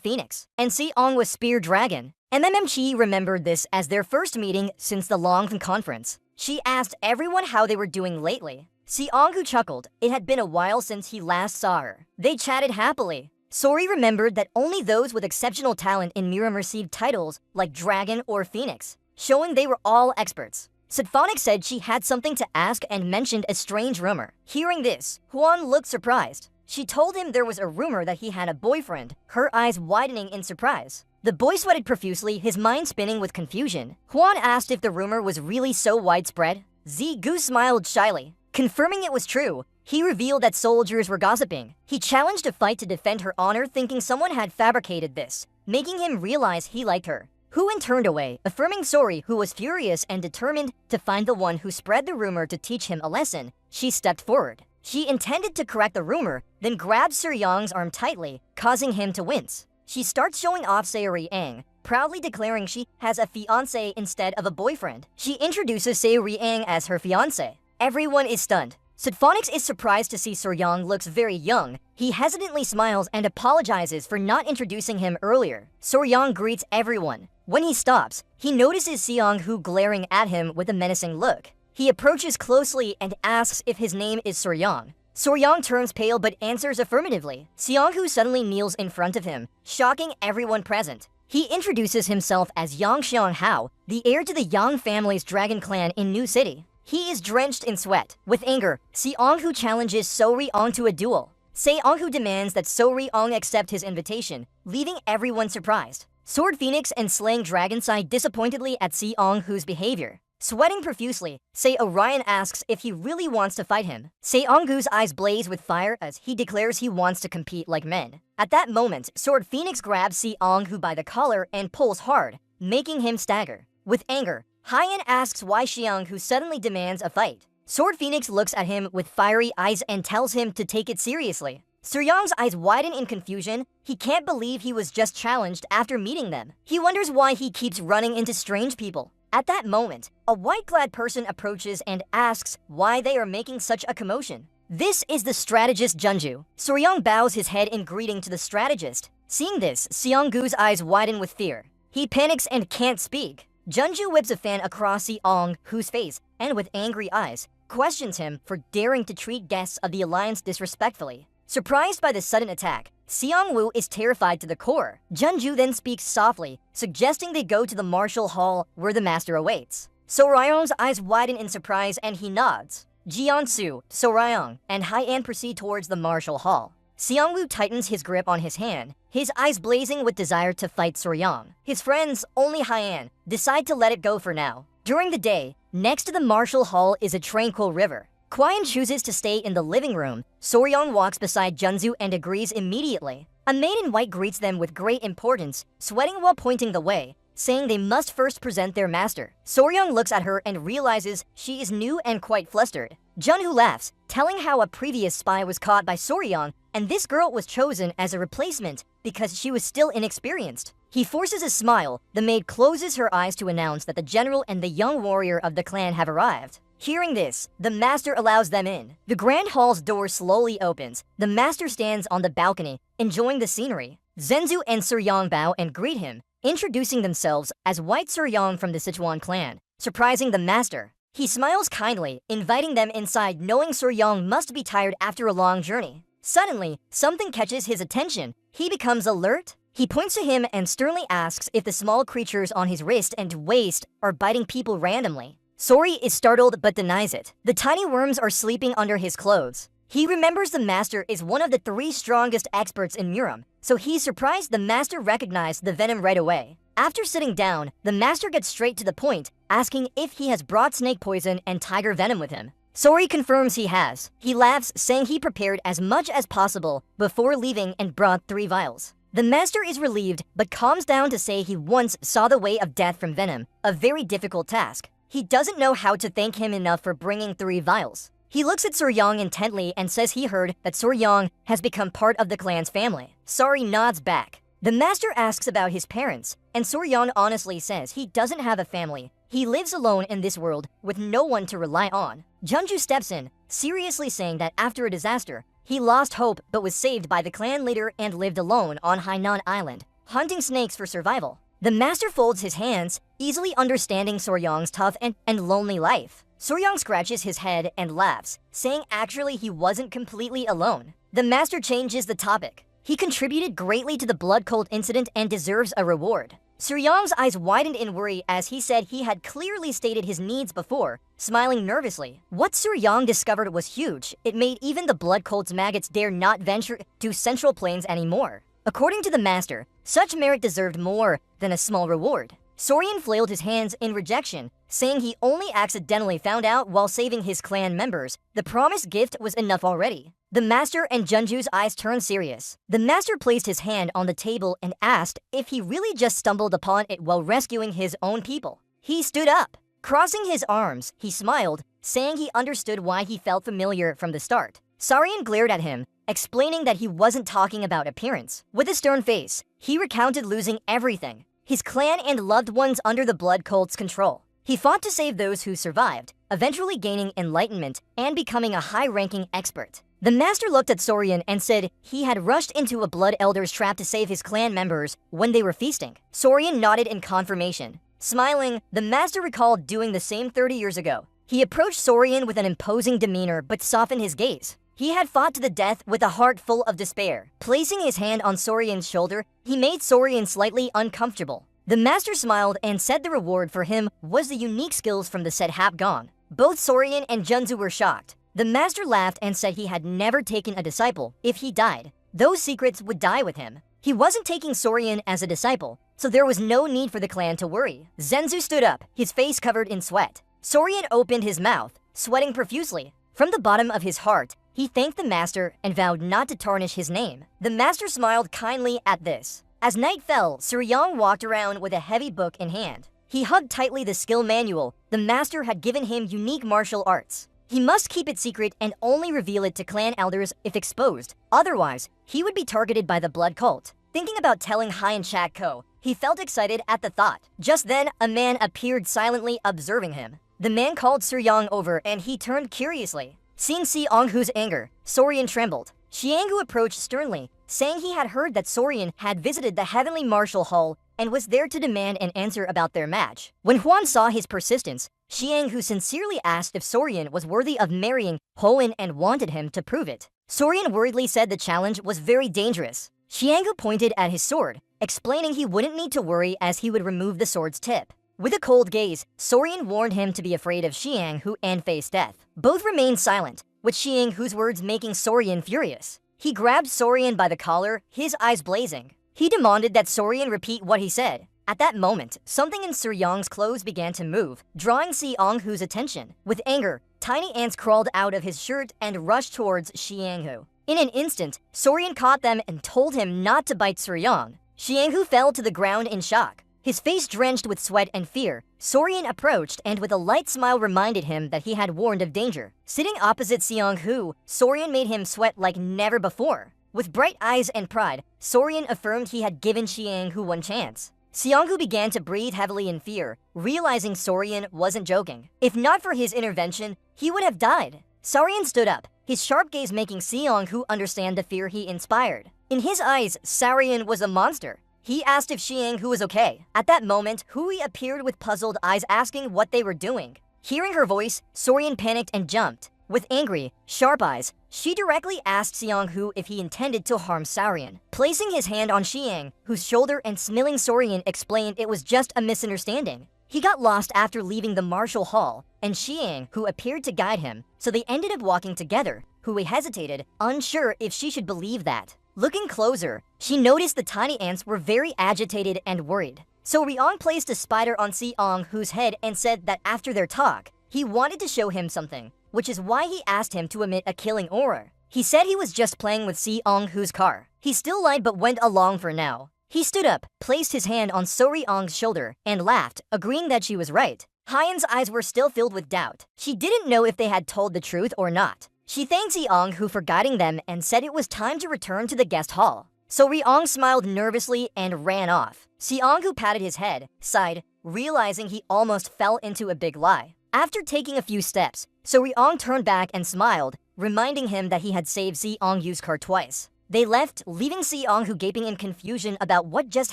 Phoenix, and Si-ong was Spear Dragon. Chi remembered this as their first meeting since the Longfeng conference. She asked everyone how they were doing lately. Si-ong chuckled. It had been a while since he last saw her. They chatted happily. Sori remembered that only those with exceptional talent in Miram received titles like Dragon or Phoenix, showing they were all experts. Symphonic said she had something to ask and mentioned a strange rumor. Hearing this, Huan looked surprised. She told him there was a rumor that he had a boyfriend, her eyes widening in surprise. The boy sweated profusely, his mind spinning with confusion. Huan asked if the rumor was really so widespread. Zigu smiled shyly. Confirming it was true, he revealed that soldiers were gossiping. He challenged a fight to defend her honor, thinking someone had fabricated this, making him realize he liked her. Huan turned away, affirming Sori, who was furious and determined to find the one who spread the rumor to teach him a lesson. She stepped forward. She intended to correct the rumor, then grabbed Suryong's arm tightly, causing him to wince. She starts showing off Sae-ri-ang, proudly declaring she has a fiancé instead of a boyfriend. She introduces Sae-ri-ang as her fiancé. Everyone is stunned. Symphonics is surprised to see Suryong looks very young. He hesitantly smiles and apologizes for not introducing him earlier. Suryong greets everyone. When he stops, he notices Seong-hu glaring at him with a menacing look. He approaches closely and asks if his name is Suryong. Suryong turns pale but answers affirmatively. Seong-hu suddenly kneels in front of him, shocking everyone present. He introduces himself as Yang Xianghao, the heir to the Yang family's dragon clan in New City. He is drenched in sweat. With anger, Seong-hu challenges So-ri-ong to a duel. Seong-hu demands that So-ri-ong accept his invitation, leaving everyone surprised. Sword Phoenix and Slaying Dragon sigh disappointedly at Seong-hu's behavior. Sweating profusely, Se-orion asks if he really wants to fight him. Seong-hu's eyes blaze with fire as he declares he wants to compete like men. At that moment, Sword Phoenix grabs Seong-hu by the collar and pulls hard, making him stagger. With anger, Hyen asks why Seong-hu suddenly demands a fight. Sword Phoenix looks at him with fiery eyes and tells him to take it seriously. Suryong's eyes widen in confusion. He can't believe he was just challenged after meeting them. He wonders why he keeps running into strange people. At that moment, a white-clad person approaches and asks why they are making such a commotion. This is the strategist Junju. Suryong bows his head in greeting to the strategist. Seeing this, Seong-gu's eyes widen with fear. He panics and can't speak. Junju whips a fan across Seong-gu's face and with angry eyes, questions him for daring to treat guests of the alliance disrespectfully. Surprised by the sudden attack, Seong-woo is terrified to the core. Junju then speaks softly, suggesting they go to the martial hall where the master awaits. So-ryong's eyes widen in surprise and he nods. Jeon-su, So-ryong, and Hyen proceed towards the martial hall. Seong-woo tightens his grip on his hand, his eyes blazing with desire to fight Suryong. His friends, only Hyen, decide to let it go for now. During the day, next to the martial hall is a tranquil river. Kwon chooses to stay in the living room. Suryong walks beside Junju and agrees immediately. A maid in white greets them with great importance, sweating while pointing the way, saying they must first present their master. Suryong looks at her and realizes she is new and quite flustered. Junju laughs, telling how a previous spy was caught by Suryong, and this girl was chosen as a replacement because she was still inexperienced. He forces a smile. The maid closes her eyes to announce that the general and the young warrior of the clan have arrived. Hearing this, the master allows them in. The grand hall's door slowly opens. The master stands on the balcony, enjoying the scenery. Zenzu and Suryong bow and greet him, introducing themselves as White Suryong from the Sichuan clan, surprising the master. He smiles kindly, inviting them inside, knowing Suryong must be tired after a long journey. Suddenly, something catches his attention. He becomes alert. He points to him and sternly asks if the small creatures on his wrist and waist are biting people randomly. Sori is startled but denies it. The tiny worms are sleeping under his clothes. He remembers the master is one of the 3 strongest experts in Muram, so he's surprised the master recognized the venom right away. After sitting down, the master gets straight to the point, asking if he has brought snake poison and tiger venom with him. Sori confirms he has. He laughs, saying he prepared as much as possible before leaving and brought 3 vials. The master is relieved but calms down to say he once saw the way of death from venom, a very difficult task. He doesn't know how to thank him enough for bringing 3 vials. He looks at Suryong intently and says he heard that Suryong has become part of the clan's family. Sori nods back. The master asks about his parents, and Suryong honestly says he doesn't have a family. He lives alone in this world with no one to rely on. Junju steps in, seriously saying that after a disaster, he lost hope but was saved by the clan leader and lived alone on Hainan Island, hunting snakes for survival. The master folds his hands, easily understanding Suryong's tough and lonely life. Suryong scratches his head and laughs, saying actually he wasn't completely alone. The master changes the topic. He contributed greatly to the blood cult incident and deserves a reward. Suryong's eyes widened in worry as he said he had clearly stated his needs before, smiling nervously. What Suryong discovered was huge. It made even the blood cult's maggots dare not venture to Central Plains anymore. According to the master, such merit deserved more than a small reward. Soryan flailed his hands in rejection, saying he only accidentally found out while saving his clan members. The promised gift was enough already. The master and Junju's eyes turned serious. The master placed his hand on the table and asked if he really just stumbled upon it while rescuing his own people. He stood up. Crossing his arms, he smiled, saying he understood why he felt familiar from the start. Soryan glared at him, explaining that he wasn't talking about appearance. With a stern face, he recounted losing everything, his clan and loved ones under the blood cult's control. He fought to save those who survived, eventually gaining enlightenment and becoming a high-ranking expert. The master looked at Soryan and said he had rushed into a blood elder's trap to save his clan members when they were feasting. Soryan nodded in confirmation. Smiling, the master recalled doing the same 30 years ago. He approached Soryan with an imposing demeanor but softened his gaze. He had fought to the death with a heart full of despair. Placing his hand on Soryan's shoulder, he made Soryan slightly uncomfortable. The master smiled and said the reward for him was the unique skills from the said Hap Gong. Both Soryan and Junzu were shocked. The master laughed and said he had never taken a disciple. If he died, those secrets would die with him. He wasn't taking Soryan as a disciple, so there was no need for the clan to worry. Zenzu stood up, his face covered in sweat. Soryan opened his mouth, sweating profusely. From the bottom of his heart, he thanked the master and vowed not to tarnish his name. The master smiled kindly at this. As night fell, Suryong walked around with a heavy book in hand. He hugged tightly the skill manual. The master had given him unique martial arts. He must keep it secret and only reveal it to clan elders if exposed. Otherwise, he would be targeted by the blood cult. Thinking about telling Hyen Chak Ko, he felt excited at the thought. Just then, a man appeared silently observing him. The man called Suryong over and he turned curiously. Seeing Seong-hoo's anger, Soryan trembled. Xianghu approached sternly, saying he had heard that Soryan had visited the Heavenly Martial Hall and was there to demand an answer about their match. When Huan saw his persistence, Xianghu sincerely asked if Soryan was worthy of marrying Hoen and wanted him to prove it. Soryan worriedly said the challenge was very dangerous. Xianghu pointed at his sword, explaining he wouldn't need to worry as he would remove the sword's tip. With a cold gaze, Soryan warned him to be afraid of Xianghu and face death. Both remained silent, with Xianghu's words making Soryan furious. He grabbed Soryan by the collar, his eyes blazing. He demanded that Soryan repeat what he said. At that moment, something in Suryong's clothes began to move, drawing Seong-hoo's attention. With anger, tiny ants crawled out of his shirt and rushed towards Xianghu. In an instant, Soryan caught them and told him not to bite Suryong. Xianghu fell to the ground in shock. His face drenched with sweat and fear, Soryan approached and with a light smile reminded him that he had warned of danger. Sitting opposite Seong-hoo, Soryan made him sweat like never before. With bright eyes and pride, Soryan affirmed he had given Xianghu one chance. Seong-hoo began to breathe heavily in fear, realizing Soryan wasn't joking. If not for his intervention, he would have died. Soryan stood up, his sharp gaze making Seong-hoo understand the fear he inspired. In his eyes, Soryan was a monster. He asked if Xianghu was okay. At that moment, Hui appeared with puzzled eyes asking what they were doing. Hearing her voice, Soryan panicked and jumped. With angry, sharp eyes, she directly asked Seong-hoo if he intended to harm Soryan. Placing his hand on Xianghu's shoulder and smiling, Soryan explained it was just a misunderstanding. He got lost after leaving the martial hall, and Xianghu appeared to guide him, so they ended up walking together. Hui hesitated, unsure if she should believe that. Looking closer, she noticed the tiny ants were very agitated and worried. So Ryong placed a spider on Seong-hoo's head and said that after their talk, he wanted to show him something, which is why he asked him to emit a killing aura. He said he was just playing with Seong-hoo's car. He still lied but went along for now. He stood up, placed his hand on So-ryong's shoulder, and laughed, agreeing that she was right. Hyen's eyes were still filled with doubt. She didn't know if they had told the truth or not. She thanked Seong-hoo for guiding them and said it was time to return to the guest hall. So Ryong smiled nervously and ran off. Seong-hoo patted his head, sighed, realizing he almost fell into a big lie. After taking a few steps, So Ryong turned back and smiled, reminding him that he had saved Seong-hoo's car twice. They left, leaving Seong-hoo gaping in confusion about what just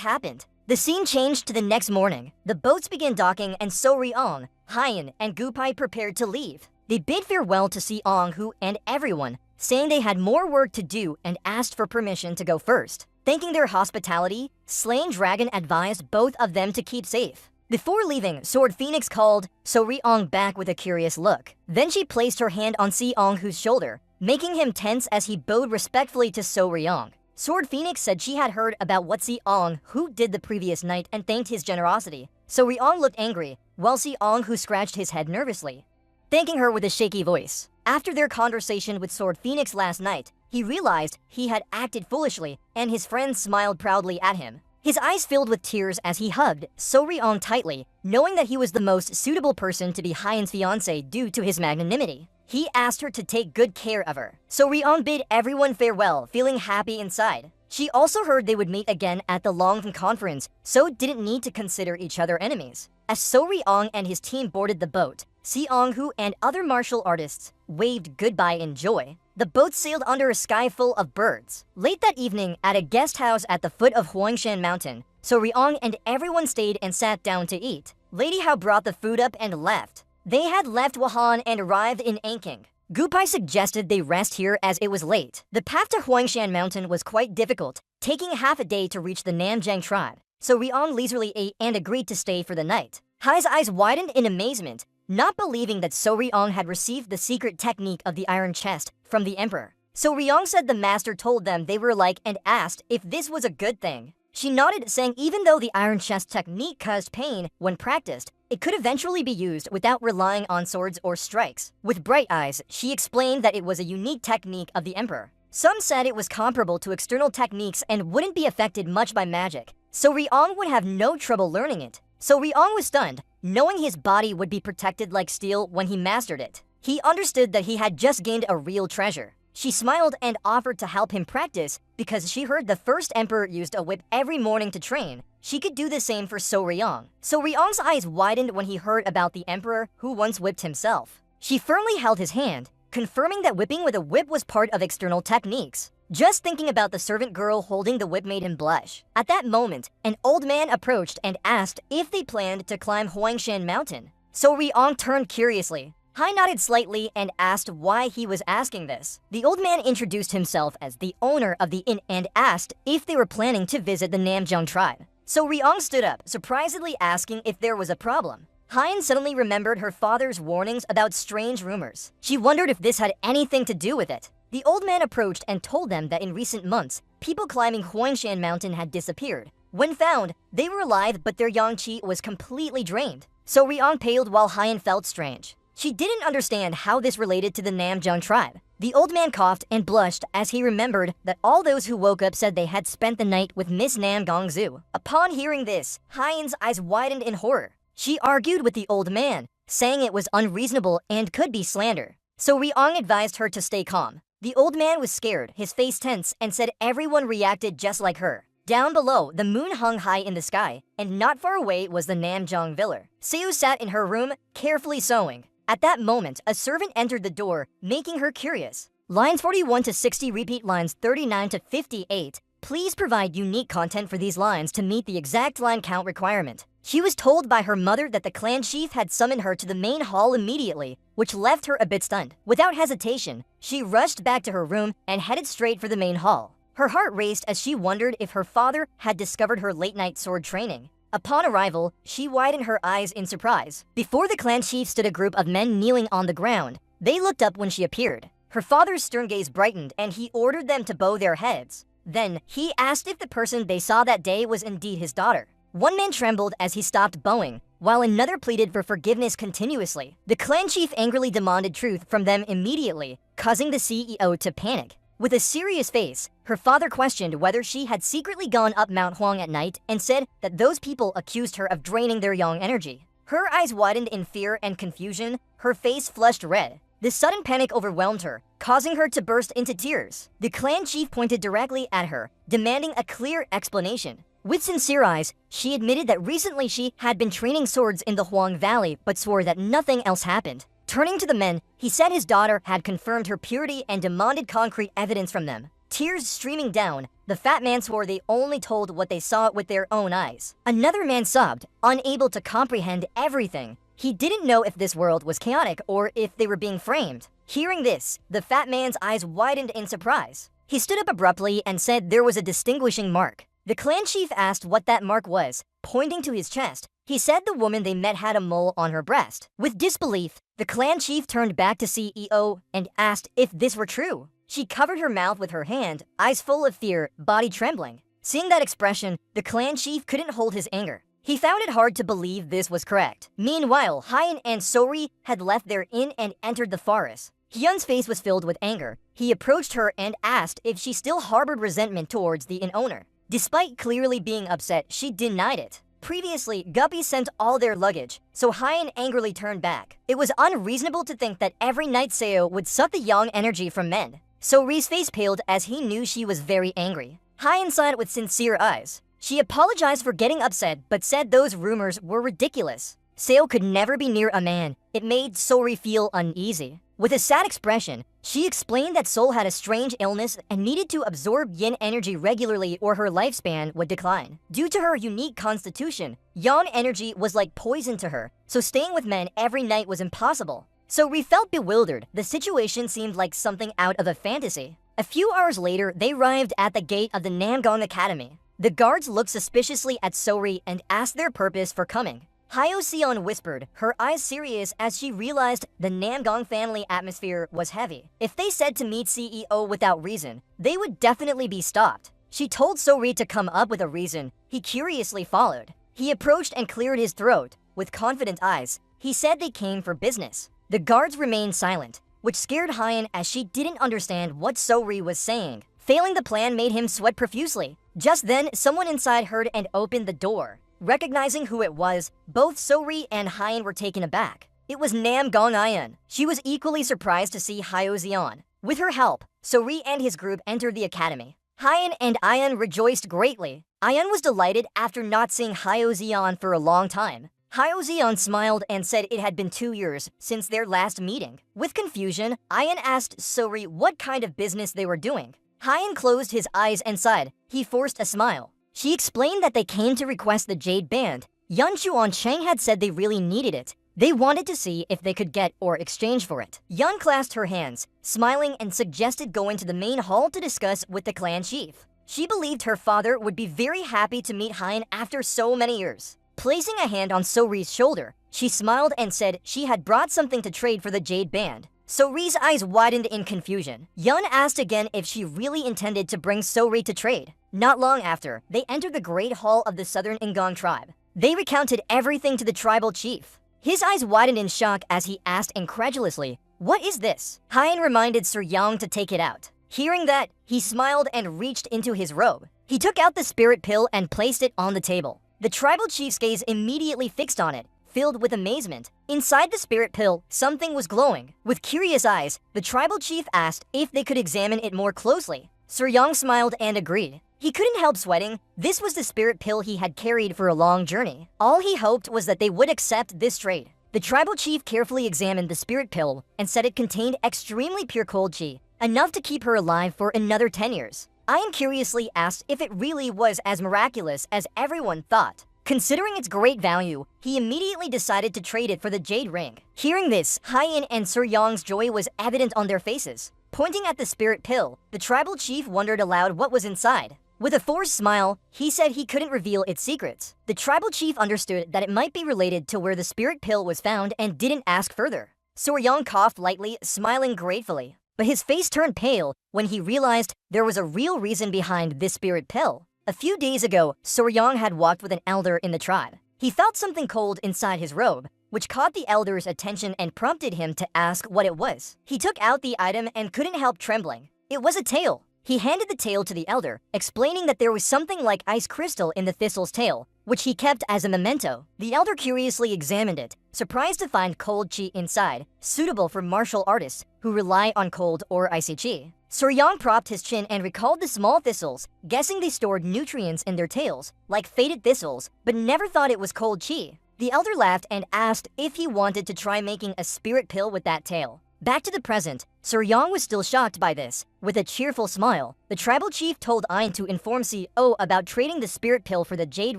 happened. The scene changed to the next morning. The boats began docking and So Ryong, Hyen, and Gupai prepared to leave. They bid farewell to Seong-hoo and everyone, saying they had more work to do and asked for permission to go first. Thanking their hospitality, Slain Dragon advised both of them to keep safe. Before leaving, Sword Phoenix called So-ryong back with a curious look. Then she placed her hand on Se-ong's shoulder, making him tense as he bowed respectfully to So-ryong. Sword Phoenix said she had heard about what Se-ong did the previous night and thanked his generosity. So-ryong looked angry, while Se-ong scratched his head nervously, thanking her with a shaky voice. After their conversation with Sword Phoenix last night, he realized he had acted foolishly, and his friends smiled proudly at him. His eyes filled with tears as he hugged So-ryong tightly, knowing that he was the most suitable person to be Hyen's fiancé due to his magnanimity. He asked her to take good care of her. So-ryong bid everyone farewell, feeling happy inside. She also heard they would meet again at the Longtham conference, so didn't need to consider each other enemies. As So-ryong and his team boarded the boat, Se-ong and other martial artists waved goodbye in joy. The boat sailed under a sky full of birds. Late that evening, at a guest house at the foot of Huangshan Mountain, So-ryong and everyone stayed and sat down to eat. Lady Hao brought the food up and left. They had left Wuhan and arrived in Anking. Gupai suggested they rest here as it was late. The path to Huangshan Mountain was quite difficult, taking half a day to reach the Namjiang tribe. So-ryong leisurely ate and agreed to stay for the night. Hai's eyes widened in amazement, not believing that So-ryong had received the secret technique of the iron chest from the emperor. So-ryong said the master told them they were alike and asked if this was a good thing. She nodded, saying even though the iron chest technique caused pain when practiced, it could eventually be used without relying on swords or strikes. With bright eyes, she explained that it was a unique technique of the emperor. Some said it was comparable to external techniques and wouldn't be affected much by magic. So-ryong would have no trouble learning it. So-ryong was stunned, knowing his body would be protected like steel when he mastered it. He understood that he had just gained a real treasure. She smiled and offered to help him practice because she heard the first emperor used a whip every morning to train. She could do the same for So-ryong. So-ryong's eyes widened when he heard about the emperor who once whipped himself. She firmly held his hand, confirming that whipping with a whip was part of external techniques. Just thinking about the servant girl holding the whip made him blush. At that moment, an old man approached and asked if they planned to climb Huangshan Mountain. So-ryong turned curiously. Hai nodded slightly and asked why he was asking this. The old man introduced himself as the owner of the inn and asked if they were planning to visit the Namjiang tribe. So-ryong stood up, surprisedly asking if there was a problem. Hyen suddenly remembered her father's warnings about strange rumors. She wondered if this had anything to do with it. The old man approached and told them that in recent months, people climbing Huangshan Mountain had disappeared. When found, they were alive but their yang qi was completely drained. So-ryong paled while Hyen felt strange. She didn't understand how this related to the Namjiang tribe. The old man coughed and blushed as he remembered that all those who woke up said they had spent the night with Miss Nam Gongzu. Upon hearing this, Hyen's eyes widened in horror. She argued with the old man, saying it was unreasonable and could be slander. So-ryong advised her to stay calm. The old man was scared, his face tense, and said everyone reacted just like her. Down below, the moon hung high in the sky, and not far away was the Namjiang villa. Seo sat in her room, carefully sewing. At that moment, a servant entered the door, making her curious. Lines 41 to 60 repeat lines 39 to 58. Please provide unique content for these lines to meet the exact line count requirement. She was told by her mother that the clan chief had summoned her to the main hall immediately, which left her a bit stunned. Without hesitation, she rushed back to her room and headed straight for the main hall. Her heart raced as she wondered if her father had discovered her late-night sword training. Upon arrival, she widened her eyes in surprise. Before the clan chief stood a group of men kneeling on the ground. They looked up when she appeared. Her father's stern gaze brightened and he ordered them to bow their heads. Then, he asked if the person they saw that day was indeed his daughter. One man trembled as he stopped bowing, while another pleaded for forgiveness continuously. The clan chief angrily demanded truth from them immediately, causing the CEO to panic. With a serious face, her father questioned whether she had secretly gone up Mount Huang at night and said that those people accused her of draining their yang energy. Her eyes widened in fear and confusion, her face flushed red. The sudden panic overwhelmed her, causing her to burst into tears. The clan chief pointed directly at her, demanding a clear explanation. With sincere eyes, she admitted that recently she had been training swords in the Huang Valley but swore that nothing else happened. Turning to the men, he said his daughter had confirmed her purity and demanded concrete evidence from them. Tears streaming down, the fat man swore they only told what they saw with their own eyes. Another man sobbed, unable to comprehend everything. He didn't know if this world was chaotic or if they were being framed. Hearing this, the fat man's eyes widened in surprise. He stood up abruptly and said there was a distinguishing mark. The clan chief asked what that mark was, pointing to his chest. He said the woman they met had a mole on her breast. With disbelief, the clan chief turned back to CEO and asked if this were true. She covered her mouth with her hand, eyes full of fear, body trembling. Seeing that expression, the clan chief couldn't hold his anger. He found it hard to believe this was correct. Meanwhile, Hyun and Sori had left their inn and entered the forest. Hyun's face was filled with anger. He approached her and asked if she still harbored resentment towards the inn owner. Despite clearly being upset, she denied it. Previously, Guppy sent all their luggage, so Hyun angrily turned back. It was unreasonable to think that every night Seo would suck the yang energy from men. Sori's face paled as he knew she was very angry. Hyun sighed with sincere eyes. She apologized for getting upset, but said those rumors were ridiculous. Seo could never be near a man. It made Sori feel uneasy. With a sad expression, she explained that Sol had a strange illness and needed to absorb yin energy regularly or her lifespan would decline. Due to her unique constitution, yang energy was like poison to her, so staying with men every night was impossible. So Ri felt bewildered. The situation seemed like something out of a fantasy. A few hours later, they arrived at the gate of the Namgong Academy. The guards looked suspiciously at Sori and asked their purpose for coming. Hyo Seon whispered, her eyes serious as she realized the Namgong family atmosphere was heavy. If they said to meet CEO without reason, they would definitely be stopped. She told Sori to come up with a reason. He curiously followed. He approached and cleared his throat. With confident eyes, he said they came for business. The guards remained silent, which scared Hyun as she didn't understand what Sori was saying. Failing the plan made him sweat profusely. Just then, someone inside heard and opened the door. Recognizing who it was, both Sori and Hyun were taken aback. It was Namgong Ion. She was equally surprised to see Hyo Zeon. With her help, Sori and his group entered the academy. Hyun and Ion rejoiced greatly. Ion was delighted after not seeing Hyo Zeon for a long time. Hyo Zeon smiled and said it had been 2 years since their last meeting. With confusion, Ion asked Sori what kind of business they were doing. Hyun closed his eyes and sighed. He forced a smile. She explained that they came to request the Jade Band. Yun Chuan Cheng had said they really needed it. They wanted to see if they could get or exchange for it. Yun clasped her hands, smiling, and suggested going to the main hall to discuss with the clan chief. She believed her father would be very happy to meet Hyun after so many years. Placing a hand on Sori's shoulder, she smiled and said she had brought something to trade for the Jade Band. Sori's eyes widened in confusion. Yun asked again if she really intended to bring Sori to trade. Not long after, they entered the Great Hall of the Southern Ingong tribe. They recounted everything to the tribal chief. His eyes widened in shock as he asked incredulously, "What is this?" Hyun reminded Sir Yang to take it out. Hearing that, he smiled and reached into his robe. He took out the spirit pill and placed it on the table. The tribal chief's gaze immediately fixed on it, filled with amazement. Inside the spirit pill, something was glowing. With curious eyes, the tribal chief asked if they could examine it more closely. Sir Yang smiled and agreed. He couldn't help sweating. This was the spirit pill he had carried for a long journey. All he hoped was that they would accept this trade. The tribal chief carefully examined the spirit pill and said it contained extremely pure cold chi, enough to keep her alive for another 10 years. Ian curiously asked if it really was as miraculous as everyone thought. Considering its great value, he immediately decided to trade it for the jade ring. Hearing this, Hyun and Sir Yang's joy was evident on their faces. Pointing at the spirit pill, the tribal chief wondered aloud what was inside. With a forced smile, he said he couldn't reveal its secrets. The tribal chief understood that it might be related to where the spirit pill was found and didn't ask further. Sir Yang coughed lightly, smiling gratefully. But his face turned pale when he realized there was a real reason behind this spirit pill. A few days ago, Sir Yang had walked with an elder in the tribe. He felt something cold inside his robe, which caught the elder's attention and prompted him to ask what it was. He took out the item and couldn't help trembling. It was a tail. He handed the tail to the elder, explaining that there was something like ice crystal in the thistle's tail, which he kept as a memento. The elder curiously examined it, surprised to find cold chi inside, suitable for martial artists who rely on cold or icy chi. Sir Yang propped his chin and recalled the small thistles, guessing they stored nutrients in their tails, like faded thistles, but never thought it was cold chi. The elder laughed and asked if he wanted to try making a spirit pill with that tail. Back to the present, Sir Yang was still shocked by this. With a cheerful smile, the tribal chief told Ayn to inform CO about trading the spirit pill for the jade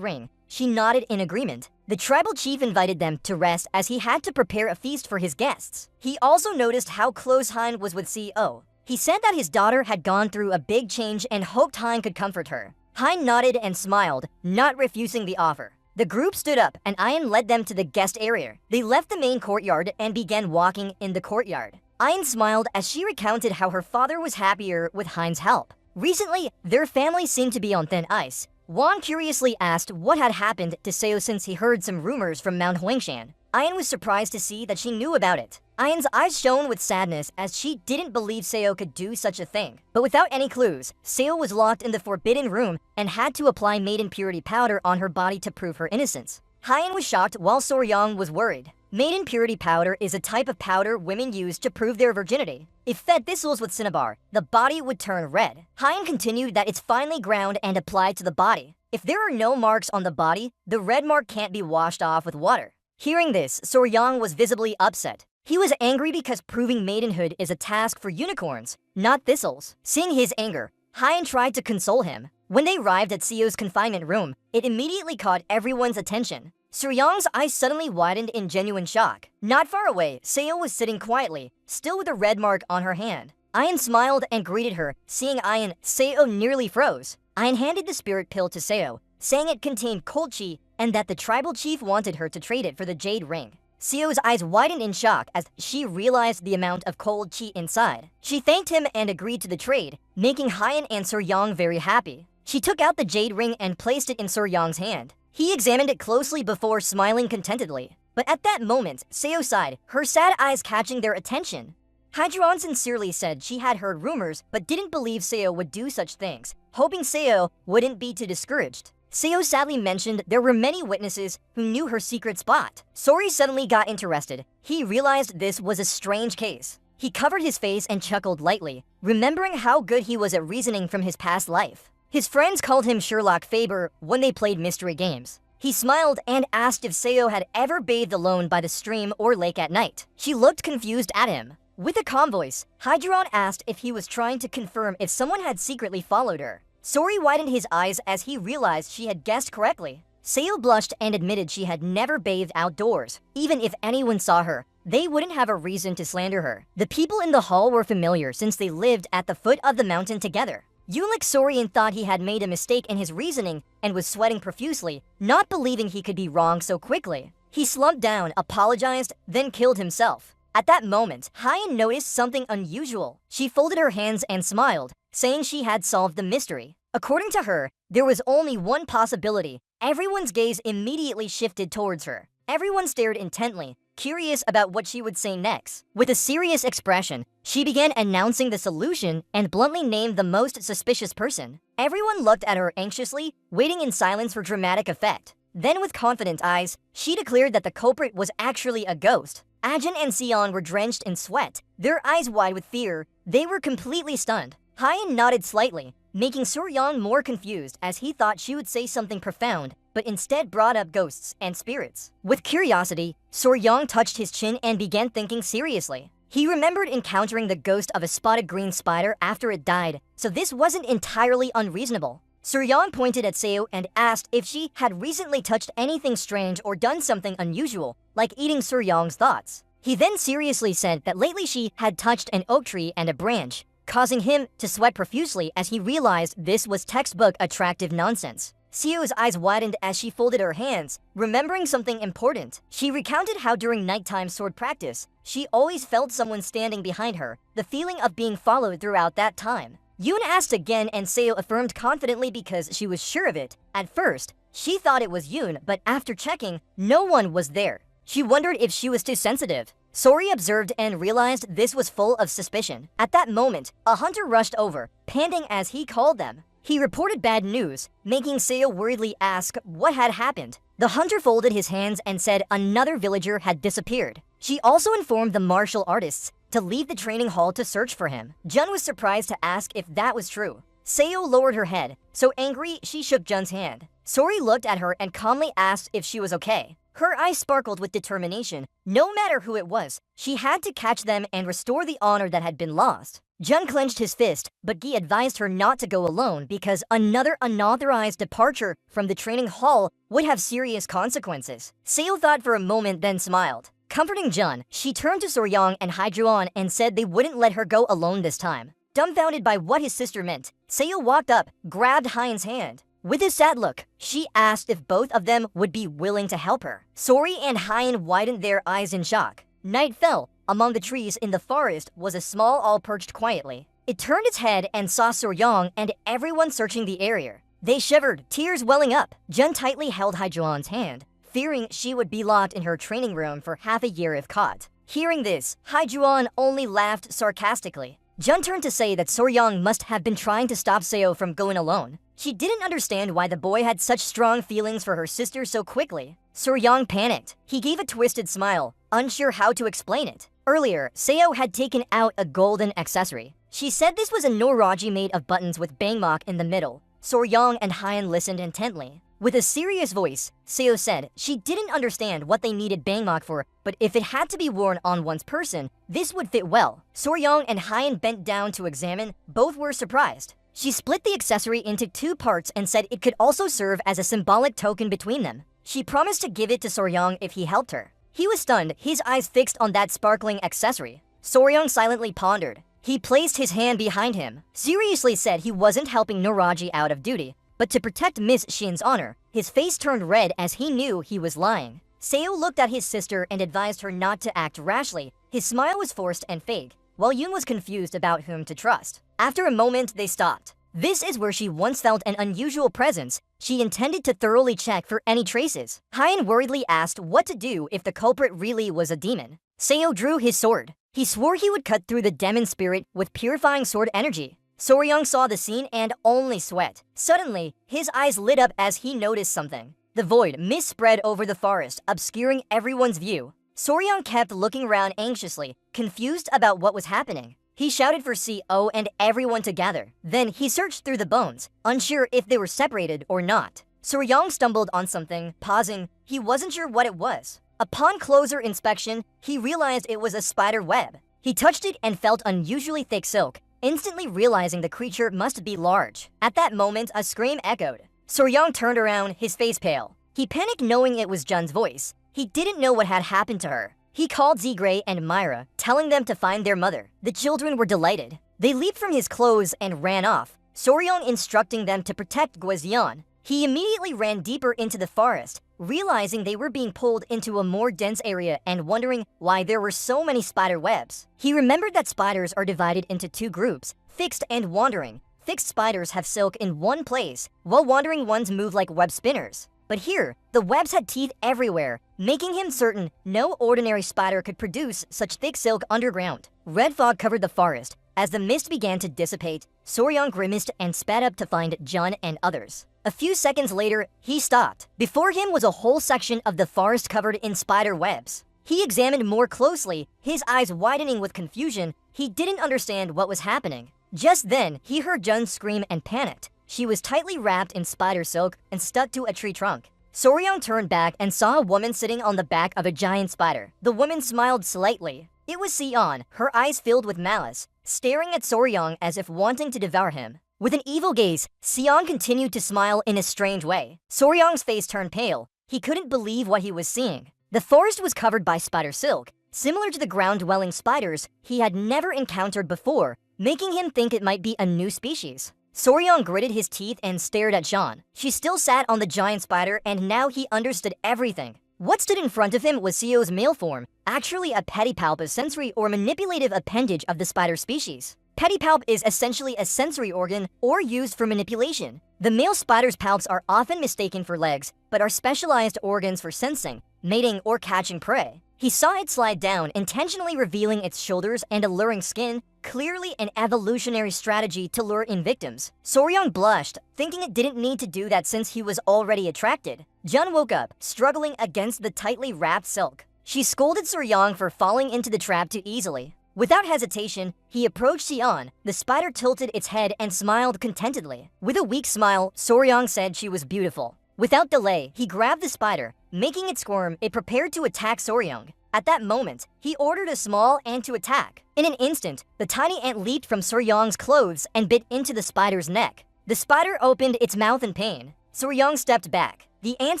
ring. She nodded in agreement. The tribal chief invited them to rest as he had to prepare a feast for his guests. He also noticed how close Hein was with CO. He said that his daughter had gone through a big change and hoped Hein could comfort her. Hein nodded and smiled, not refusing the offer. The group stood up and Ian led them to the guest area. They left the main courtyard and began walking in the courtyard. Ian smiled as she recounted how her father was happier with Hein's help. Recently, their family seemed to be on thin ice. Wan curiously asked what had happened to Seo since he heard some rumors from Mount Huangshan. Ian was surprised to see that she knew about it. Ian's eyes shone with sadness as she didn't believe Seo could do such a thing. But without any clues, Seo was locked in the forbidden room and had to apply maiden purity powder on her body to prove her innocence. Ian was shocked while Soryang was worried. Maiden purity powder is a type of powder women use to prove their virginity. If fed thistles with cinnabar, the body would turn red. Hein continued that it's finely ground and applied to the body. If there are no marks on the body, the red mark can't be washed off with water. Hearing this, Soryang was visibly upset. He was angry because proving maidenhood is a task for unicorns, not thistles. Seeing his anger, Hein tried to console him. When they arrived at Seo's confinement room, it immediately caught everyone's attention. Soryang's eyes suddenly widened in genuine shock. Not far away, Seo was sitting quietly, still with a red mark on her hand. Ian smiled and greeted her. Seeing Ian, Seo nearly froze. Ian handed the spirit pill to Seo, saying it contained cold chi and that the tribal chief wanted her to trade it for the jade ring. Seo's eyes widened in shock as she realized the amount of cold chi inside. She thanked him and agreed to the trade, making Hein and Soryang very happy. She took out the jade ring and placed it in Soryang's hand. He examined it closely before smiling contentedly. But at that moment, Seo sighed, her sad eyes catching their attention. Hydron sincerely said she had heard rumors but didn't believe Seo would do such things, hoping Seo wouldn't be too discouraged. Seo sadly mentioned there were many witnesses who knew her secret spot. Sori suddenly got interested. He realized this was a strange case. He covered his face and chuckled lightly, remembering how good he was at reasoning from his past life. His friends called him Sherlock Faber when they played mystery games. He smiled and asked if Seo had ever bathed alone by the stream or lake at night. She looked confused at him. With a calm voice, Hydron asked if he was trying to confirm if someone had secretly followed her. Sori widened his eyes as he realized she had guessed correctly. Seo blushed and admitted she had never bathed outdoors. Even if anyone saw her, they wouldn't have a reason to slander her. The people in the hall were familiar since they lived at the foot of the mountain together. Eunuch Sorian thought he had made a mistake in his reasoning and was sweating profusely, not believing he could be wrong so quickly. He slumped down, apologized, then killed himself. At that moment, Hyen noticed something unusual. She folded her hands and smiled, saying she had solved the mystery. According to her, there was only one possibility. Everyone's gaze immediately shifted towards her. Everyone stared intently, curious about what she would say next. With a serious expression, she began announcing the solution and bluntly named the most suspicious person. Everyone looked at her anxiously, waiting in silence for dramatic effect. Then with confident eyes, she declared that the culprit was actually a ghost. Ajin and Sion were drenched in sweat, their eyes wide with fear. They were completely stunned. Hyen nodded slightly, making Suryong more confused as he thought she would say something profound, but instead brought up ghosts and spirits. With curiosity, Suryong touched his chin and began thinking seriously. He remembered encountering the ghost of a spotted green spider after it died, so this wasn't entirely unreasonable. Suryong pointed at Seo and asked if she had recently touched anything strange or done something unusual, like eating Suryong's thoughts. He then seriously said that lately she had touched an oak tree and a branch, causing him to sweat profusely as he realized this was textbook attractive nonsense. Seo's eyes widened as she folded her hands, remembering something important. She recounted how during nighttime sword practice, she always felt someone standing behind her, the feeling of being followed throughout that time. Yoon asked again and Seo affirmed confidently because she was sure of it. At first, she thought it was Yoon, but after checking, no one was there. She wondered if she was too sensitive. Sori observed and realized this was full of suspicion. At that moment, a hunter rushed over, panting as he called them. He reported bad news, making Seo worriedly ask what had happened. The hunter folded his hands and said another villager had disappeared. She also informed the martial artists to leave the training hall to search for him. Jun was surprised to ask if that was true. Seo lowered her head, so angry she shook Jun's hand. Sori looked at her and calmly asked if she was okay. Her eyes sparkled with determination. No matter who it was, she had to catch them and restore the honor that had been lost. Jun clenched his fist, but Gi advised her not to go alone because another unauthorized departure from the training hall would have serious consequences. Seo thought for a moment then smiled. Comforting Jun, she turned to Soryong and Hydruan and said they wouldn't let her go alone this time. Dumbfounded by what his sister meant, Seo walked up, grabbed Hyen's hand. With a sad look, she asked if both of them would be willing to help her. Sori and Hyen widened their eyes in shock. Night fell. Among the trees in the forest was a small owl perched quietly. It turned its head and saw Soryong and everyone searching the area. They shivered, tears welling up. Jun tightly held Haijuan's hand, fearing she would be locked in her training room for half a year if caught. Hearing this, Haijuan only laughed sarcastically. Jun turned to say that Soryong must have been trying to stop Seo from going alone. She didn't understand why the boy had such strong feelings for her sister so quickly. Soryong panicked. He gave a twisted smile, unsure how to explain it. Earlier, Seo had taken out a golden accessory. She said this was a noraji made of buttons with bangmok in the middle. Soryong and Hyen listened intently. With a serious voice, Seo said she didn't understand what they needed bangmok for, but if it had to be worn on one's person, this would fit well. Soryong and Hyen bent down to examine. Both were surprised. She split the accessory into 2 parts and said it could also serve as a symbolic token between them. She promised to give it to Soryong if he helped her. He was stunned, his eyes fixed on that sparkling accessory. Soryong silently pondered. He placed his hand behind him, seriously said he wasn't helping Noraji out of duty, but to protect Miss Shin's honor. His face turned red as he knew he was lying. Seo looked at his sister and advised her not to act rashly. His smile was forced and fake, while Yoon was confused about whom to trust. After a moment, they stopped. This is where she once felt an unusual presence. She intended to thoroughly check for any traces. Hyen worriedly asked what to do if the culprit really was a demon. Seo drew his sword. He swore he would cut through the demon spirit with purifying sword energy. Soryong saw the scene and only sweat. Suddenly, his eyes lit up as he noticed something. The void mist spread over the forest, obscuring everyone's view. Soryong kept looking around anxiously, confused about what was happening. He shouted for CO and everyone to gather. Then he searched through the bones, unsure if they were separated or not. Soryong stumbled on something, pausing. He wasn't sure what it was. Upon closer inspection, he realized it was a spider web. He touched it and felt unusually thick silk, instantly realizing the creature must be large. At that moment, a scream echoed. Soryong turned around, his face pale. He panicked knowing it was Jun's voice. He didn't know what had happened to her. He called Zigray and Myra, telling them to find their mother. The children were delighted. They leaped from his clothes and ran off, Soryong instructing them to protect Gwezion. He immediately ran deeper into the forest, realizing they were being pulled into a more dense area and wondering why there were so many spider webs. He remembered that spiders are divided into 2 groups, fixed and wandering. Fixed spiders have silk in one place, while wandering ones move like web spinners. But here, the webs had teeth everywhere, making him certain no ordinary spider could produce such thick silk underground. Red fog covered the forest. As the mist began to dissipate, Soryong grimaced and sped up to find Jun and others. A few seconds later, he stopped. Before him was a whole section of the forest covered in spider webs. He examined more closely, his eyes widening with confusion. He didn't understand what was happening. Just then, he heard Jun scream and panicked. She was tightly wrapped in spider silk and stuck to a tree trunk. Soryong turned back and saw a woman sitting on the back of a giant spider. The woman smiled slightly. It was Sion, her eyes filled with malice, staring at Soryong as if wanting to devour him. With an evil gaze, Sion continued to smile in a strange way. Soryong's face turned pale. He couldn't believe what he was seeing. The forest was covered by spider silk, similar to the ground-dwelling spiders he had never encountered before, making him think it might be a new species. Soryong gritted his teeth and stared at Jean. She still sat on the giant spider, and now he understood everything. What stood in front of him was Seo's male form, actually a pedipalp, a sensory or manipulative appendage of the spider species. Pedipalp is essentially a sensory organ or used for manipulation. The male spider's palps are often mistaken for legs, but are specialized organs for sensing, mating, or catching prey. He saw it slide down, intentionally revealing its shoulders and alluring skin, clearly an evolutionary strategy to lure in victims. Soryong blushed, thinking it didn't need to do that since he was already attracted. Jun woke up, struggling against the tightly wrapped silk. She scolded Soryong for falling into the trap too easily. Without hesitation, he approached Sion. The spider tilted its head and smiled contentedly. With a weak smile, Soryong said she was beautiful. Without delay, he grabbed the spider. Making it squirm, it prepared to attack Soryong. At that moment, he ordered a small ant to attack. In an instant, the tiny ant leaped from Soryong's clothes and bit into the spider's neck. The spider opened its mouth in pain. Soryong stepped back. The ant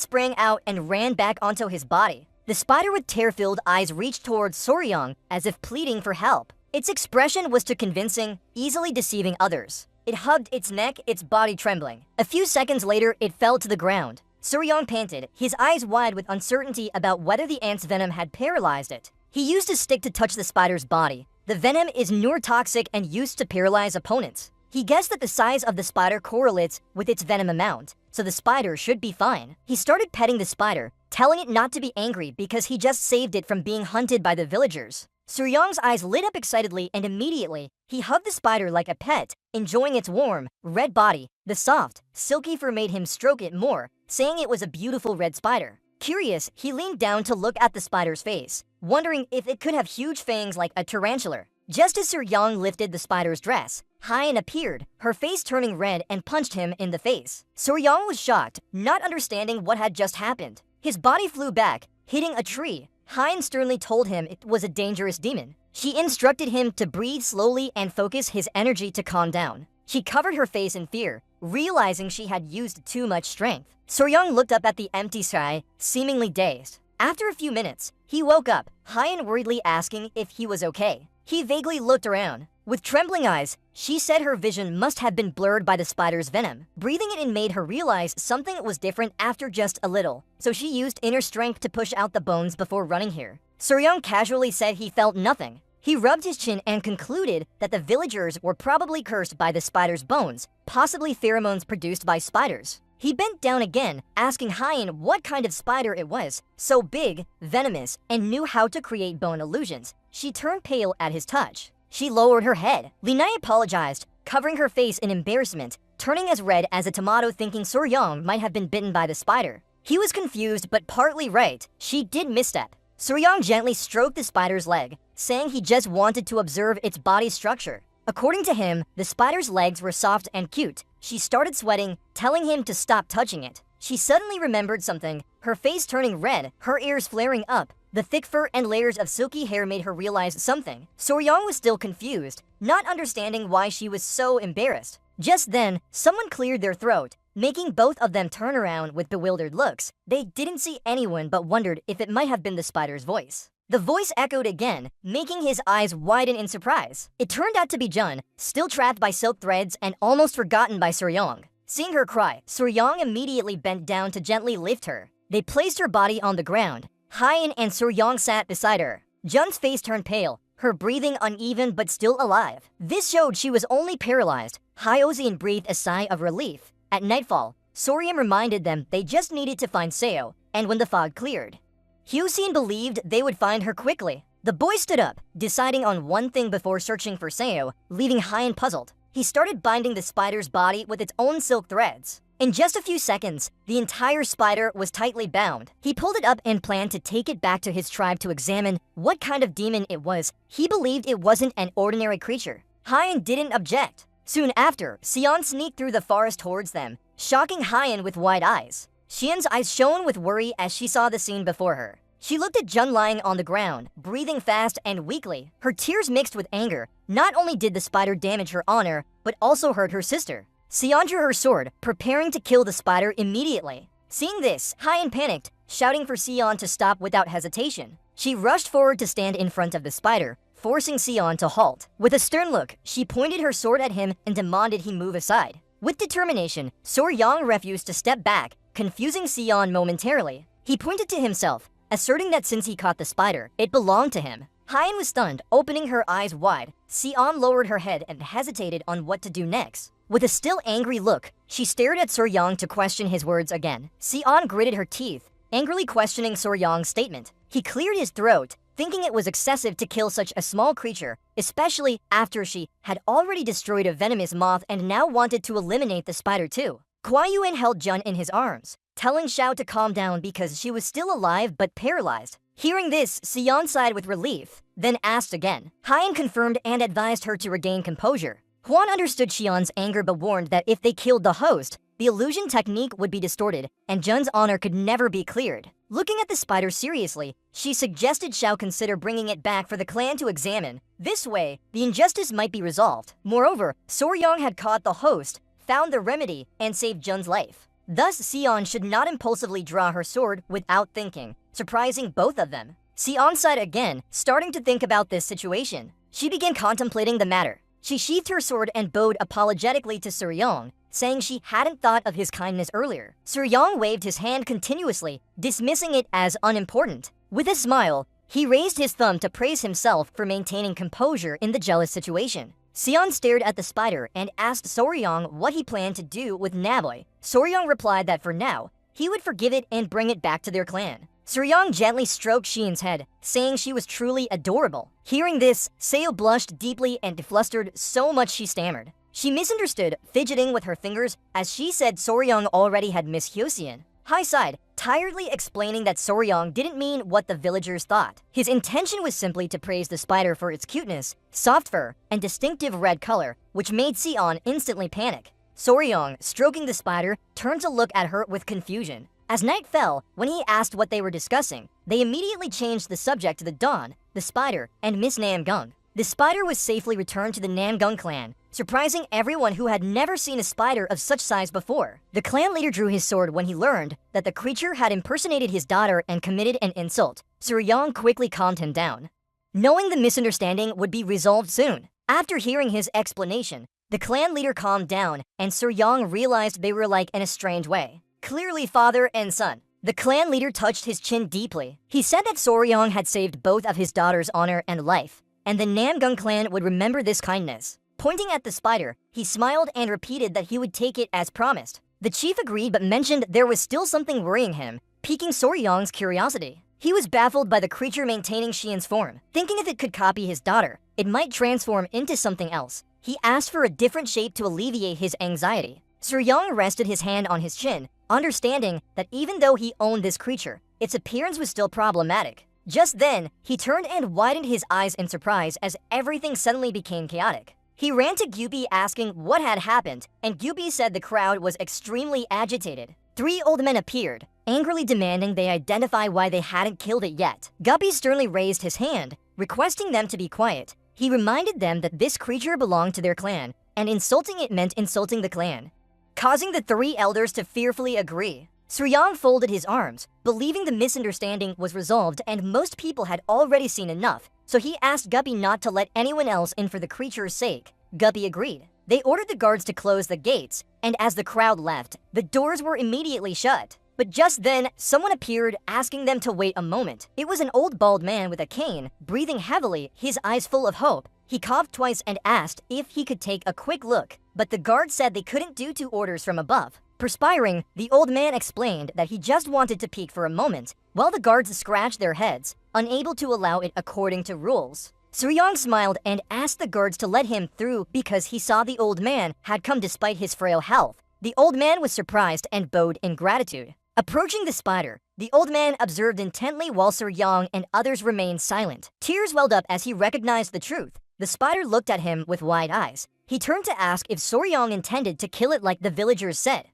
sprang out and ran back onto his body. The spider with tear-filled eyes reached towards Soryong as if pleading for help. Its expression was too convincing, easily deceiving others. It hugged its neck, its body trembling. A few seconds later, it fell to the ground. Suryong panted, his eyes wide with uncertainty about whether the ant's venom had paralyzed it. He used his stick to touch the spider's body. The venom is neurotoxic and used to paralyze opponents. He guessed that the size of the spider correlates with its venom amount, so the spider should be fine. He started petting the spider, telling it not to be angry because he just saved it from being hunted by the villagers. Suryong's eyes lit up excitedly, and immediately, he hugged the spider like a pet, enjoying its warm, red body. The soft, silky fur made him stroke it more, saying it was a beautiful red spider. Curious, he leaned down to look at the spider's face, wondering if it could have huge fangs like a tarantula. Just as Suryong lifted the spider's dress, Hyein appeared, her face turning red, and punched him in the face. Suryong was shocked, not understanding what had just happened. His body flew back, hitting a tree. Hyein sternly told him it was a dangerous demon. She instructed him to breathe slowly and focus his energy to calm down. She covered her face in fear, realizing she had used too much strength. Suryong looked up at the empty sky, seemingly dazed. After a few minutes, he woke up, Hyein worriedly asking if he was okay. He vaguely looked around. With trembling eyes, she said her vision must have been blurred by the spider's venom. Breathing it in made her realize something was different after just a little, so she used inner strength to push out the bones before running here. Suryong casually said he felt nothing. He rubbed his chin and concluded that the villagers were probably cursed by the spider's bones, possibly pheromones produced by spiders. He bent down again, asking Hyein what kind of spider it was, so big, venomous, and knew how to create bone illusions. She turned pale at his touch. She lowered her head. Linai apologized, covering her face in embarrassment, turning as red as a tomato, thinking Suryong might have been bitten by the spider. He was confused but partly right. She did misstep. Suryong gently stroked the spider's leg, saying he just wanted to observe its body structure. According to him, the spider's legs were soft and cute. She started sweating, telling him to stop touching it. She suddenly remembered something, her face turning red, her ears flaring up. The thick fur and layers of silky hair made her realize something. Suryong was still confused, not understanding why she was so embarrassed. Just then, someone cleared their throat, making both of them turn around with bewildered looks. They didn't see anyone but wondered if it might have been the spider's voice. The voice echoed again, making his eyes widen in surprise. It turned out to be Jun, still trapped by silk threads and almost forgotten by Suryong. Seeing her cry, Suryong immediately bent down to gently lift her. They placed her body on the ground. Hyein and Suryong sat beside her. Jun's face turned pale, her breathing uneven but still alive. This showed she was only paralyzed. Hyeozin breathed a sigh of relief. At nightfall, Soryam reminded them they just needed to find Seo, and when the fog cleared, Hyeozin believed they would find her quickly. The boy stood up, deciding on one thing before searching for Seo, leaving Hyein puzzled. He started binding the spider's body with its own silk threads. In just a few seconds, the entire spider was tightly bound. He pulled it up and planned to take it back to his tribe to examine what kind of demon it was. He believed it wasn't an ordinary creature. Hyein didn't object. Soon after, Sion sneaked through the forest towards them, shocking Hyein with wide eyes. Xian's eyes shone with worry as she saw the scene before her. She looked at Jun lying on the ground, breathing fast and weakly. Her tears mixed with anger. Not only did the spider damage her honor, but also hurt her sister. Sion drew her sword, preparing to kill the spider immediately. Seeing this, Hyein panicked, shouting for Sion to stop without hesitation. She rushed forward to stand in front of the spider, forcing Sion to halt. With a stern look, she pointed her sword at him and demanded he move aside. With determination, Suryong refused to step back, confusing Sion momentarily. He pointed to himself, asserting that since he caught the spider, it belonged to him. Hyein was stunned, opening her eyes wide. Sion lowered her head and hesitated on what to do next. With a still angry look, she stared at Suryong to question his words again. Sion gritted her teeth, angrily questioning Suryong's statement. He cleared his throat, thinking it was excessive to kill such a small creature, especially after she had already destroyed a venomous moth and now wanted to eliminate the spider too. Kuai Yuan held Jun in his arms, telling Xiao to calm down because she was still alive but paralyzed. Hearing this, Sion sighed with relief, then asked again. Hyein confirmed and advised her to regain composure. Huan understood Xian's anger but warned that if they killed the host, the illusion technique would be distorted, and Jun's honor could never be cleared. Looking at the spider seriously, she suggested Xiao consider bringing it back for the clan to examine. This way, the injustice might be resolved. Moreover, Suryong had caught the host, found the remedy, and saved Jun's life. Thus, Sion should not impulsively draw her sword without thinking, surprising both of them. Sion sighed again, starting to think about this situation. She began contemplating the matter. She sheathed her sword and bowed apologetically to Suryong, saying she hadn't thought of his kindness earlier. Suryong waved his hand continuously, dismissing it as unimportant. With a smile, he raised his thumb to praise himself for maintaining composure in the jealous situation. Sion stared at the spider and asked Soryong what he planned to do with Naboy. Soryong replied that for now, he would forgive it and bring it back to their clan. Soryong gently stroked Xian's head, saying she was truly adorable. Hearing this, Seo blushed deeply and flustered so much she stammered. She misunderstood, fidgeting with her fingers as she said Soryong already had Miss Hyosien. Hai sighed, tiredly explaining that Soryong didn't mean what the villagers thought. His intention was simply to praise the spider for its cuteness, soft fur, and distinctive red color, which made Sion instantly panic. Soryong, stroking the spider, turned to look at her with confusion. As night fell, when he asked what they were discussing, they immediately changed the subject to the dawn, the spider, and Miss Namgung. The spider was safely returned to the Namgung clan, surprising everyone who had never seen a spider of such size before. The clan leader drew his sword when he learned that the creature had impersonated his daughter and committed an insult. Suryong quickly calmed him down, knowing the misunderstanding would be resolved soon. After hearing his explanation, the clan leader calmed down, and Suryong realized they were alike in a strange way. Clearly father and son. The clan leader touched his chin deeply. He said that Soryong had saved both of his daughter's honor and life, and the Namgung clan would remember this kindness. Pointing at the spider, he smiled and repeated that he would take it as promised. The chief agreed but mentioned there was still something worrying him, piquing Soryong's curiosity. He was baffled by the creature maintaining Xian's form. Thinking if it could copy his daughter, it might transform into something else. He asked for a different shape to alleviate his anxiety. Suryong rested his hand on his chin, understanding that even though he owned this creature, its appearance was still problematic. Just then, he turned and widened his eyes in surprise as everything suddenly became chaotic. He ran to Guppy asking what had happened, and Guppy said the crowd was extremely agitated. 3 old men appeared, angrily demanding they identify why they hadn't killed it yet. Guppy sternly raised his hand, requesting them to be quiet. He reminded them that this creature belonged to their clan, and insulting it meant insulting the clan, causing the 3 elders to fearfully agree. Suryong folded his arms, believing the misunderstanding was resolved and most people had already seen enough, so he asked Guppy not to let anyone else in for the creature's sake. Guppy agreed. They ordered the guards to close the gates, and as the crowd left, the doors were immediately shut. But just then, someone appeared, asking them to wait a moment. It was an old bald man with a cane, breathing heavily, his eyes full of hope. He coughed twice and asked if he could take a quick look, but the guard said they couldn't due to orders from above. Perspiring, the old man explained that he just wanted to peek for a moment, while the guards scratched their heads, unable to allow it according to rules. Suryong smiled and asked the guards to let him through because he saw the old man had come despite his frail health. The old man was surprised and bowed in gratitude. Approaching the spider, the old man observed intently while Suryong and others remained silent. Tears welled up as he recognized the truth. The spider looked at him with wide eyes. He turned to ask if Suryong intended to kill it like the villagers said,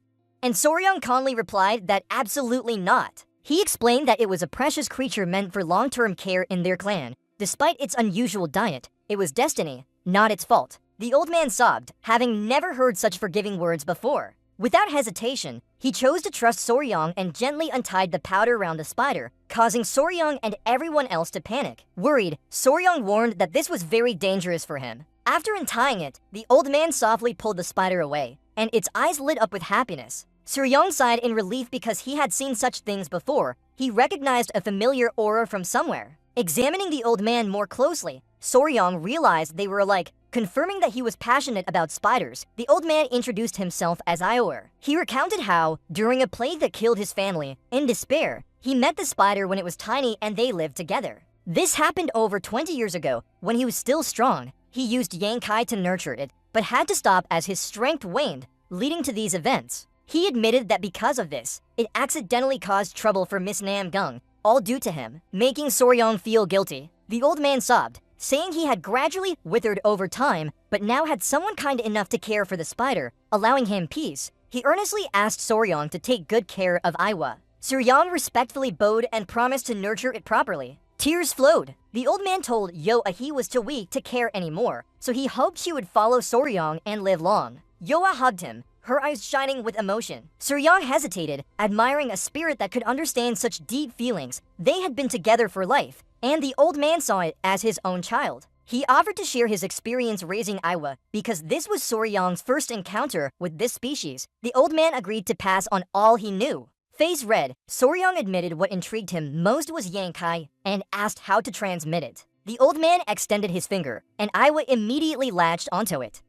and Suryong calmly replied that absolutely not. He explained that it was a precious creature meant for long-term care in their clan. Despite its unusual diet, it was destiny, not its fault. The old man sobbed, having never heard such forgiving words before. Without hesitation, he chose to trust Suryong and gently untied the powder around the spider, causing Suryong and everyone else to panic. Worried, Suryong warned that this was very dangerous for him. After untying it, the old man softly pulled the spider away, and its eyes lit up with happiness. Suryong sighed in relief because he had seen such things before. He recognized a familiar aura from somewhere. Examining the old man more closely, Suryong realized they were alike, confirming that he was passionate about spiders. The old man introduced himself as Iower. He recounted how, during a plague that killed his family, in despair, he met the spider when it was tiny and they lived together. This happened over 20 years ago, when he was still strong. He used Yankai to nurture it, but had to stop as his strength waned, leading to these events. He admitted that because of this, it accidentally caused trouble for Miss Namgung, all due to him, making Suryong feel guilty. The old man sobbed, saying he had gradually withered over time, but now had someone kind enough to care for the spider, allowing him peace. He earnestly asked Suryong to take good care of Iwa. Suryong respectfully bowed and promised to nurture it properly. Tears flowed. The old man told Yoa he was too weak to care anymore, so he hoped she would follow Suryong and live long. Yoa hugged him, her eyes shining with emotion. Suryong hesitated, admiring a spirit that could understand such deep feelings. They had been together for life, and the old man saw it as his own child. He offered to share his experience raising Aiwa because this was Soryang's first encounter with this species. The old man agreed to pass on all he knew. Face red, Soryang admitted what intrigued him most was Yankai and asked how to transmit it. The old man extended his finger, and Aiwa immediately latched onto it.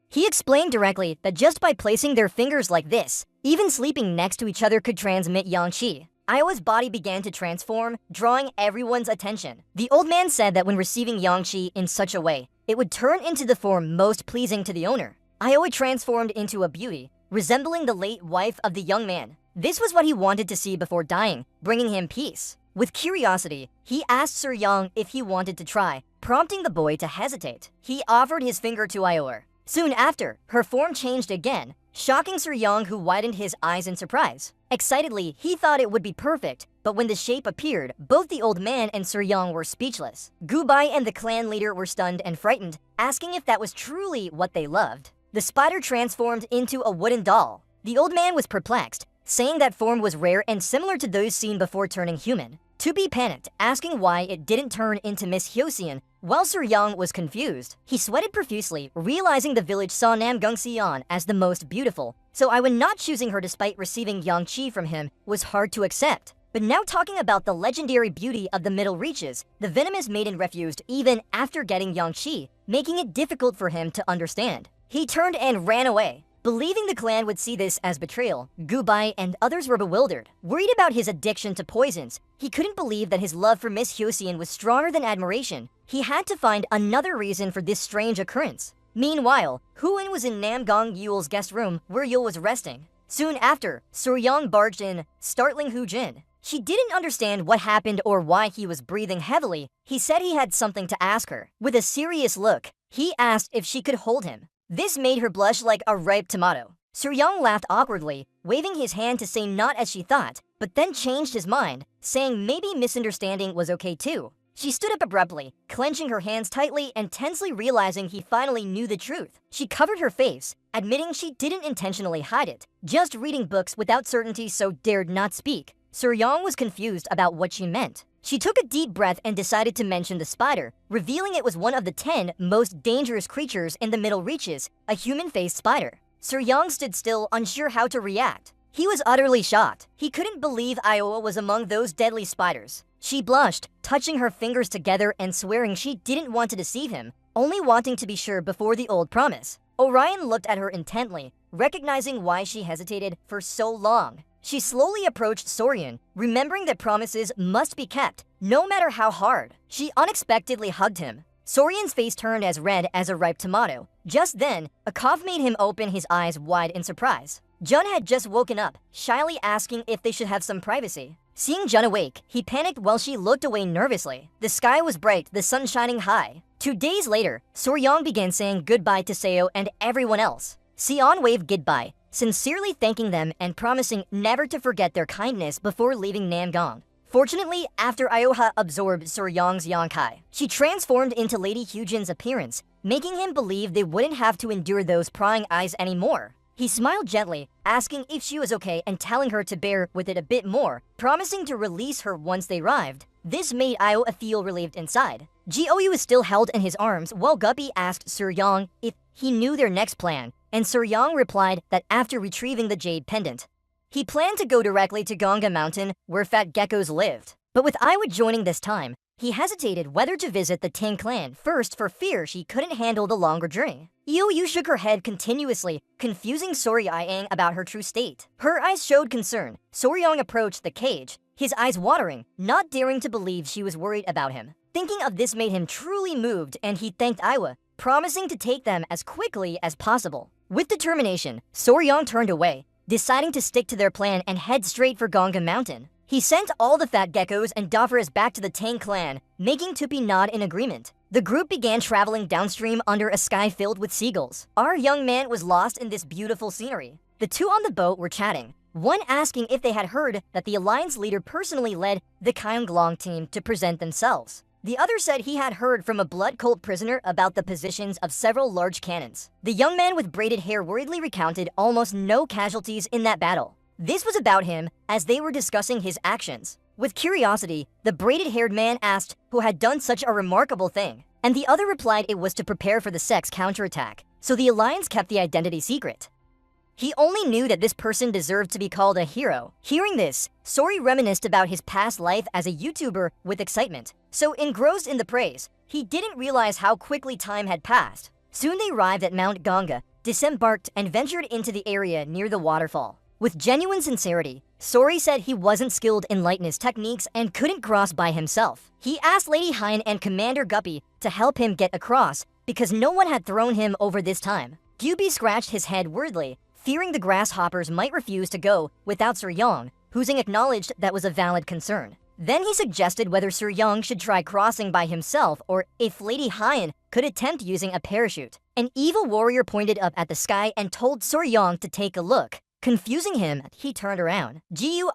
He explained directly that just by placing their fingers like this, even sleeping next to each other could transmit yang qi. Aiwa's body began to transform, drawing everyone's attention. The old man said that when receiving yang qi in such a way, it would turn into the form most pleasing to the owner. Aiwa transformed into a beauty, resembling the late wife of the young man. This was what he wanted to see before dying, bringing him peace. With curiosity, he asked Soryang if he wanted to try, prompting the boy to hesitate. He offered his finger to Aiwa. Soon after, her form changed again, shocking Soryang, who widened his eyes in surprise. Excitedly, he thought it would be perfect, but when the shape appeared, both the old man and Soryang were speechless. Gubai and the clan leader were stunned and frightened, asking if that was truly what they loved. The spider transformed into a wooden doll. The old man was perplexed, saying that form was rare and similar to those seen before turning human. Tubi panicked, asking why it didn't turn into Miss Hyosien, while Soryang was confused. He sweated profusely, realizing the village saw Namgungseon as the most beautiful, so Aiwa not choosing her despite receiving yang qi from him was hard to accept. But now talking about the legendary beauty of the Middle Reaches, the venomous maiden refused even after getting yang qi, making it difficult for him to understand. He turned and ran away. Believing the clan would see this as betrayal, Gubai and others were bewildered. Worried about his addiction to poisons, he couldn't believe that his love for Miss Hyosien was stronger than admiration. He had to find another reason for this strange occurrence. Meanwhile, Huan was in Namgong Yul's guest room where Yul was resting. Soon after, Soryang barged in, startling Hu Jin. She didn't understand what happened or why he was breathing heavily. He said he had something to ask her. With a serious look, he asked if she could hold him. This made her blush like a ripe tomato. Soryang laughed awkwardly, waving his hand to say not as she thought, but then changed his mind, saying maybe misunderstanding was okay too. She stood up abruptly, clenching her hands tightly and tensely realizing he finally knew the truth. She covered her face, admitting she didn't intentionally hide it, just reading books without certainty so dared not speak. Soryang was confused about what she meant. She took a deep breath and decided to mention the spider, revealing it was one of the 10 most dangerous creatures in the Middle Reaches, a human-faced spider. Soryang stood still, unsure how to react. He was utterly shocked. He couldn't believe Iowa was among those deadly spiders. She blushed, touching her fingers together and swearing she didn't want to deceive him, only wanting to be sure before the old promise. Orion looked at her intently, recognizing why she hesitated for so long. She slowly approached Soryang, remembering that promises must be kept, no matter how hard. She unexpectedly hugged him. Soryang's face turned as red as a ripe tomato. Just then, a cough made him open his eyes wide in surprise. Jun had just woken up, shyly asking if they should have some privacy. Seeing Jun awake, he panicked while she looked away nervously. The sky was bright, the sun shining high. 2 days later, Soryang began saying goodbye to Seo and everyone else. Sion waved goodbye, sincerely thanking them and promising never to forget their kindness before leaving Namgong. Fortunately, after Ioha absorbed Soryang's Yonkai, she transformed into Lady Hyujin's appearance, making him believe they wouldn't have to endure those prying eyes anymore. He smiled gently, asking if she was okay and telling her to bear with it a bit more, promising to release her once they arrived. This made Ioha feel relieved inside. Jiou was still held in his arms while Guppy asked Soryang if he knew their next plan, and Soryang replied that after retrieving the jade pendant, he planned to go directly to Gonga Mountain, where fat geckos lived. But with Iowa joining this time, he hesitated whether to visit the Ting clan first for fear she couldn't handle the longer journey. Yu shook her head continuously, confusing Soryang about her true state. Her eyes showed concern. Soryang approached the cage, his eyes watering, not daring to believe she was worried about him. Thinking of this made him truly moved, and he thanked Iowa, promising to take them as quickly as possible. With determination, Soryang turned away, deciding to stick to their plan and head straight for Gonga Mountain. He sent all the fat geckos and Dofferes back to the Tang clan, making Tupi nod in agreement. The group began traveling downstream under a sky filled with seagulls. Our young man was lost in this beautiful scenery. The two on the boat were chatting, one asking if they had heard that the Alliance leader personally led the Kyonglong team to present themselves. The other said he had heard from a blood cult prisoner about the positions of several large cannons. The young man with braided hair worriedly recounted almost no casualties in that battle. This was about him, as they were discussing his actions. With curiosity, the braided-haired man asked who had done such a remarkable thing, and the other replied it was to prepare for the sex counterattack, so the alliance kept the identity secret. He only knew that this person deserved to be called a hero. Hearing this, Sori reminisced about his past life as a YouTuber with excitement. So engrossed in the praise, he didn't realize how quickly time had passed. Soon they arrived at Mount Ganga, disembarked, and ventured into the area near the waterfall. With genuine sincerity, Sori said he wasn't skilled in lightness techniques and couldn't cross by himself. He asked Lady Hein and Commander Guppy to help him get across because no one had thrown him over this time. Guppy scratched his head weirdly, fearing the grasshoppers might refuse to go without Sir Yang, who's acknowledged that was a valid concern. Then he suggested whether Sir Yang should try crossing by himself or if Lady Hein could attempt using a parachute. An evil warrior pointed up at the sky and told Sir Yang to take a look. Confusing him, he turned around.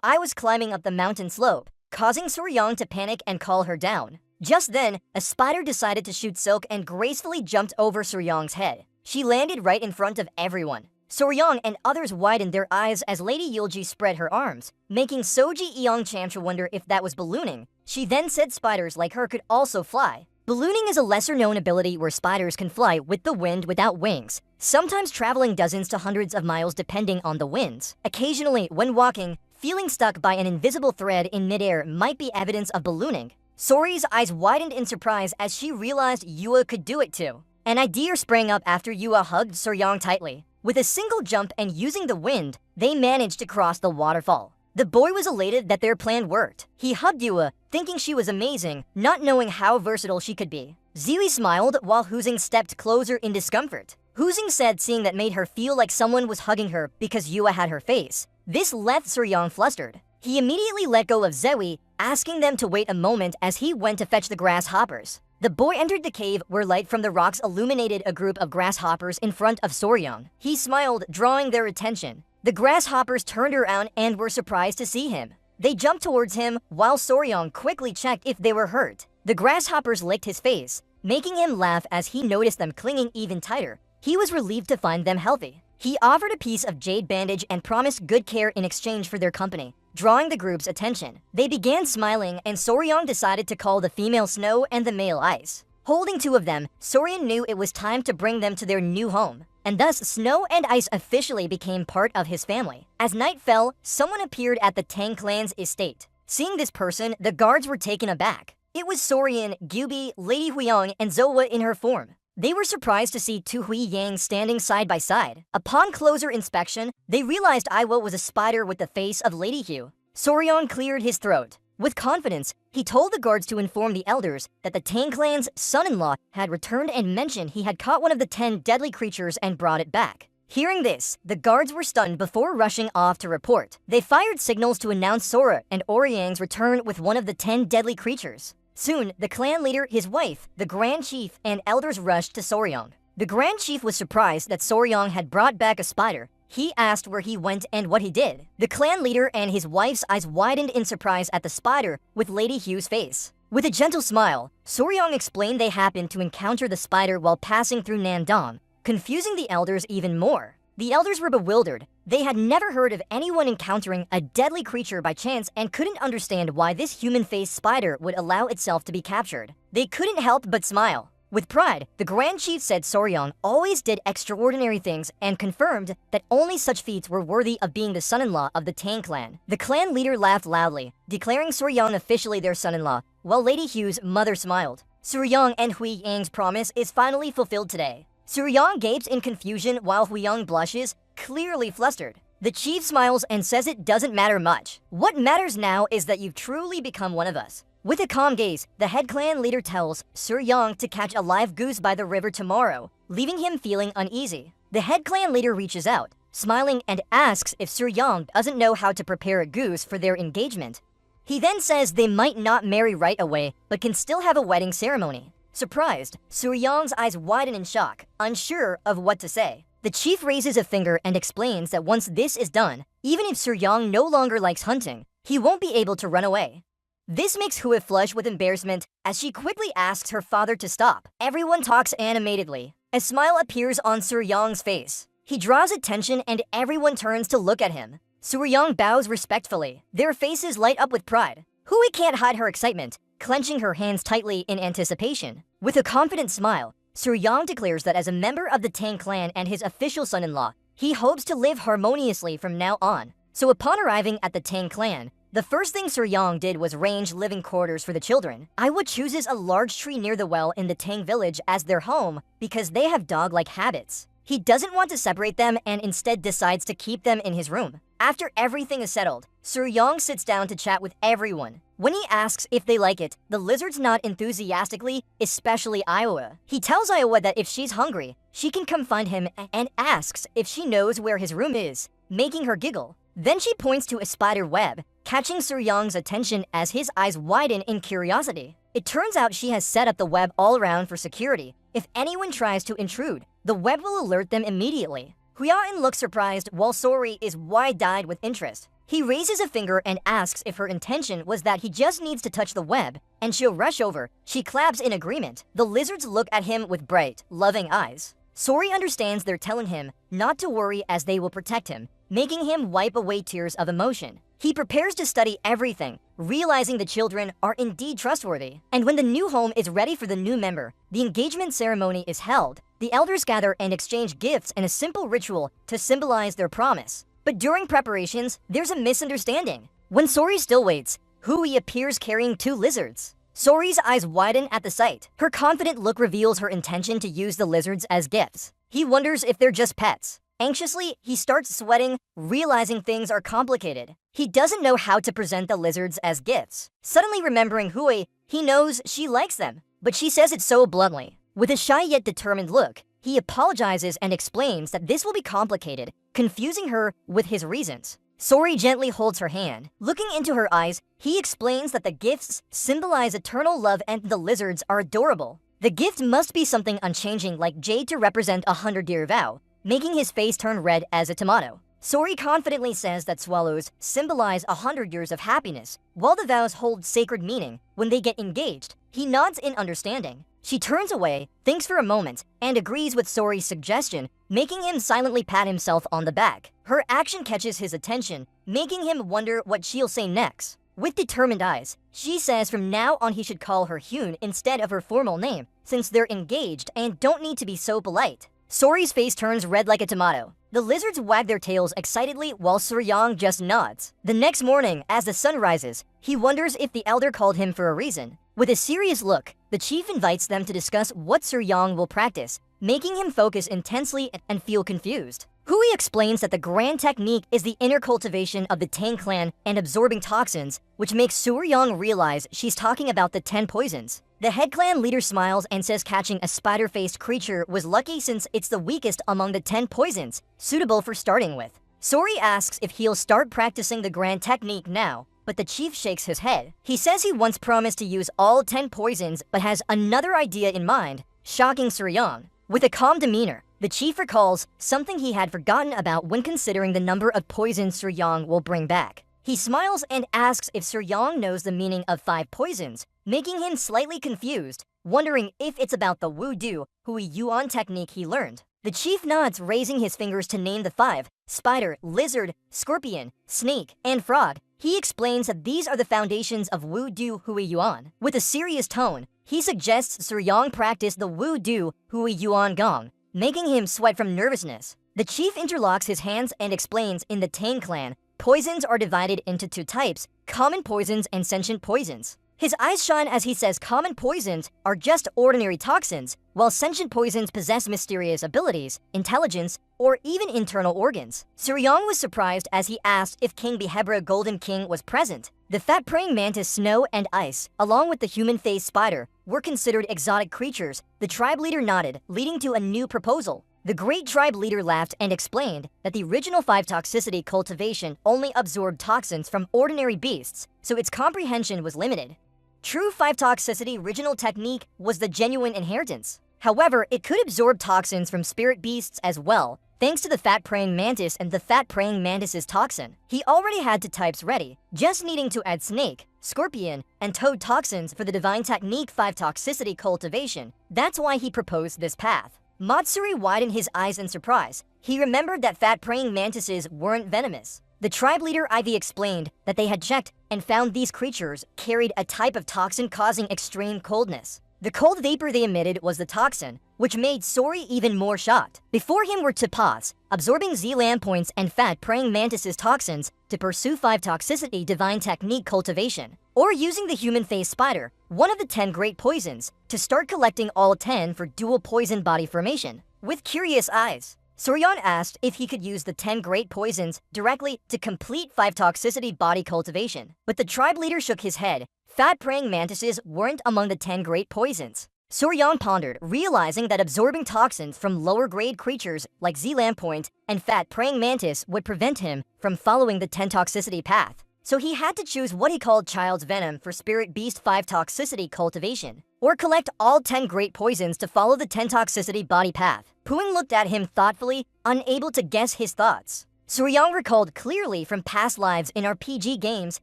I was climbing up the mountain slope, causing Sir Yang to panic and call her down. Just then, a spider decided to shoot Silk and gracefully jumped over Sir Yang's head. She landed right in front of everyone. Soryang and others widened their eyes as Lady Yulji spread her arms, making Soji Yeongchamcha wonder if that was ballooning. She then said spiders like her could also fly. Ballooning is a lesser-known ability where spiders can fly with the wind without wings, sometimes traveling dozens to hundreds of miles depending on the winds. Occasionally, when walking, feeling stuck by an invisible thread in midair might be evidence of ballooning. Sori's eyes widened in surprise as she realized Yua could do it too. An idea sprang up after Yua hugged Soryang tightly. With a single jump and using the wind, they managed to cross the waterfall. The boy was elated that their plan worked. He hugged Yua, thinking she was amazing, not knowing how versatile she could be. Ziwi smiled while Huzing stepped closer in discomfort. Huzing said seeing that made her feel like someone was hugging her because Yua had her face. This left Soryang flustered. He immediately let go of Zewi, asking them to wait a moment as he went to fetch the grasshoppers. The boy entered the cave where light from the rocks illuminated a group of grasshoppers in front of Soryang. He smiled, drawing their attention. The grasshoppers turned around and were surprised to see him. They jumped towards him while Soryang quickly checked if they were hurt. The grasshoppers licked his face, making him laugh as he noticed them clinging even tighter. He was relieved to find them healthy. He offered a piece of jade bandage and promised good care in exchange for their company, drawing the group's attention. They began smiling and Soryang decided to call the female Snow and the male Ice. Holding two of them, Soryang knew it was time to bring them to their new home, and thus Snow and Ice officially became part of his family. As night fell, someone appeared at the Tang clan's estate. Seeing this person, the guards were taken aback. It was Soryang, Gyubi, Lady Huiyang, and Zowa in her form. They were surprised to see Tu Hui Yang standing side by side. Upon closer inspection, they realized Iwa was a spider with the face of Lady Hu. Soryang cleared his throat. With confidence, he told the guards to inform the elders that the Tang clan's son-in-law had returned and mentioned he had caught one of the 10 deadly creatures and brought it back. Hearing this, the guards were stunned before rushing off to report. They fired signals to announce Sora and Oryang's return with one of the 10 deadly creatures. Soon, the clan leader, his wife, the Grand Chief, and elders rushed to Soryang. The Grand Chief was surprised that Soryang had brought back a spider. He asked where he went and what he did. The clan leader and his wife's eyes widened in surprise at the spider with Lady Hu's face. With a gentle smile, Soryang explained they happened to encounter the spider while passing through Nandong, confusing the elders even more. The elders were bewildered. They had never heard of anyone encountering a deadly creature by chance and couldn't understand why this human-faced spider would allow itself to be captured. They couldn't help but smile. With pride, the Grand Chief said Soryang always did extraordinary things and confirmed that only such feats were worthy of being the son-in-law of the Tang clan. The clan leader laughed loudly, declaring Soryang officially their son-in-law, while Lady Hu's mother smiled. Soryang and Hui Yang's promise is finally fulfilled today. Soryang gapes in confusion while Huiyang blushes, clearly flustered. The chief smiles and says it doesn't matter much. What matters now is that you've truly become one of us. With a calm gaze, the head clan leader tells Sir Yang to catch a live goose by the river tomorrow, leaving him feeling uneasy. The head clan leader reaches out, smiling and asks if Sir Yang doesn't know how to prepare a goose for their engagement. He then says they might not marry right away, but can still have a wedding ceremony. Surprised, Sir Yang's eyes widen in shock, unsure of what to say. The chief raises a finger and explains that once this is done, even if Sir Yang no longer likes hunting, he won't be able to run away. This makes Hui flush with embarrassment as she quickly asks her father to stop. Everyone talks animatedly. A smile appears on Sir Yang's face. He draws attention and everyone turns to look at him. Sir Yang bows respectfully. Their faces light up with pride. Hui can't hide her excitement, clenching her hands tightly in anticipation. With a confident smile, Suryang declares that as a member of the Tang clan and his official son-in-law, he hopes to live harmoniously from now on. So upon arriving at the Tang clan, the first thing Suryang did was arrange living quarters for the children. Aiwa chooses a large tree near the well in the Tang village as their home because they have dog-like habits. He doesn't want to separate them and instead decides to keep them in his room. After everything is settled, Suryang sits down to chat with everyone. When he asks if they like it, the lizards nod enthusiastically, especially Iowa. He tells Iowa that if she's hungry, she can come find him and asks if she knows where his room is, making her giggle. Then she points to a spider web, catching Suryang's attention as his eyes widen in curiosity. It turns out she has set up the web all around for security. If anyone tries to intrude, the web will alert them immediately. Huyain looks surprised while Sori is wide-eyed with interest. He raises a finger and asks if her intention was that he just needs to touch the web, and she'll rush over. She claps in agreement. The lizards look at him with bright, loving eyes. Sori understands they're telling him not to worry as they will protect him, making him wipe away tears of emotion. He prepares to study everything, realizing the children are indeed trustworthy. And when the new home is ready for the new member, the engagement ceremony is held. The elders gather and exchange gifts in a simple ritual to symbolize their promise. But during preparations, there's a misunderstanding. When Sori still waits, Hui appears carrying 2 lizards. Sori's eyes widen at the sight. Her confident look reveals her intention to use the lizards as gifts. He wonders if they're just pets. Anxiously, he starts sweating, realizing things are complicated. He doesn't know how to present the lizards as gifts. Suddenly remembering Hui, he knows she likes them, but she says it so bluntly. With a shy yet determined look, he apologizes and explains that this will be complicated, confusing her with his reasons. Sori gently holds her hand. Looking into her eyes, he explains that the gifts symbolize eternal love and the lizards are adorable. The gift must be something unchanging like jade to represent a 100-year vow, making his face turn red as a tomato. Sori confidently says that swallows symbolize 100 years of happiness, while the vows hold sacred meaning. When they get engaged, he nods in understanding. She turns away, thinks for a moment, and agrees with Sori's suggestion, making him silently pat himself on the back. Her action catches his attention, making him wonder what she'll say next. With determined eyes, she says from now on he should call her Hyun instead of her formal name, since they're engaged and don't need to be so polite. Sori's face turns red like a tomato. The lizards wag their tails excitedly while Suryang just nods. The next morning, as the sun rises, he wonders if the elder called him for a reason. With a serious look, the chief invites them to discuss what Suryang will practice, making him focus intensely and feel confused. Hui explains that the grand technique is the inner cultivation of the Tang clan and absorbing toxins, which makes Suryang realize she's talking about the 10 poisons. The head clan leader smiles and says catching a spider-faced creature was lucky since it's the weakest among the 10 poisons, suitable for starting with. Sori asks if he'll start practicing the grand technique now, but the chief shakes his head. He says he once promised to use all 10 poisons but has another idea in mind, shocking Suryang. With a calm demeanor, the chief recalls something he had forgotten about when considering the number of poisons Suryang will bring back. He smiles and asks if Suryang knows the meaning of 5 poisons, making him slightly confused, wondering if it's about the Wu-Du, Hui Yuan technique he learned. The chief nods, raising his fingers to name the 5: spider, lizard, scorpion, snake, and frog. He explains that these are the foundations of Wu-Du Hui Yuan. With a serious tone, he suggests Suryang practice the Wu-Du Hui Yuan Gong, making him sweat from nervousness. The chief interlocks his hands and explains in the Tang clan, poisons are divided into 2 types, common poisons and sentient poisons. His eyes shine as he says common poisons are just ordinary toxins, while sentient poisons possess mysterious abilities, intelligence, or even internal organs. Suryang was surprised as he asked if King Behebra Golden King was present. The fat praying mantis Snow and Ice, along with the human-faced spider, were considered exotic creatures. The tribe leader nodded, leading to a new proposal. The great tribe leader laughed and explained that the original 5 toxicity cultivation only absorbed toxins from ordinary beasts, so its comprehension was limited. True 5 toxicity original technique was the genuine inheritance. However, it could absorb toxins from spirit beasts as well, thanks to the fat praying mantis and the fat praying mantis's toxin. He already had 2 types ready, just needing to add snake, scorpion, and toad toxins for the divine technique 5 toxicity cultivation. That's why he proposed this path. Matsuri widened his eyes in surprise. He remembered that fat praying mantises weren't venomous. The tribe leader Ivy explained that they had checked and found these creatures carried a type of toxin causing extreme coldness. The cold vapor they emitted was the toxin, which made Sori even more shocked. Before him were Tapas, absorbing Z-Lamb points and fat praying mantis's toxins to pursue 5 toxicity divine technique cultivation, or using the human face spider, one of the 10 great poisons, to start collecting all 10 for dual poison body formation. With curious eyes, Soryan asked if he could use the 10 great poisons directly to complete 5 toxicity body cultivation, but the tribe leader shook his head. Fat-praying mantises weren't among the 10 great poisons. Soryan pondered, realizing that absorbing toxins from lower-grade creatures like Z-Lamb Point and fat-praying mantis would prevent him from following the 10 toxicity path. So he had to choose what he called Child's Venom for Spirit Beast 5 toxicity cultivation, or collect all 10 great poisons to follow the 10 toxicity body path. Puing looked at him thoughtfully, unable to guess his thoughts. Suryang recalled clearly from past lives in RPG games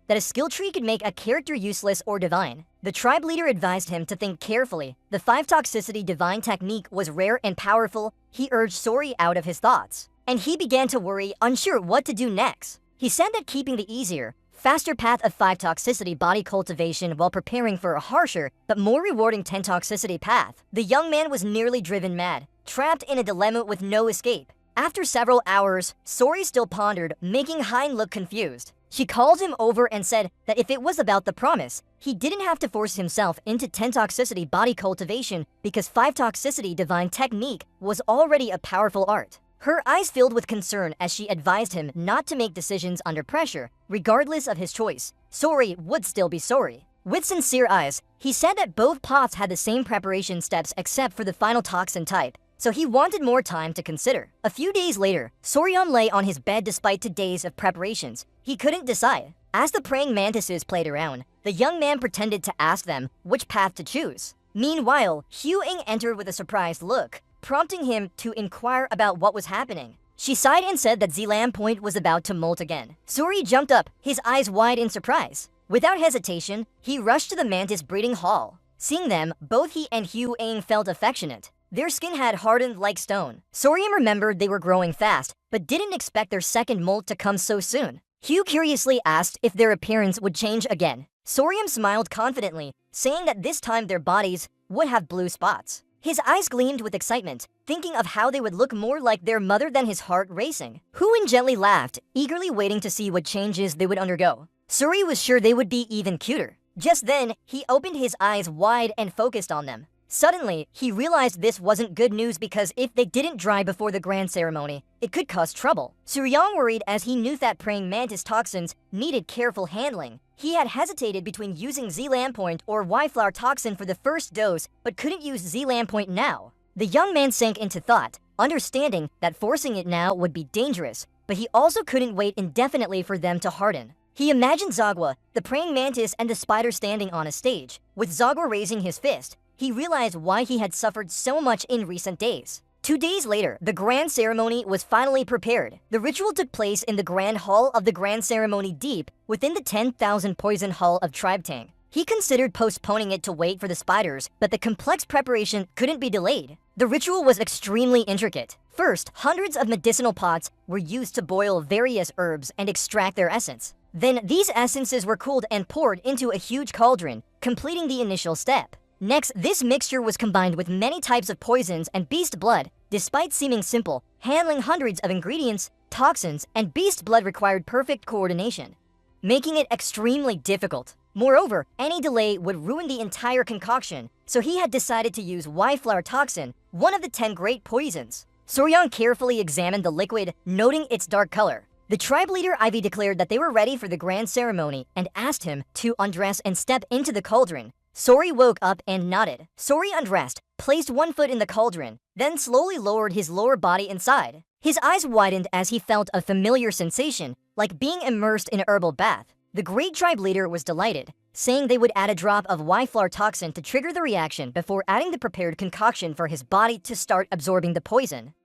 that a skill tree could make a character useless or divine. The tribe leader advised him to think carefully. The 5 toxicity divine technique was rare and powerful. He urged Sori out of his thoughts, and he began to worry, unsure what to do next. He said that keeping the easier, faster path of 5 toxicity body cultivation while preparing for a harsher but more rewarding 10 toxicity path. The young man was nearly driven mad, trapped in a dilemma with no escape. After several hours, Sori still pondered, making Hein look confused. She called him over and said that if it was about the promise, he didn't have to force himself into 10 toxicity body cultivation because 5 toxicity divine technique was already a powerful art. Her eyes filled with concern as she advised him not to make decisions under pressure, regardless of his choice. Sori would still be Sori. With sincere eyes, he said that both paths had the same preparation steps except for the final toxin type, so he wanted more time to consider. A few days later, Soryan lay on his bed despite 2 days of preparations. He couldn't decide. As the praying mantises played around, the young man pretended to ask them which path to choose. Meanwhile, Hu-Ing entered with a surprised look, prompting him to inquire about what was happening. She sighed and said that Z-Lamb Point was about to molt again. Sori jumped up, his eyes wide in surprise. Without hesitation, he rushed to the mantis breeding hall. Seeing them, both he and Hu-Ing felt affectionate. Their skin had hardened like stone. Sorium remembered they were growing fast, but didn't expect their second molt to come so soon. Hugh curiously asked if their appearance would change again. Sorium smiled confidently, saying that this time their bodies would have blue spots. His eyes gleamed with excitement, thinking of how they would look more like their mother than his heart racing. Hu-In gently laughed, eagerly waiting to see what changes they would undergo. Suri was sure they would be even cuter. Just then, he opened his eyes wide and focused on them. Suddenly, he realized this wasn't good news because if they didn't dry before the grand ceremony, it could cause trouble. Suryang worried as he knew that praying mantis toxins needed careful handling. He had hesitated between using Z-Lamb Point or Y-Flower toxin for the first dose, but couldn't use Z-Lamb Point now. The young man sank into thought, understanding that forcing it now would be dangerous, but he also couldn't wait indefinitely for them to harden. He imagined Zagwa, the praying mantis, and the spider standing on a stage. With Zagwa raising his fist, he realized why he had suffered so much in recent days. 2 days later, the grand ceremony was finally prepared. The ritual took place in the grand hall of the grand ceremony deep within the 10,000 poison hall of Tribe Tang. He considered postponing it to wait for the spiders, but the complex preparation couldn't be delayed. The ritual was extremely intricate. First, hundreds of medicinal pots were used to boil various herbs and extract their essence. Then, these essences were cooled and poured into a huge cauldron, completing the initial step. Next, this mixture was combined with many types of poisons and beast blood. Despite seeming simple, handling hundreds of ingredients, toxins, and beast blood required perfect coordination, making it extremely difficult. Moreover, any delay would ruin the entire concoction, so he had decided to use Y-Flower toxin, one of the 10 great poisons. Soryang carefully examined the liquid, noting its dark color. The tribe leader Ivy declared that they were ready for the grand ceremony and asked him to undress and step into the cauldron. Sori woke up and nodded. Sori undressed, placed one foot in the cauldron, then slowly lowered his lower body inside. His eyes widened as he felt a familiar sensation, like being immersed in a herbal bath. The great tribe leader was delighted, saying they would add a drop of Y-Flower toxin to trigger the reaction before adding the prepared concoction for his body to start absorbing the poison.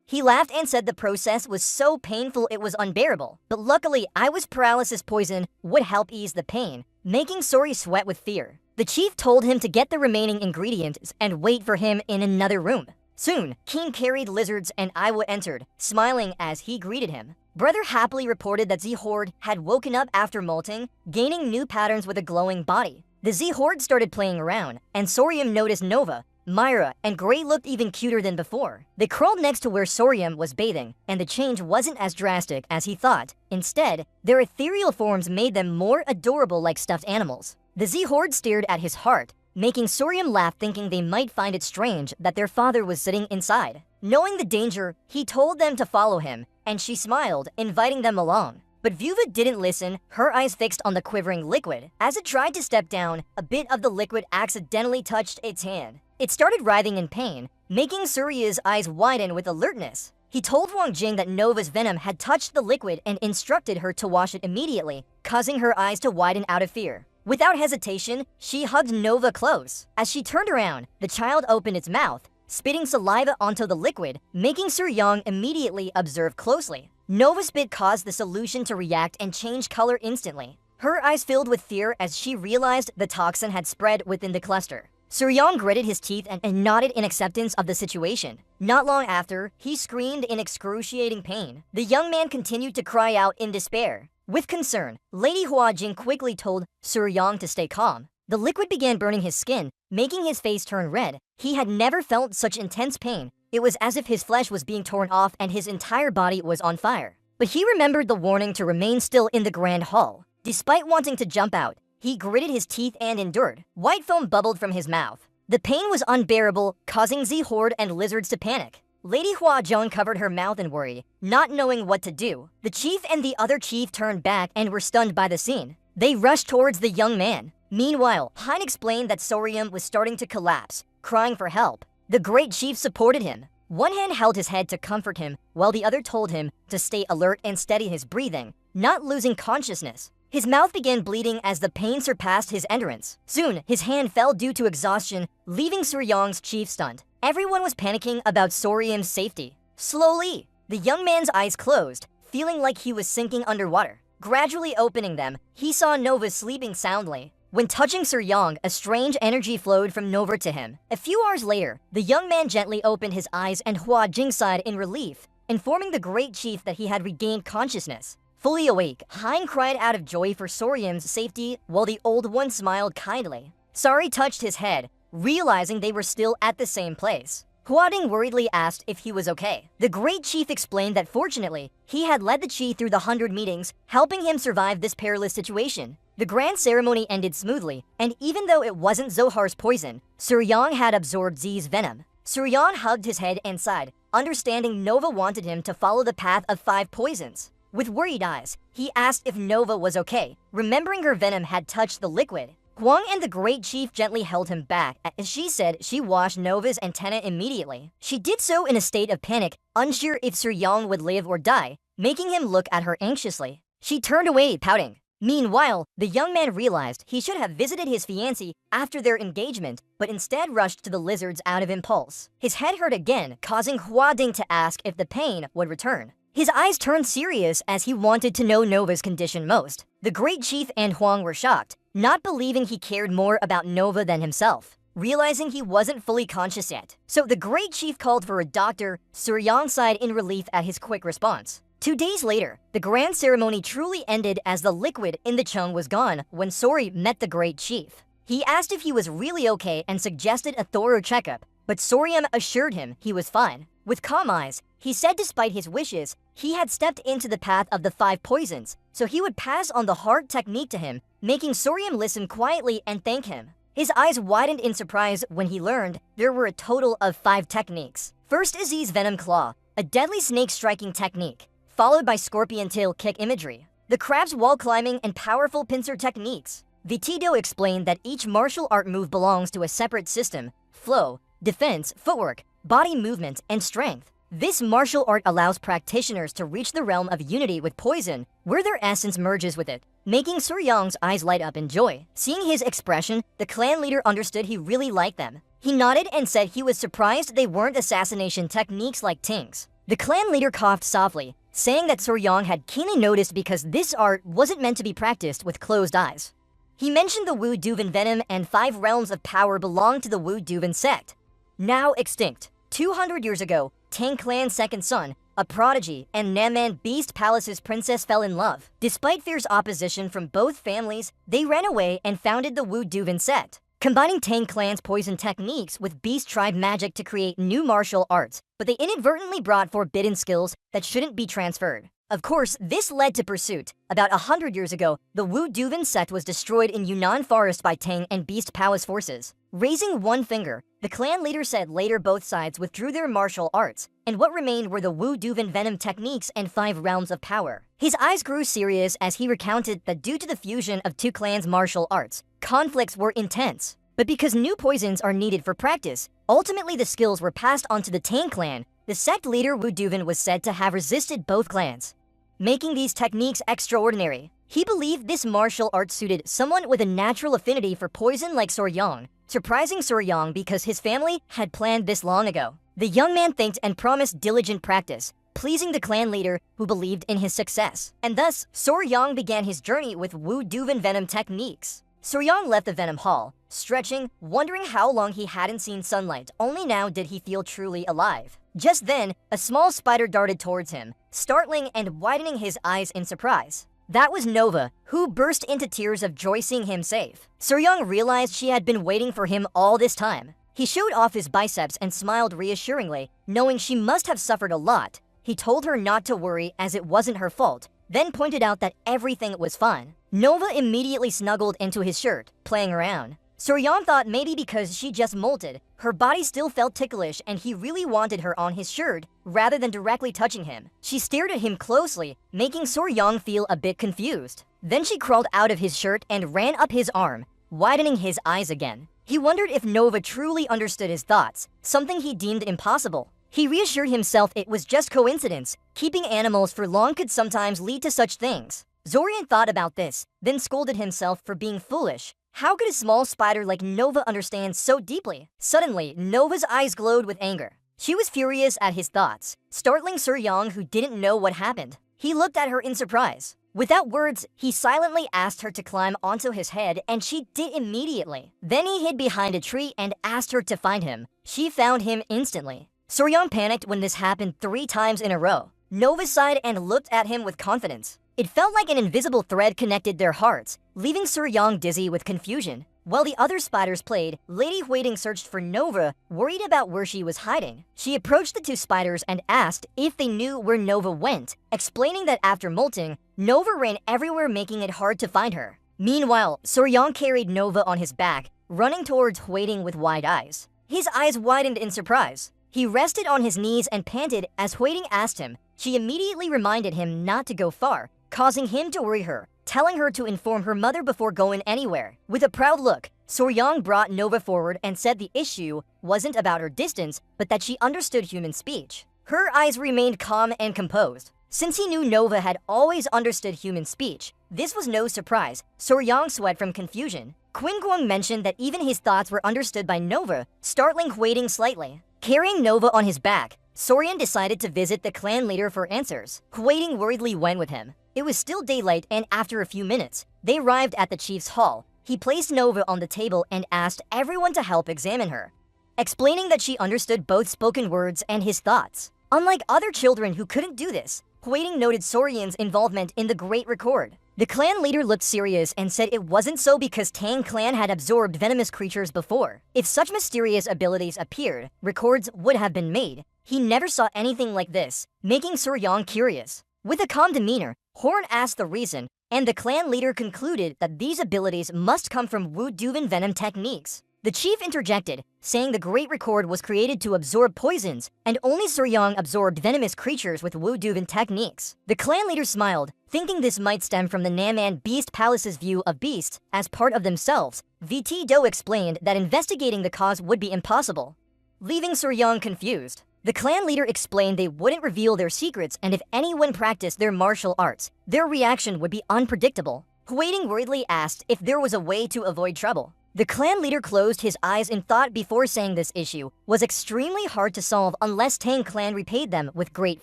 He laughed and said the process was so painful it was unbearable, but luckily Iwas paralysis poison would help ease the pain, making Sori sweat with fear. The chief told him to get the remaining ingredients and wait for him in another room. Soon, keen-carried lizards and Iwa entered, smiling as he greeted him. Brother happily reported that Z-Horde had woken up after molting, gaining new patterns with a glowing body. The Z-Horde started playing around, and Sorium noticed Nova, Myra, and Gray looked even cuter than before. They crawled next to where Sorium was bathing, and the change wasn't as drastic as he thought. Instead, their ethereal forms made them more adorable like stuffed animals. The Z-Horde stared at his heart, making Sorium laugh, thinking they might find it strange that their father was sitting inside. Knowing the danger, he told them to follow him, and she smiled, inviting them along. But Vuva didn't listen, her eyes fixed on the quivering liquid. As it tried to step down, a bit of the liquid accidentally touched its hand. It started writhing in pain, making Surya's eyes widen with alertness. He told Huang Jing that Nova's venom had touched the liquid and instructed her to wash it immediately, causing her eyes to widen out of fear. Without hesitation, she hugged Nova close. As she turned around, the child opened its mouth, spitting saliva onto the liquid, making Suryang immediately observe closely. Nova's spit caused the solution to react and change color instantly. Her eyes filled with fear as she realized the toxin had spread within the cluster. Suryang gritted his teeth and nodded in acceptance of the situation. Not long after, he screamed in excruciating pain. The young man continued to cry out in despair. With concern, Lady Hua Jing quickly told Suryang to stay calm. The liquid began burning his skin, making his face turn red. He had never felt such intense pain. It was as if his flesh was being torn off and his entire body was on fire. But he remembered the warning to remain still in the grand hall. Despite wanting to jump out, he gritted his teeth and endured. White foam bubbled from his mouth. The pain was unbearable, causing Z-Horde and lizards to panic. Lady Hua Zhong covered her mouth in worry, not knowing what to do. The chief and the other chief turned back and were stunned by the scene. They rushed towards the young man. Meanwhile, Hein explained that Sorium was starting to collapse, crying for help. The great chief supported him. One hand held his head to comfort him, while the other told him to stay alert and steady his breathing, not losing consciousness. His mouth began bleeding as the pain surpassed his endurance. Soon, his hand fell due to exhaustion, leaving Suryang's chief stunned. Everyone was panicking about Sorium's safety. Slowly, the young man's eyes closed, feeling like he was sinking underwater. Gradually opening them, he saw Nova sleeping soundly. When touching Suryang, a strange energy flowed from Nova to him. A few hours later, the young man gently opened his eyes and Hua Jing sighed in relief, informing the great chief that he had regained consciousness. Fully awake, Hein cried out of joy for Sorium's safety while the old one smiled kindly. Sari touched his head, realizing they were still at the same place. Huading worriedly asked if he was okay. The great chief explained that fortunately, he had led the chi through the 100 meetings, helping him survive this perilous situation. The grand ceremony ended smoothly, and even though it wasn't Zohar's poison, Suryang had absorbed Z's venom. Suryang hugged his head and sighed, understanding Nova wanted him to follow the path of 5 poisons. With worried eyes, he asked if Nova was okay, remembering her venom had touched the liquid. Huang and the great chief gently held him back as she said she washed Nova's antenna immediately. She did so in a state of panic, unsure if Suryang would live or die, making him look at her anxiously. She turned away, pouting. Meanwhile, the young man realized he should have visited his fiancée after their engagement, but instead rushed to the lizards out of impulse. His head hurt again, causing Hua Ding to ask if the pain would return. His eyes turned serious as he wanted to know Nova's condition most. The great chief and Huang were shocked, not believing he cared more about Nova than himself, realizing he wasn't fully conscious yet. So the great chief called for a doctor. Suryang sighed in relief at his quick response. 2 days later, the grand ceremony truly ended as the liquid in the chung was gone when Sori met the great chief. He asked if he was really okay and suggested a thorough checkup, but Sorium assured him he was fine. With calm eyes, he said despite his wishes, he had stepped into the path of the 5 poisons, so he would pass on the hard technique to him, making Sorium listen quietly and thank him. His eyes widened in surprise when he learned there were a total of 5 techniques. First is Z's Venom Claw, a deadly snake striking technique, followed by Scorpion Tail kick imagery, the crab's wall climbing and powerful pincer techniques. Vitido explained that each martial art move belongs to a separate system: flow, defense, footwork, body movement, and strength. This martial art allows practitioners to reach the realm of unity with poison, where their essence merges with it, making Suryang's eyes light up in joy. Seeing his expression, the clan leader understood he really liked them. He nodded and said he was surprised they weren't assassination techniques like Ting's. The clan leader coughed softly, saying that Suryang had keenly noticed because this art wasn't meant to be practiced with closed eyes. He mentioned the Wu Duvan venom and 5 realms of power belonged to the Wu Duvan sect, now extinct. 200 years ago, Tang clan's second son, a prodigy, and Namman Beast Palace's princess fell in love. Despite fierce opposition from both families, they ran away and founded the Wu Duvin sect, combining Tang clan's poison techniques with Beast tribe magic to create new martial arts, but they inadvertently brought forbidden skills that shouldn't be transferred. Of course, this led to pursuit. About 100 years ago, the Wu Duvin sect was destroyed in Yunnan Forest by Tang and Beast Palace forces. Raising one finger, the clan leader said later both sides withdrew their martial arts, and what remained were the Wu Duvin Venom techniques and 5 realms of power. His eyes grew serious as he recounted that due to the fusion of 2 clans' martial arts, conflicts were intense. But because new poisons are needed for practice, ultimately the skills were passed on to the Tang clan. The sect leader Wu Duvin was said to have resisted both clans, making these techniques extraordinary. He believed this martial art suited someone with a natural affinity for poison like Soryang, surprising Soryang because his family had planned this long ago. The young man thanked and promised diligent practice, pleasing the clan leader who believed in his success. And thus, Soryang began his journey with Wu Duvin Venom techniques. Soryang left the Venom Hall, stretching, wondering how long he hadn't seen sunlight. Only now did he feel truly alive. Just then, a small spider darted towards him, startling and widening his eyes in surprise. That was Nova, who burst into tears of joy seeing him safe. Soryang realized she had been waiting for him all this time. He showed off his biceps and smiled reassuringly, knowing she must have suffered a lot. He told her not to worry as it wasn't her fault, then pointed out that everything was fine. Nova immediately snuggled into his shirt, playing around. Soryang thought maybe because she just molted, her body still felt ticklish and he really wanted her on his shirt rather than directly touching him. She stared at him closely, making Soryang feel a bit confused. Then she crawled out of his shirt and ran up his arm, widening his eyes again. He wondered if Nova truly understood his thoughts, something he deemed impossible. He reassured himself it was just coincidence. Keeping animals for long could sometimes lead to such things. Zorian thought about this, then scolded himself for being foolish. How could a small spider like Nova understand so deeply? Suddenly, Nova's eyes glowed with anger. She was furious at his thoughts, startling Soryang, who didn't know what happened. He looked at her in surprise. Without words, he silently asked her to climb onto his head, and she did immediately. Then he hid behind a tree and asked her to find him. She found him instantly. Soryang panicked when this happened 3 times in a row. Nova sighed and looked at him with confidence. It felt like an invisible thread connected their hearts, leaving Soryang dizzy with confusion. While the other spiders played, Lady Huiting searched for Nova, worried about where she was hiding. She approached the 2 spiders and asked if they knew where Nova went, explaining that after molting, Nova ran everywhere, making it hard to find her. Meanwhile, Soryang carried Nova on his back, running towards Huiting with wide eyes. His eyes widened in surprise. He rested on his knees and panted as Huiting asked him. She immediately reminded him not to go far, causing him to worry her, telling her to inform her mother before going anywhere. With a proud look, Soryang brought Nova forward and said the issue wasn't about her distance, but that she understood human speech. Her eyes remained calm and composed. Since he knew Nova had always understood human speech, this was no surprise. Soryang sweat from confusion. Quinguang mentioned that even his thoughts were understood by Nova, startling Huiting slightly. Carrying Nova on his back, Soryang decided to visit the clan leader for answers. Huiting worriedly went with him. It was still daylight, and after a few minutes, they arrived at the chief's hall. He placed Nova on the table and asked everyone to help examine her, explaining that she understood both spoken words and his thoughts. Unlike other children who couldn't do this, Huiting noted Soryang's involvement in the Great Record. The clan leader looked serious and said it wasn't so because Tang clan had absorbed venomous creatures before. If such mysterious abilities appeared, records would have been made. He never saw anything like this, making Soryang curious. With a calm demeanor, Horn asked the reason, and the clan leader concluded that these abilities must come from Wu Duvin Venom techniques. The chief interjected, saying the Great Record was created to absorb poisons, and only Soryang absorbed venomous creatures with Wu Duvin techniques. The clan leader smiled, thinking this might stem from the Namman Beast Palace's view of beasts as part of themselves. VT Do explained that investigating the cause would be impossible, leaving Soryang confused. The clan leader explained they wouldn't reveal their secrets, and if anyone practiced their martial arts, their reaction would be unpredictable. Huiting worriedly asked if there was a way to avoid trouble. The clan leader closed his eyes in thought before saying this issue was extremely hard to solve unless Tang clan repaid them with great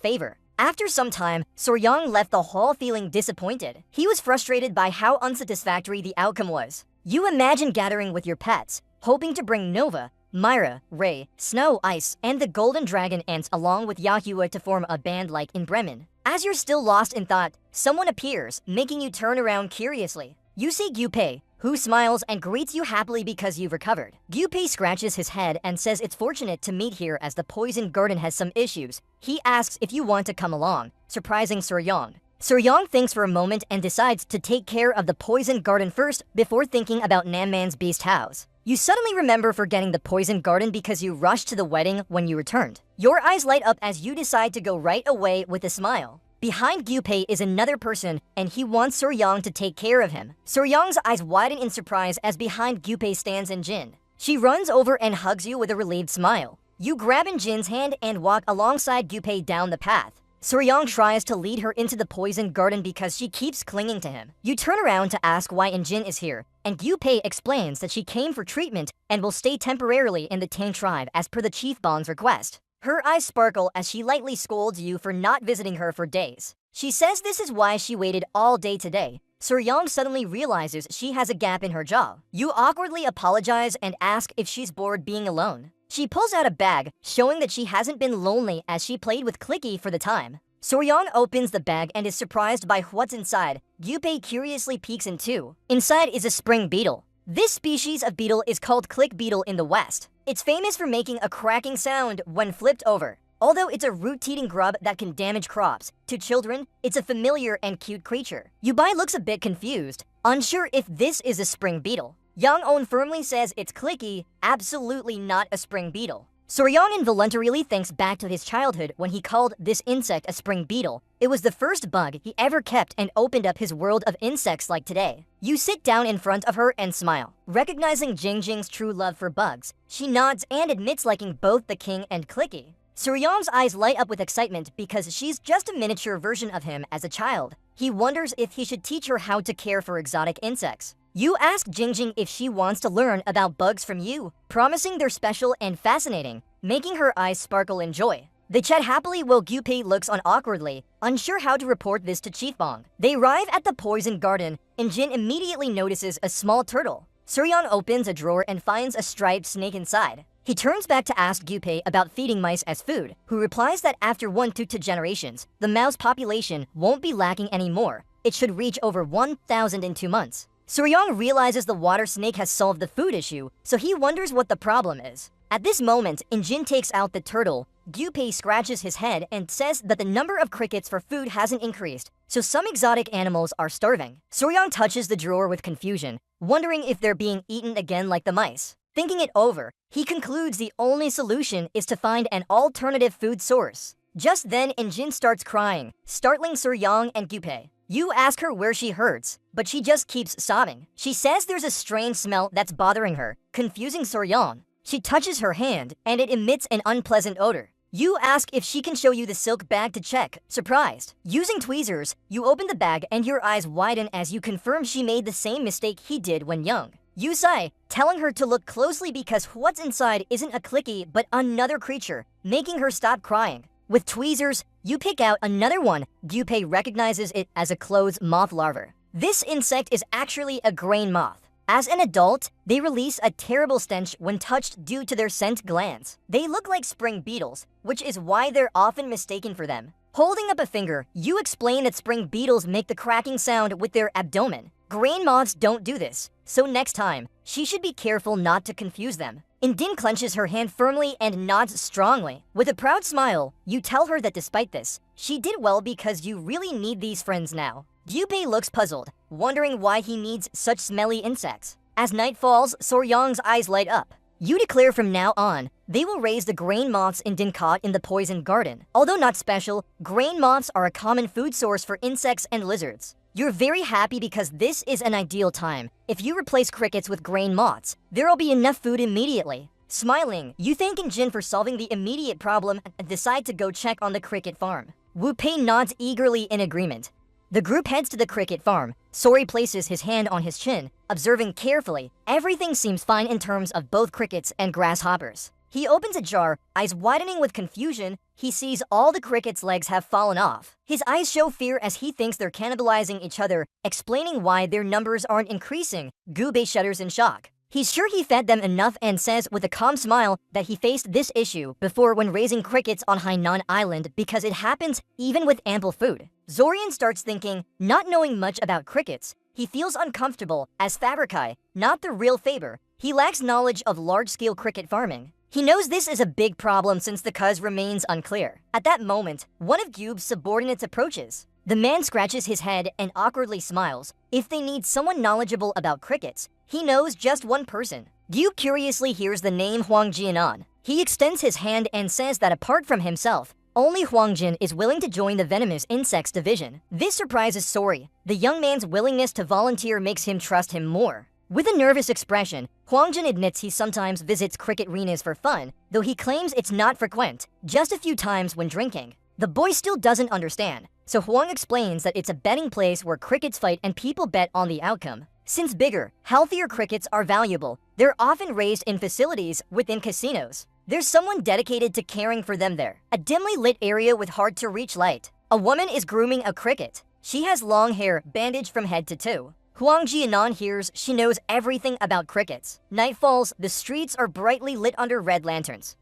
favor. After some time, Soryang left the hall feeling disappointed. He was frustrated by how unsatisfactory the outcome was. You imagine gathering with your pets, hoping to bring Nova, Myra, Ray, Snow, Ice, and the Golden Dragon ants along with Yahua to form a band like in Bremen. As you're still lost in thought, someone appears, making you turn around curiously. You see Gyupei, who smiles and greets you happily because you've recovered. Gyupei scratches his head and says it's fortunate to meet here as the poison garden has some issues. He asks if you want to come along, surprising Suryong. Suryong thinks for a moment and decides to take care of the poison garden first before thinking about Namman's beast house. You suddenly remember forgetting the poison garden because you rushed to the wedding when you returned. Your eyes light up as you decide to go right away with a smile. Behind Gyupei is another person, and he wants Suryong to take care of him. Suryong's eyes widen in surprise as behind Gyupei stands Injin. She runs over and hugs you with a relieved smile. You grab Injin's hand and walk alongside Gyupei down the path. Suryong tries to lead her into the poison garden because she keeps clinging to him. You turn around to ask why Injin is here, and Gyupei explains that she came for treatment and will stay temporarily in the Tang tribe as per the Chief Bong's request. Her eyes sparkle as she lightly scolds you for not visiting her for days. She says this is why she waited all day today. Suryong suddenly realizes she has a gap in her jaw. You awkwardly apologize and ask if she's bored being alone. She pulls out a bag, showing that she hasn't been lonely as she played with Clicky for the time. Suryong opens the bag and is surprised by what's inside. Gyupei curiously peeks in too. Inside is a spring beetle. This species of beetle is called click beetle in the West. It's famous for making a cracking sound when flipped over. Although it's a root-eating grub that can damage crops, to children, it's a familiar and cute creature. Yubai looks a bit confused, unsure if this is a spring beetle. Young-On firmly says it's Clicky, absolutely not a spring beetle. Suryong involuntarily thinks back to his childhood when he called this insect a spring beetle. It was the first bug he ever kept and opened up his world of insects like today. You sit down in front of her and smile. Recognizing Jingjing's true love for bugs, she nods and admits liking both the king and Clicky. Suryong's eyes light up with excitement because she's just a miniature version of him as a child. He wonders if he should teach her how to care for exotic insects. You ask Jingjing if she wants to learn about bugs from you, promising they're special and fascinating, making her eyes sparkle in joy. They chat happily while Gyupei looks on awkwardly, unsure how to report this to Chief Bong. They arrive at the poison garden, and Jin immediately notices a small turtle. Suryong opens a drawer and finds a striped snake inside. He turns back to ask Gyupei about feeding mice as food, who replies that after 1 to 2 generations, the mouse population won't be lacking anymore. It should reach over 1,000 in 2 months. Suryong realizes the water snake has solved the food issue, so he wonders what the problem is. At this moment, Injin takes out the turtle. Gyupei scratches his head and says that the number of crickets for food hasn't increased, so some exotic animals are starving. Suryong touches the drawer with confusion, wondering if they're being eaten again like the mice. Thinking it over, he concludes the only solution is to find an alternative food source. Just then, Injin starts crying, startling Suryong and Gyupei. You ask her where she hurts, but she just keeps sobbing. She says there's a strange smell that's bothering her, confusing Suryong. She touches her hand, and it emits an unpleasant odor. You ask if she can show you the silk bag to check, surprised. Using tweezers, you open the bag and your eyes widen as you confirm she made the same mistake he did when young. You sigh, telling her to look closely because what's inside isn't a Clicky but another creature, making her stop crying. With tweezers, you pick out another one. Gyupei recognizes it as a clothes moth larva. This insect is actually a grain moth. As an adult, they release a terrible stench when touched due to their scent glands. They look like spring beetles, which is why they're often mistaken for them. Holding up a finger, you explain that spring beetles make the cracking sound with their abdomen. Grain moths don't do this, so next time, she should be careful not to confuse them. Indin clenches her hand firmly and nods strongly. With a proud smile, you tell her that despite this, she did well because you really need these friends now. Gyupei looks puzzled, wondering why he needs such smelly insects. As night falls, Suryong's eyes light up. You declare from now on, they will raise the grain moths Indin caught in the poison garden. Although not special, grain moths are a common food source for insects and lizards. You're very happy because this is an ideal time. If you replace crickets with grain moths, there'll be enough food immediately. Smiling, you thank Jin for solving the immediate problem and decide to go check on the cricket farm. Wu Pei nods eagerly in agreement. The group heads to the cricket farm. Sori places his hand on his chin, observing carefully. Everything seems fine in terms of both crickets and grasshoppers. He opens a jar, eyes widening with confusion. He sees all the crickets' legs have fallen off. His eyes show fear as he thinks they're cannibalizing each other, explaining why their numbers aren't increasing. Gubei shudders in shock. He's sure he fed them enough and says with a calm smile that he faced this issue before when raising crickets on Hainan Island because it happens even with ample food. Zorian starts thinking, not knowing much about crickets, he feels uncomfortable as Fabrikai, not the real Faber. He lacks knowledge of large-scale cricket farming. He knows this is a big problem since the cause remains unclear. At that moment, one of Gyub's subordinates approaches. The man scratches his head and awkwardly smiles. If they need someone knowledgeable about crickets, he knows just one person. Gyub curiously hears the name Huang Jianan. He extends his hand and says that apart from himself, only Huang Jin is willing to join the venomous insects division. This surprises Sori. The young man's willingness to volunteer makes him trust him more. With a nervous expression, Huang Jin admits he sometimes visits cricket arenas for fun, though he claims it's not frequent, just a few times when drinking. The boy still doesn't understand, so Huang explains that it's a betting place where crickets fight and people bet on the outcome. Since bigger, healthier crickets are valuable, they're often raised in facilities within casinos. There's someone dedicated to caring for them there. A dimly lit area with hard-to-reach light. A woman is grooming a cricket. She has long hair bandaged from head to toe. Huang Jianan hears she knows everything about crickets. Night falls, the streets are brightly lit under red lanterns.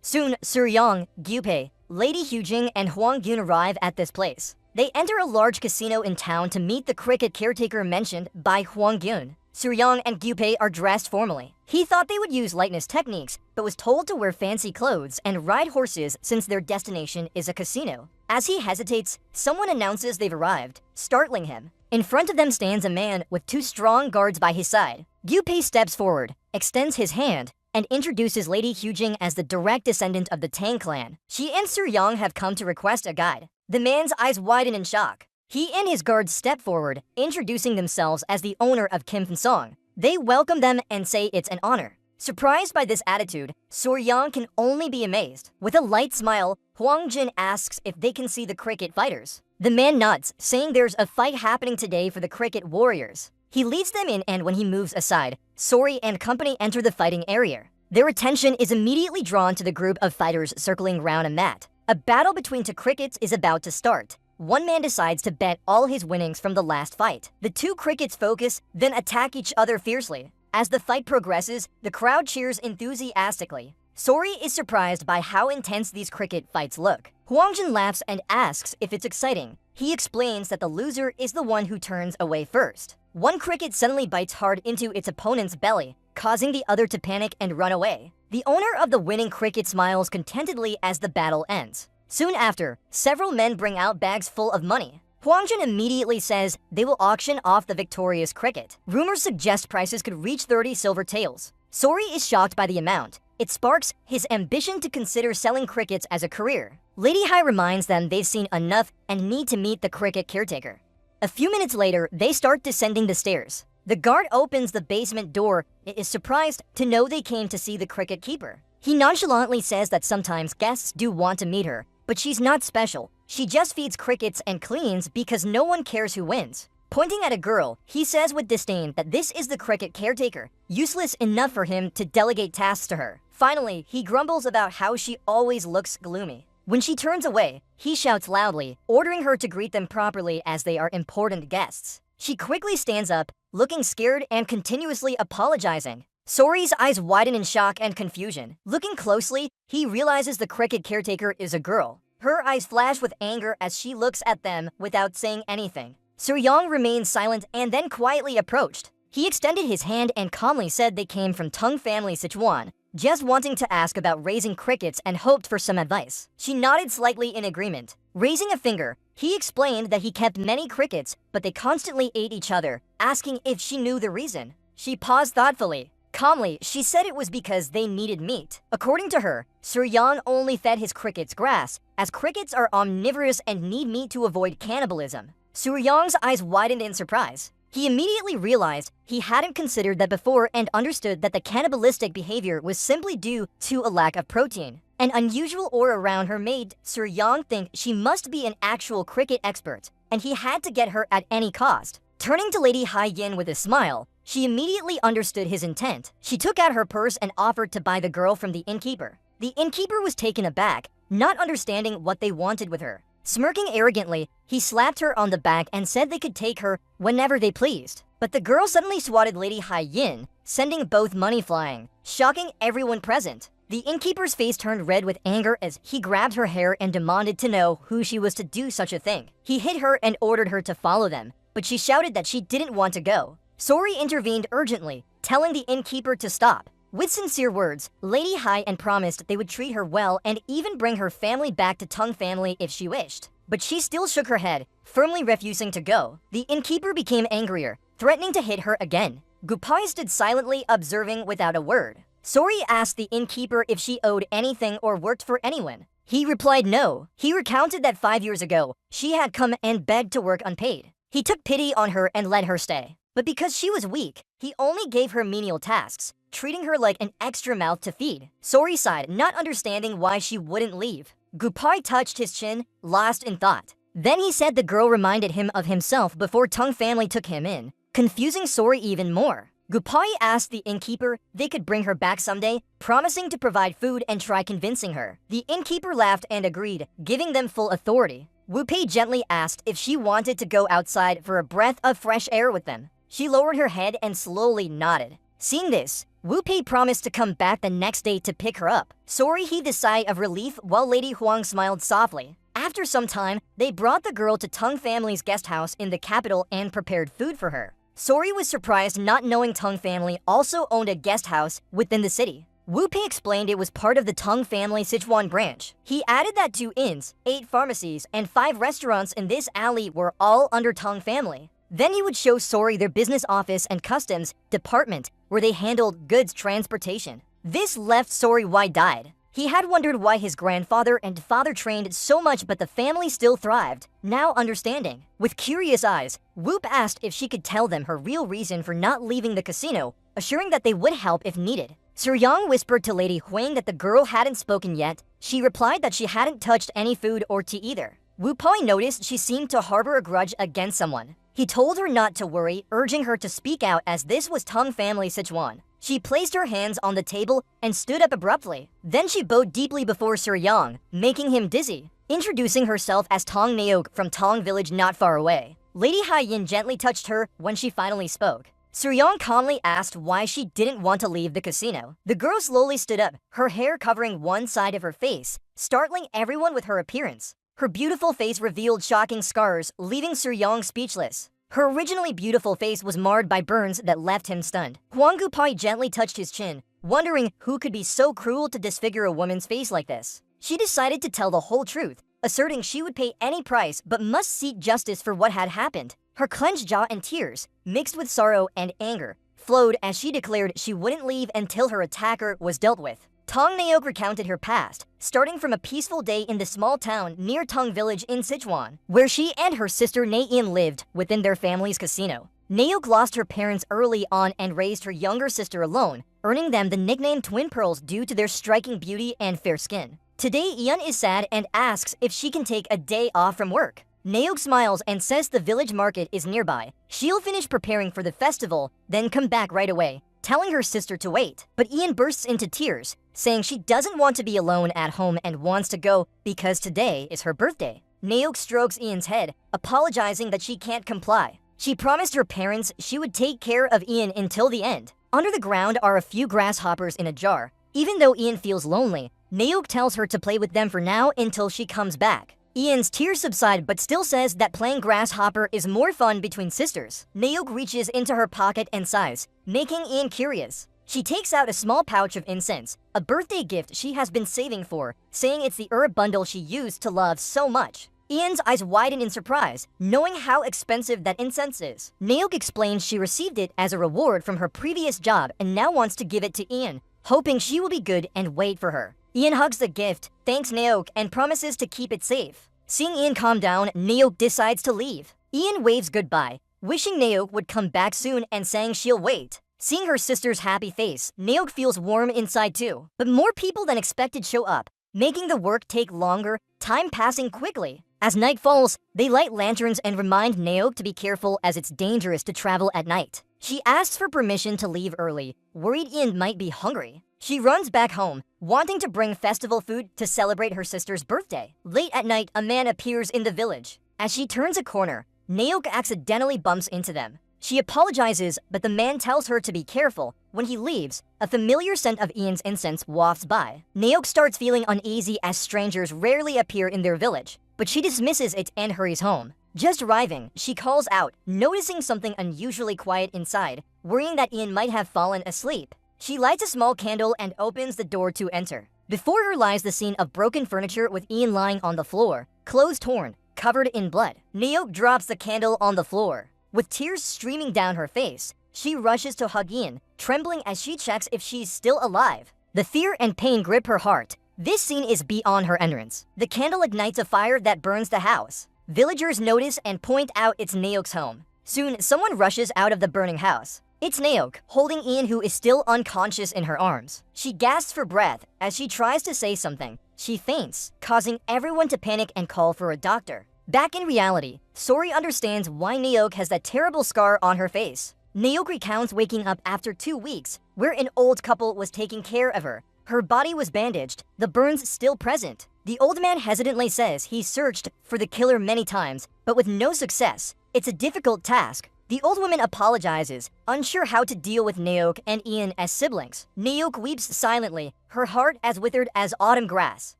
Soon, Suryang, Gyupei, Lady Hujing, and Huang Yun arrive at this place. They enter a large casino in town to meet the cricket caretaker mentioned by Huang Yun. Suryang and Gyupei are dressed formally. He thought they would use lightness techniques, but was told to wear fancy clothes and ride horses since their destination is a casino. As he hesitates, someone announces they've arrived, startling him. In front of them stands a man with 2 strong guards by his side. Gyupei steps forward, extends his hand, and introduces Lady Hujing as the direct descendant of the Tang clan. She and Suryang have come to request a guide. The man's eyes widen in shock. He and his guards step forward, introducing themselves as the owner of Kim Song. They welcome them and say it's an honor. Surprised by this attitude, Suryang can only be amazed. With a light smile, Huang Jin asks if they can see the cricket fighters. The man nods, saying there's a fight happening today for the cricket warriors. He leads them in, and when he moves aside, Sori and company enter the fighting area. Their attention is immediately drawn to the group of fighters circling around a mat. A battle between 2 crickets is about to start. One man decides to bet all his winnings from the last fight. The 2 crickets focus, then attack each other fiercely. As the fight progresses, the crowd cheers enthusiastically. Sori is surprised by how intense these cricket fights look. Huang Jin laughs and asks if it's exciting. He explains that the loser is the one who turns away first. One cricket suddenly bites hard into its opponent's belly, causing the other to panic and run away. The owner of the winning cricket smiles contentedly as the battle ends. Soon after, several men bring out bags full of money. Huang Jin immediately says they will auction off the victorious cricket. Rumors suggest prices could reach 30 silver taels. Sori is shocked by the amount. It sparks his ambition to consider selling crickets as a career. Lady Hai reminds them they've seen enough and need to meet the cricket caretaker. A few minutes later, they start descending the stairs. The guard opens the basement door and is surprised to know they came to see the cricket keeper. He nonchalantly says that sometimes guests do want to meet her, but she's not special. She just feeds crickets and cleans because no one cares who wins. Pointing at a girl, he says with disdain that this is the cricket caretaker, useless enough for him to delegate tasks to her. Finally, he grumbles about how she always looks gloomy. When she turns away, he shouts loudly, ordering her to greet them properly as they are important guests. She quickly stands up, looking scared and continuously apologizing. Sori's eyes widen in shock and confusion. Looking closely, he realizes the cricket caretaker is a girl. Her eyes flash with anger as she looks at them without saying anything. Suryang remains silent and then quietly approached. He extended his hand and calmly said they came from Tung family Sichuan, just wanting to ask about raising crickets and hoped for some advice. She nodded slightly in agreement. Raising a finger, he explained that he kept many crickets, but they constantly ate each other, asking if she knew the reason. She paused thoughtfully. Calmly, she said it was because they needed meat. According to her, Suryang only fed his crickets grass, as crickets are omnivorous and need meat to avoid cannibalism. Suryang's eyes widened in surprise. He immediately realized he hadn't considered that before and understood that the cannibalistic behavior was simply due to a lack of protein. An unusual aura around her made Suryang think she must be an actual cricket expert, and he had to get her at any cost. Turning to Lady Hai Yin with a smile, she immediately understood his intent. She took out her purse and offered to buy the girl from the innkeeper. The innkeeper was taken aback, not understanding what they wanted with her. Smirking arrogantly, he slapped her on the back and said they could take her whenever they pleased. But the girl suddenly swatted Lady Hai-yin, sending both money flying, shocking everyone present. The innkeeper's face turned red with anger as he grabbed her hair and demanded to know who she was to do such a thing. He hit her and ordered her to follow them, but she shouted that she didn't want to go. Sori intervened urgently, telling the innkeeper to stop. With sincere words, Lady Hai-yin promised they would treat her well and even bring her family back to Tong family if she wished. But she still shook her head, firmly refusing to go. The innkeeper became angrier, threatening to hit her again. Gupai stood silently observing without a word. Sori asked the innkeeper if she owed anything or worked for anyone. He replied no. He recounted that 5 years ago, she had come and begged to work unpaid. He took pity on her and let her stay. But because she was weak, he only gave her menial tasks, treating her like an extra mouth to feed. Sori sighed, not understanding why she wouldn't leave. Gupai touched his chin, lost in thought. Then he said the girl reminded him of himself before Tong family took him in, confusing Sori even more. Gupai asked the innkeeper they could bring her back someday, promising to provide food and try convincing her. The innkeeper laughed and agreed, giving them full authority. Wu Pei gently asked if she wanted to go outside for a breath of fresh air with them. She lowered her head and slowly nodded. Seeing this, Wu Pei promised to come back the next day to pick her up. Sori heaved a sigh of relief while Lady Huang smiled softly. After some time, they brought the girl to Tong family's guest house in the capital and prepared food for her. Sori was surprised not knowing Tong family also owned a guest house within the city. Wu Pei explained it was part of the Tong family Sichuan branch. He added that 2 inns, 8 pharmacies, and 5 restaurants in this alley were all under Tong family. Then he would show Sori their business office and customs department where they handled goods transportation. This left Sori wide-eyed. He had wondered why his grandfather and father trained so much but the family still thrived, now understanding. With curious eyes, Whoop asked if she could tell them her real reason for not leaving the casino, assuring that they would help if needed. Sir Yang whispered to Lady Huang that the girl hadn't spoken yet. She replied that she hadn't touched any food or tea either. Wu Pei noticed she seemed to harbor a grudge against someone. He told her not to worry, urging her to speak out as this was Tong family Sichuan. She placed her hands on the table and stood up abruptly. Then she bowed deeply before Sir Yang, making him dizzy, introducing herself as Tong Naok from Tong village not far away. Lady Hai-yin gently touched her when she finally spoke. Sir Yang calmly asked why she didn't want to leave the casino. The girl slowly stood up, her hair covering one side of her face, startling everyone with her appearance. Her beautiful face revealed shocking scars, leaving Sir Yang speechless. Her originally beautiful face was marred by burns that left him stunned. Huang Gupai gently touched his chin, wondering who could be so cruel to disfigure a woman's face like this. She decided to tell the whole truth, asserting she would pay any price but must seek justice for what had happened. Her clenched jaw and tears, mixed with sorrow and anger, flowed as she declared she wouldn't leave until her attacker was dealt with. Tong Naok recounted her past, starting from a peaceful day in the small town near Tong village in Sichuan, where she and her sister Naiyin lived within their family's casino. Naok lost her parents early on and raised her younger sister alone, earning them the nickname Twin Pearls due to their striking beauty and fair skin. Today, Ian is sad and asks if she can take a day off from work. Naok smiles and says the village market is nearby. She'll finish preparing for the festival, then come back right away, telling her sister to wait. But Ian bursts into tears, saying she doesn't want to be alone at home and wants to go because today is her birthday. Naok strokes Ian's head, apologizing that she can't comply. She promised her parents she would take care of Ian until the end. Under the ground are a few grasshoppers in a jar. Even though Ian feels lonely, Naok tells her to play with them for now until she comes back. Ian's tears subside but still says that playing grasshopper is more fun between sisters. Naok reaches into her pocket and sighs, making Ian curious. She takes out a small pouch of incense, a birthday gift she has been saving for, saying it's the herb bundle she used to love so much. Ian's eyes widen in surprise, knowing how expensive that incense is. Naok explains she received it as a reward from her previous job and now wants to give it to Ian, hoping she will be good and wait for her. Ian hugs the gift, thanks Naok, and promises to keep it safe. Seeing Ian calm down, Naok decides to leave. Ian waves goodbye, wishing Naok would come back soon and saying she'll wait. Seeing her sister's happy face, Naok feels warm inside too. But more people than expected show up, making the work take longer, time passing quickly. As night falls, they light lanterns and remind Naok to be careful as it's dangerous to travel at night. She asks for permission to leave early, worried Ian might be hungry. She runs back home, wanting to bring festival food to celebrate her sister's birthday. Late at night, a man appears in the village. As she turns a corner, Naok accidentally bumps into them. She apologizes, but the man tells her to be careful. When he leaves, a familiar scent of Ian's incense wafts by. Naok starts feeling uneasy as strangers rarely appear in their village, but she dismisses it and hurries home. Just arriving, she calls out, noticing something unusually quiet inside, worrying that Ian might have fallen asleep. She lights a small candle and opens the door to enter. Before her lies the scene of broken furniture with Ian lying on the floor, clothes torn, covered in blood. Naok drops the candle on the floor. With tears streaming down her face, she rushes to hug Ian, trembling as she checks if she's still alive. The fear and pain grip her heart. This scene is beyond her endurance. The candle ignites a fire that burns the house. Villagers notice and point out it's Naok's home. Soon, someone rushes out of the burning house. It's Naok, holding Ian, who is still unconscious, in her arms. She gasps for breath as she tries to say something. She faints, causing everyone to panic and call for a doctor. Back in reality, Sori understands why Naok has that terrible scar on her face. Naok recounts waking up after 2 weeks, where an old couple was taking care of her. Her body was bandaged, the burns still present. The old man hesitantly says he searched for the killer many times, but with no success. It's a difficult task. The old woman apologizes, unsure how to deal with Naok and Ian as siblings. Naok weeps silently, her heart as withered as autumn grass.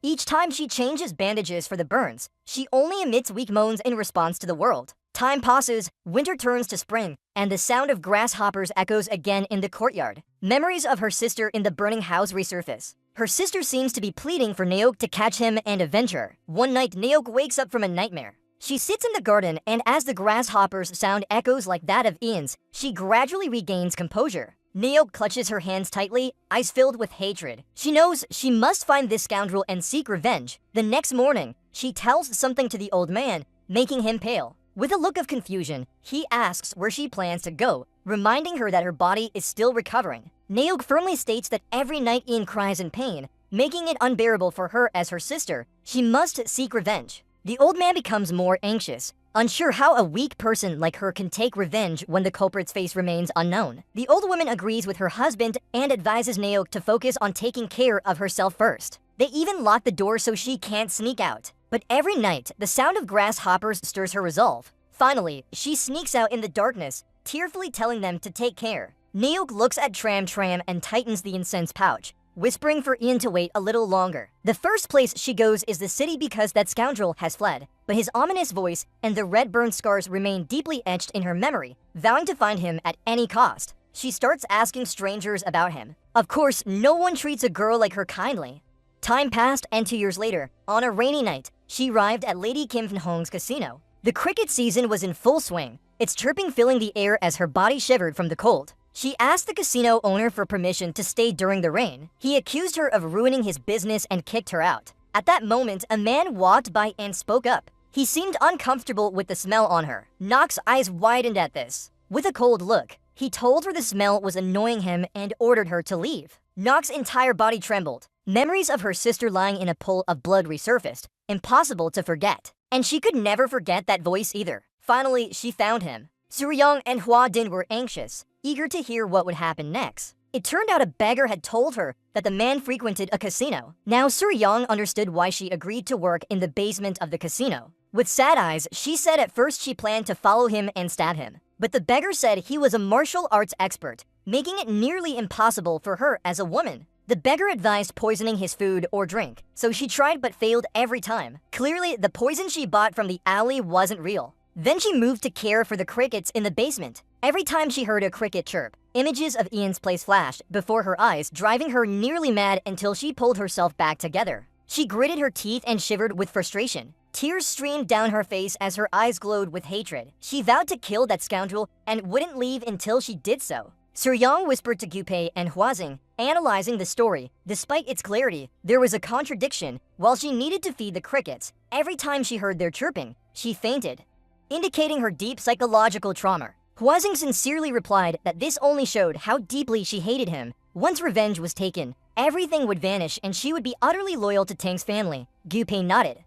Each time she changes bandages for the burns, she only emits weak moans in response to the world. Time passes, winter turns to spring, and the sound of grasshoppers echoes again in the courtyard. Memories of her sister in the burning house resurface. Her sister seems to be pleading for Naok to catch him and avenge her. One night, Naok wakes up from a nightmare. She sits in the garden, and as the grasshoppers' sound echoes like that of Ian's, she gradually regains composure. Naok clutches her hands tightly, eyes filled with hatred. She knows she must find this scoundrel and seek revenge. The next morning, she tells something to the old man, making him pale. With a look of confusion, he asks where she plans to go, reminding her that her body is still recovering. Naok firmly states that every night Ian cries in pain, making it unbearable for her as her sister. She must seek revenge. The old man becomes more anxious, unsure how a weak person like her can take revenge when the culprit's face remains unknown. The old woman agrees with her husband and advises Naok to focus on taking care of herself first. They even lock the door so she can't sneak out. But every night, the sound of grasshoppers stirs her resolve. Finally, she sneaks out in the darkness, tearfully telling them to take care. Naok looks at Tram and tightens the incense pouch, whispering for Ian to wait a little longer. The first place she goes is the city because that scoundrel has fled, but his ominous voice and the red burn scars remain deeply etched in her memory, vowing to find him at any cost. She starts asking strangers about him. Of course, no one treats a girl like her kindly. Time passed, and 2 years later, on a rainy night, she arrived at Lady Kim Hong's casino. The cricket season was in full swing, its chirping filling the air as her body shivered from the cold. She asked the casino owner for permission to stay during the rain. He accused her of ruining his business and kicked her out. At that moment, a man walked by and spoke up. He seemed uncomfortable with the smell on her. Nock's eyes widened at this. With a cold look, he told her the smell was annoying him and ordered her to leave. Nock's entire body trembled. Memories of her sister lying in a pool of blood resurfaced, impossible to forget. And she could never forget that voice either. Finally, she found him. Suryong and Hua Din were anxious, eager to hear what would happen next. It turned out a beggar had told her that the man frequented a casino. Now Suryong understood why she agreed to work in the basement of the casino. With sad eyes, she said at first she planned to follow him and stab him. But the beggar said he was a martial arts expert, making it nearly impossible for her as a woman. The beggar advised poisoning his food or drink, so she tried but failed every time. Clearly, the poison she bought from the alley wasn't real. Then she moved to care for the crickets in the basement. Every time she heard a cricket chirp, images of Ian's place flashed before her eyes, driving her nearly mad until she pulled herself back together. She gritted her teeth and shivered with frustration. Tears streamed down her face as her eyes glowed with hatred. She vowed to kill that scoundrel and wouldn't leave until she did so. Suryong whispered to Gupei and Huazing, analyzing the story. Despite its clarity, there was a contradiction. While she needed to feed the crickets, every time she heard their chirping, she fainted, indicating her deep psychological trauma. Huazing sincerely replied that this only showed how deeply she hated him. Once revenge was taken, everything would vanish and she would be utterly loyal to Tang's family. Gupei nodded,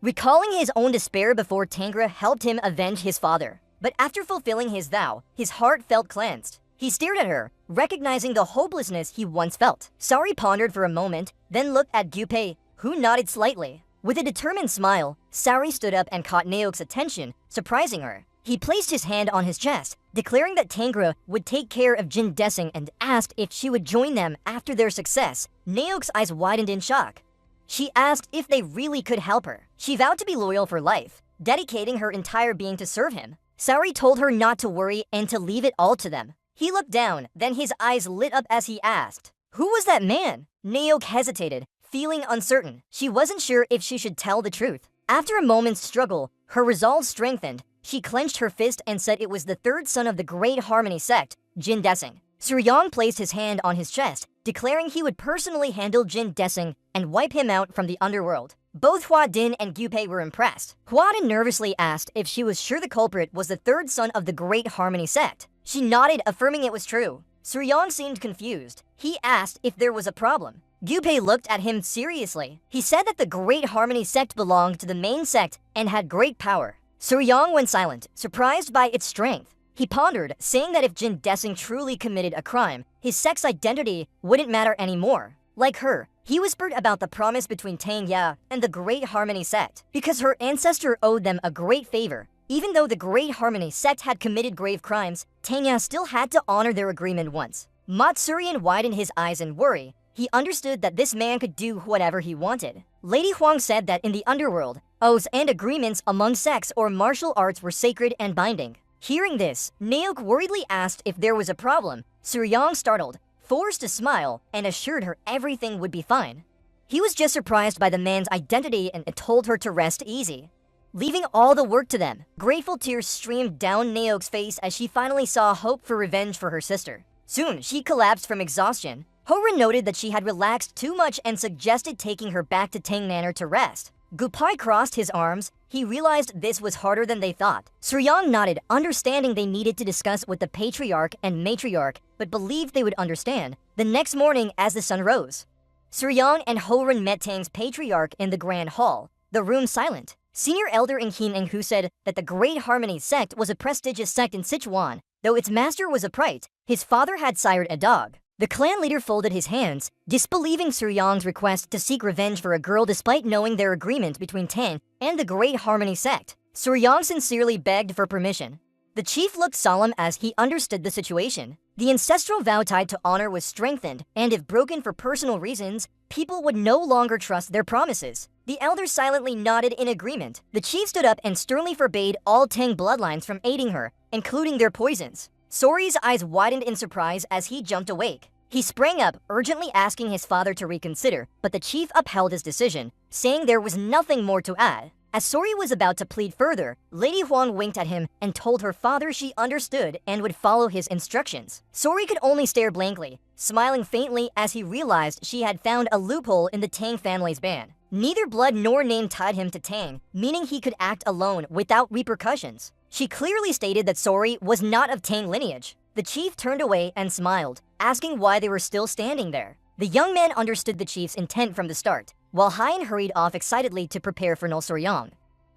recalling his own despair before Tangra helped him avenge his father. But after fulfilling his vow, his heart felt cleansed. He stared at her, recognizing the hopelessness he once felt. Sari pondered for a moment, then looked at Gupei, who nodded slightly. With a determined smile, Saori stood up and caught Naok's attention, surprising her. He placed his hand on his chest, declaring that Tangra would take care of Jin Desing and asked if she would join them after their success. Naok's eyes widened in shock. She asked if they really could help her. She vowed to be loyal for life, dedicating her entire being to serve him. Saori told her not to worry and to leave it all to them. He looked down, then his eyes lit up as he asked, "Who was that man?" Naok hesitated, feeling uncertain. She wasn't sure if she should tell the truth. After a moment's struggle, her resolve strengthened. She clenched her fist and said it was the third son of the Great Harmony sect, Jin Desing. Suryong placed his hand on his chest, declaring he would personally handle Jin Desing and wipe him out from the underworld. Both Hua Din and Gyupei were impressed. Hua Din nervously asked if she was sure the culprit was the third son of the Great Harmony sect. She nodded, affirming it was true. Suryong seemed confused. He asked if there was a problem. Gyupei looked at him seriously. He said that the Great Harmony sect belonged to the main sect and had great power. Suryong went silent, surprised by its strength. He pondered, saying that if Jin Desing truly committed a crime, his sect's identity wouldn't matter anymore. Like her, he whispered about the promise between Tang Ya and the Great Harmony sect, because her ancestor owed them a great favor. Even though the Great Harmony sect had committed grave crimes, Tang Ya still had to honor their agreement once. Matsurian widened his eyes in worry. He understood that this man could do whatever he wanted. Lady Huang said that in the underworld, oaths and agreements among sects or martial arts were sacred and binding. Hearing this, Naok worriedly asked if there was a problem. Suryong startled, forced to smile, and assured her everything would be fine. He was just surprised by the man's identity and told her to rest easy, leaving all the work to them. Grateful tears streamed down Naok's face as she finally saw hope for revenge for her sister. Soon, she collapsed from exhaustion. Horan noted that she had relaxed too much and suggested taking her back to Tang Manor to rest. Gupai crossed his arms. He realized this was harder than they thought. Suryong nodded, understanding they needed to discuss with the patriarch and matriarch, but believed they would understand. The next morning, as the sun rose, Suryong and Horan met Tang's patriarch in the grand hall, the room silent. Senior elder Inghin Enghu said that the Great Harmony sect was a prestigious sect in Sichuan. Though its master was a prite, his father had sired a dog. The clan leader folded his hands, disbelieving Suryong's request to seek revenge for a girl despite knowing their agreement between Tang and the Great Harmony sect. Suryong sincerely begged for permission. The chief looked solemn as he understood the situation. The ancestral vow tied to honor was strengthened, and if broken for personal reasons, people would no longer trust their promises. The elder silently nodded in agreement. The chief stood up and sternly forbade all Tang bloodlines from aiding her, including their poisons. Sori's eyes widened in surprise as he jumped awake. He sprang up, urgently asking his father to reconsider, but the chief upheld his decision, saying there was nothing more to add. As Sori was about to plead further, Lady Huang winked at him and told her father she understood and would follow his instructions. Sori could only stare blankly, smiling faintly as he realized she had found a loophole in the Tang family's ban. Neither blood nor name tied him to Tang, meaning he could act alone without repercussions. She clearly stated that Sori was not of Tang lineage. The chief turned away and smiled, asking why they were still standing there. The young man understood the chief's intent from the start, while Hein hurried off excitedly to prepare for Nosoriang.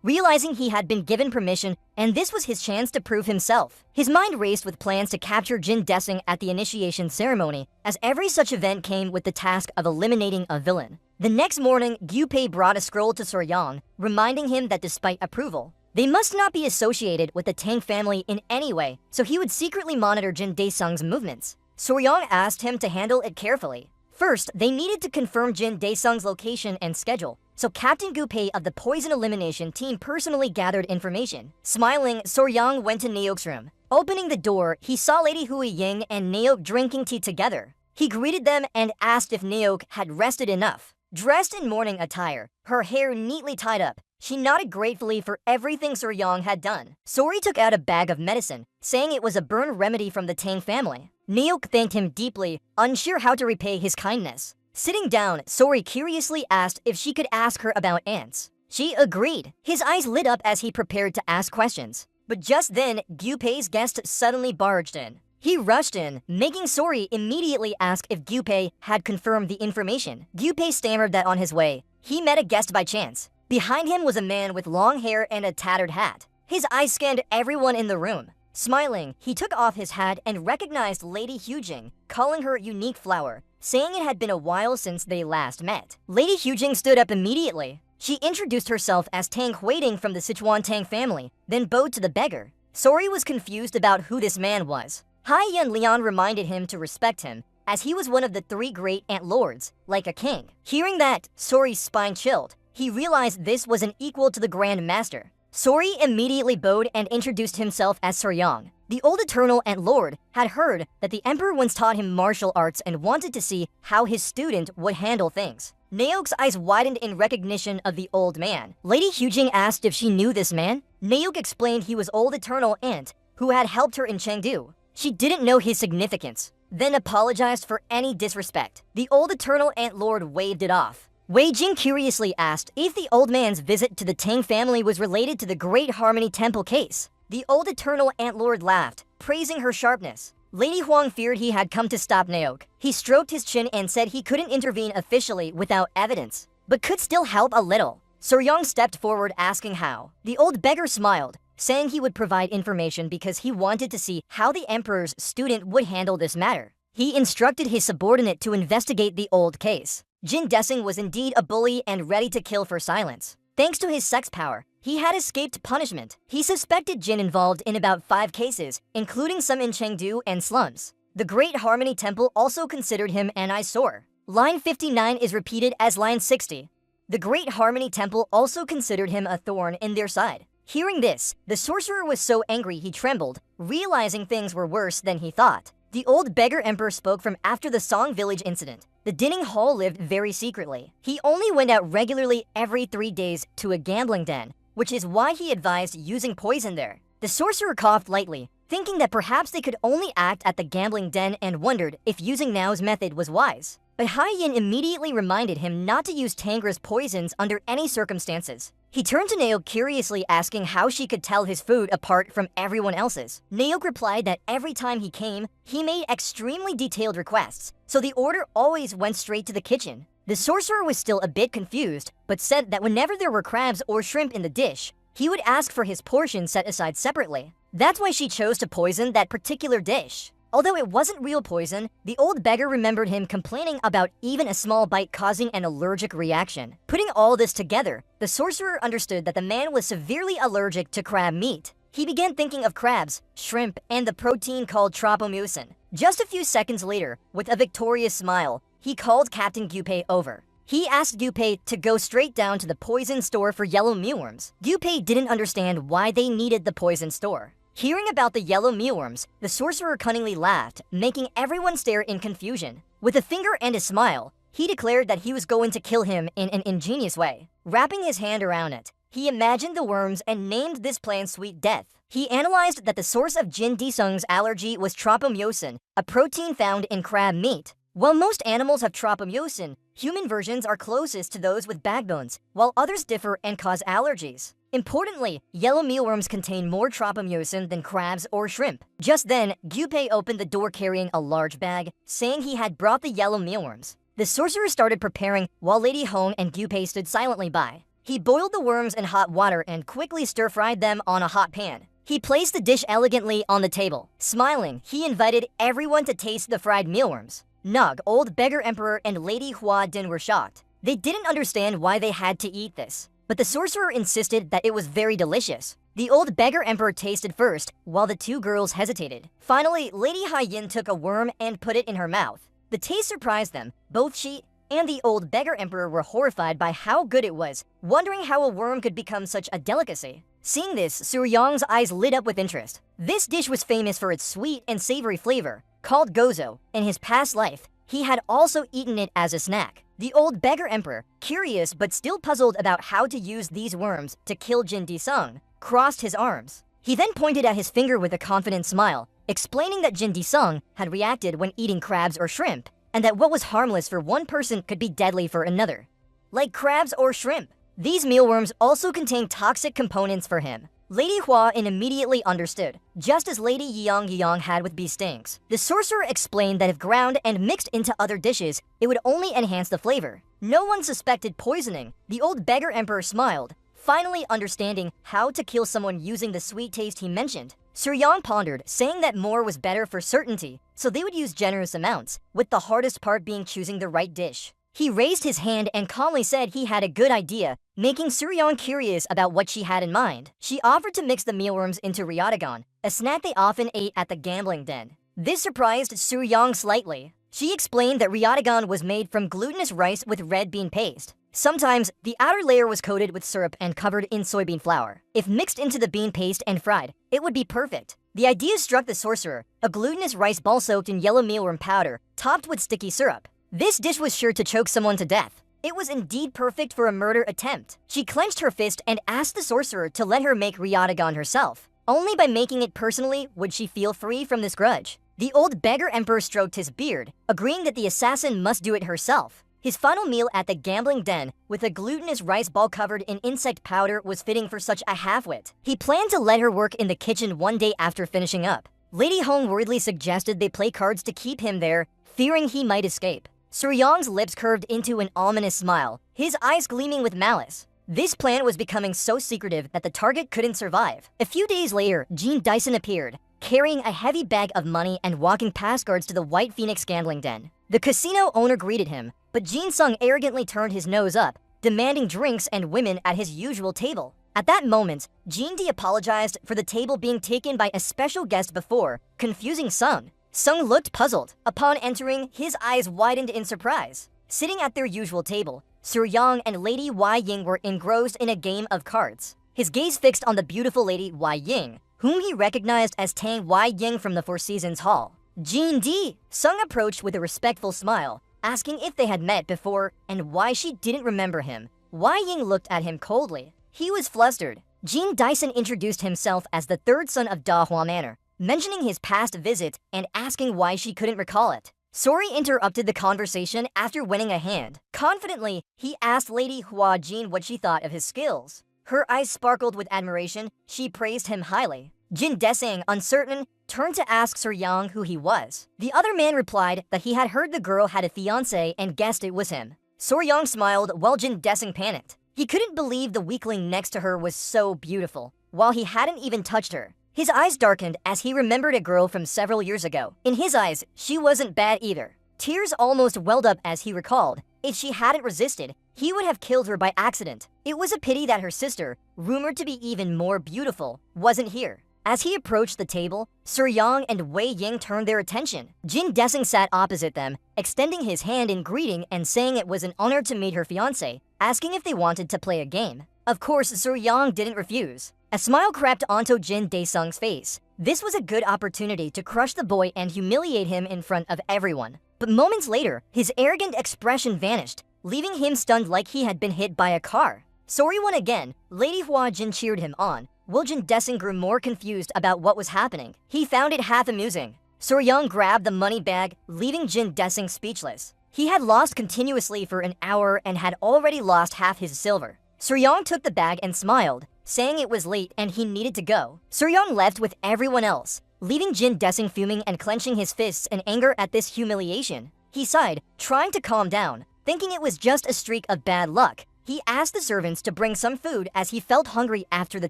Realizing he had been given permission, and this was his chance to prove himself, his mind raced with plans to capture Jin Desing at the initiation ceremony, as every such event came with the task of eliminating a villain. The next morning, Gyupei brought a scroll to Soryang, reminding him that despite approval, they must not be associated with the Tang family in any way, so he would secretly monitor Jin Daesung's movements. Soryang asked him to handle it carefully. First, they needed to confirm Jin Daesung's location and schedule, so Captain Guupei of the poison elimination team personally gathered information. Smiling, Soryang went to Naok's room. Opening the door, he saw Lady Hui Ying and Naok drinking tea together. He greeted them and asked if Naok had rested enough. Dressed in morning attire, her hair neatly tied up, she nodded gratefully for everything Soryang had done. Sori took out a bag of medicine, saying it was a burn remedy from the Tang family. Naok thanked him deeply, unsure how to repay his kindness. Sitting down, Sori curiously asked if she could ask her about ants. She agreed. His eyes lit up as he prepared to ask questions. But just then, Gyupei's guest suddenly barged in. He rushed in, making Sori immediately ask if Gyupei had confirmed the information. Gyupei stammered that on his way, he met a guest by chance. Behind him was a man with long hair and a tattered hat. His eyes scanned everyone in the room. Smiling, he took off his hat and recognized Lady Hujing, calling her unique flower, saying it had been a while since they last met. Lady Hujing stood up immediately. She introduced herself as Tang Huiting from the Sichuan Tang family, then bowed to the beggar. Sori was confused about who this man was. Hai Yan Lian reminded him to respect him, as he was one of the 3 great ant lords, like a king. Hearing that, Sori's spine chilled. He realized this was an equal to the Grand Master. Sori immediately bowed and introduced himself as Suryang. The old Eternal Ant Lord had heard that the Emperor once taught him martial arts and wanted to see how his student would handle things. Naok's eyes widened in recognition of the old man. Lady Hujing asked if she knew this man. Naok explained he was old Eternal Ant, who had helped her in Chengdu. She didn't know his significance, then apologized for any disrespect. The old Eternal Ant Lord waved it off. Wei Jing curiously asked if the old man's visit to the Tang family was related to the Great Harmony Temple case. The old Eternal Ant Lord laughed, praising her sharpness. Lady Huang feared he had come to stop Naok. He stroked his chin and said he couldn't intervene officially without evidence, but could still help a little. Suryang stepped forward asking how. The old beggar smiled, saying he would provide information because he wanted to see how the Emperor's student would handle this matter. He instructed his subordinate to investigate the old case. Jin Desing was indeed a bully and ready to kill for silence. Thanks to his sex power, he had escaped punishment. He suspected Jin involved in about 5 cases, including some in Chengdu and slums. The Great Harmony Temple also considered him an eyesore. Line 59 is repeated as line 60. The Great Harmony Temple also considered him a thorn in their side. Hearing this, the sorcerer was so angry he trembled, realizing things were worse than he thought. The old beggar emperor spoke from after the Song Village incident. The Dinning Hall lived very secretly. He only went out regularly every 3 days to a gambling den, which is why he advised using poison there. The sorcerer coughed lightly, thinking that perhaps they could only act at the gambling den and wondered if using Nao's method was wise. But Hai Yin immediately reminded him not to use Tangra's poisons under any circumstances. He turned to Naok curiously asking how she could tell his food apart from everyone else's. Naok replied that every time he came, he made extremely detailed requests, so the order always went straight to the kitchen. The sorcerer was still a bit confused, but said that whenever there were crabs or shrimp in the dish, he would ask for his portion set aside separately. That's why she chose to poison that particular dish. Although it wasn't real poison, the old beggar remembered him complaining about even a small bite causing an allergic reaction. Putting all this together, the sorcerer understood that the man was severely allergic to crab meat. He began thinking of crabs, shrimp, and the protein called tropomyosin. Just a few seconds later, with a victorious smile, he called Captain Gupei over. He asked Gupei to go straight down to the poison store for yellow mealworms. Gupei didn't understand why they needed the poison store. Hearing about the yellow mealworms, the sorcerer cunningly laughed, making everyone stare in confusion. With a finger and a smile, he declared that he was going to kill him in an ingenious way. Wrapping his hand around it, he imagined the worms and named this plan Sweet Death. He analyzed that the source of Jin Disung's allergy was tropomyosin, a protein found in crab meat. While most animals have tropomyosin, human versions are closest to those with backbones, while others differ and cause allergies. Importantly, yellow mealworms contain more tropomyosin than crabs or shrimp. Just then, Gupei opened the door carrying a large bag, saying he had brought the yellow mealworms. The sorcerer started preparing while Lady Hong and Gupei stood silently by. He boiled the worms in hot water and quickly stir-fried them on a hot pan. He placed the dish elegantly on the table. Smiling, he invited everyone to taste the fried mealworms. Nog, old beggar emperor, and Lady Hua Din were shocked. They didn't understand why they had to eat this, but the sorcerer insisted that it was very delicious. The old beggar emperor tasted first, while the 2 girls hesitated. Finally, Lady Hai Yin took a worm and put it in her mouth. The taste surprised them. Both she and the old beggar emperor were horrified by how good it was, wondering how a worm could become such a delicacy. Seeing this, Suryang's eyes lit up with interest. This dish was famous for its sweet and savory flavor. Called gozo, in his past life, he had also eaten it as a snack. The old beggar emperor, curious but still puzzled about how to use these worms to kill Jin Disung, crossed his arms. He then pointed at his finger with a confident smile, explaining that Jin Disung had reacted when eating crabs or shrimp, and that what was harmless for one person could be deadly for another. Like crabs or shrimp, these mealworms also contain toxic components for him. Lady Hua immediately understood, just as Lady Yang had with bee stings. The sorcerer explained that if ground and mixed into other dishes, it would only enhance the flavor. No one suspected poisoning. The old beggar emperor smiled, finally understanding how to kill someone using the sweet taste he mentioned. Suryang pondered, saying that more was better for certainty, so they would use generous amounts, with the hardest part being choosing the right dish. He raised his hand and calmly said he had a good idea, making Suryong curious about what she had in mind. She offered to mix the mealworms into ryotagon, a snack they often ate at the gambling den. This surprised Suryong slightly. She explained that ryotagon was made from glutinous rice with red bean paste. Sometimes, the outer layer was coated with syrup and covered in soybean flour. If mixed into the bean paste and fried, it would be perfect. The idea struck the sorcerer, a glutinous rice ball soaked in yellow mealworm powder, topped with sticky syrup. This dish was sure to choke someone to death. It was indeed perfect for a murder attempt. She clenched her fist and asked the sorcerer to let her make ryotagon herself. Only by making it personally would she feel free from this grudge. The old beggar emperor stroked his beard, agreeing that the assassin must do it herself. His final meal at the gambling den, with a glutinous rice ball covered in insect powder, was fitting for such a half-wit. He planned to let her work in the kitchen one day after finishing up. Lady Hong worriedly suggested they play cards to keep him there, fearing he might escape. Suryong's lips curved into an ominous smile, his eyes gleaming with malice. This plan was becoming so secretive that the target couldn't survive. A few days later, Jean Dyson appeared, carrying a heavy bag of money and walking past guards to the White Phoenix gambling den. The casino owner greeted him, but Jin Sung arrogantly turned his nose up, demanding drinks and women at his usual table. At that moment, Jin D apologized for the table being taken by a special guest before, confusing Sung. Sung looked puzzled. Upon entering, his eyes widened in surprise. Sitting at their usual table, Suryong and Lady Wai Ying were engrossed in a game of cards. His gaze fixed on the beautiful Lady Wai Ying, whom he recognized as Tang Wai Ying from the Four Seasons Hall. Jin D, Sung approached with a respectful smile, asking if they had met before and why she didn't remember him. Wai Ying looked at him coldly. He was flustered. Jean Dyson introduced himself as the third son of Da Hua Manor, mentioning his past visit and asking why she couldn't recall it. Sori interrupted the conversation after winning a hand. Confidently, he asked Lady Hua Jin what she thought of his skills. Her eyes sparkled with admiration. She praised him highly. Jin Desing, uncertain, turned to ask Suryong who he was. The other man replied that he had heard the girl had a fiancé and guessed it was him. Suryong smiled while Jin Desing panicked. He couldn't believe the weakling next to her was so beautiful, while he hadn't even touched her. His eyes darkened as he remembered a girl from several years ago. In his eyes, she wasn't bad either. Tears almost welled up as he recalled. If she hadn't resisted, he would have killed her by accident. It was a pity that her sister, rumored to be even more beautiful, wasn't here. As he approached the table, Suryong and Wei Ying turned their attention. Jin Desing sat opposite them, extending his hand in greeting and saying it was an honor to meet her fiancé, asking if they wanted to play a game. Of course, Suryong didn't refuse. A smile crept onto Jin Daesung's face. This was a good opportunity to crush the boy and humiliate him in front of everyone. But moments later, his arrogant expression vanished, leaving him stunned like he had been hit by a car. Sorry won again. Lady Hua Jin cheered him on. Jin Desing grew more confused about what was happening. He found it half amusing. Suryong grabbed the money bag, leaving Jin Desing speechless. He had lost continuously for an hour and had already lost half his silver. Suryong took the bag and smiled, saying it was late and he needed to go. Suryong left with everyone else, leaving Jin Desing fuming and clenching his fists in anger at this humiliation. He sighed, trying to calm down, thinking it was just a streak of bad luck. He asked the servants to bring some food as he felt hungry after the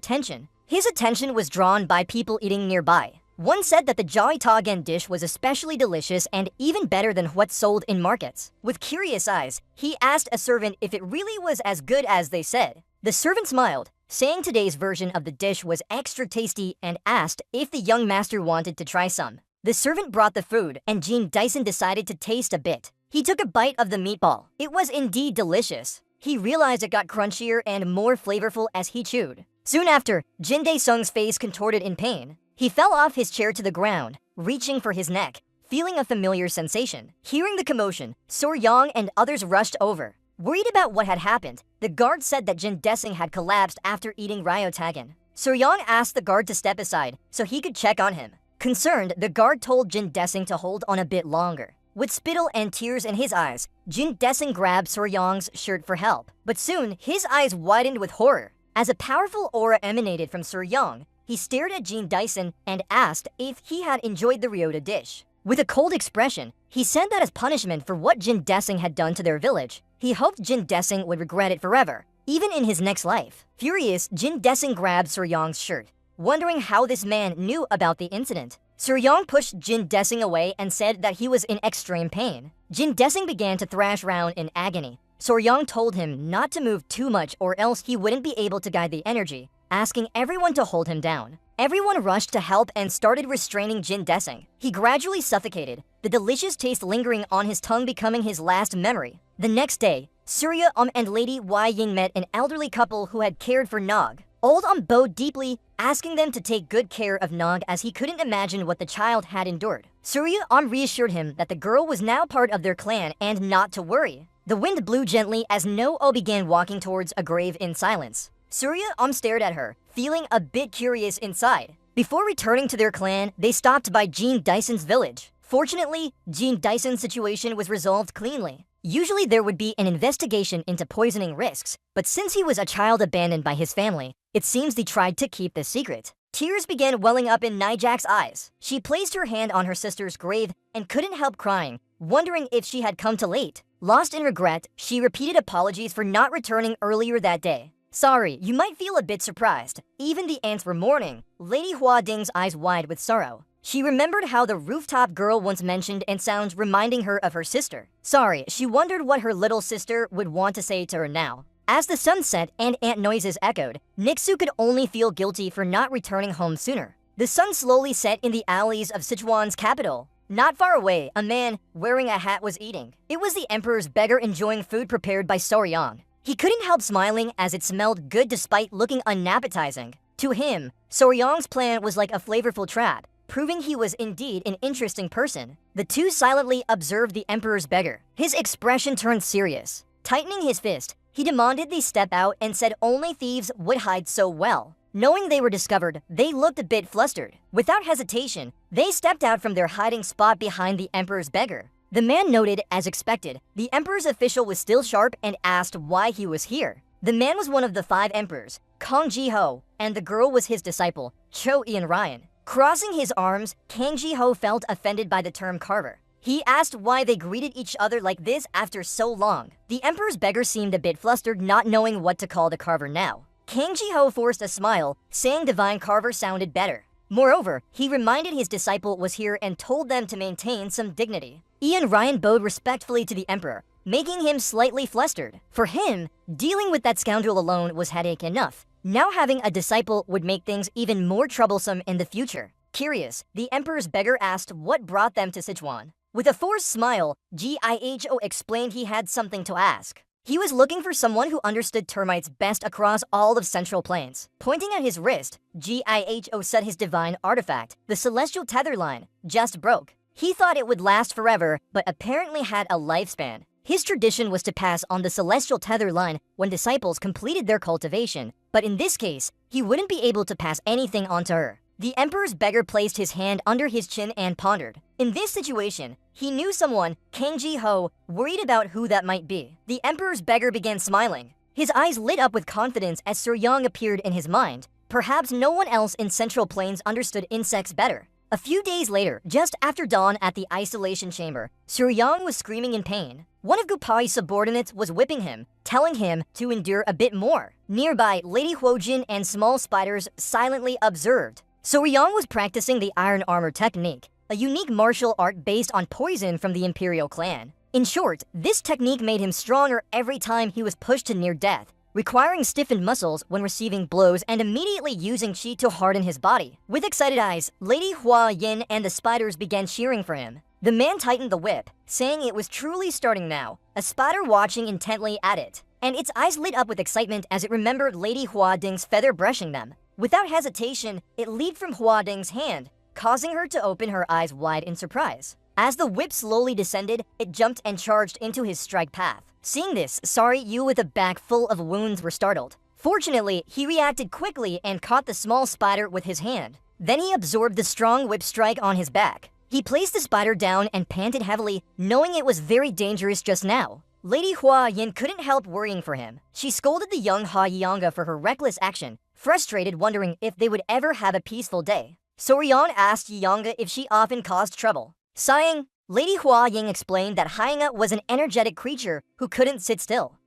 tension. His attention was drawn by people eating nearby. One said that the Jai Tagen dish was especially delicious and even better than what's sold in markets. With curious eyes, he asked a servant if it really was as good as they said. The servant smiled, saying today's version of the dish was extra tasty and asked if the young master wanted to try some. The servant brought the food and Jin Dyson decided to taste a bit. He took a bite of the meatball. It was indeed delicious. He realized it got crunchier and more flavorful as he chewed. Soon after, Jin Daesung's face contorted in pain. He fell off his chair to the ground, reaching for his neck, feeling a familiar sensation. Hearing the commotion, Suryong and others rushed over. Worried about what had happened, the guard said that Jin Desing had collapsed after eating ryotagan. Suryong asked the guard to step aside so he could check on him. Concerned, the guard told Jin Desing to hold on a bit longer. With spittle and tears in his eyes, Jin Desing grabbed Suryong's shirt for help. But soon, his eyes widened with horror. As a powerful aura emanated from Suryong, he stared at Jin Dyson and asked if he had enjoyed the ryota dish. With a cold expression, he said that as punishment for what Jin Desing had done to their village, he hoped Jin Desing would regret it forever, even in his next life. Furious, Jin Desing grabbed Suryong's shirt, wondering how this man knew about the incident. Suryong pushed Jin Desing away and said that he was in extreme pain. Jin Desing began to thrash round in agony. Soryang told him not to move too much or else he wouldn't be able to guide the energy, asking everyone to hold him down. Everyone rushed to help and started restraining Jin Desing. He gradually suffocated, the delicious taste lingering on his tongue becoming his last memory. The next day, Surya and Lady Wai Ying met an elderly couple who had cared for Nog. Old bowed deeply, asking them to take good care of Nog as he couldn't imagine what the child had endured. Surya reassured him that the girl was now part of their clan and not to worry. The wind blew gently as No-Oh began walking towards a grave in silence. Surya stared at her, feeling a bit curious inside. Before returning to their clan, they stopped by Jean Dyson's village. Fortunately, Jean Dyson's situation was resolved cleanly. Usually there would be an investigation into poisoning risks, but since he was a child abandoned by his family, it seems they tried to keep this secret. Tears began welling up in Nijak's eyes. She placed her hand on her sister's grave and couldn't help crying, wondering if she had come too late. Lost in regret, she repeated apologies for not returning earlier that day. Sorry, you might feel a bit surprised. Even the ants were mourning. Lady Hua Ding's eyes wide with sorrow. She remembered how the rooftop girl once mentioned and sounds reminding her of her sister. Sorry, she wondered what her little sister would want to say to her now. As the sun set and ant noises echoed, Nixu could only feel guilty for not returning home sooner. The sun slowly set in the alleys of Sichuan's capital. Not far away, a man wearing a hat was eating. It was the emperor's beggar enjoying food prepared by Soryang. He couldn't help smiling as it smelled good despite looking unappetizing. To him, Soryang's plan was like a flavorful trap, proving he was indeed an interesting person. The two silently observed the emperor's beggar. His expression turned serious. Tightening his fist, he demanded they step out and said only thieves would hide so well. Knowing they were discovered, they looked a bit flustered. Without hesitation, they stepped out from their hiding spot behind the emperor's beggar. The man noted, as expected, the emperor's official was still sharp and asked why he was here. The man was one of the 5 emperors, Kang Ji-ho, and the girl was his disciple, Cho Ian Ryan. Crossing his arms, Kang Ji-ho felt offended by the term carver. He asked why they greeted each other like this after so long. The emperor's beggar seemed a bit flustered, not knowing what to call the carver now. Kang Ji-ho forced a smile, saying divine carver sounded better. Moreover, he reminded his disciple was here and told them to maintain some dignity. Ian Ryan bowed respectfully to the emperor, making him slightly flustered. For him, dealing with that scoundrel alone was headache enough. Now having a disciple would make things even more troublesome in the future. Curious, the emperor's beggar asked what brought them to Sichuan. With a forced smile, Giho explained he had something to ask. He was looking for someone who understood termites best across all of Central Plains. Pointing at his wrist, Giho said his divine artifact, the celestial tether line, just broke. He thought it would last forever, but apparently had a lifespan. His tradition was to pass on the celestial tether line when disciples completed their cultivation, but in this case, he wouldn't be able to pass anything on to her. The emperor's beggar placed his hand under his chin and pondered. In this situation, he knew someone, Kang Ji-ho, worried about who that might be. The emperor's beggar began smiling. His eyes lit up with confidence as Suryang appeared in his mind. Perhaps no one else in Central Plains understood insects better. A few days later, just after dawn at the isolation chamber, Suryang was screaming in pain. One of Gupai's subordinates was whipping him, telling him to endure a bit more. Nearby, Lady Huojin and small spiders silently observed. Suryang was practicing the iron armor technique, a unique martial art based on poison from the imperial clan. In short, this technique made him stronger every time he was pushed to near death, requiring stiffened muscles when receiving blows and immediately using chi to harden his body. With excited eyes, Lady Hua Yin and the spiders began cheering for him. The man tightened the whip, saying it was truly starting now, a spider watching intently at it, and its eyes lit up with excitement as it remembered Lady Hua Ding's feather brushing them. Without hesitation, it leaped from Hua Ding's hand, causing her to open her eyes wide in surprise. As the whip slowly descended, it jumped and charged into his strike path. Seeing this, Sari Yu with a back full of wounds were startled. Fortunately, he reacted quickly and caught the small spider with his hand. Then he absorbed the strong whip strike on his back. He placed the spider down and panted heavily, knowing it was very dangerous just now. Lady Hua Yin couldn't help worrying for him. She scolded the young Ha Yanga for her reckless action, frustrated wondering if they would ever have a peaceful day. Soryang asked Yanga if she often caused trouble. Sighing, Lady Hua Ying explained that Hyanga was an energetic creature who couldn't sit still.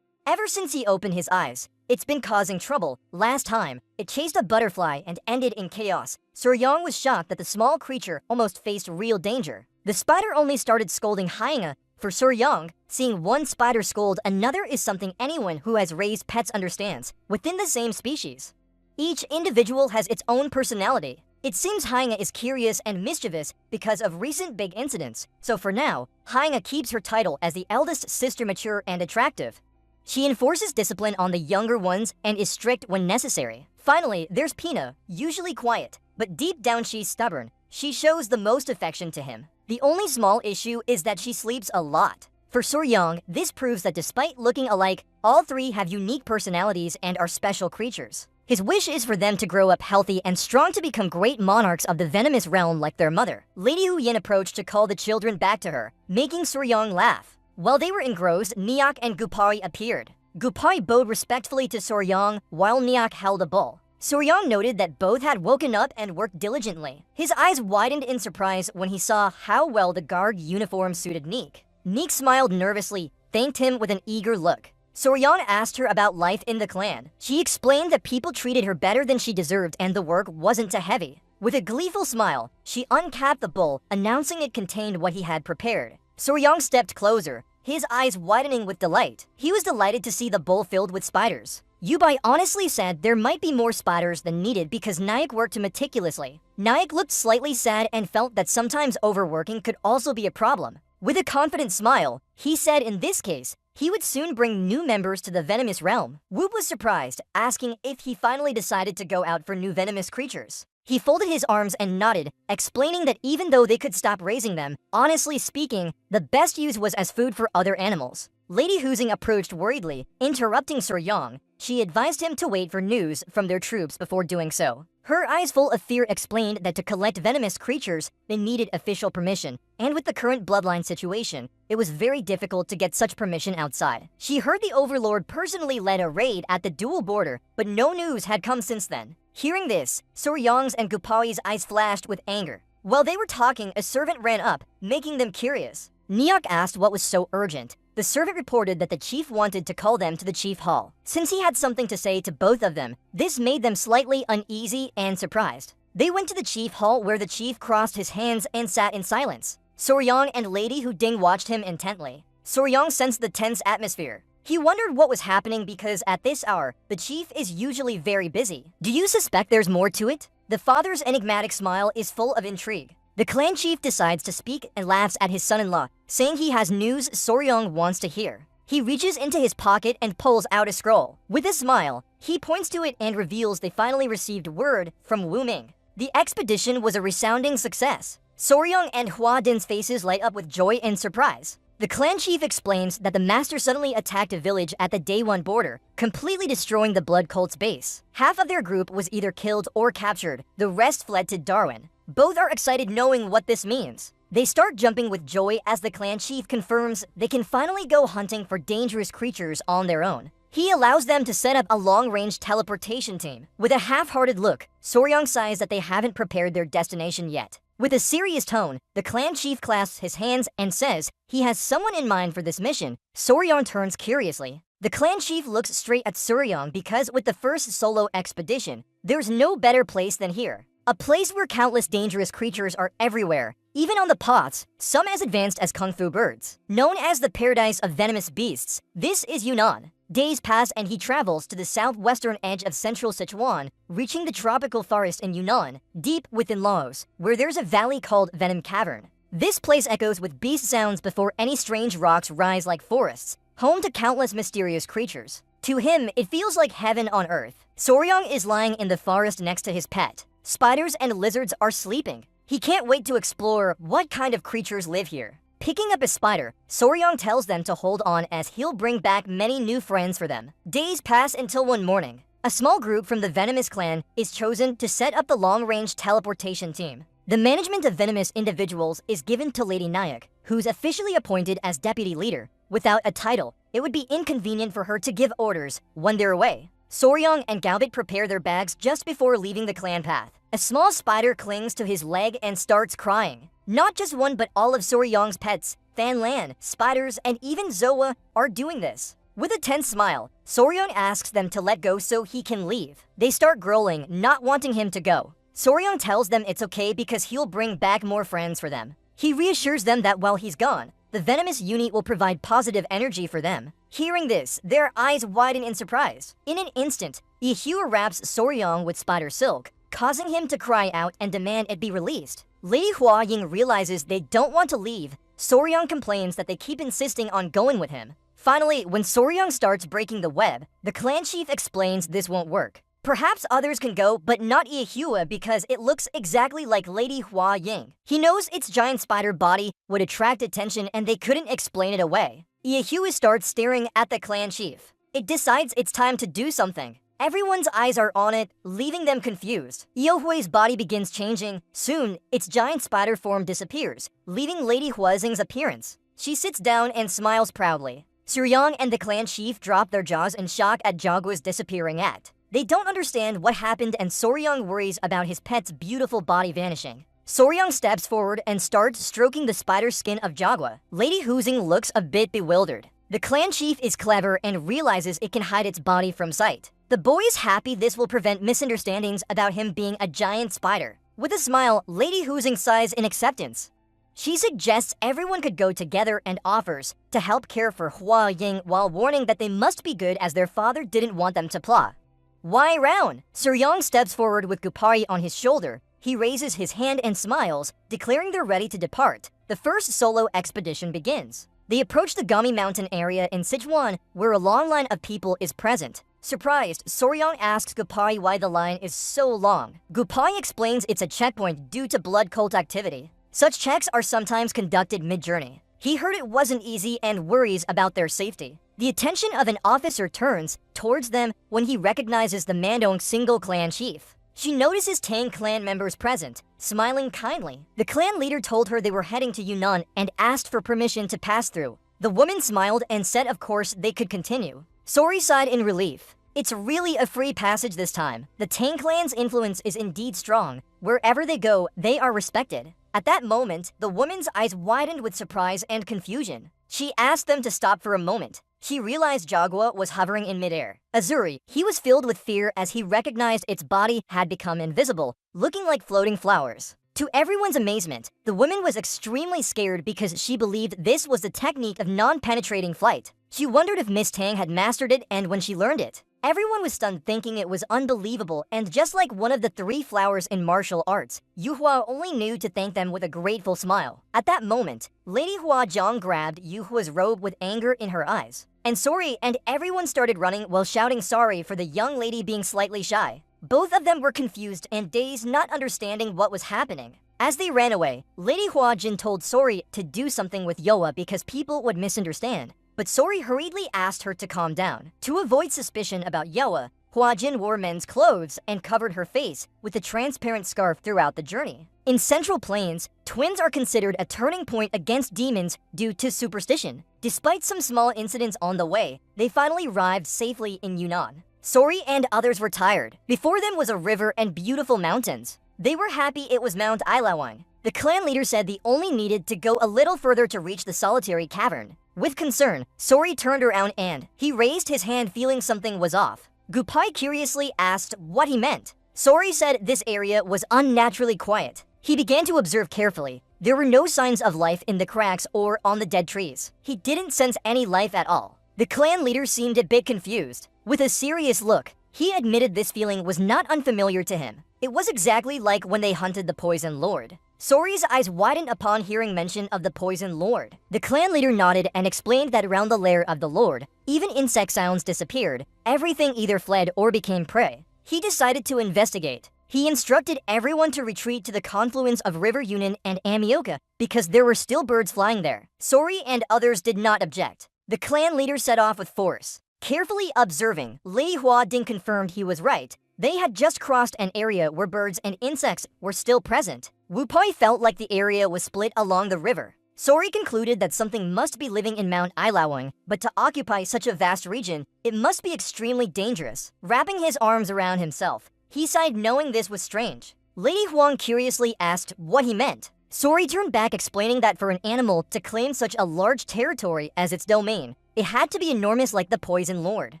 Ever since he opened his eyes, it's been causing trouble. Last time, it chased a butterfly and ended in chaos. Suryang was shocked that the small creature almost faced real danger. The spider only started scolding Hyanga For Soryang, seeing one spider scold another is something anyone who has raised pets understands, within the same species. Each individual has its own personality. It seems Hainga is curious and mischievous because of recent big incidents, so for now, Hainga keeps her title as the eldest sister mature and attractive. She enforces discipline on the younger ones and is strict when necessary. Finally, there's Pina, usually quiet, but deep down she's stubborn. She shows the most affection to him. The only small issue is that she sleeps a lot. For Soryang, this proves that despite looking alike, all three have unique personalities and are special creatures. His wish is for them to grow up healthy and strong to become great monarchs of the venomous realm like their mother. Lady Hu Yin approached to call the children back to her, making Soryang laugh. While they were engrossed, Nyak and Gupari appeared. Gupari bowed respectfully to Soryang while Nyak held a bowl. Soryang noted that both had woken up and worked diligently. His eyes widened in surprise when he saw how well the guard uniform suited Neek. Neek smiled nervously, thanked him with an eager look. Soryang asked her about life in the clan. She explained that people treated her better than she deserved and the work wasn't too heavy. With a gleeful smile, she uncapped the bowl, announcing it contained what he had prepared. Soryang stepped closer, his eyes widening with delight. He was delighted to see the bowl filled with spiders. Yubai honestly said there might be more spiders than needed because Nayak worked meticulously. Nayak looked slightly sad and felt that sometimes overworking could also be a problem. With a confident smile, he said in this case, he would soon bring new members to the venomous realm. Whoop was surprised, asking if he finally decided to go out for new venomous creatures. He folded his arms and nodded, explaining that even though they could stop raising them, honestly speaking, the best use was as food for other animals. Lady Huzing approached worriedly, interrupting Soryang. She advised him to wait for news from their troops before doing so. Her eyes full of fear explained that to collect venomous creatures, they needed official permission, and with the current bloodline situation, it was very difficult to get such permission outside. She heard the Overlord personally led a raid at the dual border, but no news had come since then. Hearing this, Soryang's and Gupari's eyes flashed with anger. While they were talking, a servant ran up, making them curious. Nyak asked what was so urgent. The servant reported that the chief wanted to call them to the chief hall. Since he had something to say to both of them, this made them slightly uneasy and surprised. They went to the chief hall where the chief crossed his hands and sat in silence. Soryang and Lady Hu Ding watched him intently. Soryang sensed the tense atmosphere. He wondered what was happening because at this hour, the chief is usually very busy. Do you suspect there's more to it? The father's enigmatic smile is full of intrigue. The clan chief decides to speak and laughs at his son-in-law, saying he has news Soryang wants to hear. He reaches into his pocket and pulls out a scroll. With a smile, he points to it and reveals they finally received word from Wu Ming. The expedition was a resounding success. Soryang and Hua Din's faces light up with joy and surprise. The clan chief explains that the master suddenly attacked a village at the Day 1 border, completely destroying the blood cult's base. Half of their group was either killed or captured, the rest fled to Darwin. Both are excited knowing what this means. They start jumping with joy as the clan chief confirms they can finally go hunting for dangerous creatures on their own. He allows them to set up a long-range teleportation team. With a half-hearted look, Soryang sighs that they haven't prepared their destination yet. With a serious tone, the clan chief clasps his hands and says he has someone in mind for this mission. Soryang turns curiously. The clan chief looks straight at Soryang because with the first solo expedition, there's no better place than here. A place where countless dangerous creatures are everywhere, even on the pots, some as advanced as kung fu birds. Known as the paradise of venomous beasts, this is Yunnan. Days pass and he travels to the southwestern edge of central Sichuan, reaching the tropical forest in Yunnan, deep within Laos, where there's a valley called Venom Cavern. This place echoes with beast sounds before any strange rocks rise like forests, home to countless mysterious creatures. To him, it feels like heaven on earth. Soryang is lying in the forest next to his pet. Spiders and lizards are sleeping. He can't wait to explore what kind of creatures live here. Picking up a spider, Soryang tells them to hold on as he'll bring back many new friends for them. Days pass until one morning. A small group from the Venomous clan is chosen to set up the long-range teleportation team. The management of venomous individuals is given to Lady Nayak, who's officially appointed as deputy leader. Without a title, it would be inconvenient for her to give orders when they're away. Soryang and Galbit prepare their bags just before leaving the clan path. A small spider clings to his leg and starts crying. Not just one but all of Soryang's pets, Fan Lan, spiders, and even Zoa are doing this. With a tense smile, Soryang asks them to let go so he can leave. They start growling, not wanting him to go. Soryang tells them it's okay because he'll bring back more friends for them. He reassures them that while he's gone, The venomous unit will provide positive energy for them. Hearing this, their eyes widen in surprise. In an instant, Yehua wraps Soryang with spider silk, causing him to cry out and demand it be released. Lady Hua Ying realizes they don't want to leave. Soryang complains that they keep insisting on going with him. Finally, when Soryang starts breaking the web, the clan chief explains this won't work. Perhaps others can go, but not Yehua because it looks exactly like Lady Hua Ying. He knows its giant spider body would attract attention and they couldn't explain it away. Yehua starts staring at the clan chief. It decides it's time to do something. Everyone's eyes are on it, leaving them confused. Yehui's body begins changing. Soon, its giant spider form disappears, leaving Lady Huazing's appearance. She sits down and smiles proudly. Suryang and the clan chief drop their jaws in shock at Jagua's disappearing act. They don't understand what happened and Soryang worries about his pet's beautiful body vanishing. Soryang steps forward and starts stroking the spider skin of Jagua. Lady Huazing looks a bit bewildered. The clan chief is clever and realizes it can hide its body from sight. The boy is happy this will prevent misunderstandings about him being a giant spider. With a smile, Lady Huazing sighs in acceptance. She suggests everyone could go together and offers to help care for Hua Ying while warning that they must be good as their father didn't want them to plot. Why round? Suryang steps forward with Gupari on his shoulder. He raises his hand and smiles, declaring they're ready to depart. The first solo expedition begins. They approach the Gummy Mountain area in Sichuan, where a long line of people is present. Surprised, Soryang asks Gupari why the line is so long. Gupari explains it's a checkpoint due to blood cult activity. Such checks are sometimes conducted mid-journey. He heard it wasn't easy and worries about their safety. The attention of an officer turns towards them when he recognizes the Mandong single clan chief. She notices Tang clan members present, smiling kindly. The clan leader told her they were heading to Yunnan and asked for permission to pass through. The woman smiled and said of course they could continue. Sori sighed in relief. It's really a free passage this time. The Tang clan's influence is indeed strong. Wherever they go, they are respected. At that moment, the woman's eyes widened with surprise and confusion. She asked them to stop for a moment. She realized Jagua was hovering in midair. Azuri, he was filled with fear as he recognized its body had become invisible, looking like floating flowers. To everyone's amazement, the woman was extremely scared because she believed this was the technique of non-penetrating flight. She wondered if Miss Tang had mastered it and when she learned it. Everyone was stunned thinking it was unbelievable and just like one of the 3 flowers in martial arts, Yuhua only knew to thank them with a grateful smile. At that moment, Lady Hua Zhang grabbed Yuhua's robe with anger in her eyes. And sorry, and everyone started running while shouting sorry for the young lady being slightly shy. Both of them were confused and dazed, not understanding what was happening. As they ran away, Lady Hua Jin told Sori to do something with Yoa because people would misunderstand. But Sori hurriedly asked her to calm down. To avoid suspicion about Yoa, Hua Jin wore men's clothes and covered her face with a transparent scarf throughout the journey. In Central Plains, twins are considered a turning point against demons due to superstition. Despite some small incidents on the way, they finally arrived safely in Yunnan. Sori and others were tired. Before them was a river and beautiful mountains. They were happy it was Mount Ailawang. The clan leader said they only needed to go a little further to reach the solitary cavern. With concern, Sori turned around and he raised his hand feeling something was off. Gupai curiously asked what he meant. Sori said this area was unnaturally quiet. He began to observe carefully. There were no signs of life in the cracks or on the dead trees. He didn't sense any life at all. The clan leader seemed a bit confused. With a serious look, he admitted this feeling was not unfamiliar to him. It was exactly like when they hunted the Poison Lord. Sori's eyes widened upon hearing mention of the Poison Lord. The clan leader nodded and explained that around the lair of the Lord, even insect sounds disappeared. Everything either fled or became prey. He decided to investigate. He instructed everyone to retreat to the confluence of River Yunnan and Amioka because there were still birds flying there. Sori and others did not object. The clan leader set off with force. Carefully observing, Lady Hua Ding confirmed he was right. They had just crossed an area where birds and insects were still present. Wu Pai felt like the area was split along the river. Sori concluded that something must be living in Mount Ailawang, but to occupy such a vast region, it must be extremely dangerous. Wrapping his arms around himself, he sighed knowing this was strange. Lady Huang curiously asked what he meant. Sori turned back explaining that for an animal to claim such a large territory as its domain, it had to be enormous like the Poison Lord.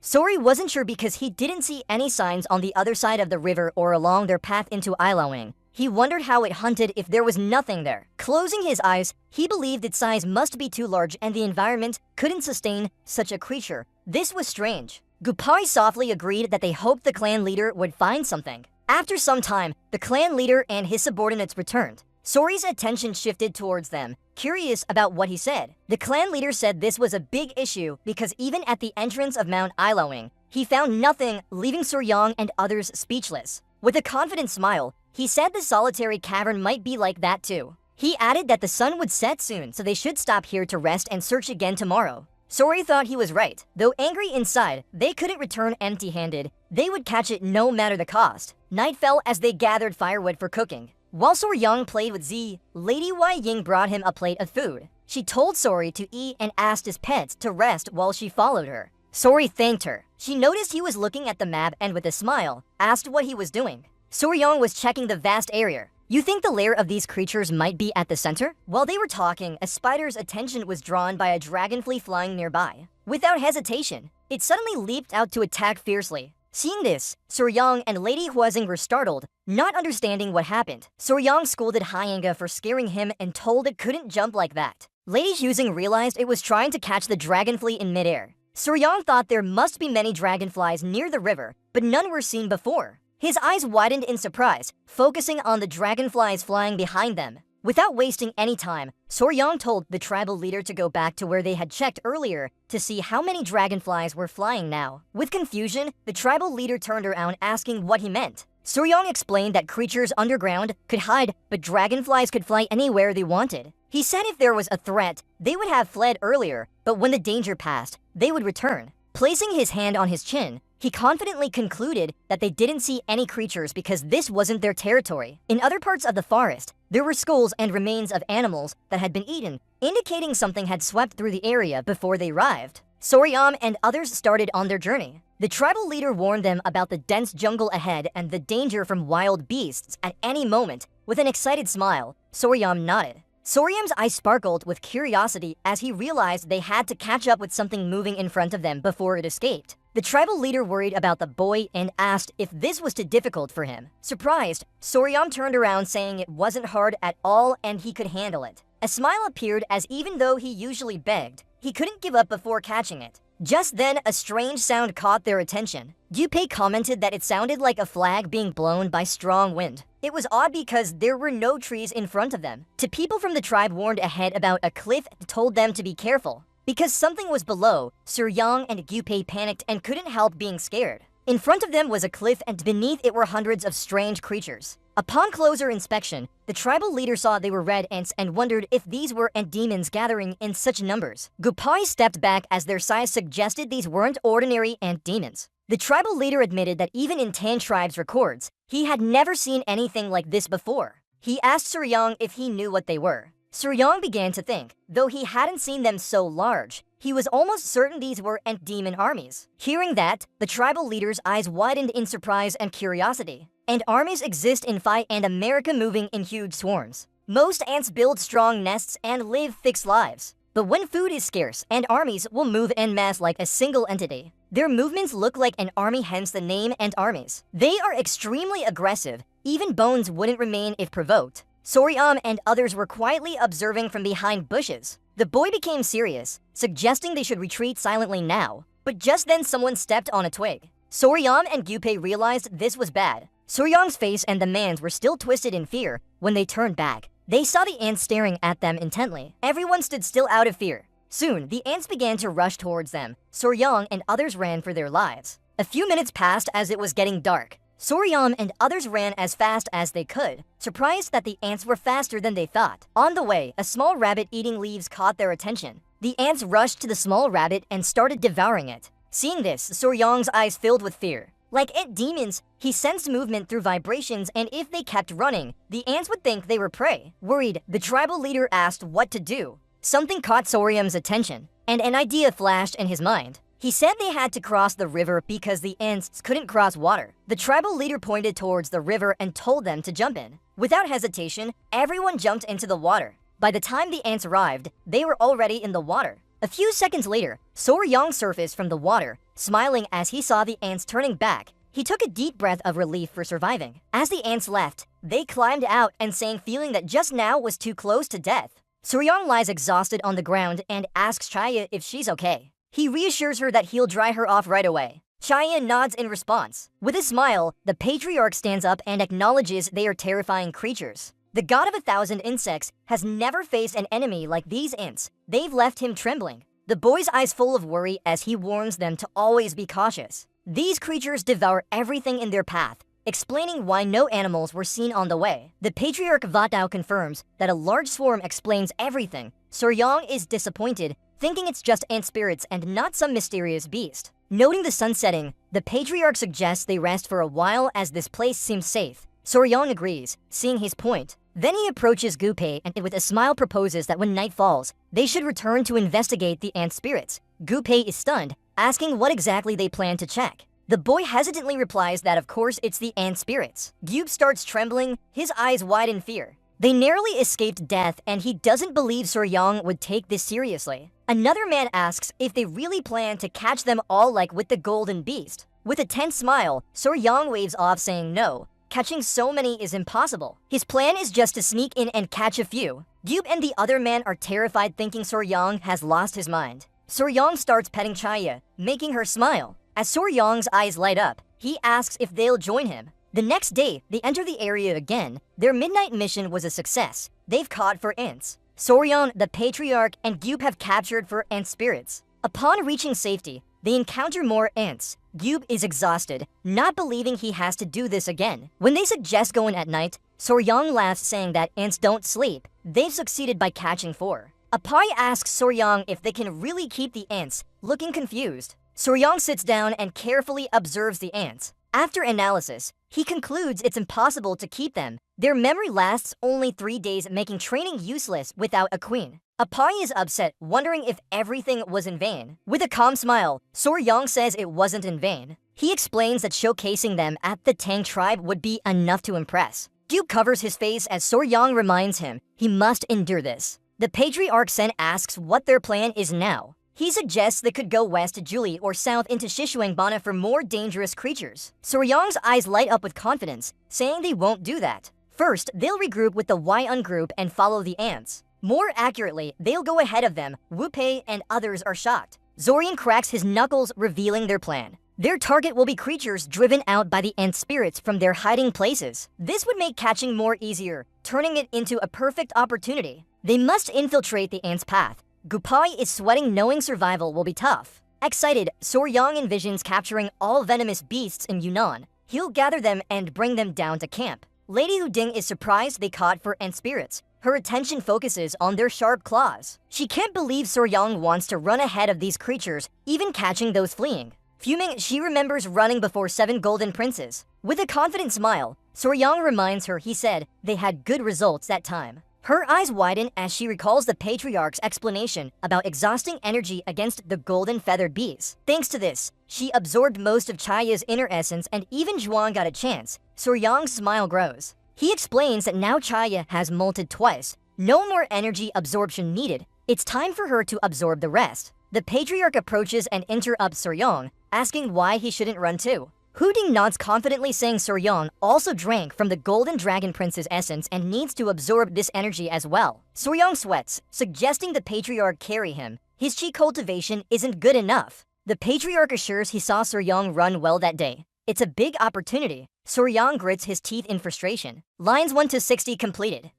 Sori wasn't sure because he didn't see any signs on the other side of the river or along their path into Ailawang. He wondered how it hunted if there was nothing there. Closing his eyes, he believed its size must be too large and the environment couldn't sustain such a creature. This was strange. Gupai softly agreed that they hoped the clan leader would find something. After some time, the clan leader and his subordinates returned. Sori's attention shifted towards them, curious about what he said. The clan leader said this was a big issue because even at the entrance of Mount Iloing, he found nothing, leaving Soryang and others speechless. With a confident smile, he said the solitary cavern might be like that too. He added that the sun would set soon, so they should stop here to rest and search again tomorrow. Sori thought he was right. Though angry inside, they couldn't return empty-handed. They would catch it no matter the cost. Night fell as they gathered firewood for cooking. While Soryang played with Z, Lady Wai Ying brought him a plate of food. She told Sori to eat and asked his pets to rest while she followed her. Sori thanked her. She noticed he was looking at the map and with a smile, asked what he was doing. Soryang was checking the vast area. You think the lair of these creatures might be at the center? While they were talking, a spider's attention was drawn by a dragonfly flying nearby. Without hesitation, it suddenly leaped out to attack fiercely. Seeing this, Soryang and Lady Huazing were startled, not understanding what happened. Soryang scolded Hyanga for scaring him and told it couldn't jump like that. Lady Huazing realized it was trying to catch the dragonfly in midair. Soryang thought there must be many dragonflies near the river, but none were seen before. His eyes widened in surprise, focusing on the dragonflies flying behind them. Without wasting any time, Soryang told the tribal leader to go back to where they had checked earlier to see how many dragonflies were flying now. With confusion, the tribal leader turned around asking what he meant. Soryang explained that creatures underground could hide, but dragonflies could fly anywhere they wanted. He said if there was a threat, they would have fled earlier, but when the danger passed, they would return. Placing his hand on his chin, he confidently concluded that they didn't see any creatures because this wasn't their territory. In other parts of the forest, there were skulls and remains of animals that had been eaten, indicating something had swept through the area before they arrived. Soryang and others started on their journey. The tribal leader warned them about the dense jungle ahead and the danger from wild beasts at any moment. With an excited smile, Soryang nodded. Soryang's eyes sparkled with curiosity as he realized they had to catch up with something moving in front of them before it escaped. The tribal leader worried about the boy and asked if this was too difficult for him. Surprised, Soryang turned around saying it wasn't hard at all and he could handle it. A smile appeared as even though he usually begged, he couldn't give up before catching it. Just then, a strange sound caught their attention. Yupei commented that it sounded like a flag being blown by strong wind. It was odd because there were no trees in front of them. To people from the tribe warned ahead about a cliff and told them to be careful. Because something was below, Soryang and Yupei panicked and couldn't help being scared. In front of them was a cliff and beneath it were hundreds of strange creatures. Upon closer inspection, the tribal leader saw they were red ants and wondered if these were ant demons gathering in such numbers. Gupai stepped back as their size suggested these weren't ordinary ant demons. The tribal leader admitted that even in Tan Tribe's records, he had never seen anything like this before. He asked Soryang if he knew what they were. Soryang began to think, though he hadn't seen them so large, he was almost certain these were ant demon armies. Hearing that, the tribal leader's eyes widened in surprise and curiosity. Ant armies exist in Phi and America, moving in huge swarms. Most ants build strong nests and live fixed lives. But when food is scarce, ant armies will move en masse like a single entity. Their movements look like an army, hence the name ant armies. They are extremely aggressive. Even bones wouldn't remain if provoked. Soryang and others were quietly observing from behind bushes. The boy became serious, suggesting they should retreat silently now. But just then someone stepped on a twig. Soryang and Yupei realized this was bad. Soryang's face and the man's were still twisted in fear. When they turned back, they saw the ants staring at them intently. Everyone stood still out of fear. Soon, the ants began to rush towards them. Soryang and others ran for their lives. A few minutes passed as it was getting dark. Soryang and others ran as fast as they could, surprised that the ants were faster than they thought. On the way, a small rabbit eating leaves caught their attention. The ants rushed to the small rabbit and started devouring it. Seeing this, Soryang's eyes filled with fear. Like ant demons, he sensed movement through vibrations, and if they kept running, the ants would think they were prey. Worried, the tribal leader asked what to do. Something caught Soryang's attention, and an idea flashed in his mind. He said they had to cross the river because the ants couldn't cross water. The tribal leader pointed towards the river and told them to jump in. Without hesitation, everyone jumped into the water. By the time the ants arrived, they were already in the water. A few seconds later, Soryang surfaced from the water, smiling as he saw the ants turning back. He took a deep breath of relief for surviving. As the ants left, They climbed out and sang, feeling that just now was too close to death. Soryang lies exhausted on the ground and asks Chaya if she's okay. He reassures her that he'll dry her off right away. Chaya nods in response. With a smile, the patriarch stands up and acknowledges they are terrifying creatures. The god of 1,000 insects has never faced an enemy like these ants. They've left him trembling. The boy's eyes full of worry as he warns them to always be cautious. These creatures devour everything in their path, explaining why no animals were seen on the way. The patriarch Vatao confirms that a large swarm explains everything. Soryang is disappointed, thinking it's just ant spirits and not some mysterious beast. Noting the sun setting, the patriarch suggests they rest for a while as this place seems safe. Soryang agrees, seeing his point. Then he approaches Gunpei and with a smile proposes that when night falls, they should return to investigate the ant spirits. Gunpei is stunned, asking what exactly they plan to check. The boy hesitantly replies that of course it's the ant spirits. Gyub starts trembling, his eyes wide in fear. They narrowly escaped death and he doesn't believe Soryang would take this seriously. Another man asks if they really plan to catch them all like with the golden beast. With a tense smile, Soryang waves off saying no. Catching so many is impossible. His plan is just to sneak in and catch a few. Gyub and the other man are terrified, thinking Soryang has lost his mind. Soryang starts petting Chaya, making her smile. As Soryang's eyes light up, he asks if they'll join him. The next day, they enter the area again. Their midnight mission was a success. They've caught 4 ants. Soryang, the patriarch, and Gyub have captured 4 ant spirits. Upon reaching safety, they encounter more ants. Gyub is exhausted, not believing he has to do this again. When they suggest going at night, Soryang laughs, saying that ants don't sleep. They've succeeded by catching 4. Apai asks Soryang if they can really keep the ants, looking confused. Soryang sits down and carefully observes the ants. After analysis, he concludes it's impossible to keep them. Their memory lasts only 3 days, making training useless without a queen. Apai is upset, wondering if everything was in vain. With a calm smile, Soryang says it wasn't in vain. He explains that showcasing them at the Tang tribe would be enough to impress. Gyub covers his face as Soryang reminds him he must endure this. The patriarch Sen asks what their plan is now. He suggests they could go west to Juli or south into Shishuangbana for more dangerous creatures. Soryang's eyes light up with confidence, saying they won't do that. First, they'll regroup with the Yun group and follow the ants. More accurately, they'll go ahead of them. Wu-Pei and others are shocked. Zorian cracks his knuckles, revealing their plan. Their target will be creatures driven out by the ant spirits from their hiding places. This would make catching more easier, turning it into a perfect opportunity. They must infiltrate the ants' path. Gunpei is sweating, knowing survival will be tough. Excited, Soryang envisions capturing all venomous beasts in Yunnan. He'll gather them and bring them down to camp. Lady Huding is surprised they caught 4 ant spirits. Her attention focuses on their sharp claws. She can't believe Soryang wants to run ahead of these creatures, even catching those fleeing. Fuming, she remembers running before 7 golden princes. With a confident smile, Soryang reminds her he said they had good results that time. Her eyes widen as she recalls the patriarch's explanation about exhausting energy against the golden feathered bees. Thanks to this, she absorbed most of Chaya's inner essence and even Zhuang got a chance. Soryang's smile grows. He explains that now Chaya has molted twice. No more energy absorption needed. It's time for her to absorb the rest. The patriarch approaches and interrupts Soryang, asking why he shouldn't run too. Huding nods confidently, saying Soryang also drank from the Golden Dragon Prince's essence and needs to absorb this energy as well. Soryang sweats, suggesting the patriarch carry him. His chi cultivation isn't good enough. The patriarch assures he saw Soryang run well that day. It's a big opportunity. Soryang grits his teeth in frustration. Lines 1 to 60 completed.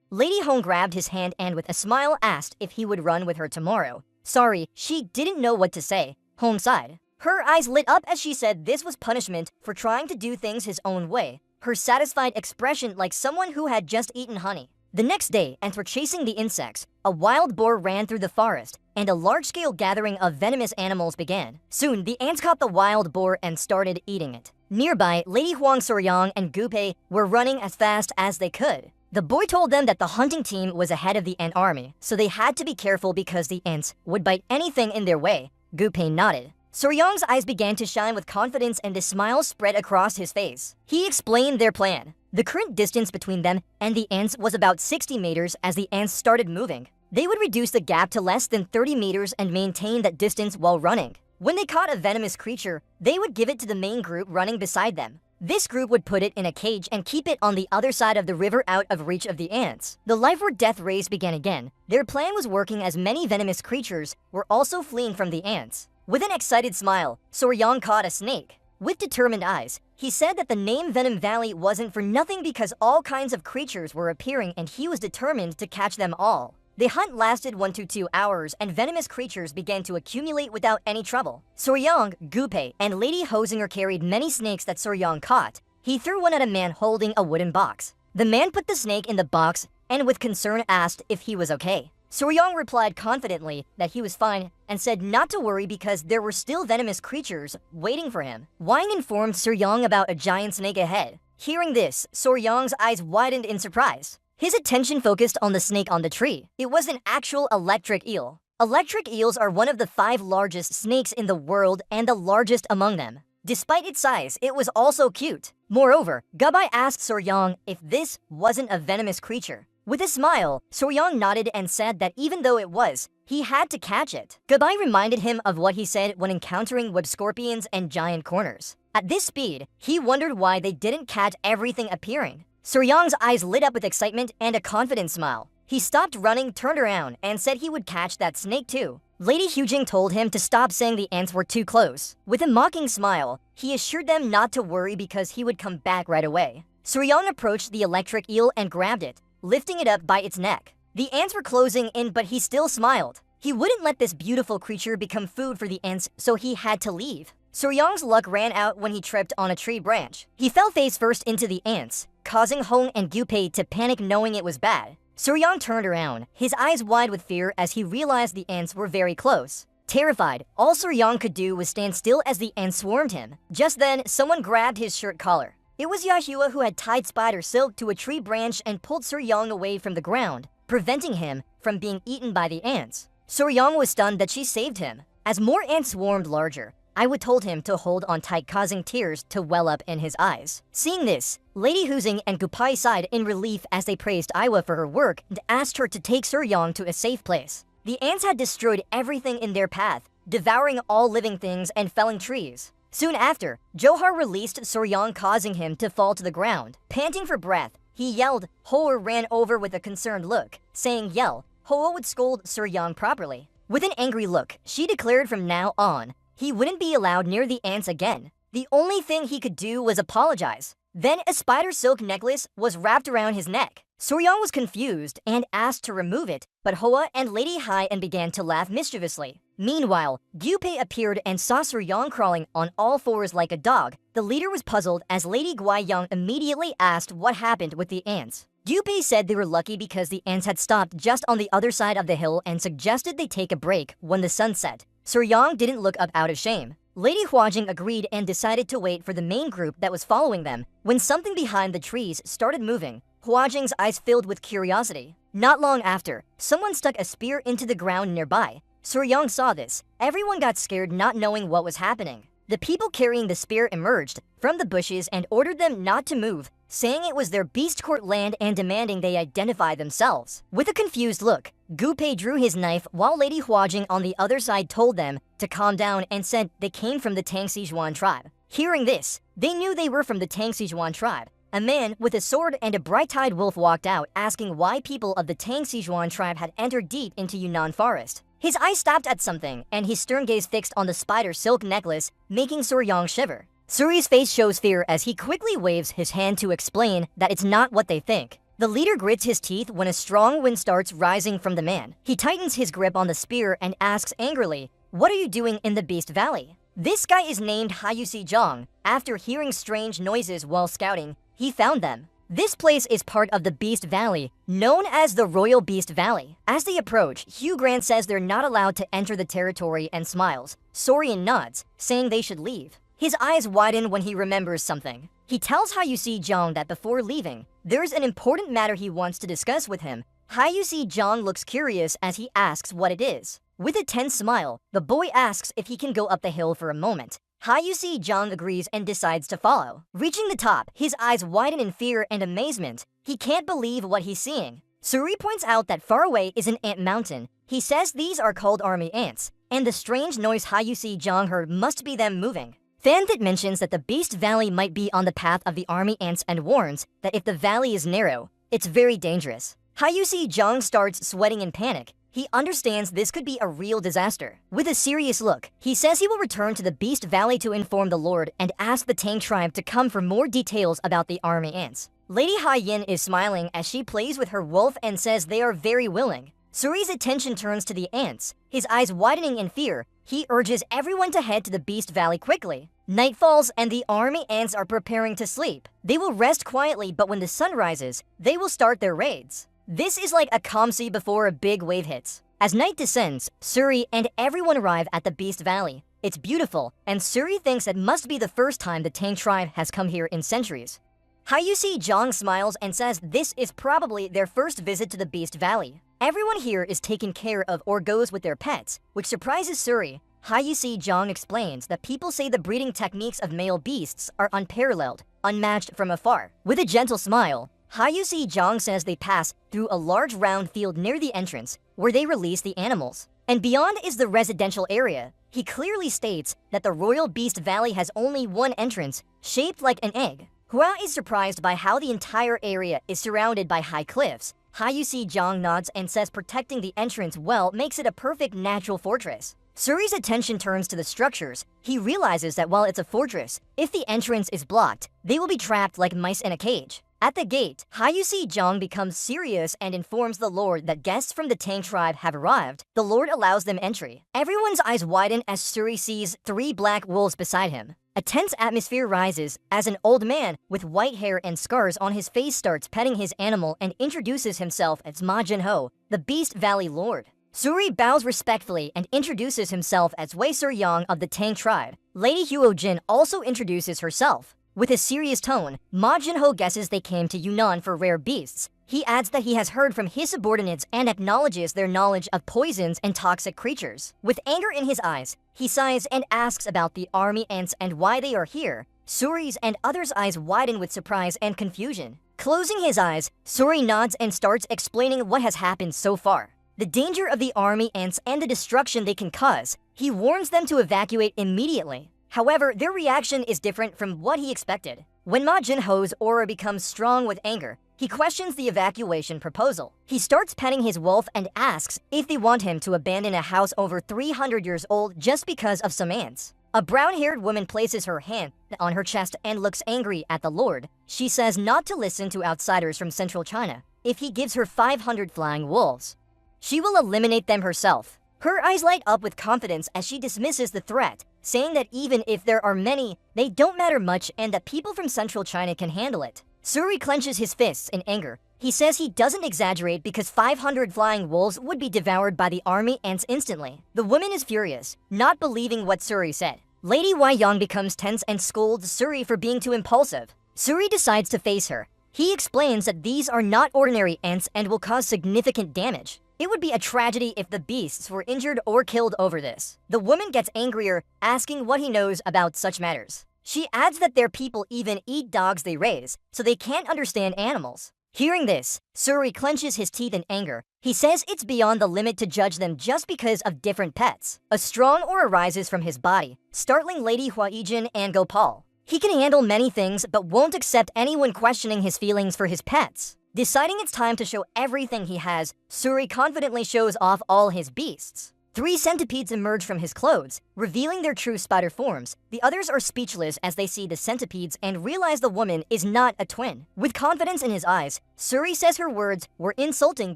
Lady Hong grabbed his hand and with a smile asked if he would run with her tomorrow. Sorry, she didn't know what to say. Hong sighed. Her eyes lit up as she said this was punishment for trying to do things his own way. Her satisfied expression like someone who had just eaten honey. The next day, ants were chasing the insects. A wild boar ran through the forest, and a large-scale gathering of venomous animals began. Soon, the ants caught the wild boar and started eating it. Nearby, Lady Huang Soryang and Gunpei were running as fast as they could. The boy told them that the hunting team was ahead of the ant army, so they had to be careful because the ants would bite anything in their way. Gunpei nodded. Soryang's eyes began to shine with confidence and a smile spread across his face. He explained their plan. The current distance between them and the ants was about 60 meters. As the ants started moving, they would reduce the gap to less than 30 meters and maintain that distance while running. When they caught a venomous creature, they would give it to the main group running beside them. This group would put it in a cage and keep it on the other side of the river out of reach of the ants. The life or death race began again. Their plan was working as many venomous creatures were also fleeing from the ants. With an excited smile, Soryang caught a snake. With determined eyes, he said that the name Venom Valley wasn't for nothing because all kinds of creatures were appearing and he was determined to catch them all. The hunt lasted 1 to 2 hours and venomous creatures began to accumulate without any trouble. Soryang, Gunpei, and Lady Hosinger carried many snakes that Soryang caught. He threw one at a man holding a wooden box. The man put the snake in the box and with concern asked if he was okay. Soryang replied confidently that he was fine and said not to worry because there were still venomous creatures waiting for him. Wang informed Soryang about a giant snake ahead. Hearing this, Soryang's eyes widened in surprise. His attention focused on the snake on the tree. It was an actual electric eel. Electric eels are one of the 5 largest snakes in the world and the largest among them. Despite its size, it was also cute. Moreover, Gunpei asked Soryang if this wasn't a venomous creature. With a smile, Soryang nodded and said that even though it was, he had to catch it. Gunpei reminded him of what he said when encountering web scorpions and giant corners. At this speed, he wondered why they didn't catch everything appearing. Soryang's eyes lit up with excitement and a confident smile. He stopped running, turned around, and said he would catch that snake too. Lady Hujing told him to stop saying the ants were too close. With a mocking smile, he assured them not to worry because he would come back right away. Soryang approached the electric eel and grabbed it, lifting it up by its neck. The ants were closing in, but he still smiled. He wouldn't let this beautiful creature become food for the ants, so he had to leave. Soryang's luck ran out when he tripped on a tree branch. He fell face first into the ants, causing Hong and Gunpei to panic knowing it was bad. Soryang turned around, his eyes wide with fear as he realized the ants were very close. Terrified, all Soryang could do was stand still as the ants swarmed him. Just then, someone grabbed his shirt collar. It was Yahua who had tied spider silk to a tree branch and pulled Soryang away from the ground, preventing him from being eaten by the ants. Soryang was stunned that she saved him. As more ants swarmed larger, Iwa told him to hold on tight, causing tears to well up in his eyes. Seeing this, Lady Huzing and Gunpei sighed in relief as they praised Iwa for her work and asked her to take Soryang to a safe place. The ants had destroyed everything in their path, devouring all living things and felling trees. Soon after, Johar released Soryang, causing him to fall to the ground. Panting for breath, he yelled. Hoa ran over with a concerned look, saying yell. Hoa would scold Soryang properly. With an angry look, she declared from now on, he wouldn't be allowed near the ants again. The only thing he could do was apologize. Then a spider silk necklace was wrapped around his neck. Soryang was confused and asked to remove it, but Hoa and Lady Hai and began to laugh mischievously. Meanwhile, Gunpei appeared and saw Soryang crawling on all fours like a dog. The leader was puzzled as Lady Guiyang immediately asked what happened with the ants. Gunpei said they were lucky because the ants had stopped just on the other side of the hill and suggested they take a break when the sun set. Soryang didn't look up out of shame. Lady Huajing agreed and decided to wait for the main group that was following them. When something behind the trees started moving, Huajing's eyes filled with curiosity. Not long after, someone stuck a spear into the ground nearby. Soryang saw this. Everyone got scared, not knowing what was happening. The people carrying the spear emerged from the bushes and ordered them not to move, saying it was their beast court land and demanding they identify themselves. With a confused look, Gunpei drew his knife while Lady Huajing on the other side told them to calm down and said they came from the Tang Sijuan tribe. Hearing this, they knew they were from the Tang Sijuan tribe. A man with a sword and a bright-eyed wolf walked out, asking why people of the Tang Sijuan tribe had entered deep into Yunnan forest. His eyes stopped at something, and his stern gaze fixed on the spider silk necklace, making Soryang shiver. Suri's face shows fear as he quickly waves his hand to explain that it's not what they think. The leader grits his teeth when a strong wind starts rising from the man. He tightens his grip on the spear and asks angrily, "What are you doing in the Beast Valley?" This guy is named Hayusi Zhang. After hearing strange noises while scouting, he found them. This place is part of the Beast Valley, known as the Royal Beast Valley. As they approach, Hugh Grant says they're not allowed to enter the territory and smiles. Sorian nods, saying they should leave. His eyes widen when he remembers something. He tells Hayusi Zhang that before leaving, there's an important matter he wants to discuss with him. Hayusi Zhang looks curious as he asks what it is. With a tense smile, the boy asks if he can go up the hill for a moment. Hayusi Zhang agrees and decides to follow. Reaching the top, his eyes widen in fear and amazement. He can't believe what he's seeing. Suri points out that far away is an ant mountain. He says these are called army ants, and the strange noise Hayusi Zhang heard must be them moving. Fanfit mentions that the Beast Valley might be on the path of the army ants and warns that if the valley is narrow, it's very dangerous. Hayusi Jong starts sweating in panic. He understands this could be a real disaster. With a serious look, he says he will return to the Beast Valley to inform the Lord and ask the Tang tribe to come for more details about the army ants. Lady Haiyin is smiling as she plays with her wolf and says they are very willing. Suri's attention turns to the ants. His eyes widening in fear, he urges everyone to head to the Beast Valley quickly. Night falls and the army ants are preparing to sleep. They will rest quietly, but when the sun rises, they will start their raids. This is like a calm sea before a big wave hits. As night descends, Suri and everyone arrive at the Beast Valley. It's beautiful, and Suri thinks it must be the first time the Tang tribe has come here in centuries. Hayusi Jong smiles and says this is probably their first visit to the Beast Valley. Everyone here is taken care of or goes with their pets, which surprises Suri. Hayusi Jong explains that people say the breeding techniques of male beasts are unparalleled, unmatched from afar. With a gentle smile, Hayusi Jong says they pass through a large round field near the entrance, where they release the animals. And beyond is the residential area. He clearly states that the Royal Beast Valley has only one entrance, shaped like an egg. Hua is surprised by how the entire area is surrounded by high cliffs. Hayusi Jong nods and says protecting the entrance well makes it a perfect natural fortress. Suri's attention turns to the structures. He realizes that while it's a fortress, if the entrance is blocked, they will be trapped like mice in a cage. At the gate, Hayusi Jong becomes serious and informs the Lord that guests from the Tang tribe have arrived. The Lord allows them entry. Everyone's eyes widen as Suri sees 3 black wolves beside him. A tense atmosphere rises as an old man with white hair and scars on his face starts petting his animal and introduces himself as Ma Jinho, the Beast Valley Lord. Suri bows respectfully and introduces himself as Wei Suryong of the Tang tribe. Lady Huojin also introduces herself. With a serious tone, Ma Jinho guesses they came to Yunnan for rare beasts. He adds that he has heard from his subordinates and acknowledges their knowledge of poisons and toxic creatures. With anger in his eyes, he sighs and asks about the army ants and why they are here. Suri's and others' eyes widen with surprise and confusion. Closing his eyes, Suri nods and starts explaining what has happened so far. The danger of the army ants and the destruction they can cause. He warns them to evacuate immediately. However, their reaction is different from what he expected. When Ma Jinho's aura becomes strong with anger, he questions the evacuation proposal. He starts petting his wolf and asks if they want him to abandon a house over 300 years old just because of some ants. A brown-haired woman places her hand on her chest and looks angry at the Lord. She says not to listen to outsiders from central China. If he gives her 500 flying wolves, she will eliminate them herself. Her eyes light up with confidence as she dismisses the threat, saying that even if there are many, they don't matter much and that people from central China can handle it. Suri clenches his fists in anger. He says he doesn't exaggerate because 500 flying wolves would be devoured by the army ants instantly. The woman is furious, not believing what Suri said. Lady Wai Yang becomes tense and scolds Suri for being too impulsive. Suri decides to face her. He explains that these are not ordinary ants and will cause significant damage. It would be a tragedy if the beasts were injured or killed over this. The woman gets angrier, asking what he knows about such matters. She adds that their people even eat dogs they raise, so they can't understand animals. Hearing this, Suri clenches his teeth in anger. He says it's beyond the limit to judge them just because of different pets. A strong aura rises from his body, startling Lady Huaijin and Gopal. He can handle many things but won't accept anyone questioning his feelings for his pets. Deciding it's time to show everything he has, Suri confidently shows off all his beasts. 3 centipedes emerge from his clothes, revealing their true spider forms. The others are speechless as they see the centipedes and realize the woman is not a twin. With confidence in his eyes, Suri says her words were insulting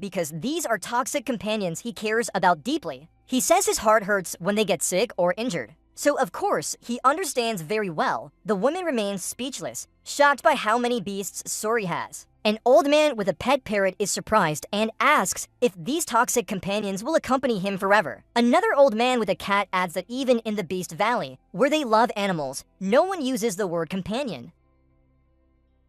because these are toxic companions he cares about deeply. He says his heart hurts when they get sick or injured. So of course, he understands very well. The woman remains speechless, shocked by how many beasts Suri has. An old man with a pet parrot is surprised and asks if these toxic companions will accompany him forever. Another old man with a cat adds that even in the Beast Valley, where they love animals, no one uses the word companion.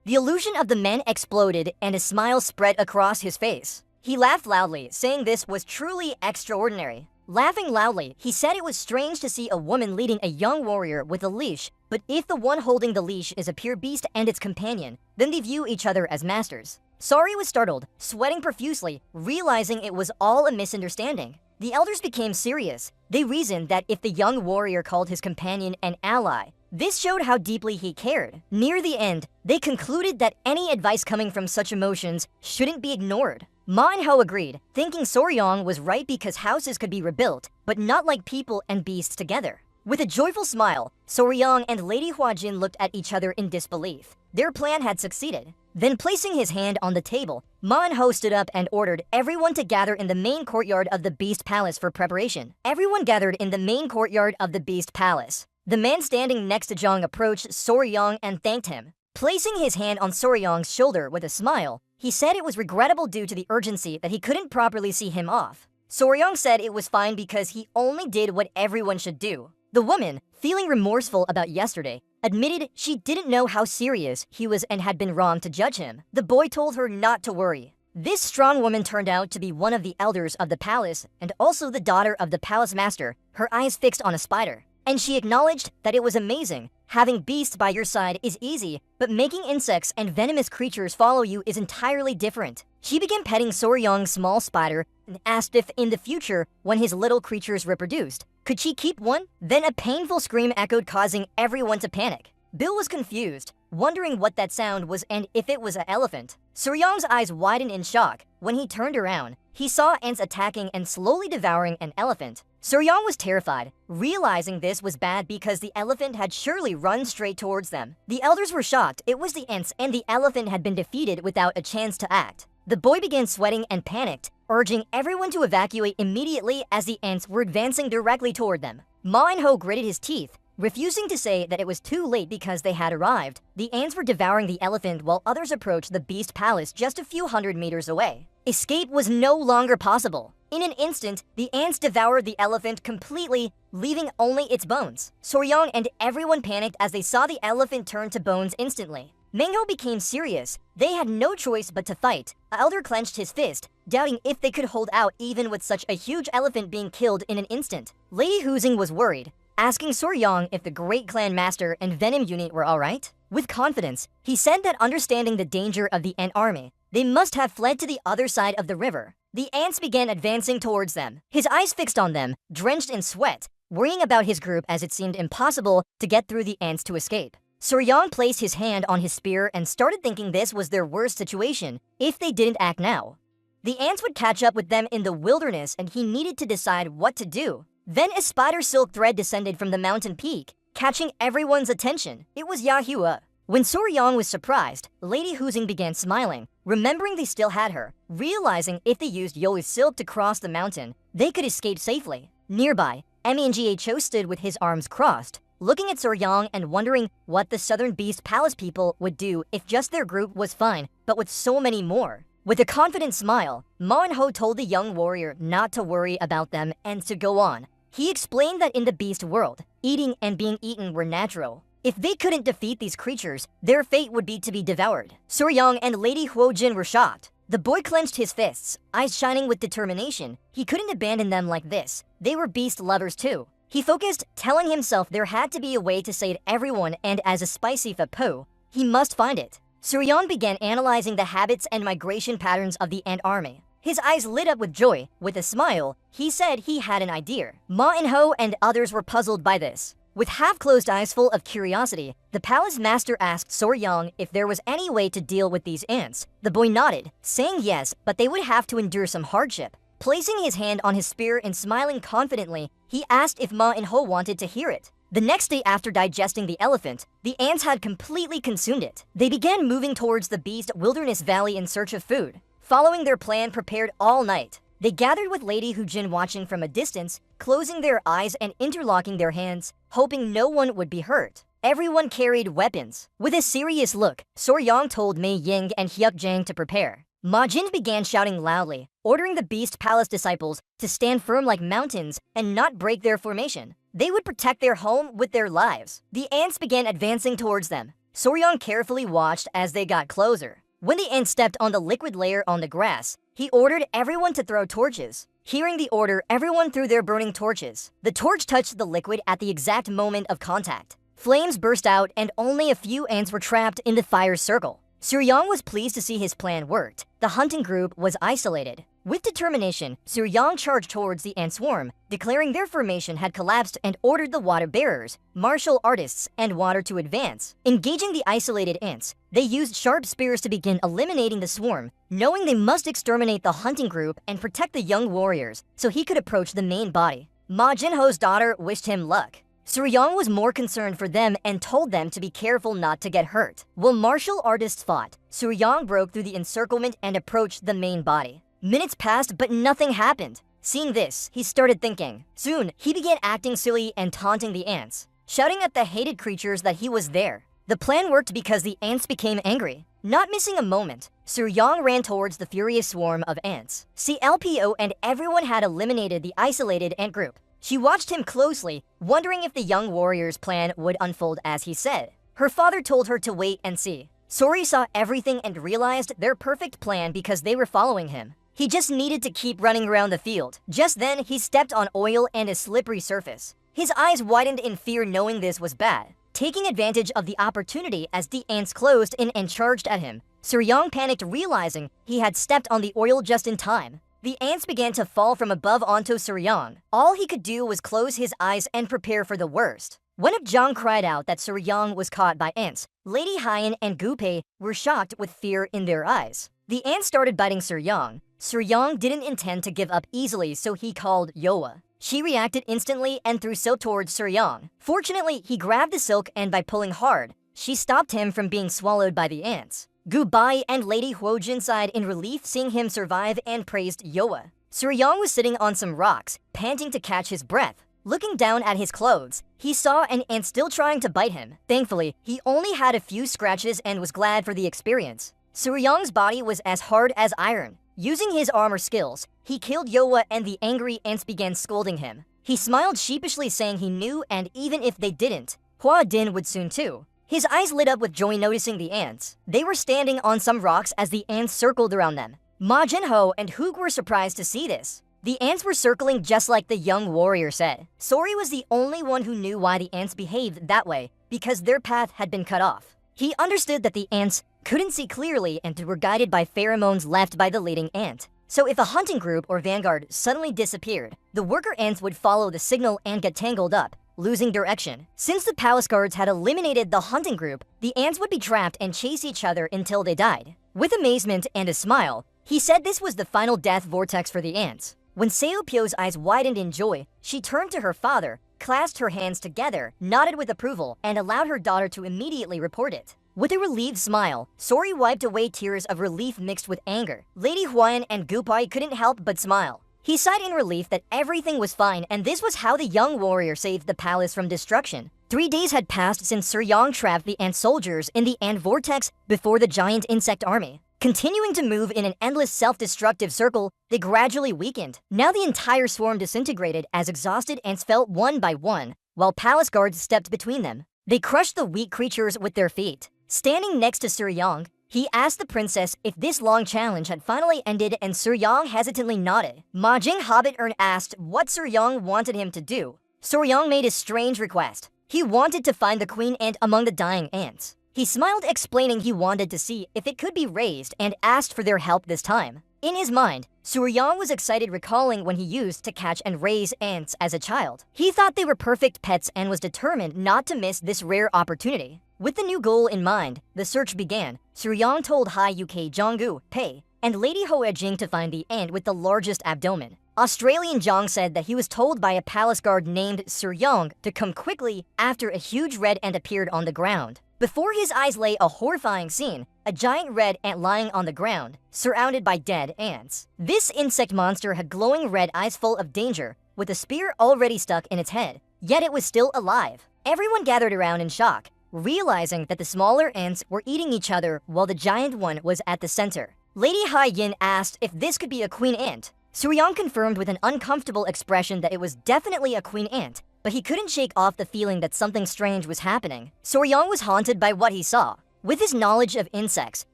The illusion of the men exploded and a smile spread across his face. He laughed loudly, saying this was truly extraordinary. Laughing loudly, he said it was strange to see a woman leading a young warrior with a leash, but if the one holding the leash is a pure beast and its companion, then they view each other as masters. Sari was startled, sweating profusely, realizing it was all a misunderstanding. The elders became serious. They reasoned that if the young warrior called his companion an ally, This showed how deeply he cared. Near the end, they concluded that any advice coming from such emotions shouldn't be ignored. Manhwa agreed, thinking Soryong was right because houses could be rebuilt, but not like people and beasts together. With a joyful smile, Soryong and Lady Hwajin looked at each other in disbelief. Their plan had succeeded. Then placing his hand on the table, Manhwa stood up and ordered everyone to gather in the main courtyard of the Beast Palace for preparation. Everyone gathered in the main courtyard of the Beast Palace. The man standing next to Jong approached Soryong and thanked him. Placing his hand on Soryong's shoulder with a smile, he said it was regrettable due to the urgency that he couldn't properly see him off. Soryong said it was fine because he only did what everyone should do. The woman, feeling remorseful about yesterday, admitted she didn't know how serious he was and had been wrong to judge him. The boy told her not to worry. This strong woman turned out to be one of the elders of the palace and also the daughter of the palace master, her eyes fixed on a spider. And she acknowledged that it was amazing. Having beasts by your side is easy, but making insects and venomous creatures follow you is entirely different. She began petting Soryong's small spider and asked if in the future, when his little creatures reproduced, could she keep one? Then a painful scream echoed, causing everyone to panic. Bill was confused, wondering what that sound was and if it was an elephant. Soryong's eyes widened in shock. When he turned around, he saw ants attacking and slowly devouring an elephant. Soryong was terrified, realizing this was bad because the elephant had surely run straight towards them. The elders were shocked. It was the ants and the elephant had been defeated without a chance to act. The boy began sweating and panicked, urging everyone to evacuate immediately as the ants were advancing directly toward them. Manhwa gritted his teeth, refusing to say that it was too late because they had arrived. The ants were devouring the elephant while others approached the Beast Palace just a few hundred meters away. Escape was no longer possible. In an instant, the ants devoured the elephant completely, leaving only its bones. Soryong and everyone panicked as they saw the elephant turn to bones instantly. Manhwa became serious. They had no choice but to fight. The elder clenched his fist, doubting if they could hold out even with such a huge elephant being killed in an instant. Lady Hwajin was worried, asking Soryong if the Great Clan Master and Venom unit were alright. With confidence, he said that understanding the danger of the ant army, they must have fled to the other side of the river. The ants began advancing towards them, his eyes fixed on them, drenched in sweat, worrying about his group as it seemed impossible to get through the ants to escape. Soryong placed his hand on his spear and started thinking this was their worst situation if they didn't act now. The ants would catch up with them in the wilderness and he needed to decide what to do. Then a spider silk thread descended from the mountain peak, catching everyone's attention. It was Yahua. When Soryong was surprised, Lady Hwajin began smiling, remembering they still had her, realizing if they used Yoi's silk to cross the mountain, they could escape safely. Nearby, Mengho stood with his arms crossed, looking at Soryong and wondering what the Southern Beast Palace people would do if just their group was fine, but with so many more. With a confident smile, Manhwa told the young warrior not to worry about them and to go on. He explained that in the beast world, eating and being eaten were natural. If they couldn't defeat these creatures, their fate would be to be devoured. Soryong and Lady Hwajin were shocked. The boy clenched his fists, eyes shining with determination. He couldn't abandon them like this. They were beast lovers too. He focused, telling himself there had to be a way to save everyone, and as a spicy Fapo, he must find it. Soryong began analyzing the habits and migration patterns of the ant army. His eyes lit up with joy. With a smile, he said he had an idea. Manhwa and others were puzzled by this. With half-closed eyes full of curiosity, the palace master asked Soryong if there was any way to deal with these ants. The boy nodded, saying yes, but they would have to endure some hardship. Placing his hand on his spear and smiling confidently, he asked if Manhwa wanted to hear it. The next day after digesting the elephant, the ants had completely consumed it. They began moving towards the Beast Wilderness Valley in search of food. Following their plan prepared all night, they gathered with Lady Hwajin watching from a distance, closing their eyes and interlocking their hands, hoping no one would be hurt. Everyone carried weapons. With a serious look, Soryong told Mei Ying and Hyuk-jang to prepare. Ma Jin began shouting loudly, ordering the Beast Palace disciples to stand firm like mountains and not break their formation. They would protect their home with their lives. The ants began advancing towards them. Soryong carefully watched as they got closer. When the ant stepped on the liquid layer on the grass, he ordered everyone to throw torches. Hearing the order, everyone threw their burning torches. The torch touched the liquid at the exact moment of contact. Flames burst out and only a few ants were trapped in the fire's circle. Soryong was pleased to see his plan worked. The hunting group was isolated. With determination, Suryang charged towards the ant swarm, declaring their formation had collapsed and ordered the water bearers, martial artists, and water to advance. Engaging the isolated ants, they used sharp spears to begin eliminating the swarm, knowing they must exterminate the hunting group and protect the young warriors so he could approach the main body. Ma Jinho's daughter wished him luck. Suryang was more concerned for them and told them to be careful not to get hurt. While martial artists fought, Suryang broke through the encirclement and approached the main body. Minutes passed, but nothing happened. Seeing this, he started thinking. Soon, he began acting silly and taunting the ants, shouting at the hated creatures that he was there. The plan worked because the ants became angry. Not missing a moment, Suryang ran towards the furious swarm of ants. CLPO and everyone had eliminated the isolated ant group. She watched him closely, wondering if the young warrior's plan would unfold as he said. Her father told her to wait and see. Sori saw everything and realized their perfect plan because they were following him. He just needed to keep running around the field. Just then, he stepped on oil and a slippery surface. His eyes widened in fear knowing this was bad. Taking advantage of the opportunity as the ants closed in and charged at him, Suryang panicked realizing he had stepped on the oil just in time. The ants began to fall from above onto Suryang. All he could do was close his eyes and prepare for the worst. When Jong cried out that Suryang was caught by ants, Lady Hyen and Gupei were shocked with fear in their eyes. The ants started biting Suryang. Suryang didn't intend to give up easily, so he called Yoa. She reacted instantly and threw silk towards Suryang. Fortunately, he grabbed the silk and by pulling hard, she stopped him from being swallowed by the ants. Gubai and Lady Huojin sighed in relief seeing him survive and praised Yoa. Suryang was sitting on some rocks, panting to catch his breath. Looking down at his clothes, he saw an ant still trying to bite him. Thankfully, he only had a few scratches and was glad for the experience. Suryang's body was as hard as iron. Using his armor skills, he killed Yoa and the angry ants began scolding him. He smiled sheepishly saying he knew and even if they didn't, Hua Din would soon too. His eyes lit up with joy noticing the ants. They were standing on some rocks as the ants circled around them. Ma Jinho and Hoog were surprised to see this. The ants were circling just like the young warrior said. Sori was the only one who knew why the ants behaved that way, because their path had been cut off. He understood that the ants couldn't see clearly and were guided by pheromones left by the leading ant. So if a hunting group or vanguard suddenly disappeared, the worker ants would follow the signal and get tangled up, losing direction. Since the palace guards had eliminated the hunting group, the ants would be trapped and chase each other until they died. With amazement and a smile, he said this was the final death vortex for the ants. When Seopyo's eyes widened in joy, she turned to her father, clasped her hands together, nodded with approval, and allowed her daughter to immediately report it. With a relieved smile, Sori wiped away tears of relief mixed with anger. Lady Huan and Gupai couldn't help but smile. He sighed in relief that everything was fine and this was how the young warrior saved the palace from destruction. 3 days had passed since Suryang trapped the ant soldiers in the ant vortex before the giant insect army. Continuing to move in an endless self-destructive circle, they gradually weakened. Now the entire swarm disintegrated as exhausted ants fell one by one, while palace guards stepped between them. They crushed the weak creatures with their feet. Standing next to Suryang, he asked the princess if this long challenge had finally ended and Suryang hesitantly nodded. Ma Jing Hobbit asked what Suryang wanted him to do. Suryang made a strange request. He wanted to find the queen ant among the dying ants. He smiled explaining he wanted to see if it could be raised and asked for their help this time. In his mind, Suryang was excited recalling when he used to catch and raise ants as a child. He thought they were perfect pets and was determined not to miss this rare opportunity. With the new goal in mind, the search began. Suryang told Hai UK Jonggu, Pei, and Lady Hoa Jing to find the ant with the largest abdomen. Australian Zhang said that he was told by a palace guard named Suryang to come quickly after a huge red ant appeared on the ground. Before his eyes lay a horrifying scene, a giant red ant lying on the ground, surrounded by dead ants. This insect monster had glowing red eyes full of danger, with a spear already stuck in its head, yet it was still alive. Everyone gathered around in shock, realizing that the smaller ants were eating each other while the giant one was at the center. Lady Hai Yin asked if this could be a queen ant. Suryang confirmed with an uncomfortable expression that it was definitely a queen ant, but he couldn't shake off the feeling that something strange was happening. Suryang was haunted by what he saw. With his knowledge of insects,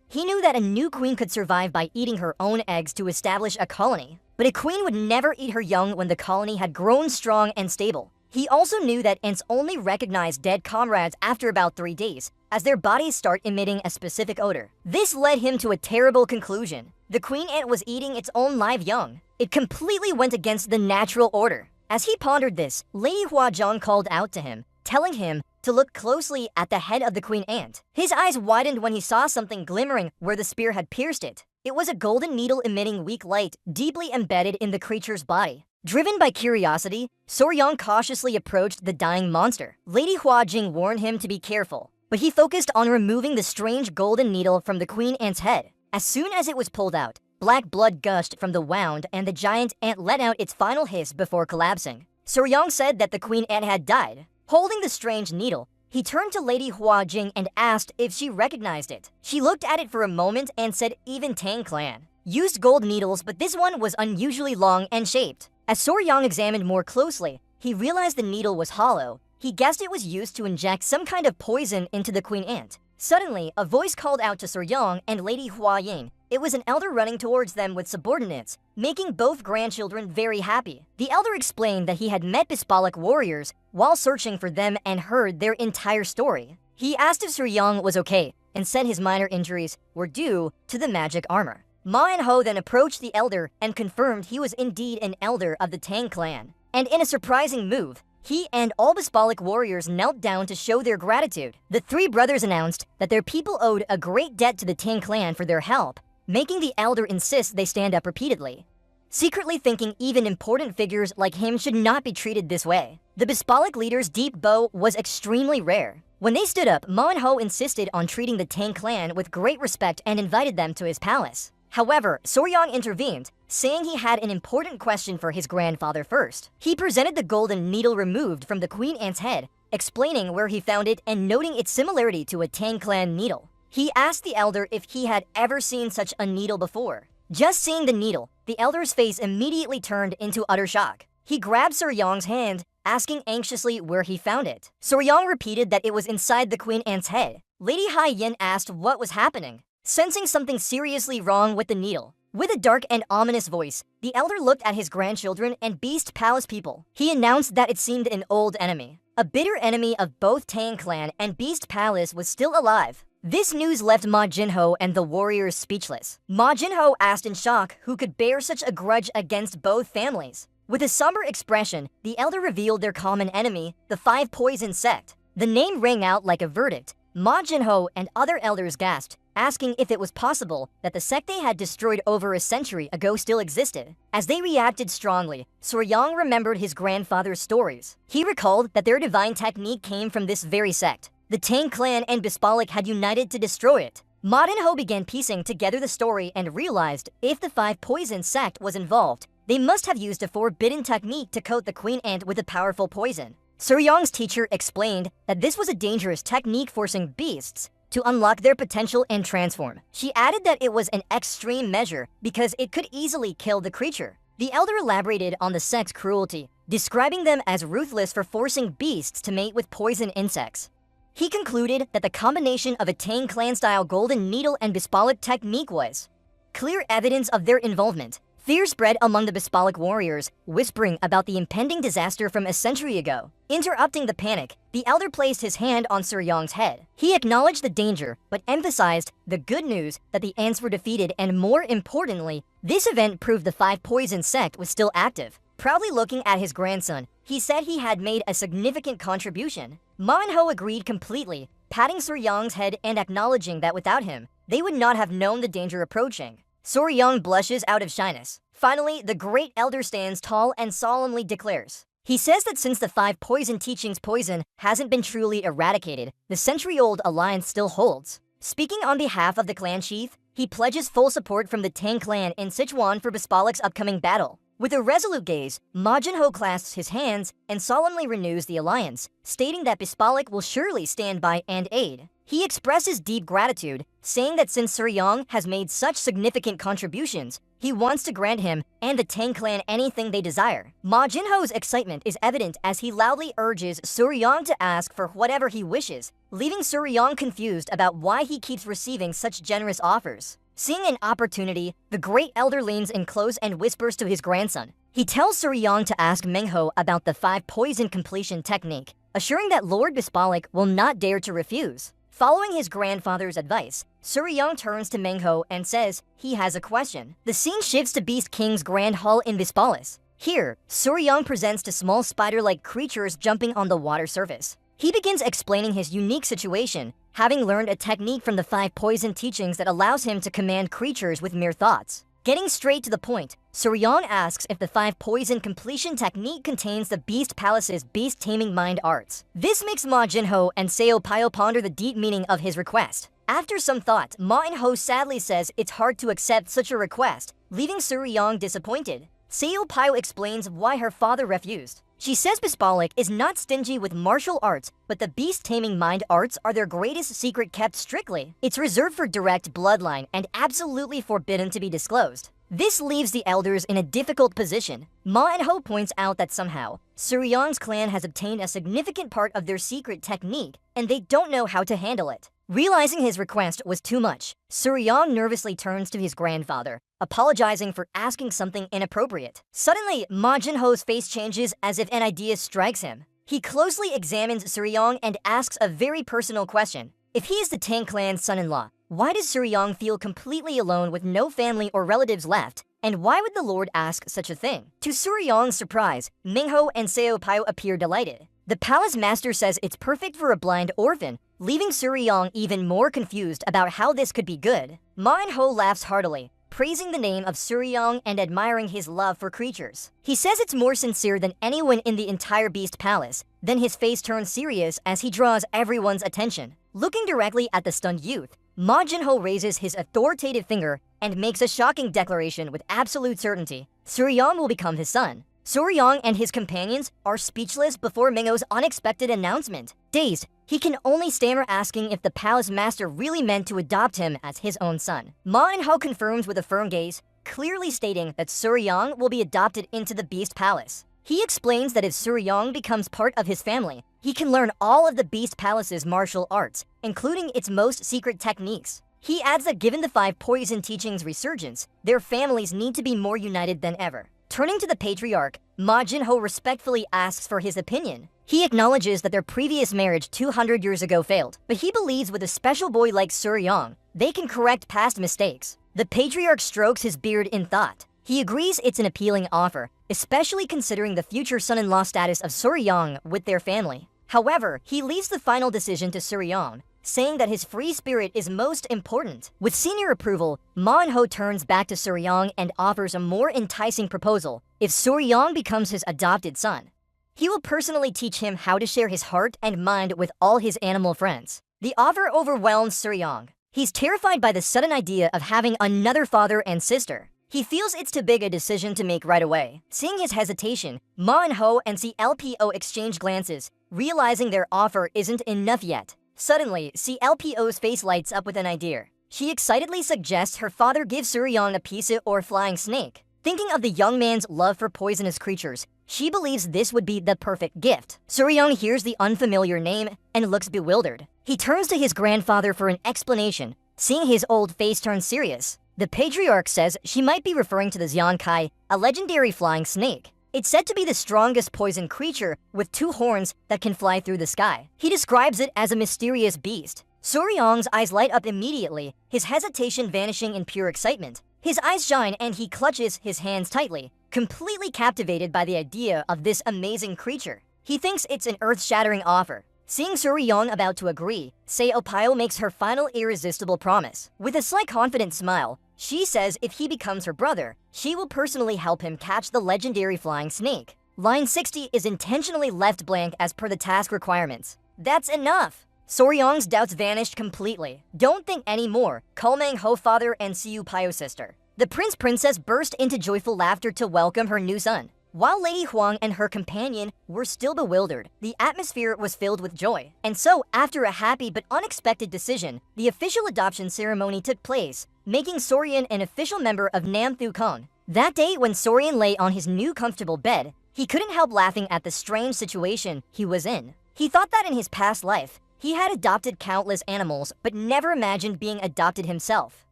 he knew that a new queen could survive by eating her own eggs to establish a colony. But a queen would never eat her young when the colony had grown strong and stable. He also knew that ants only recognize dead comrades after about 3 days, as their bodies start emitting a specific odor. This led him to a terrible conclusion. The queen ant was eating its own live young. It completely went against the natural order. As he pondered this, Lady Huazhang called out to him, telling him to look closely at the head of the queen ant. His eyes widened when he saw something glimmering where the spear had pierced it. It was a golden needle emitting weak light, deeply embedded in the creature's body. Driven by curiosity, Soryang cautiously approached the dying monster. Lady Huajing warned him to be careful, but he focused on removing the strange golden needle from the queen ant's head. As soon as it was pulled out, black blood gushed from the wound and the giant ant let out its final hiss before collapsing. Soryang said that the queen ant had died. Holding the strange needle, he turned to Lady Huajing and asked if she recognized it. She looked at it for a moment and said even Tang clan used gold needles, but this one was unusually long and shaped. As Soryang examined more closely, he realized the needle was hollow. He guessed it was used to inject some kind of poison into the queen ant. Suddenly, a voice called out to Soryang and Lady Huaying. It was an elder running towards them with subordinates, making both grandchildren very happy. The elder explained that he had met Bispalic warriors while searching for them and heard their entire story. He asked if Soryang was okay and said his minor injuries were due to the magic armor. Manhwa then approached the elder and confirmed he was indeed an elder of the Tang clan. And in a surprising move, he and all Bispalic warriors knelt down to show their gratitude. The three brothers announced that their people owed a great debt to the Tang clan for their help, making the elder insist they stand up repeatedly, secretly thinking even important figures like him should not be treated this way. The Bispalic leader's deep bow was extremely rare. When they stood up, Manhwa insisted on treating the Tang clan with great respect and invited them to his palace. However, Soryang intervened, saying he had an important question for his grandfather first. He presented the golden needle removed from the queen ant's head, explaining where he found it and noting its similarity to a Tang clan needle. He asked the elder if he had ever seen such a needle before. Just seeing the needle, the elder's face immediately turned into utter shock. He grabbed Soryang's hand, asking anxiously where he found it. Soryang repeated that it was inside the queen ant's head. Lady Hai Yin asked what was happening, sensing something seriously wrong with the needle. With a dark and ominous voice, the elder looked at his grandchildren and Beast Palace people. He announced that it seemed an old enemy. A bitter enemy of both Tang clan and Beast Palace was still alive. This news left Ma Jinho and the warriors speechless. Ma Jinho asked in shock who could bear such a grudge against both families. With a somber expression, the elder revealed their common enemy, the Five Poison Sect. The name rang out like a verdict. Ma Jinho and other elders gasped, asking if it was possible that the sect they had destroyed over a century ago still existed. As they reacted strongly, Soryang remembered his grandfather's stories. He recalled that their divine technique came from this very sect. The Tang clan and Bispalic had united to destroy it. Ma Jinho began piecing together the story and realized if the Five Poison Sect was involved, they must have used a forbidden technique to coat the queen ant with a powerful poison. Soryang's teacher explained that this was a dangerous technique forcing beasts to unlock their potential and transform. She added that it was an extreme measure because it could easily kill the creature. The elder elaborated on the sect's cruelty, describing them as ruthless for forcing beasts to mate with poison insects. He concluded that the combination of a Tang clan-style golden needle and Bispalic technique was clear evidence of their involvement. Fear spread among the Bispalic warriors, whispering about the impending disaster from a century ago. Interrupting the panic, the elder placed his hand on Soryang's head. He acknowledged the danger, but emphasized the good news that the ants were defeated and, more importantly, this event proved the Five Poison Sect was still active. Proudly looking at his grandson, he said he had made a significant contribution. Manhwa agreed completely, patting Soryang's head and acknowledging that without him, they would not have known the danger approaching. Soryang blushes out of shyness. Finally, the great elder stands tall and solemnly declares. He says that since the Five Poison Teachings poison hasn't been truly eradicated, the century-old alliance still holds. Speaking on behalf of the clan chief, he pledges full support from the Tang clan in Sichuan for Bispalic's upcoming battle. With a resolute gaze, Ma Jinho clasps his hands and solemnly renews the alliance, stating that Bispalic will surely stand by and aid. He expresses deep gratitude, saying that since Soryang has made such significant contributions, he wants to grant him and the Tang clan anything they desire. Ma Jinho's excitement is evident as he loudly urges Soryang to ask for whatever he wishes, leaving Soryang confused about why he keeps receiving such generous offers. Seeing an opportunity, the great elder leans in close and whispers to his grandson. He tells Soryang to ask Manhwa about the Five Poison Completion technique, assuring that Lord Bispalic will not dare to refuse. Following his grandfather's advice, Suryong turns to Manhwa and says he has a question. The scene shifts to Beast King's grand hall in this palace. Here, Suryong presents to small spider-like creatures jumping on the water surface. He begins explaining his unique situation, having learned a technique from the 5 poison teachings that allows him to command creatures with mere thoughts. Getting straight to the point, Suryong asks if the 5 poison completion technique contains the Beast Palace's beast taming mind arts. This makes Ma Jinho and Seo Pyo ponder the deep meaning of his request. After some thought, Ma In-ho sadly says it's hard to accept such a request, leaving Suryong disappointed. Seo Pyo explains why her father refused. She says Bisbalik is not stingy with martial arts, but the beast-taming mind arts are their greatest secret kept strictly. It's reserved for direct bloodline and absolutely forbidden to be disclosed. This leaves the elders in a difficult position. Ma In-ho points out that somehow, Suryong's clan has obtained a significant part of their secret technique, and they don't know how to handle it. Realizing his request was too much, Suryong nervously turns to his grandfather, apologizing for asking something inappropriate. Suddenly, Ma Jinho's face changes as if an idea strikes him. He closely examines Suryong and asks a very personal question. If he is the Tang clan's son-in-law, why does Suryong feel completely alone with no family or relatives left? And why would the Lord ask such a thing? To Suryong's surprise, Manhwa and Seo Pyo appear delighted. The palace master says it's perfect for a blind orphan, leaving Suryong even more confused about how this could be good. Ma In-ho laughs heartily, praising the name of Suryong and admiring his love for creatures. He says it's more sincere than anyone in the entire Beast Palace. Then his face turns serious as he draws everyone's attention. Looking directly at the stunned youth, Ma Jinho raises his authoritative finger and makes a shocking declaration with absolute certainty. Suryong will become his son. Suryong and his companions are speechless before Manhwa's unexpected announcement. Dazed, he can only stammer asking if the palace master really meant to adopt him as his own son. Ma In-ho confirms with a firm gaze, clearly stating that Suryong will be adopted into the Beast Palace. He explains that if Suryong becomes part of his family, he can learn all of the Beast Palace's martial arts, including its most secret techniques. He adds that given the 5 poison teachings' resurgence, their families need to be more united than ever. Turning to the patriarch, Ma Jinho respectfully asks for his opinion. He acknowledges that their previous marriage 200 years ago failed, but he believes with a special boy like Suryong, they can correct past mistakes. The patriarch strokes his beard in thought. He agrees it's an appealing offer, especially considering the future son-in-law status of Suryong with their family. However, he leaves the final decision to Suryong, saying that his free spirit is most important. With senior approval, Ma In-ho turns back to Suryong and offers a more enticing proposal. If Suryong becomes his adopted son, he will personally teach him how to share his heart and mind with all his animal friends. The offer overwhelms Suryong. He's terrified by the sudden idea of having another father and sister. He feels it's too big a decision to make right away. Seeing his hesitation, Ma In-ho and CLPO exchange glances, realizing their offer isn't enough yet. Suddenly, CLPO's face lights up with an idea. She excitedly suggests her father give Suryong a pisa or flying snake. Thinking of the young man's love for poisonous creatures, she believes this would be the perfect gift. Suryong hears the unfamiliar name and looks bewildered. He turns to his grandfather for an explanation. Seeing his old face turn serious, the patriarch says she might be referring to the Xiankai, a legendary flying snake. It's said to be the strongest poison creature with 2 horns that can fly through the sky. He describes it as a mysterious beast. Suryong's eyes light up immediately, his hesitation vanishing in pure excitement. His eyes shine and he clutches his hands tightly, completely captivated by the idea of this amazing creature. He thinks it's an earth-shattering offer. Seeing Suryong about to agree, Seo Pyo makes her final irresistible promise. With a slight confident smile, she says if he becomes her brother, she will personally help him catch the legendary flying snake. Line 60 is intentionally left blank as per the task requirements. That's enough! Suryong's doubts vanished completely. Don't think anymore, call Manhwa father and Seo Pyo sister. The prince-princess burst into joyful laughter to welcome her new son. While Lady Huang and her companion were still bewildered, the atmosphere was filled with joy. And so, after a happy but unexpected decision, the official adoption ceremony took place, making Soryan an official member of Nam Thu Kong. That day, when Soryan lay on his new comfortable bed, he couldn't help laughing at the strange situation he was in. He thought that in his past life, he had adopted countless animals, but never imagined being adopted himself.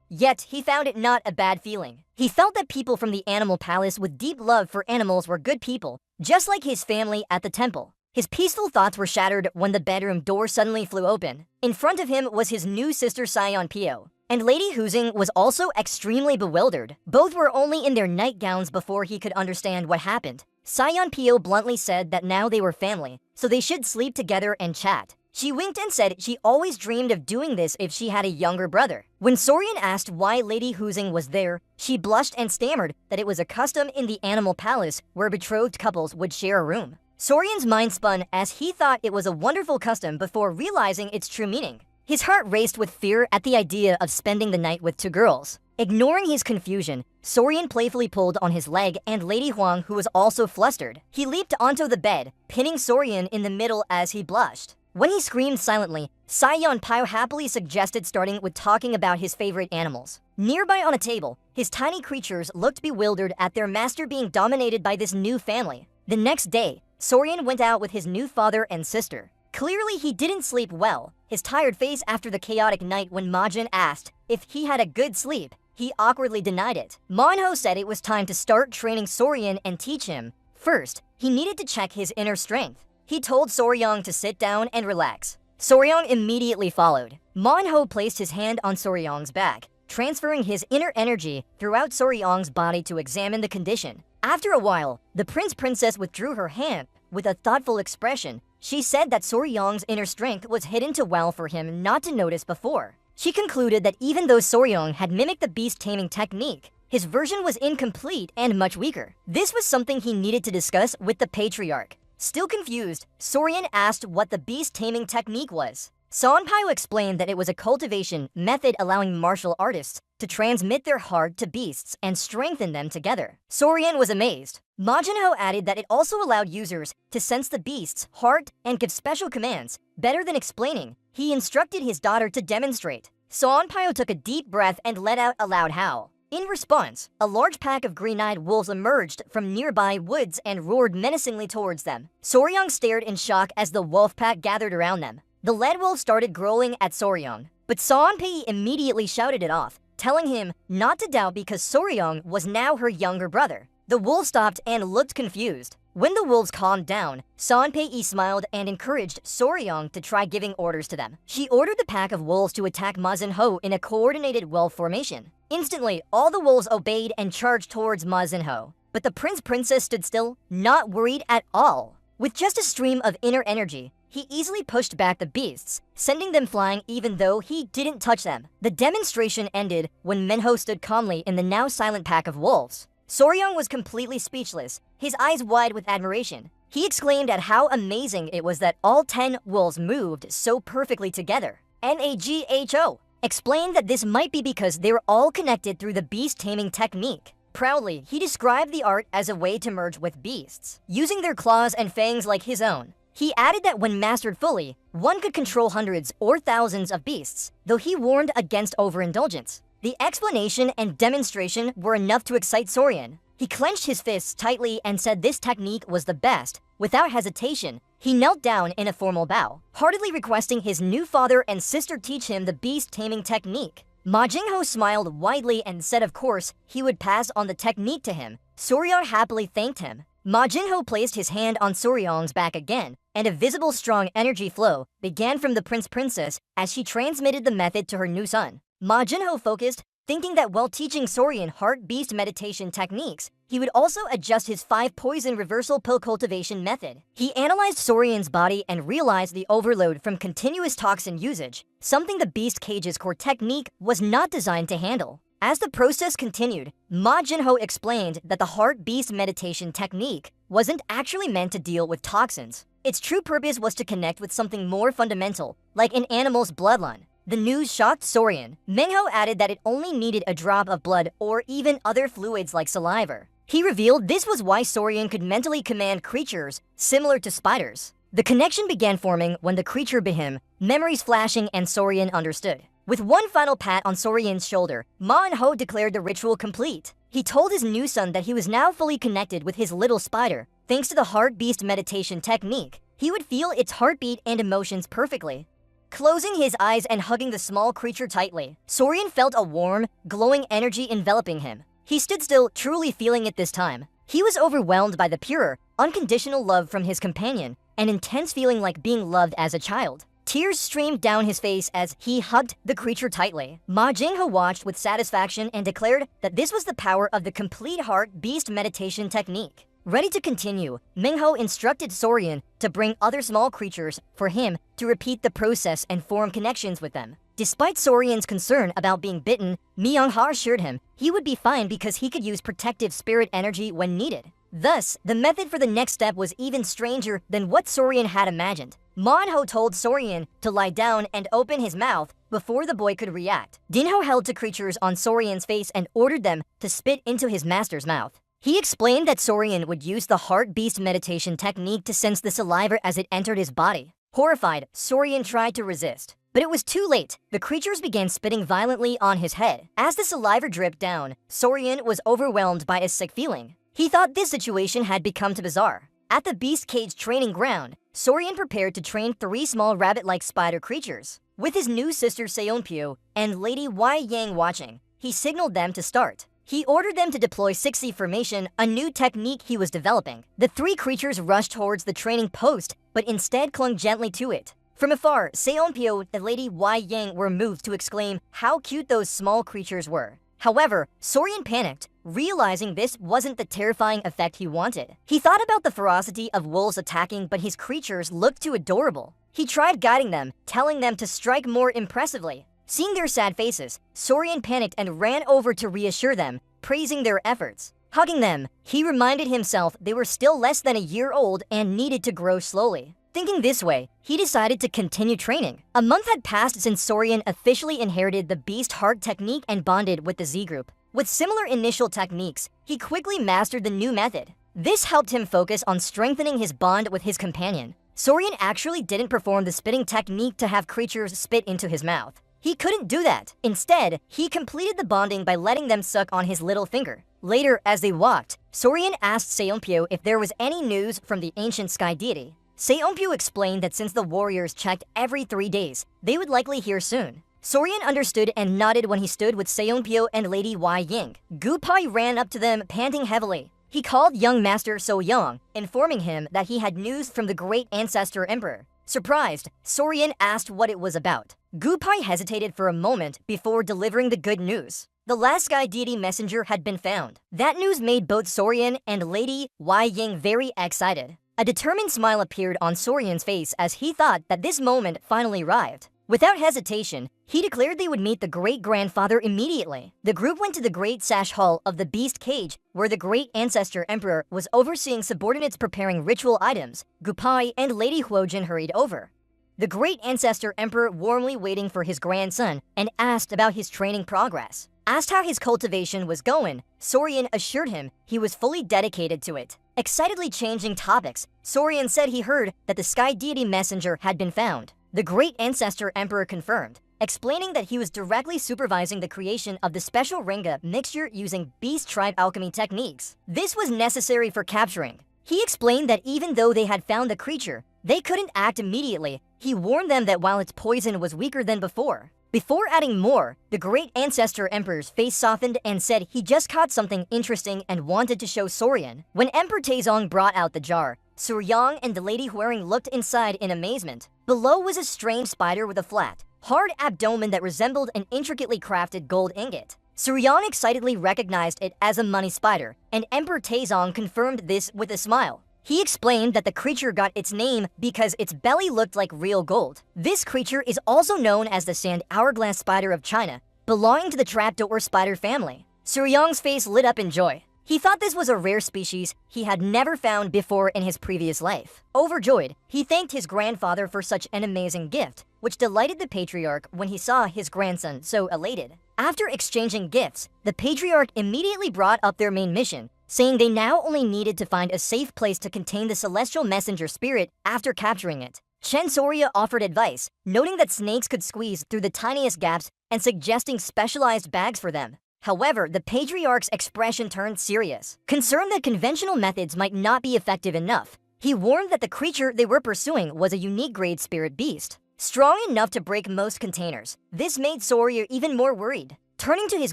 Yet, he found it not a bad feeling. He felt that people from the animal palace with deep love for animals were good people, just like his family at the temple. His peaceful thoughts were shattered when the bedroom door suddenly flew open. In front of him was his new sister Sion Pio. And Lady Hoozing was also extremely bewildered. Both were only in their nightgowns before he could understand what happened. Sion Pio bluntly said that now they were family, so they should sleep together and chat. She winked and said she always dreamed of doing this if she had a younger brother. When Sorian asked why Lady Hoozing was there, she blushed and stammered that it was a custom in the Animal Palace where betrothed couples would share a room. Sorian's mind spun as he thought it was a wonderful custom before realizing its true meaning. His heart raced with fear at the idea of spending the night with two girls. Ignoring his confusion, Sorian playfully pulled on his leg and Lady Huang, who was also flustered. He leaped onto the bed, pinning Sorian in the middle as he blushed. When he screamed silently, Sion Pio happily suggested starting with talking about his favorite animals. Nearby on a table, his tiny creatures looked bewildered at their master being dominated by this new family. The next day, Sorian went out with his new father and sister. Clearly, he didn't sleep well. His tired face after the chaotic night when Majin asked if he had a good sleep, he awkwardly denied it. Manhwa said it was time to start training Sorian and teach him. First, he needed to check his inner strength. He told Soryong to sit down and relax. Soryong immediately followed. Manhwa placed his hand on Soryong's back, transferring his inner energy throughout Soryong's body to examine the condition. After a while, the prince-princess withdrew her hand. With a thoughtful expression, she said that Soryong's inner strength was hidden too well for him not to notice before. She concluded that even though Soryong had mimicked the beast taming technique, his version was incomplete and much weaker. This was something he needed to discuss with the patriarch. Still confused, Sorian asked what the beast taming technique was. Sonpyo explained that it was a cultivation method allowing martial artists to transmit their heart to beasts and strengthen them together. Sorian was amazed. Majinho added that it also allowed users to sense the beast's heart and give special commands. Better than explaining, he instructed his daughter to demonstrate. Sonpyo took a deep breath and let out a loud howl. In response, a large pack of green-eyed wolves emerged from nearby woods and roared menacingly towards them. Soryong stared in shock as the wolf pack gathered around them. The lead wolf started growling at Soryong, but Sonpei immediately shouted it off, telling him not to doubt because Soryong was now her younger brother. The wolf stopped and looked confused. When the wolves calmed down, Sonpei smiled and encouraged Soryong to try giving orders to them. She ordered the pack of wolves to attack Ma Xinho in a coordinated wolf formation. Instantly, all the wolves obeyed and charged towards Ma Xinho. But the prince-princess stood still, not worried at all. With just a stream of inner energy, he easily pushed back the beasts, sending them flying even though he didn't touch them. The demonstration ended when Manhwa stood calmly in the now silent pack of wolves. Soryong was completely speechless, his eyes wide with admiration. He exclaimed at how amazing it was that all 10 wolves moved so perfectly together. Magho explained that this might be because they're all connected through the beast taming technique. Proudly, he described the art as a way to merge with beasts, using their claws and fangs like his own. He added that when mastered fully, one could control hundreds or thousands of beasts, though he warned against overindulgence. The explanation and demonstration were enough to excite Sorian. He clenched his fists tightly and said this technique was the best. Without hesitation, he knelt down in a formal bow, heartily requesting his new father and sister teach him the beast taming technique. Ma Jingho smiled widely and said of course he would pass on the technique to him. Soryong happily thanked him. Ma Jinho placed his hand on Soryong's back again, and a visible strong energy flow began from the prince-princess as she transmitted the method to her new son. Ma Jinho focused, thinking that while teaching Sorian heart-beast meditation techniques, he would also adjust his 5-poison reversal pill cultivation method. He analyzed Sorian's body and realized the overload from continuous toxin usage, something the beast cage's core technique was not designed to handle. As the process continued, Ma Jinho explained that the heart-beast meditation technique wasn't actually meant to deal with toxins. Its true purpose was to connect with something more fundamental, like an animal's bloodline. The news shocked Sorian. Manhwa added that it only needed a drop of blood or even other fluids like saliva. He revealed this was why Sorian could mentally command creatures similar to spiders. The connection began forming when the creature behem, memories flashing, and Sorian understood. With one final pat on Sorian's shoulder, Manhwa declared the ritual complete. He told his new son that he was now fully connected with his little spider. Thanks to the heart-beast meditation technique, he would feel its heartbeat and emotions perfectly. Closing his eyes and hugging the small creature tightly, Sorian felt a warm, glowing energy enveloping him. He stood still, truly feeling it this time. He was overwhelmed by the pure, unconditional love from his companion, an intense feeling like being loved as a child. Tears streamed down his face as he hugged the creature tightly. Ma Jinghe watched with satisfaction and declared that this was the power of the complete heart beast meditation technique. Ready to continue, Mingho instructed Sorian to bring other small creatures for him to repeat the process and form connections with them. Despite Sorian's concern about being bitten, Myung-ha assured him he would be fine because he could use protective spirit energy when needed. Thus, the method for the next step was even stranger than what Sorian had imagined. Manhwa told Sorian to lie down and open his mouth before the boy could react. Dinho held the creatures on Sorian's face and ordered them to spit into his master's mouth. He explained that Sorian would use the heart beast meditation technique to sense the saliva as it entered his body. Horrified, Sorian tried to resist. But it was too late. The creatures began spitting violently on his head. As the saliva dripped down, Sorian was overwhelmed by a sick feeling. He thought this situation had become too bizarre. At the beast cage training ground, Sorian prepared to train 3 small rabbit-like spider creatures. With his new sister Seonpyo and Lady Wai Yang watching, he signaled them to start. He ordered them to deploy 6C formation, a new technique he was developing. The 3 creatures rushed towards the training post, but instead clung gently to it. From afar, Seonpyo and Lady Wai Yang were moved to exclaim how cute those small creatures were. However, Sorian panicked, realizing this wasn't the terrifying effect he wanted. He thought about the ferocity of wolves attacking, but his creatures looked too adorable. He tried guiding them, telling them to strike more impressively. Seeing their sad faces, Sorian panicked and ran over to reassure them, praising their efforts. Hugging them, he reminded himself they were still less than a year old and needed to grow slowly. Thinking this way, he decided to continue training. A month had passed since Sorian officially inherited the Beast Heart technique and bonded with the Z group. With similar initial techniques, he quickly mastered the new method. This helped him focus on strengthening his bond with his companion. Sorian actually didn't perform the spitting technique to have creatures spit into his mouth. He couldn't do that. Instead, he completed the bonding by letting them suck on his little finger. Later, as they walked, Sorian asked Seonpyo if there was any news from the ancient sky deity. Seonpyo explained that since the warriors checked every 3 days, they would likely hear soon. Sorian understood and nodded when he stood with Seonpyo and Lady Wai Ying. Gupai ran up to them, panting heavily. He called young Master So Young, informing him that he had news from the great ancestor emperor. Surprised, Sorian asked what it was about. Gupai hesitated for a moment before delivering the good news. The last sky deity messenger had been found. That news made both Sorian and Lady Wai Ying very excited. A determined smile appeared on Sorian's face as he thought that this moment finally arrived. Without hesitation, he declared they would meet the great-grandfather immediately. The group went to the Great Sash Hall of the Beast Cage, where the great ancestor emperor was overseeing subordinates preparing ritual items. Gupai and Lady Huojin hurried over. The great ancestor emperor warmly waiting for his grandson and asked about his training progress. Asked how his cultivation was going, Sorian assured him he was fully dedicated to it. Excitedly changing topics, Sorian said he heard that the sky deity messenger had been found. The great ancestor emperor confirmed, explaining that he was directly supervising the creation of the special Ringa mixture using beast tribe alchemy techniques. This was necessary for capturing. He explained that even though they had found the creature, they couldn't act immediately. He warned them that while its poison was weaker than before. Before adding more, the great ancestor emperor's face softened and said he just caught something interesting and wanted to show Sorian. When Emperor Taezong brought out the jar, Suryang and the lady wearing looked inside in amazement. Below was a strange spider with a flat, hard abdomen that resembled an intricately crafted gold ingot. Suryang excitedly recognized it as a money spider, and Emperor Taezong confirmed this with a smile. He explained that the creature got its name because its belly looked like real gold. This creature is also known as the sand hourglass spider of China, belonging to the trapdoor spider family. Suryang's face lit up in joy. He thought this was a rare species he had never found before in his previous life. Overjoyed, he thanked his grandfather for such an amazing gift, which delighted the patriarch when he saw his grandson so elated. After exchanging gifts, the patriarch immediately brought up their main mission, saying they now only needed to find a safe place to contain the celestial messenger spirit after capturing it. Chen Soria offered advice, noting that snakes could squeeze through the tiniest gaps and suggesting specialized bags for them. However, the patriarch's expression turned serious. Concerned that conventional methods might not be effective enough, he warned that the creature they were pursuing was a unique grade spirit beast, strong enough to break most containers. This made Soria even more worried. Turning to his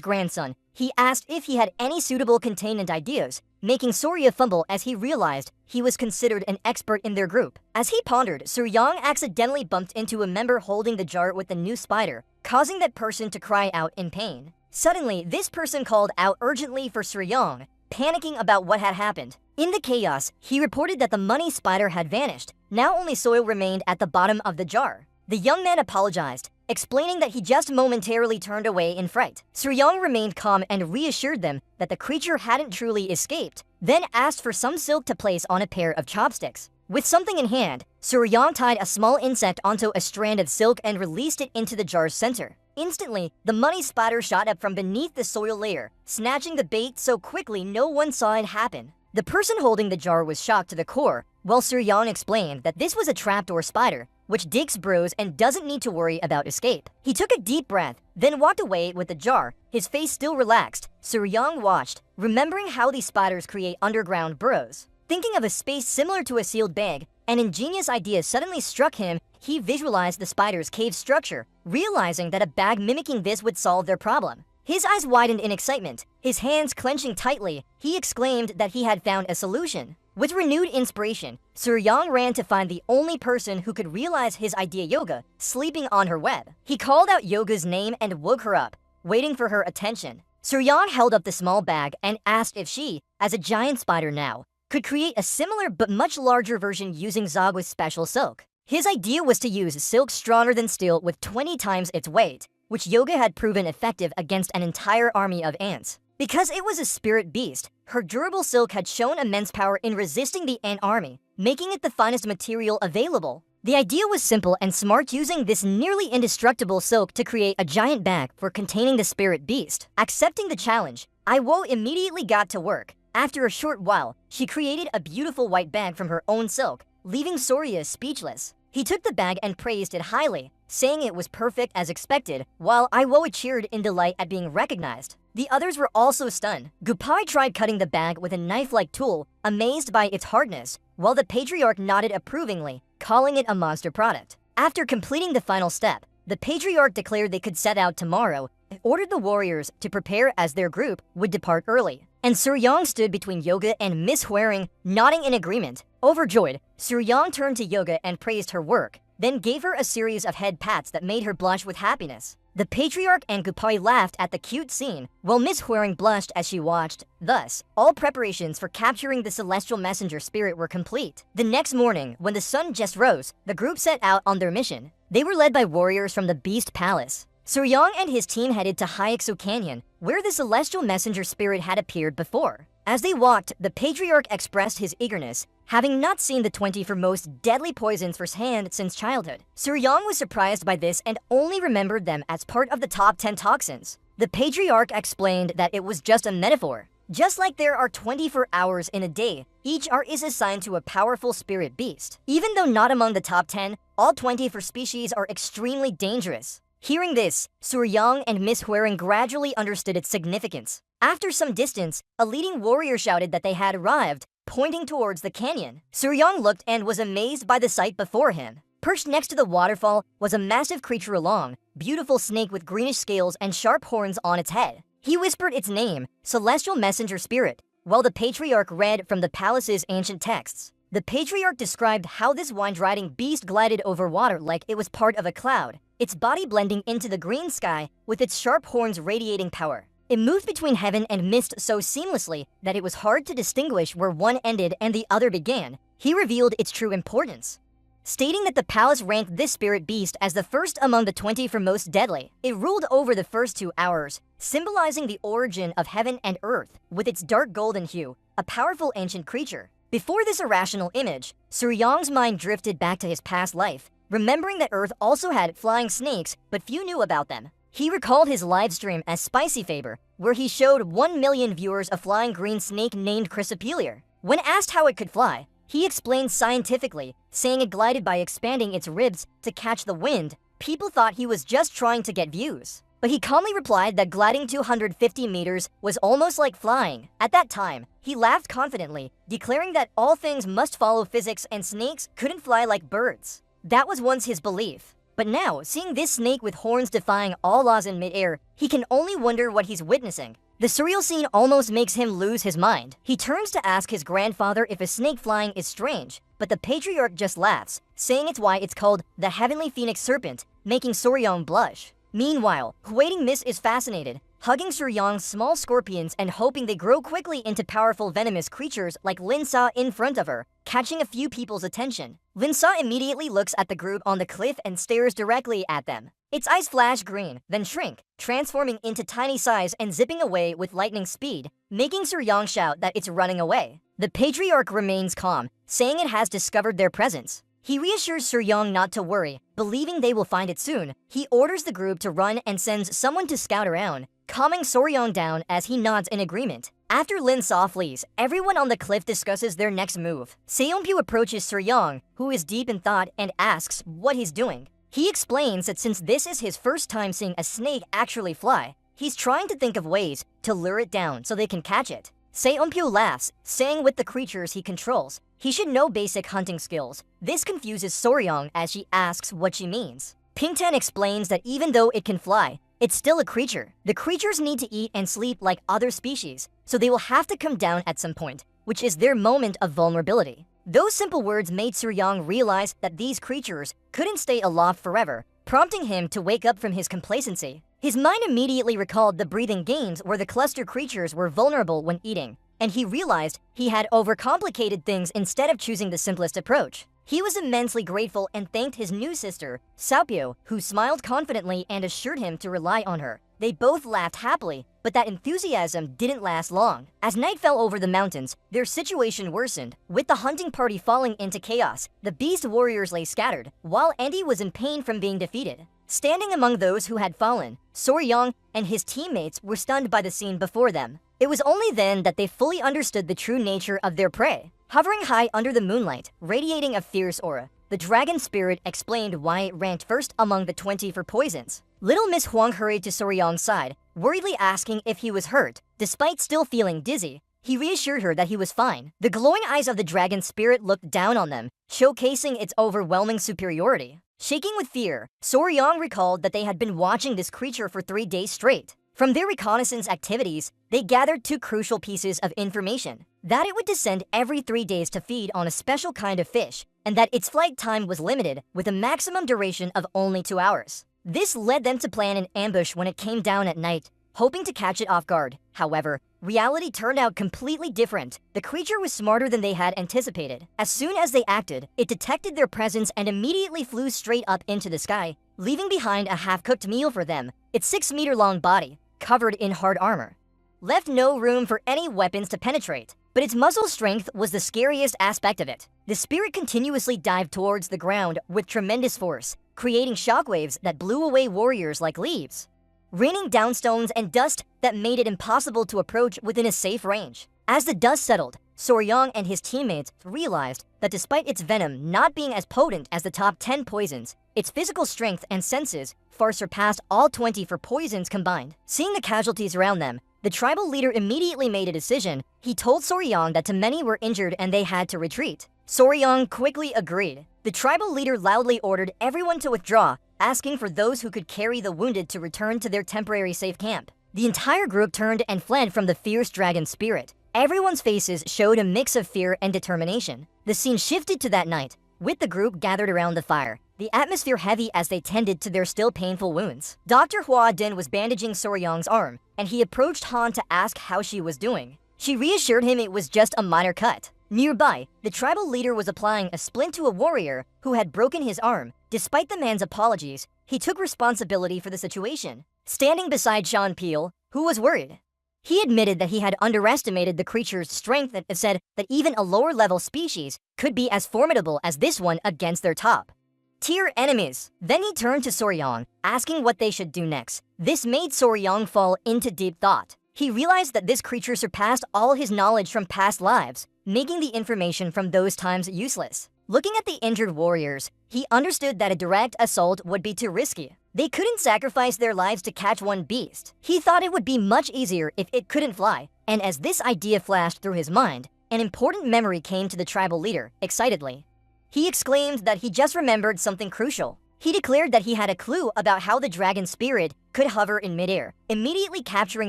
grandson, he asked if he had any suitable containment ideas, making Sorya fumble as he realized he was considered an expert in their group. As he pondered, Suryong accidentally bumped into a member holding the jar with the new spider, causing that person to cry out in pain. Suddenly, this person called out urgently for Suryong, panicking about what had happened. In the chaos, he reported that the money spider had vanished. Now only soil remained at the bottom of the jar. The young man apologized, explaining that he just momentarily turned away in fright. Suryong remained calm and reassured them that the creature hadn't truly escaped, then asked for some silk to place on a pair of chopsticks. With something in hand, Suryong tied a small insect onto a strand of silk and released it into the jar's center. Instantly, the money spider shot up from beneath the soil layer, snatching the bait so quickly no one saw it happen. The person holding the jar was shocked to the core, while Suryong explained that this was a trapdoor spider, which digs burrows and doesn't need to worry about escape. He took a deep breath, then walked away with the jar, his face still relaxed. Suryong watched, remembering how these spiders create underground burrows. Thinking of a space similar to a sealed bag, an ingenious idea suddenly struck him. He visualized the spider's cave structure, realizing that a bag mimicking this would solve their problem. His eyes widened in excitement, his hands clenching tightly. He exclaimed that he had found a solution. With renewed inspiration, Suryong ran to find the only person who could realize his idea, Yoga, sleeping on her web. He called out Yoga's name and woke her up, waiting for her attention. Suryong held up the small bag and asked if she, as a giant spider now, could create a similar but much larger version using Zagwa's special silk. His idea was to use silk stronger than steel with 20 times its weight, which Yoga had proven effective against an entire army of ants. Because it was a spirit beast, her durable silk had shown immense power in resisting the ant army, making it the finest material available. The idea was simple and smart, using this nearly indestructible silk to create a giant bag for containing the spirit beast. Accepting the challenge, Iwo immediately got to work. After a short while, she created a beautiful white bag from her own silk, leaving Sorya speechless. He took the bag and praised it highly, saying it was perfect as expected, while Iwo cheered in delight at being recognized. The others were also stunned. Gupai tried cutting the bag with a knife-like tool, amazed by its hardness, while the patriarch nodded approvingly, calling it a monster product. After completing the final step, the patriarch declared they could set out tomorrow and ordered the warriors to prepare as their group would depart early. And Suryong stood between Yoga and Miss Huering, nodding in agreement. Overjoyed, Suryong turned to Yoga and praised her work, then gave her a series of head pats that made her blush with happiness. The patriarch and Gupai laughed at the cute scene, while Miss Huering blushed as she watched. Thus, all preparations for capturing the celestial messenger spirit were complete. The next morning, when the sun just rose, the group set out on their mission. They were led by warriors from the Beast Palace. Suryong and his team headed to Hyaksu Canyon, where the celestial messenger spirit had appeared before. As they walked, the patriarch expressed his eagerness, having not seen the 24 most deadly poisons firsthand since childhood. Suryong was surprised by this and only remembered them as part of the top 10 toxins. The patriarch explained that it was just a metaphor. Just like there are 24 hours in a day, each hour is assigned to a powerful spirit beast. Even though not among the top 10, all 24 species are extremely dangerous. Hearing this, Suryong and Miss Huering gradually understood its significance. After some distance, a leading warrior shouted that they had arrived, pointing towards the canyon. Suryong looked and was amazed by the sight before him. Perched next to the waterfall was a massive creature, a long, beautiful snake with greenish scales and sharp horns on its head. He whispered its name, Celestial Messenger Spirit, while the patriarch read from the palace's ancient texts. The patriarch described how this wind-riding beast glided over water like it was part of a cloud, its body blending into the green sky with its sharp horns radiating power. It moved between heaven and mist so seamlessly that it was hard to distinguish where one ended and the other began. He revealed its true importance, stating that the palace ranked this spirit beast as the first among the 24 most deadly. It ruled over the first 2 hours, symbolizing the origin of heaven and earth, with its dark golden hue, a powerful ancient creature. Before this irrational image, Suryong's mind drifted back to his past life, remembering that Earth also had flying snakes, but few knew about them. He recalled his livestream as Spicy Faber, where he showed 1 million viewers a flying green snake named Chrysopelior. When asked how it could fly, he explained scientifically, saying it glided by expanding its ribs to catch the wind. People thought he was just trying to get views, but he calmly replied that gliding 250 meters was almost like flying. At that time, he laughed confidently, declaring that all things must follow physics and snakes couldn't fly like birds. That was once his belief. But now, seeing this snake with horns defying all laws in midair, he can only wonder what he's witnessing. The surreal scene almost makes him lose his mind. He turns to ask his grandfather if a snake flying is strange, but the patriarch just laughs, saying it's why it's called the Heavenly Phoenix Serpent, making Soryong blush. Meanwhile, Waiting Miss is fascinated, hugging Soryong's small scorpions and hoping they grow quickly into powerful venomous creatures like Linsa in front of her, catching a few people's attention. Linsa immediately looks at the group on the cliff and stares directly at them. Its eyes flash green, then shrink, transforming into tiny size and zipping away with lightning speed, making Soryong shout that it's running away. The patriarch remains calm, saying it has discovered their presence. He reassures Soryong not to worry, believing they will find it soon. He orders the group to run and sends someone to scout around, calming Soryong down as he nods in agreement. After Linsa flees, everyone on the cliff discusses their next move. Seonpyu approaches Soryong, who is deep in thought, and asks what he's doing. He explains that since this is his first time seeing a snake actually fly, he's trying to think of ways to lure it down so they can catch it. Seonpyu laughs, saying with the creatures he controls, he should know basic hunting skills. This confuses Soryong as she asks what she means. Pingtan explains that even though it can fly, it's still a creature. The creatures need to eat and sleep like other species, so they will have to come down at some point, which is their moment of vulnerability. Those simple words made Soryong realize that these creatures couldn't stay aloft forever, prompting him to wake up from his complacency. His mind immediately recalled the breathing games where the cluster creatures were vulnerable when eating, and he realized he had overcomplicated things instead of choosing the simplest approach. He was immensely grateful and thanked his new sister, Seopyo, who smiled confidently and assured him to rely on her. They both laughed happily, but that enthusiasm didn't last long. As night fell over the mountains, their situation worsened. With the hunting party falling into chaos, the beast warriors lay scattered, while Andy was in pain from being defeated. Standing among those who had fallen, Soryong and his teammates were stunned by the scene before them. It was only then that they fully understood the true nature of their prey. Hovering high under the moonlight, radiating a fierce aura, the dragon spirit explained why it ranked first among the 20 for poisons. Little Miss Huang hurried to Soryong's side, worriedly asking if he was hurt. Despite still feeling dizzy, he reassured her that he was fine. The glowing eyes of the dragon spirit looked down on them, showcasing its overwhelming superiority. Shaking with fear, Soryong recalled that they had been watching this creature for 3 days straight. From their reconnaissance activities, they gathered 2 crucial pieces of information: that it would descend every 3 days to feed on a special kind of fish, and that its flight time was limited, with a maximum duration of only 2 hours. This led them to plan an ambush when it came down at night, hoping to catch it off guard. However, reality turned out completely different. The creature was smarter than they had anticipated. As soon as they acted, it detected their presence and immediately flew straight up into the sky, leaving behind a half-cooked meal for them. Its 6-meter-long body, covered in hard armor, left no room for any weapons to penetrate. But its muscle strength was the scariest aspect of it. The spirit continuously dived towards the ground with tremendous force, creating shockwaves that blew away warriors like leaves, raining down stones and dust that made it impossible to approach within a safe range. As the dust settled, Soryong and his teammates realized that despite its venom not being as potent as the top 10 poisons, its physical strength and senses far surpassed all 20 for poisons combined. Seeing the casualties around them, the tribal leader immediately made a decision. He told Soryong that too many were injured and they had to retreat. Soryong quickly agreed. The tribal leader loudly ordered everyone to withdraw, asking for those who could carry the wounded to return to their temporary safe camp. The entire group turned and fled from the fierce dragon spirit. Everyone's faces showed a mix of fear and determination. The scene shifted to that night, with the group gathered around the fire, the atmosphere heavy as they tended to their still painful wounds. Dr. Hua Din was bandaging Soryong's arm, and he approached Han to ask how she was doing. She reassured him it was just a minor cut. Nearby, the tribal leader was applying a splint to a warrior who had broken his arm. Despite the man's apologies, he took responsibility for the situation. Standing beside Sean Peel, who was worried, he admitted that he had underestimated the creature's strength and said that even a lower-level species could be as formidable as this one against their top-tier enemies. Then he turned to Soryong, asking what they should do next. This made Soryong fall into deep thought. He realized that this creature surpassed all his knowledge from past lives, making the information from those times useless. Looking at the injured warriors, he understood that a direct assault would be too risky. They couldn't sacrifice their lives to catch one beast. He thought it would be much easier if it couldn't fly, and as this idea flashed through his mind, an important memory came to the tribal leader, excitedly. He exclaimed that he just remembered something crucial. He declared that he had a clue about how the dragon spirit could hover in midair, immediately capturing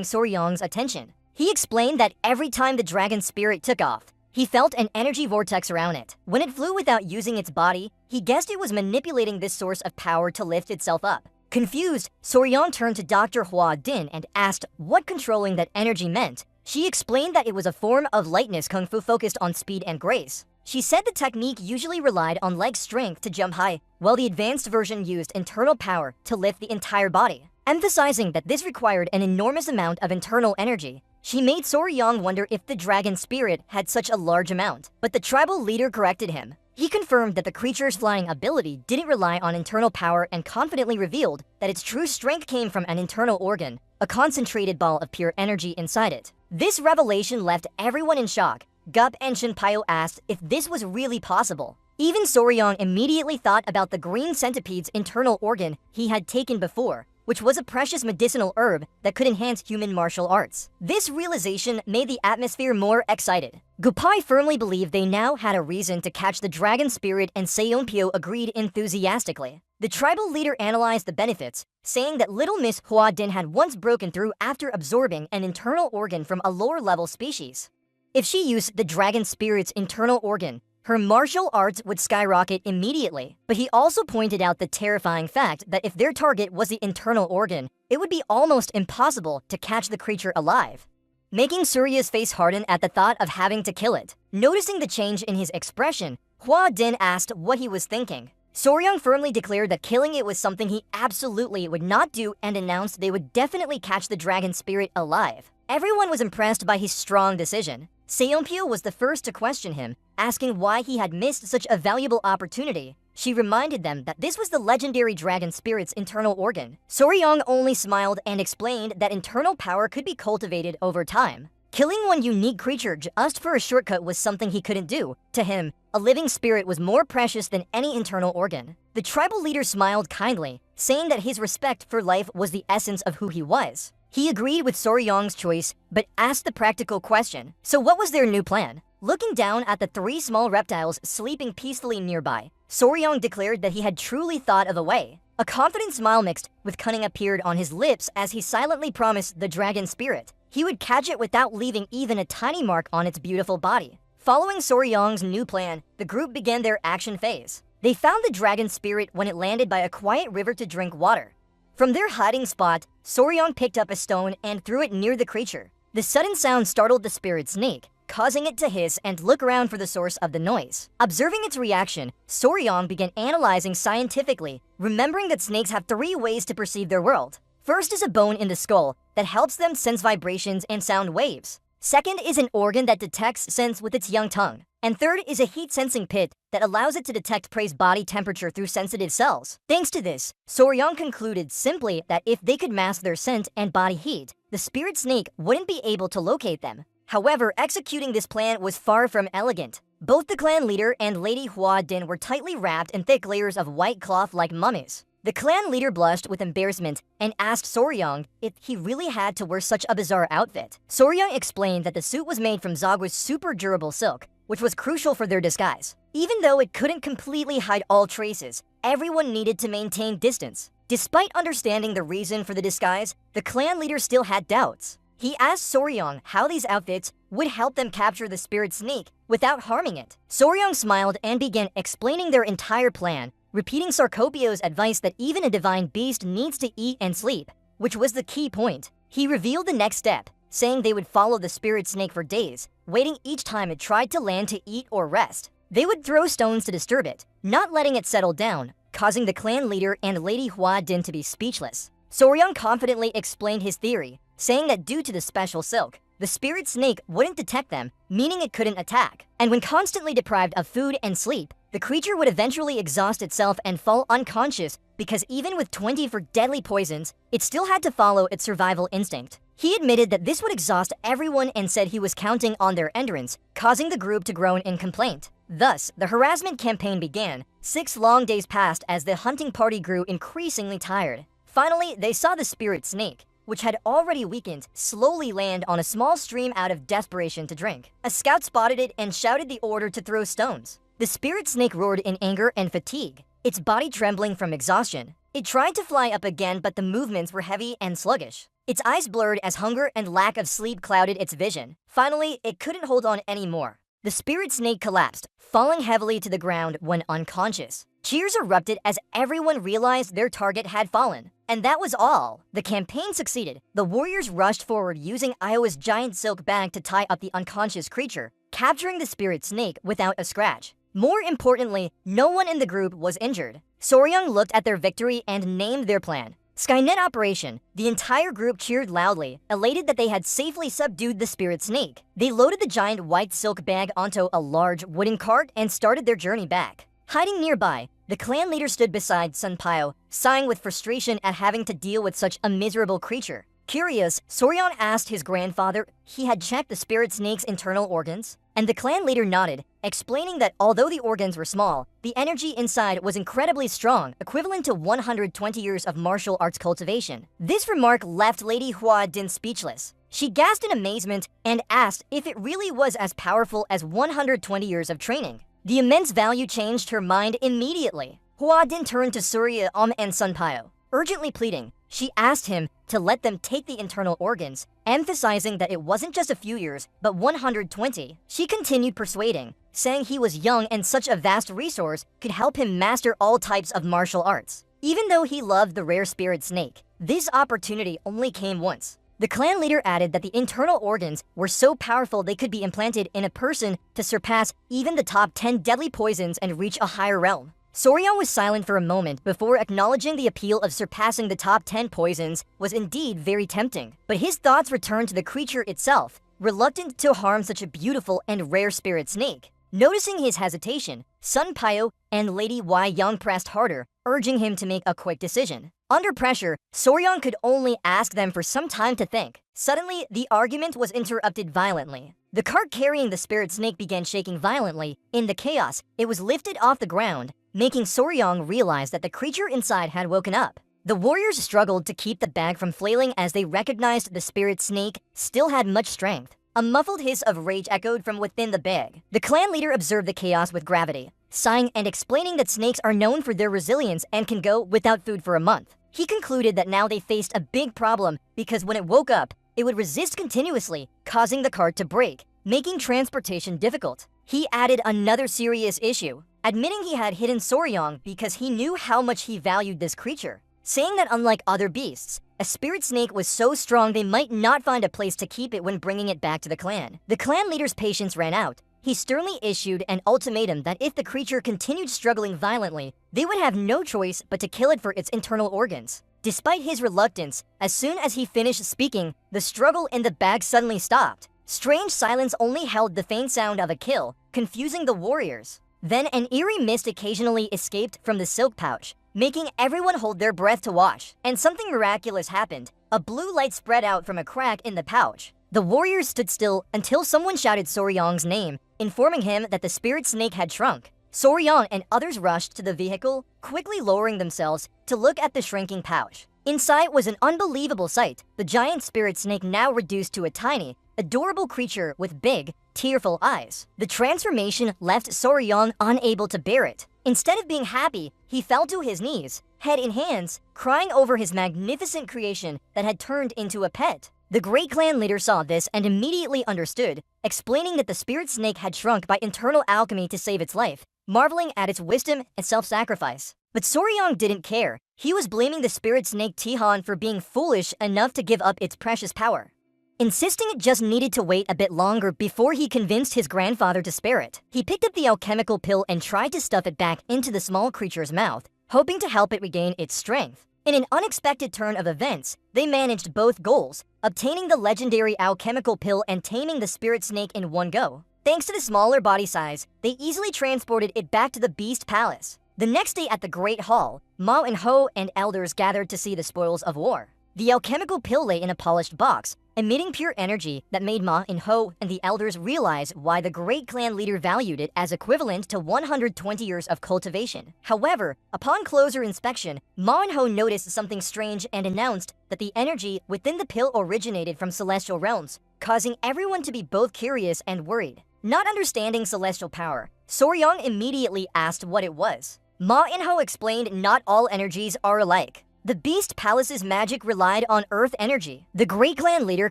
Soryong's attention. He explained that every time the dragon spirit took off, he felt an energy vortex around it. When it flew without using its body, he guessed it was manipulating this source of power to lift itself up. Confused, Soryong turned to Dr. Hua Din and asked what controlling that energy meant. She explained that it was a form of lightness kung fu focused on speed and grace. She said the technique usually relied on leg strength to jump high, while the advanced version used internal power to lift the entire body. Emphasizing that this required an enormous amount of internal energy, she made Soryong wonder if the dragon spirit had such a large amount. But the tribal leader corrected him. He confirmed that the creature's flying ability didn't rely on internal power and confidently revealed that its true strength came from an internal organ, a concentrated ball of pure energy inside it. This revelation left everyone in shock. Gup and Shinpyo asked if this was really possible. Even Soryong immediately thought about the green centipede's internal organ he had taken before, which was a precious medicinal herb that could enhance human martial arts. This realization made the atmosphere more excited. Gupai firmly believed they now had a reason to catch the dragon spirit, and Seonpyo agreed enthusiastically. The tribal leader analyzed the benefits, saying that little Miss Hua Din had once broken through after absorbing an internal organ from a lower-level species. If she used the dragon spirit's internal organ, her martial arts would skyrocket immediately. But he also pointed out the terrifying fact that if their target was the internal organ, it would be almost impossible to catch the creature alive, making Surya's face harden at the thought of having to kill it. Noticing the change in his expression, Hua Din asked what he was thinking. Soryong firmly declared that killing it was something he absolutely would not do and announced they would definitely catch the dragon spirit alive. Everyone was impressed by his strong decision. Seonpyo was the first to question him, asking why he had missed such a valuable opportunity. She reminded them that this was the legendary dragon spirit's internal organ. Soryong only smiled and explained that internal power could be cultivated over time. Killing one unique creature just for a shortcut was something he couldn't do. To him, a living spirit was more precious than any internal organ. The tribal leader smiled kindly, saying that his respect for life was the essence of who he was. He agreed with Soryong's choice, but asked the practical question. So what was their new plan? Looking down at the three small reptiles sleeping peacefully nearby, Soryong declared that he had truly thought of a way. A confident smile mixed with cunning appeared on his lips as he silently promised the dragon spirit he would catch it without leaving even a tiny mark on its beautiful body. Following Soryong's new plan, the group began their action phase. They found the dragon spirit when it landed by a quiet river to drink water. From their hiding spot, Soryong picked up a stone and threw it near the creature. The sudden sound startled the spirit snake, causing it to hiss and look around for the source of the noise. Observing its reaction, Soryong began analyzing scientifically, remembering that snakes have three ways to perceive their world. First is a bone in the skull that helps them sense vibrations and sound waves. Second is an organ that detects scents with its young tongue. And third is a heat-sensing pit that allows it to detect prey's body temperature through sensitive cells. Thanks to this, Soryong concluded simply that if they could mask their scent and body heat, the spirit snake wouldn't be able to locate them. However, executing this plan was far from elegant. Both the clan leader and Lady Hua Din were tightly wrapped in thick layers of white cloth like mummies. The clan leader blushed with embarrassment and asked Soryong if he really had to wear such a bizarre outfit. Soryong explained that the suit was made from Zagwa's super durable silk, which was crucial for their disguise. Even though it couldn't completely hide all traces, everyone needed to maintain distance. Despite understanding the reason for the disguise, the clan leader still had doubts. He asked Soryong how these outfits would help them capture the spirit snake without harming it. Soryong smiled and began explaining their entire plan, repeating Sarkopio's advice that even a divine beast needs to eat and sleep, which was the key point. He revealed the next step, saying they would follow the spirit snake for days, waiting each time it tried to land to eat or rest. They would throw stones to disturb it, not letting it settle down, causing the clan leader and Lady Hua Din to be speechless. Soryong confidently explained his theory, saying that due to the special silk, the spirit snake wouldn't detect them, meaning it couldn't attack. And when constantly deprived of food and sleep, the creature would eventually exhaust itself and fall unconscious because even with 24 deadly poisons, it still had to follow its survival instinct. He admitted that this would exhaust everyone and said he was counting on their endurance, causing the group to groan in complaint. Thus, the harassment campaign began. 6 long days passed as the hunting party grew increasingly tired. Finally, they saw the spirit snake, which had already weakened, slowly land on a small stream out of desperation to drink. A scout spotted it and shouted the order to throw stones. The spirit snake roared in anger and fatigue. its body trembling from exhaustion. It tried to fly up again, but the movements were heavy and sluggish. Its eyes blurred as hunger and lack of sleep clouded its vision. Finally, it couldn't hold on anymore. The spirit snake collapsed, falling heavily to the ground when unconscious. Cheers erupted as everyone realized their target had fallen. And that was all. The campaign succeeded. The warriors rushed forward using Iowa's giant silk bag to tie up the unconscious creature, capturing the spirit snake without a scratch. More importantly, no one in the group was injured. Soryang looked at their victory and named their plan Skynet Operation. The entire group cheered loudly, elated that they had safely subdued the spirit snake. They loaded the giant white silk bag onto a large wooden cart and started their journey back. Hiding nearby, the clan leader stood beside Sunpyo, sighing with frustration at having to deal with such a miserable creature. Curious, Soryang asked his grandfather if he had checked the spirit snake's internal organs, and the clan leader nodded, explaining that although the organs were small, the energy inside was incredibly strong, equivalent to 120 years of martial arts cultivation. This remark left Lady Hua Din speechless. She gasped in amazement and asked if it really was as powerful as 120 years of training. The immense value changed her mind immediately. Hua Din turned to Surya and Sunpyo, urgently pleading. She asked him to let them take the internal organs, emphasizing that it wasn't just a few years, but 120. She continued persuading, saying he was young and such a vast resource could help him master all types of martial arts. Even though he loved the rare spirit snake, this opportunity only came once. The clan leader added that the internal organs were so powerful they could be implanted in a person to surpass even the top 10 deadly poisons and reach a higher realm. Soryang was silent for a moment before acknowledging the appeal of surpassing the top 10 poisons was indeed very tempting. But his thoughts returned to the creature itself, reluctant to harm such a beautiful and rare spirit snake. Noticing his hesitation, Sunpyo and Lady Wai Young pressed harder, urging him to make a quick decision. Under pressure, Soryang could only ask them for some time to think. Suddenly, the argument was interrupted violently. The cart carrying the spirit snake began shaking violently. In the chaos, it was lifted off the ground, making Soryang realize that the creature inside had woken up. The warriors struggled to keep the bag from flailing as they recognized the spirit snake still had much strength. A muffled hiss of rage echoed from within the bag. The clan leader observed the chaos with gravity, sighing and explaining that snakes are known for their resilience and can go without food for a month. He concluded that now they faced a big problem because when it woke up, it would resist continuously, causing the cart to break, making transportation difficult. He added another serious issue, admitting he had hidden Soryang because he knew how much he valued this creature, saying that unlike other beasts, a spirit snake was so strong they might not find a place to keep it when bringing it back to the clan. The clan leader's patience ran out. He sternly issued an ultimatum that if the creature continued struggling violently, they would have no choice but to kill it for its internal organs. Despite his reluctance, as soon as he finished speaking, the struggle in the bag suddenly stopped. Strange silence only held the faint sound of a kill, confusing the warriors. Then an eerie mist occasionally escaped from the silk pouch, making everyone hold their breath to watch. And something miraculous happened. A blue light spread out from a crack in the pouch. The warriors stood still until someone shouted Soryang's name, informing him that the spirit snake had shrunk. Soryang and others rushed to the vehicle, quickly lowering themselves to look at the shrinking pouch. Inside was an unbelievable sight. The giant spirit snake now reduced to a tiny, adorable creature with big, tearful eyes. The transformation left Soryang unable to bear it. Instead of being happy, he fell to his knees, head in hands, crying over his magnificent creation that had turned into a pet. The great clan leader saw this and immediately understood, explaining that the spirit snake had shrunk by internal alchemy to save its life, marveling at its wisdom and self-sacrifice. But Soryang didn't care. He was blaming the spirit snake Tihan for being foolish enough to give up its precious power, insisting it just needed to wait a bit longer before he convinced his grandfather to spare it. He picked up the alchemical pill and tried to stuff it back into the small creature's mouth, hoping to help it regain its strength. In an unexpected turn of events, they managed both goals, obtaining the legendary alchemical pill and taming the spirit snake in one go. Thanks to the smaller body size, they easily transported it back to the Beast Palace. The next day at the Great Hall, Ma and Ho and elders gathered to see the spoils of war. The alchemical pill lay in a polished box, emitting pure energy that made Ma and Ho and the elders realize why the great clan leader valued it as equivalent to 120 years of cultivation. However, upon closer inspection, Ma and Ho noticed something strange and announced that the energy within the pill originated from celestial realms, causing everyone to be both curious and worried. Not understanding celestial power, Soryang immediately asked what it was. Ma In-ho explained not all energies are alike. The Beast Palace's magic relied on earth energy. The Great Clan leader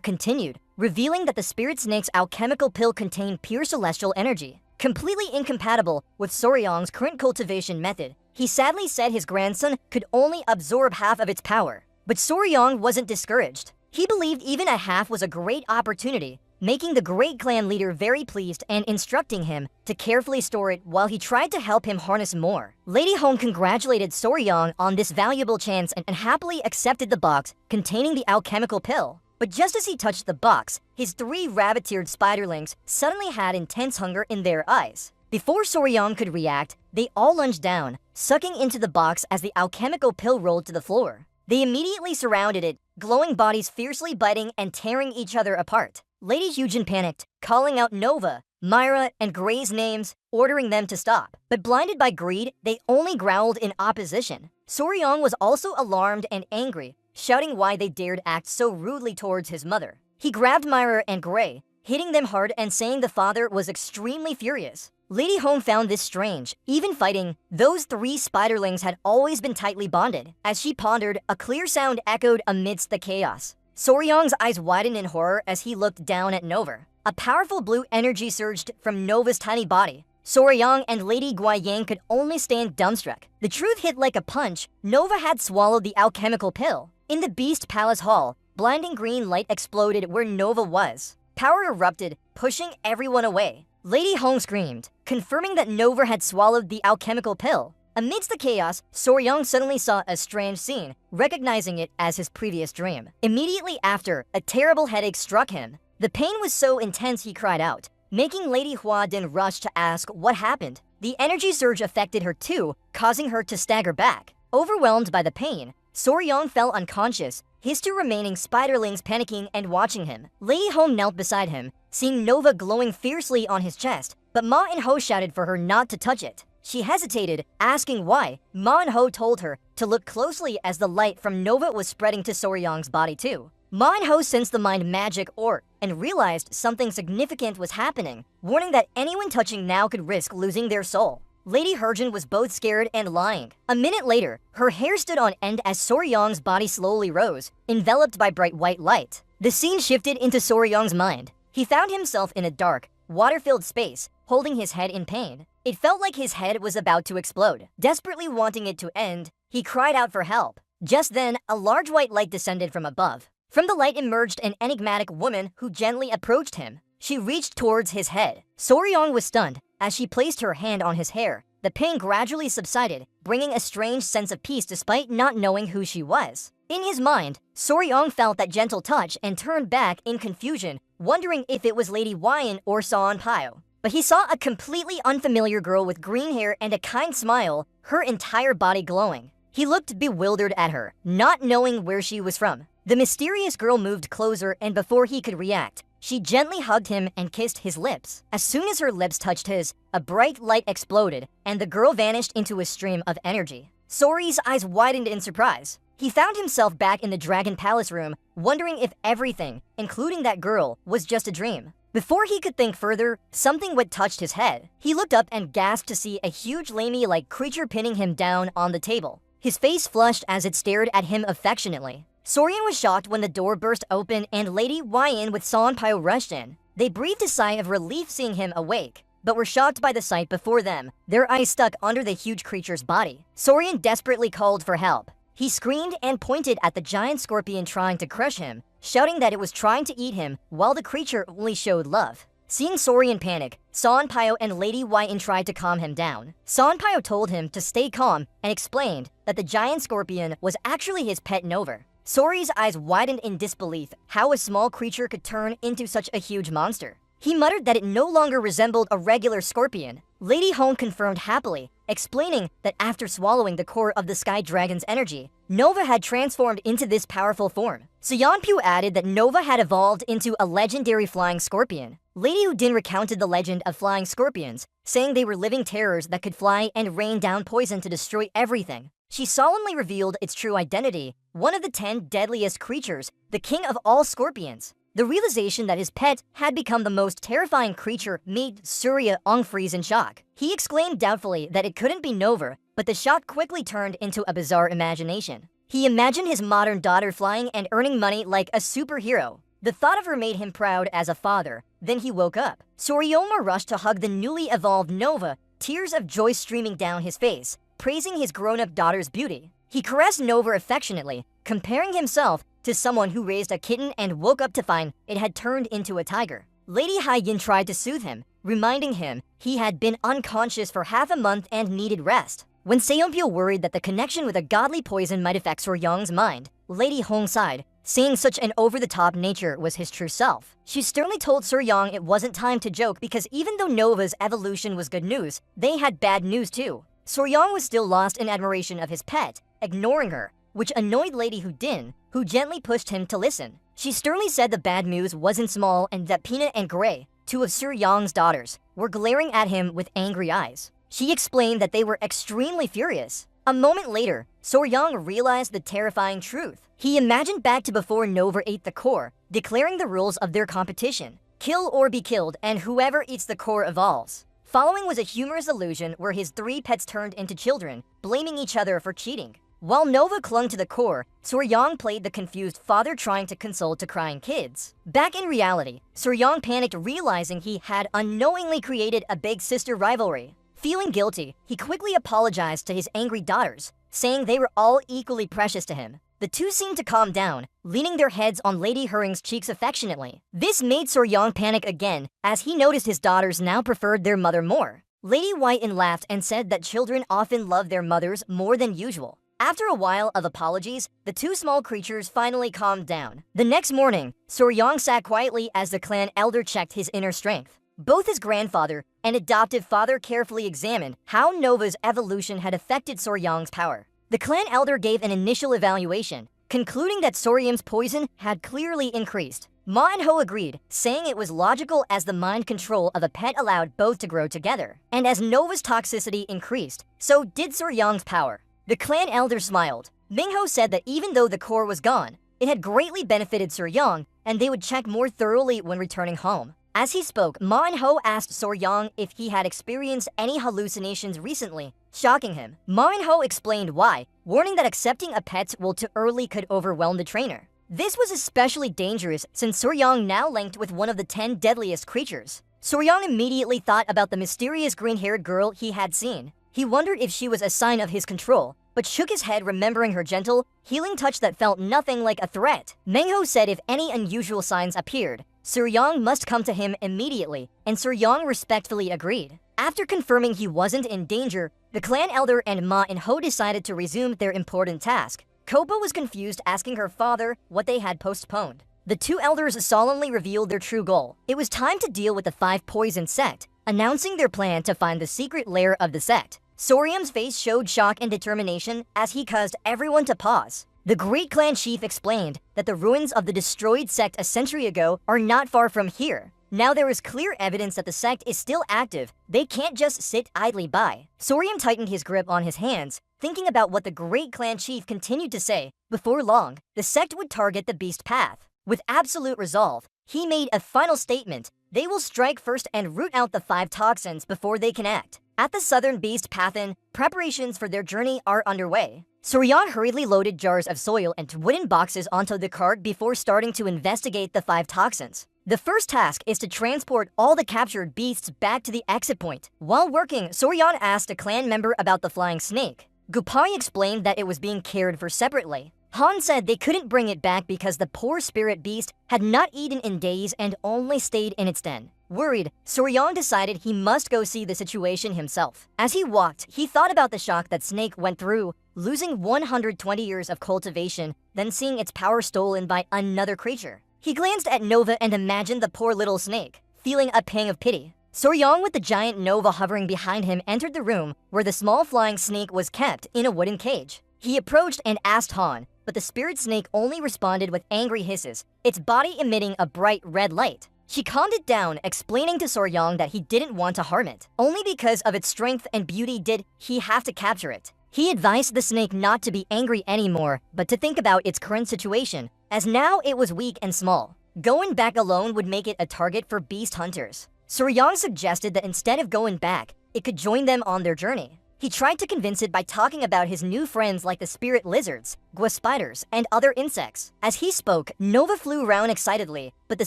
continued, revealing that the Spirit Snake's alchemical pill contained pure celestial energy, completely incompatible with Soryong's current cultivation method. He sadly said his grandson could only absorb half of its power. But Soryong wasn't discouraged. He believed even a half was a great opportunity, making the Great Clan leader very pleased and instructing him to carefully store it while he tried to help him harness more. Lady Hong congratulated Soryong on this valuable chance and happily accepted the box containing the alchemical pill. But just as he touched the box, his 3 rabbit-eared spiderlings suddenly had intense hunger in their eyes. Before Soryong could react, they all lunged down, sucking into the box as the alchemical pill rolled to the floor. They immediately surrounded it, glowing bodies fiercely biting and tearing each other apart. Lady Hyujin panicked, calling out Nova, Myra, and Gray's names, ordering them to stop. But blinded by greed, they only growled in opposition. Soryong was also alarmed and angry, shouting why they dared act so rudely towards his mother. He grabbed Myra and Gray, hitting them hard and saying the father was extremely furious. Lady Hong found this strange. Even fighting, those 3 spiderlings had always been tightly bonded. As she pondered, a clear sound echoed amidst the chaos. Soryong's eyes widened in horror as he looked down at Nova. A powerful blue energy surged from Nova's tiny body. Soryong and Lady Guiyang could only stand dumbstruck. The truth hit like a punch. Nova had swallowed the alchemical pill. In the Beast Palace Hall, blinding green light exploded where Nova was. Power erupted, pushing everyone away. Lady Hong screamed, confirming that Nova had swallowed the alchemical pill. Amidst the chaos, Soryong suddenly saw a strange scene, recognizing it as his previous dream. Immediately after, a terrible headache struck him. The pain was so intense he cried out, making Lady Hua Din rush to ask what happened. The energy surge affected her too, causing her to stagger back. Overwhelmed by the pain, Soryong fell unconscious, his 2 remaining spiderlings panicking and watching him. Lady Hong knelt beside him, seeing Nova glowing fiercely on his chest, but Ma In-ho shouted for her not to touch it. She hesitated, asking why. Ma In-ho told her to look closely as the light from Nova was spreading to Soryong's body too. Ma In-ho sensed the mind magic orb and realized something significant was happening, warning that anyone touching now could risk losing their soul. Lady Herjin was both scared and lying. A minute later, her hair stood on end as Soryong's body slowly rose, enveloped by bright white light. The scene shifted into Soryong's mind. He found himself in a dark, water-filled space, holding his head in pain. It felt like his head was about to explode. Desperately wanting it to end, he cried out for help. Just then, a large white light descended from above. From the light emerged an enigmatic woman who gently approached him. She reached towards his head. Soryong was stunned. As she placed her hand on his hair, the pain gradually subsided, bringing a strange sense of peace despite not knowing who she was. In his mind, Soryong felt that gentle touch and turned back in confusion, wondering if it was Lady Wyan or Saon Pyo. But he saw a completely unfamiliar girl with green hair and a kind smile, her entire body glowing. He looked bewildered at her, not knowing where she was from. The mysterious girl moved closer, and before he could react, she gently hugged him and kissed his lips. As soon as her lips touched his, a bright light exploded, and the girl vanished into a stream of energy. Sory's eyes widened in surprise. He found himself back in the Dragon Palace room, wondering if everything, including that girl, was just a dream. Before he could think further, something wet touched his head. He looked up and gasped to see a huge lamey-like creature pinning him down on the table. His face flushed as it stared at him affectionately. Soryan was shocked when the door burst open and Lady Wyan with Saon Pyo rushed in. They breathed a sigh of relief seeing him awake, but were shocked by the sight before them, their eyes stuck under the huge creature's body. Soryan desperately called for help. He screamed and pointed at the giant scorpion trying to crush him, shouting that it was trying to eat him while the creature only showed love. Seeing Soryan panic, Saon Pyo and Lady Wyan tried to calm him down. Saon Pyo told him to stay calm and explained that the giant scorpion was actually his pet Nova. Sory's eyes widened in disbelief how a small creature could turn into such a huge monster. He muttered that it no longer resembled a regular scorpion. Lady Hong confirmed happily, explaining that after swallowing the core of the Sky Dragon's energy, Nova had transformed into this powerful form. Seonpyu added that Nova had evolved into a legendary flying scorpion. Lady Udin recounted the legend of flying scorpions, saying they were living terrors that could fly and rain down poison to destroy everything. She solemnly revealed its true identity, one of the 10 deadliest creatures, the king of all scorpions. The realization that his pet had become the most terrifying creature made Surya Ong freeze in shock. He exclaimed doubtfully that it couldn't be Nova, but the shock quickly turned into a bizarre imagination. He imagined his modern daughter flying and earning money like a superhero. The thought of her made him proud as a father. Then he woke up. Soriyama rushed to hug the newly evolved Nova, tears of joy streaming down his face, praising his grown-up daughter's beauty. He caressed Nova affectionately, comparing himself to someone who raised a kitten and woke up to find it had turned into a tiger. Lady Hyein tried to soothe him, reminding him he had been unconscious for half a month and needed rest. When Seonpyo worried that the connection with a godly poison might affect Soryang's mind, Lady Hong sighed, saying such an over-the-top nature was his true self. She sternly told Soryang it wasn't time to joke because even though Nova's evolution was good news, they had bad news too. Soryang was still lost in admiration of his pet, ignoring her, which annoyed Lady Houdin, who gently pushed him to listen. She sternly said the bad news wasn't small and that Peanut and Gray, two of Soryang's daughters, were glaring at him with angry eyes. She explained that they were extremely furious. A moment later, Soryang realized the terrifying truth. He imagined back to before Nova ate the core, declaring the rules of their competition. Kill or be killed, and whoever eats the core evolves. Following was a humorous illusion where his three pets turned into children, blaming each other for cheating. While Nova clung to the core, Soryang played the confused father trying to console to crying kids. Back in reality, Soryang panicked realizing he had unknowingly created a big sister rivalry. Feeling guilty, he quickly apologized to his angry daughters, saying they were all equally precious to him. The two seemed to calm down, leaning their heads on Lady Hering's cheeks affectionately. This made Soryang panic again, as he noticed his daughters now preferred their mother more. Lady Whiten laughed and said that children often love their mothers more than usual. After a while of apologies, the two small creatures finally calmed down. The next morning, Soryang sat quietly as the clan elder checked his inner strength. Both his grandfather and adoptive father carefully examined how Nova's evolution had affected Soryang's power. The clan elder gave an initial evaluation, concluding that Soryang's poison had clearly increased. Ma and Ho agreed, saying it was logical as the mind control of a pet allowed both to grow together. And as Nova's toxicity increased, so did Soryang's power. The clan elder smiled. Mingho said that even though the core was gone, it had greatly benefited Soryang, and they would check more thoroughly when returning home. As he spoke, Ma and Ho asked Soryang if he had experienced any hallucinations recently, shocking him. Ma and Ho explained why, warning that accepting a pet will too early could overwhelm the trainer. This was especially dangerous since Soryang now linked with one of the 10 deadliest creatures. Soryang immediately thought about the mysterious green-haired girl he had seen. He wondered if she was a sign of his control, but shook his head remembering her gentle, healing touch that felt nothing like a threat. Mengho said if any unusual signs appeared, Soryang must come to him immediately, and Soryang respectfully agreed. After confirming he wasn't in danger, the clan elder and Ma and Ho decided to resume their important task. Kopo was confused, asking her father what they had postponed. The two elders solemnly revealed their true goal. It was time to deal with the 5 poison sect, announcing their plan to find the secret lair of the sect. Soryang's face showed shock and determination as he caused everyone to pause. The great clan chief explained that the ruins of the destroyed sect a century ago are not far from here. Now there is clear evidence that the sect is still active. They can't just sit idly by. Soryang tightened his grip on his hands, thinking about what the great clan chief continued to say. Before long, the sect would target the beast path. With absolute resolve, he made a final statement. They will strike first and root out the 5 toxins before they can act. At the southern beast pathen, preparations for their journey are underway. Soryang hurriedly loaded jars of soil and wooden boxes onto the cart before starting to investigate the 5 toxins. The first task is to transport all the captured beasts back to the exit point. While working, Soryang asked a clan member about the flying snake. Gupai explained that it was being cared for separately. Han said they couldn't bring it back because the poor spirit beast had not eaten in days and only stayed in its den. Worried, Soryang decided he must go see the situation himself. As he walked, he thought about the shock that Snake went through, losing 120 years of cultivation, then seeing its power stolen by another creature. He glanced at Nova and imagined the poor little snake, feeling a pang of pity. Soryang, with the giant Nova hovering behind him, entered the room where the small flying snake was kept in a wooden cage. He approached and asked Han, but the spirit snake only responded with angry hisses, its body emitting a bright red light. She calmed it down, explaining to Soryang that he didn't want to harm it. Only because of its strength and beauty did he have to capture it. He advised the snake not to be angry anymore, but to think about its current situation, as now it was weak and small. Going back alone would make it a target for beast hunters. Soryang suggested that instead of going back, it could join them on their journey. He tried to convince it by talking about his new friends like the spirit lizards, gua spiders, and other insects. As he spoke, Nova flew around excitedly, but the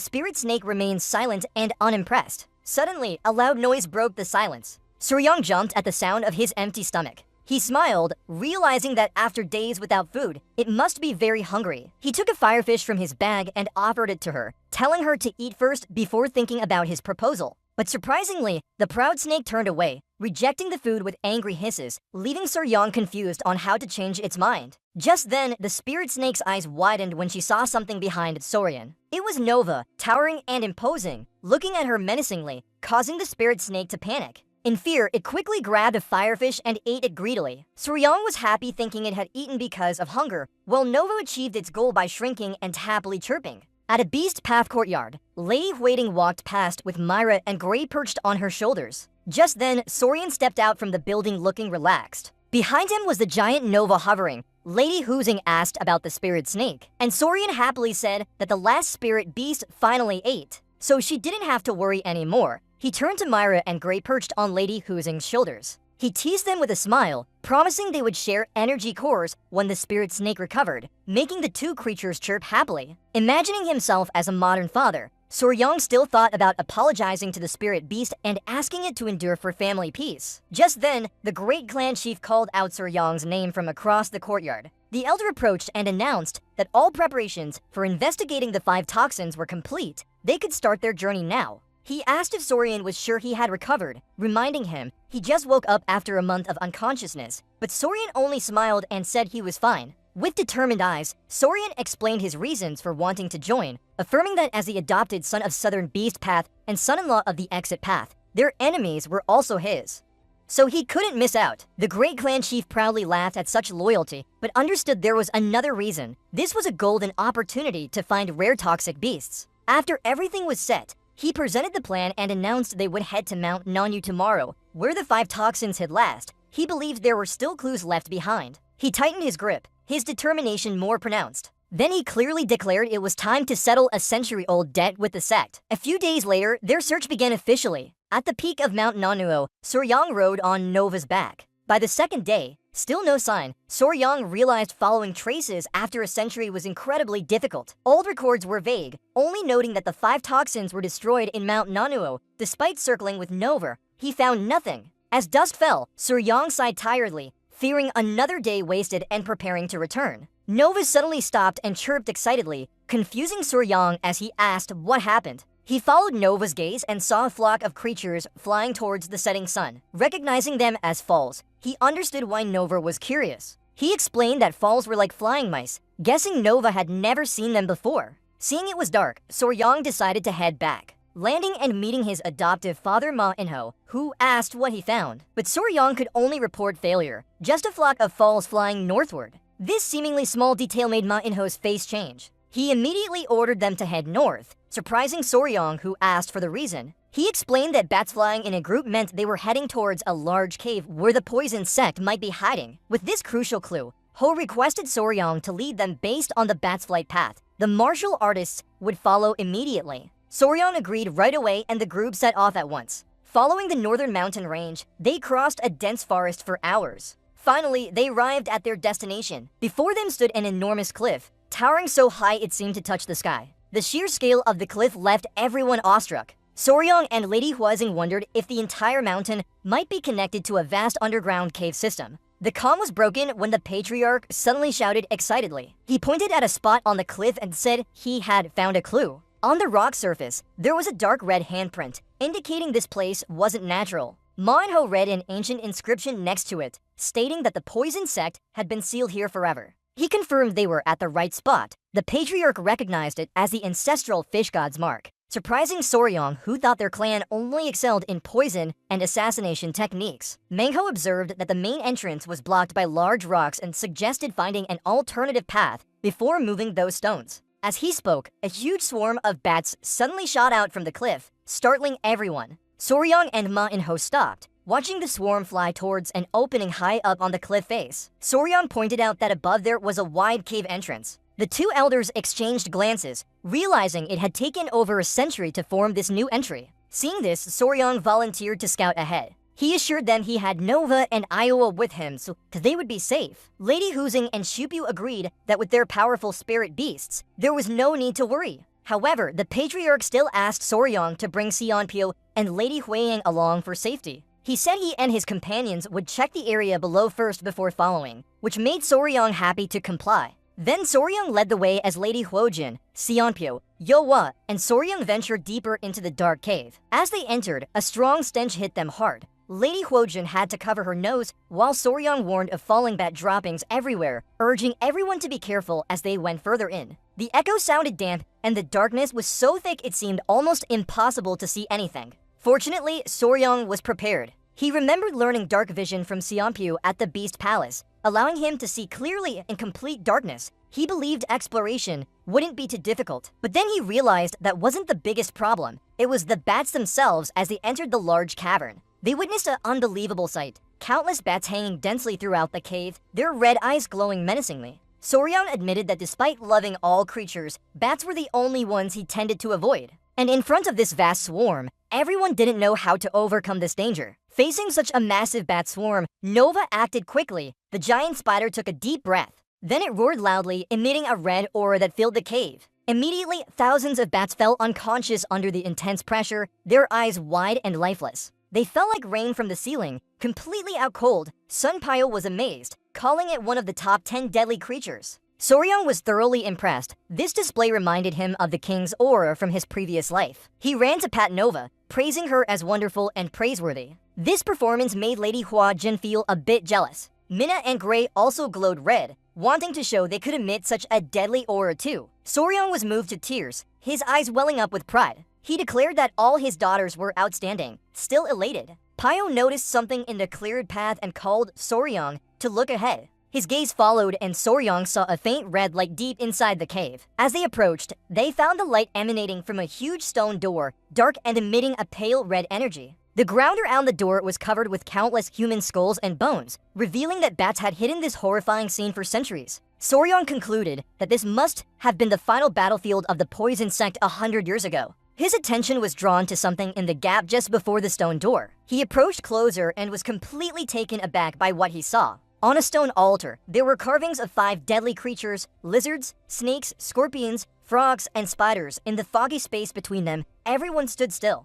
spirit snake remained silent and unimpressed. Suddenly, a loud noise broke the silence. Suryong jumped at the sound of his empty stomach. He smiled, realizing that after days without food, it must be very hungry. He took a firefish from his bag and offered it to her, telling her to eat first before thinking about his proposal. But surprisingly, the proud snake turned away, rejecting the food with angry hisses, leaving Suryong confused on how to change its mind. Just then, the spirit snake's eyes widened when she saw something behind Soryan. It was Nova, towering and imposing, looking at her menacingly, causing the spirit snake to panic. In fear, it quickly grabbed a firefish and ate it greedily. Suryong was happy thinking it had eaten because of hunger, while Nova achieved its goal by shrinking and happily chirping. At a beast path courtyard, Lady Huiting walked past with Myra and Gray perched on her shoulders. Just then, Soryan stepped out from the building looking relaxed. Behind him was the giant Nova hovering. Lady Huiting asked about the spirit snake, and Soryan happily said that the last spirit beast finally ate, so she didn't have to worry anymore. He turned to Myra and Gray perched on Lady Huiting's shoulders. He teased them with a smile, promising they would share energy cores when the spirit snake recovered, making the two creatures chirp happily. Imagining himself as a modern father, Suryong still thought about apologizing to the spirit beast and asking it to endure for family peace. Just then, the great clan chief called out Suryong's name from across the courtyard. The elder approached and announced that all preparations for investigating the 5 toxins were complete. They could start their journey now. He asked if Soryan was sure he had recovered, reminding him he just woke up after a month of unconsciousness. But Soryan only smiled and said he was fine. With determined eyes, Soryan explained his reasons for wanting to join, affirming that as the adopted son of Southern Beast Path and son-in-law of the Exit Path, their enemies were also his. So he couldn't miss out. The great clan chief proudly laughed at such loyalty, but understood there was another reason. This was a golden opportunity to find rare toxic beasts. After everything was set, he presented the plan and announced they would head to Mount Nanyu tomorrow, where the 5 toxins hid last. He believed there were still clues left behind. He tightened his grip, his determination more pronounced. Then he clearly declared it was time to settle a century-old debt with the sect. A few days later, their search began officially. At the peak of Mount Nanyu, Suryong rode on Nova's back. By the second day, still no sign, Suryong realized following traces after a century was incredibly difficult. Old records were vague, only noting that the 5 toxins were destroyed in Mount Nanyu. Despite circling with Nova, he found nothing. As dusk fell, Suryong sighed tiredly, fearing another day wasted and preparing to return. Nova suddenly stopped and chirped excitedly, confusing Suryong as he asked what happened. He followed Nova's gaze and saw a flock of creatures flying towards the setting sun. Recognizing them as falls, he understood why Nova was curious. He explained that falls were like flying mice, guessing Nova had never seen them before. Seeing it was dark, Suryong decided to head back, landing and meeting his adoptive father Ma-inho, who asked what he found. But Suryong could only report failure, just a flock of falls flying northward. This seemingly small detail made Ma-inho's face change. He immediately ordered them to head north, surprising Suryong, who asked for the reason. He explained that bats flying in a group meant they were heading towards a large cave where the poison sect might be hiding. With this crucial clue, Ho requested Suryong to lead them based on the bat's flight path. The martial artists would follow immediately. Suryong agreed right away and the group set off at once. Following the northern mountain range, they crossed a dense forest for hours. Finally, they arrived at their destination. Before them stood an enormous cliff, towering so high it seemed to touch the sky. The sheer scale of the cliff left everyone awestruck. Suryong and Lady Huiting wondered if the entire mountain might be connected to a vast underground cave system. The calm was broken when the patriarch suddenly shouted excitedly. He pointed at a spot on the cliff and said he had found a clue. On the rock surface, there was a dark red handprint, indicating this place wasn't natural. Ma-inho read an ancient inscription next to it, stating that the poison sect had been sealed here forever. He confirmed they were at the right spot. The patriarch recognized it as the ancestral fish god's mark, surprising Suryong, who thought their clan only excelled in poison and assassination techniques. Manhwa observed that the main entrance was blocked by large rocks and suggested finding an alternative path before moving those stones. As he spoke, a huge swarm of bats suddenly shot out from the cliff, startling everyone. Suryong and Ma-inho stopped, watching the swarm fly towards an opening high up on the cliff face. Suryong pointed out that above there was a wide cave entrance. The two elders exchanged glances, realizing it had taken over a century to form this new entry. Seeing this, Suryong volunteered to scout ahead. He assured them he had Nova and Iowa with him so they would be safe. Lady Huzing and Shupu agreed that with their powerful spirit beasts, there was no need to worry. However, the patriarch still asked Soryang to bring Seonpyo and Lady Huiyang along for safety. He said he and his companions would check the area below first before following, which made Soryang happy to comply. Then Soryang led the way as Lady Huojin, Seonpyo, Yohwa, and Soryang ventured deeper into the dark cave. As they entered, a strong stench hit them hard. Lady Huojin had to cover her nose, while Soryang warned of falling bat droppings everywhere, urging everyone to be careful as they went further in. The echo sounded damp, and the darkness was so thick it seemed almost impossible to see anything. Fortunately, Soryang was prepared. He remembered learning dark vision from Seonpyo at the Beast Palace, allowing him to see clearly in complete darkness. He believed exploration wouldn't be too difficult. But then he realized that wasn't the biggest problem. It was the bats themselves as they entered the large cavern. They witnessed an unbelievable sight. Countless bats hanging densely throughout the cave, their red eyes glowing menacingly. Soryang admitted that despite loving all creatures, bats were the only ones he tended to avoid. And in front of this vast swarm, everyone didn't know how to overcome this danger. Facing such a massive bat swarm, Nova acted quickly. The giant spider took a deep breath. Then it roared loudly, emitting a red aura that filled the cave. Immediately, thousands of bats fell unconscious under the intense pressure, their eyes wide and lifeless. They fell like rain from the ceiling, completely out cold. Sunpyo was amazed, calling it one of the top 10 deadly creatures. Soryang was thoroughly impressed. This display reminded him of the king's aura from his previous life. He ran to pat Nova, praising her as wonderful and praiseworthy. This performance made Lady Huojin feel a bit jealous. Minna and Gray also glowed red, wanting to show they could emit such a deadly aura too. Soryang was moved to tears, his eyes welling up with pride. He declared that all his daughters were outstanding, still elated. Pyo noticed something in the cleared path and called Soryang to look ahead. His gaze followed and Soryang saw a faint red light deep inside the cave. As they approached, they found the light emanating from a huge stone door, dark and emitting a pale red energy. The ground around the door was covered with countless human skulls and bones, revealing that bats had hidden this horrifying scene for centuries. Soryang concluded that this must have been the final battlefield of the poison sect 100 years ago. His attention was drawn to something in the gap just before the stone door. He approached closer and was completely taken aback by what he saw. On a stone altar, there were carvings of 5 deadly creatures: lizards, snakes, scorpions, frogs, and spiders. In the foggy space between them, everyone stood still,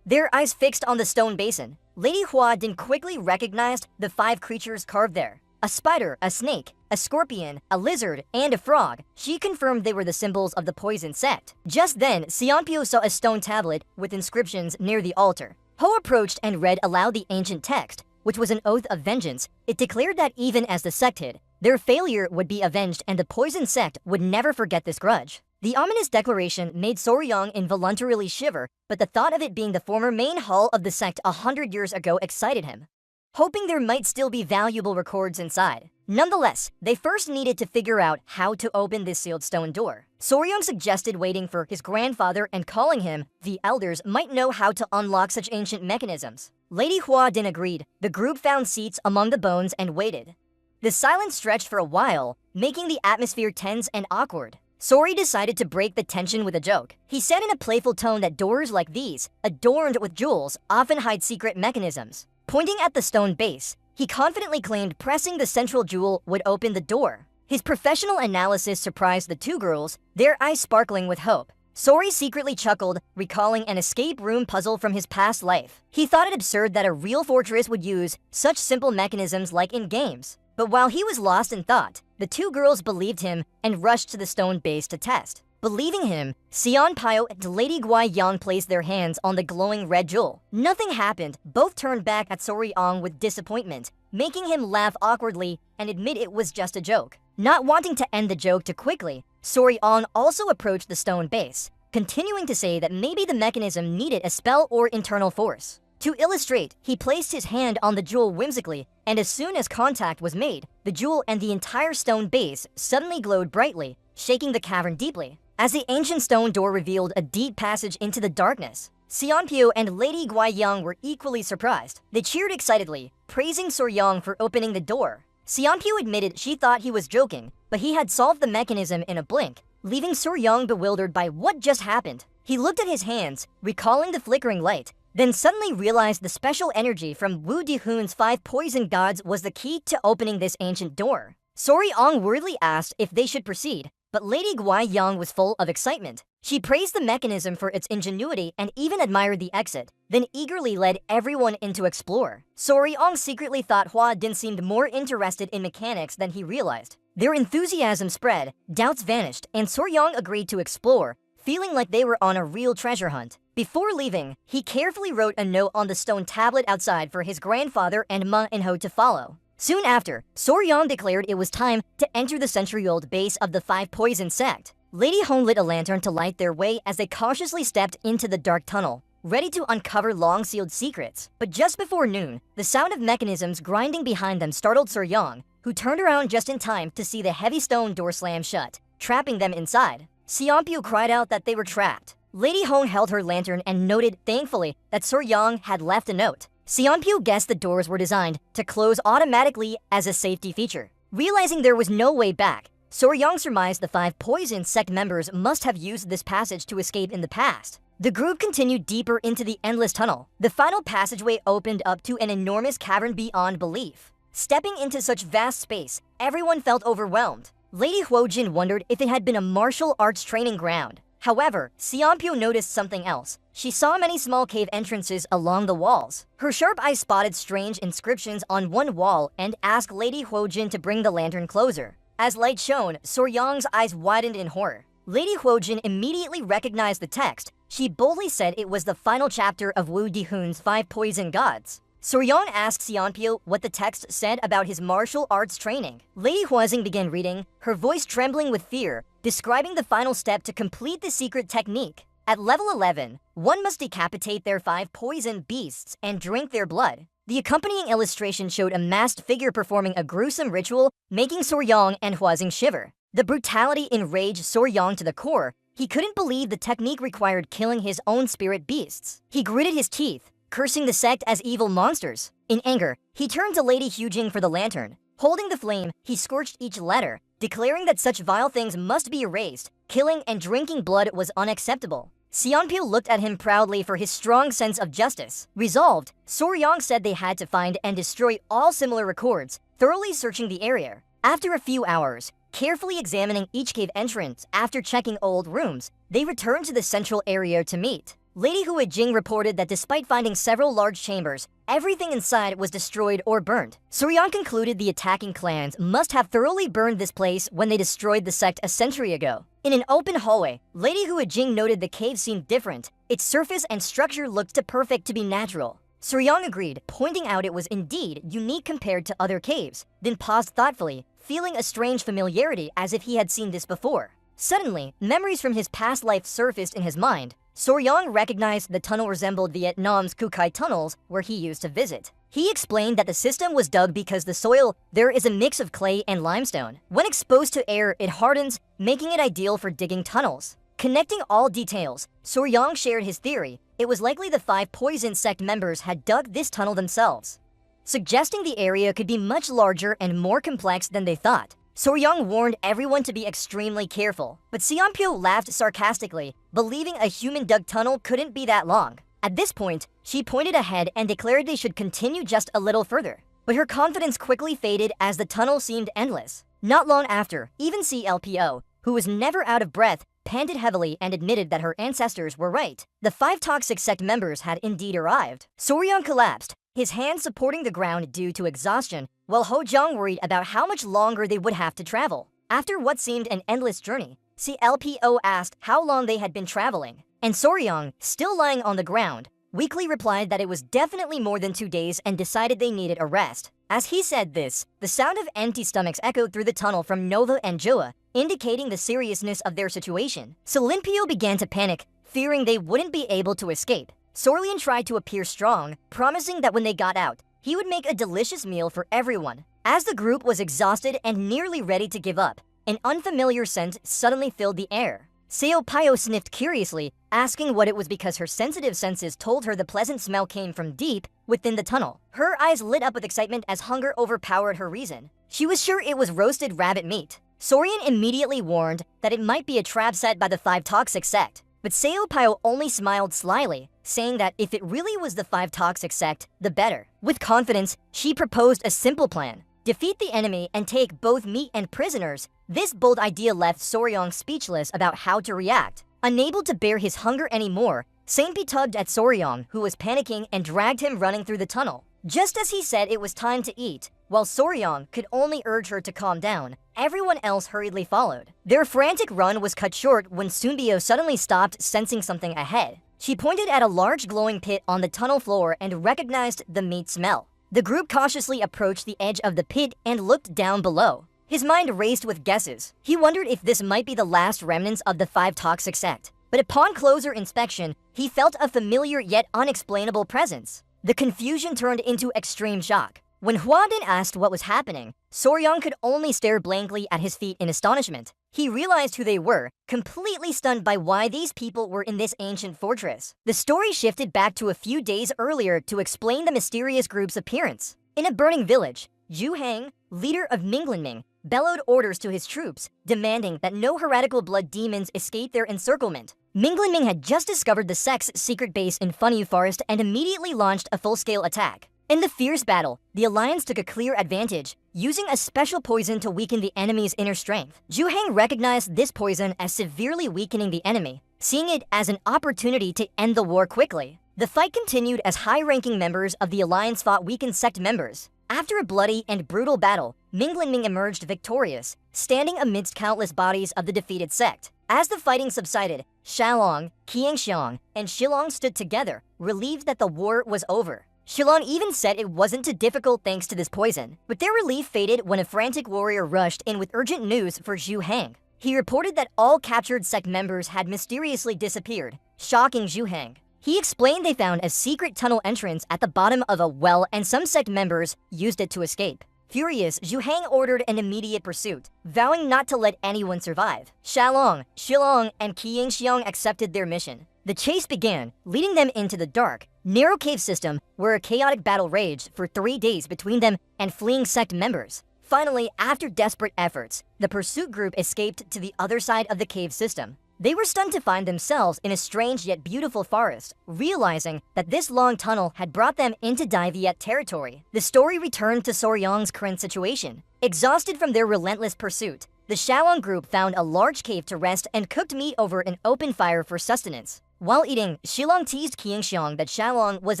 their eyes fixed on the stone basin. Lady Huojin quickly recognized the 5 creatures carved there: a spider, a snake, a scorpion, a lizard, and a frog. She confirmed they were the symbols of the poison sect. Just then, Seonpyo saw a stone tablet with inscriptions near the altar. Ho approached and read aloud the ancient text, which was an oath of vengeance. It declared that even as the sect hid, their failure would be avenged and the poison sect would never forget this grudge. The ominous declaration made Soryang involuntarily shiver, but the thought of it being the former main hall of the sect 100 years ago excited him, hoping there might still be valuable records inside. Nonetheless, they first needed to figure out how to open this sealed stone door. Soryang suggested waiting for his grandfather and calling him. The elders might know how to unlock such ancient mechanisms. Lady Huojin agreed. The group found seats among the bones and waited. The silence stretched for a while, making the atmosphere tense and awkward. Sori decided to break the tension with a joke. He said in a playful tone that doors like these, adorned with jewels, often hide secret mechanisms. Pointing at the stone base, he confidently claimed pressing the central jewel would open the door. His professional analysis surprised the 2 girls, their eyes sparkling with hope. Sori secretly chuckled, recalling an escape room puzzle from his past life. He thought it absurd that a real fortress would use such simple mechanisms like in games. But while he was lost in thought, the 2 girls believed him and rushed to the stone base to test. Believing him, Seonpyo and Lady Guiyang placed their hands on the glowing red jewel. Nothing happened. Both turned back at Soryang with disappointment, making him laugh awkwardly and admit it was just a joke. Not wanting to end the joke too quickly, Soryang also approached the stone base, continuing to say that maybe the mechanism needed a spell or internal force. To illustrate, he placed his hand on the jewel whimsically, and as soon as contact was made, the jewel and the entire stone base suddenly glowed brightly, shaking the cavern deeply. As the ancient stone door revealed a deep passage into the darkness, Seonpyo and Lady Guiyang were equally surprised. They cheered excitedly, praising Soryang for opening the door. Seonpyo admitted she thought he was joking, but he had solved the mechanism in a blink, leaving Soryang bewildered by what just happened. He looked at his hands, recalling the flickering light, then suddenly realized the special energy from Wu Dihoon's 5 poison gods was the key to opening this ancient door. Soryong worriedly asked if they should proceed, but Lady Guiyang was full of excitement. She praised the mechanism for its ingenuity and even admired the exit, then eagerly led everyone in to explore. Soryong secretly thought Hua Din seemed more interested in mechanics than he realized. Their enthusiasm spread, doubts vanished, and Soryong agreed to explore, feeling like they were on a real treasure hunt. Before leaving, he carefully wrote a note on the stone tablet outside for his grandfather and Ma In-ho to follow. Soon after, Soryong declared it was time to enter the century-old base of the 5 poison sect. Lady Hong lit a lantern to light their way as they cautiously stepped into the dark tunnel, ready to uncover long-sealed secrets. But just before noon, the sound of mechanisms grinding behind them startled Soryong, who turned around just in time to see the heavy stone door slam shut, trapping them inside. Seonpyu cried out that they were trapped. Lady Hong held her lantern and noted, thankfully, that Soryong had left a note. Seonpyu guessed the doors were designed to close automatically as a safety feature. Realizing there was no way back, Soryong surmised the 5 poison sect members must have used this passage to escape in the past. The group continued deeper into the endless tunnel. The final passageway opened up to an enormous cavern beyond belief. Stepping into such vast space, everyone felt overwhelmed. Lady Huojin wondered if it had been a martial arts training ground. However, Seonpyu noticed something else. She saw many small cave entrances along the walls. Her sharp eyes spotted strange inscriptions on one wall and asked Lady Huojin to bring the lantern closer. As light shone, Soryong's eyes widened in horror. Lady Huojin immediately recognized the text. She boldly said it was the final chapter of Wu Dihoon's 5 poison gods. Soryong asked Seonpyu what the text said about his martial arts training. Lady Huazing began reading, her voice trembling with fear, describing the final step to complete the secret technique. At level 11, one must decapitate their 5 poison beasts and drink their blood. The accompanying illustration showed a masked figure performing a gruesome ritual, making Soryong and Huazing shiver. The brutality enraged Soryong to the core. He couldn't believe the technique required killing his own spirit beasts. He gritted his teeth, cursing the sect as evil monsters. In anger, he turned to Lady Hujing for the lantern. Holding the flame, he scorched each letter, declaring that such vile things must be erased. Killing and drinking blood was unacceptable. Seonpyu looked at him proudly for his strong sense of justice. Resolved, Soryong said they had to find and destroy all similar records, thoroughly searching the area. After a few hours, carefully examining each cave entrance after checking old rooms, they returned to the central area to meet. Lady Huijing reported that despite finding several large chambers, everything inside was destroyed or burned. Soryong concluded the attacking clans must have thoroughly burned this place when they destroyed the sect a century ago. In an open hallway, Lady Huijing noted the cave seemed different. Its surface and structure looked too perfect to be natural. Soryong agreed, pointing out it was indeed unique compared to other caves, then paused thoughtfully, feeling a strange familiarity as if he had seen this before. Suddenly, memories from his past life surfaced in his mind. Soryong recognized the tunnel resembled Vietnam's Kukai tunnels where he used to visit. He explained that the system was dug because the soil there is a mix of clay and limestone. When exposed to air, it hardens, making it ideal for digging tunnels. Connecting all details, Soryong shared his theory. It was likely the 5 poison sect members had dug this tunnel themselves, suggesting the area could be much larger and more complex than they thought. Soryong warned everyone to be extremely careful, but Seonpyu laughed sarcastically, believing a human-dug tunnel couldn't be that long. At this point, she pointed ahead and declared they should continue just a little further. But her confidence quickly faded as the tunnel seemed endless. Not long after, even CLPO, who was never out of breath, panted heavily and admitted that her ancestors were right. The 5 toxic sect members had indeed arrived. Soryong collapsed, his hands supporting the ground due to exhaustion, while Hojong worried about how much longer they would have to travel. After what seemed an endless journey, CLPO asked how long they had been traveling, and Soryong, still lying on the ground, weakly replied that it was definitely more than 2 days and decided they needed a rest. As he said this, the sound of empty stomachs echoed through the tunnel from Nova and Joa, indicating the seriousness of their situation. Solimpio began to panic, fearing they wouldn't be able to escape. Sorlian tried to appear strong, promising that when they got out, he would make a delicious meal for everyone. As the group was exhausted and nearly ready to give up, an unfamiliar scent suddenly filled the air. Seopio sniffed curiously, asking what it was because her sensitive senses told her the pleasant smell came from deep within the tunnel. Her eyes lit up with excitement as hunger overpowered her reason. She was sure it was roasted rabbit meat. Sorian immediately warned that it might be a trap set by the 5 toxic sect. But Seopao only smiled slyly, saying that if it really was the 5 toxic sect, the better. With confidence, she proposed a simple plan. Defeat the enemy and take both meat and prisoners. This bold idea left Soryong speechless about how to react. Unable to bear his hunger anymore, Saintpi tugged at Soryong, who was panicking, and dragged him running through the tunnel. Just as he said it was time to eat, while Soryong could only urge her to calm down, everyone else hurriedly followed. Their frantic run was cut short when Sunbyo suddenly stopped, sensing something ahead. She pointed at a large glowing pit on the tunnel floor and recognized the meat smell. The group cautiously approached the edge of the pit and looked down below. His mind raced with guesses. He wondered if this might be the last remnants of the 5 toxic sect. But upon closer inspection, he felt a familiar yet unexplainable presence. The confusion turned into extreme shock. When Hwadin asked what was happening, Soryong could only stare blankly at his feet in astonishment. He realized who they were, completely stunned by why these people were in this ancient fortress. The story shifted back to a few days earlier to explain the mysterious group's appearance. In a burning village, Ju Hang, leader of Minglinming, bellowed orders to his troops, demanding that no heretical blood demons escape their encirclement. Minglinming had just discovered the sect's secret base in Funyu Forest and immediately launched a full-scale attack. In the fierce battle, the alliance took a clear advantage, using a special poison to weaken the enemy's inner strength. Ju Hang recognized this poison as severely weakening the enemy, seeing it as an opportunity to end the war quickly. The fight continued as high-ranking members of the alliance fought weakened sect members. After a bloody and brutal battle, Minglinming emerged victorious, standing amidst countless bodies of the defeated sect. As the fighting subsided, Shalong, Qiangxiang, and Shilong stood together, relieved that the war was over. Shilong even said it wasn't too difficult thanks to this poison, but their relief faded when a frantic warrior rushed in with urgent news for Ju Hang. He reported that all captured sect members had mysteriously disappeared, shocking Ju Hang. He explained they found a secret tunnel entrance at the bottom of a well and some sect members used it to escape. Furious, Ju Hang ordered an immediate pursuit, vowing not to let anyone survive. Shalong, Shilong, and Qiangxiang accepted their mission. The chase began, leading them into the dark, narrow cave system where a chaotic battle raged for 3 days between them and fleeing sect members. Finally, after desperate efforts, the pursuit group escaped to the other side of the cave system. They were stunned to find themselves in a strange yet beautiful forest, realizing that this long tunnel had brought them into Diviet territory. The story returned to Soryong's current situation. Exhausted from their relentless pursuit, the Shalong group found a large cave to rest and cooked meat over an open fire for sustenance. While eating, Shilong teased Qiangxiang that Shalong was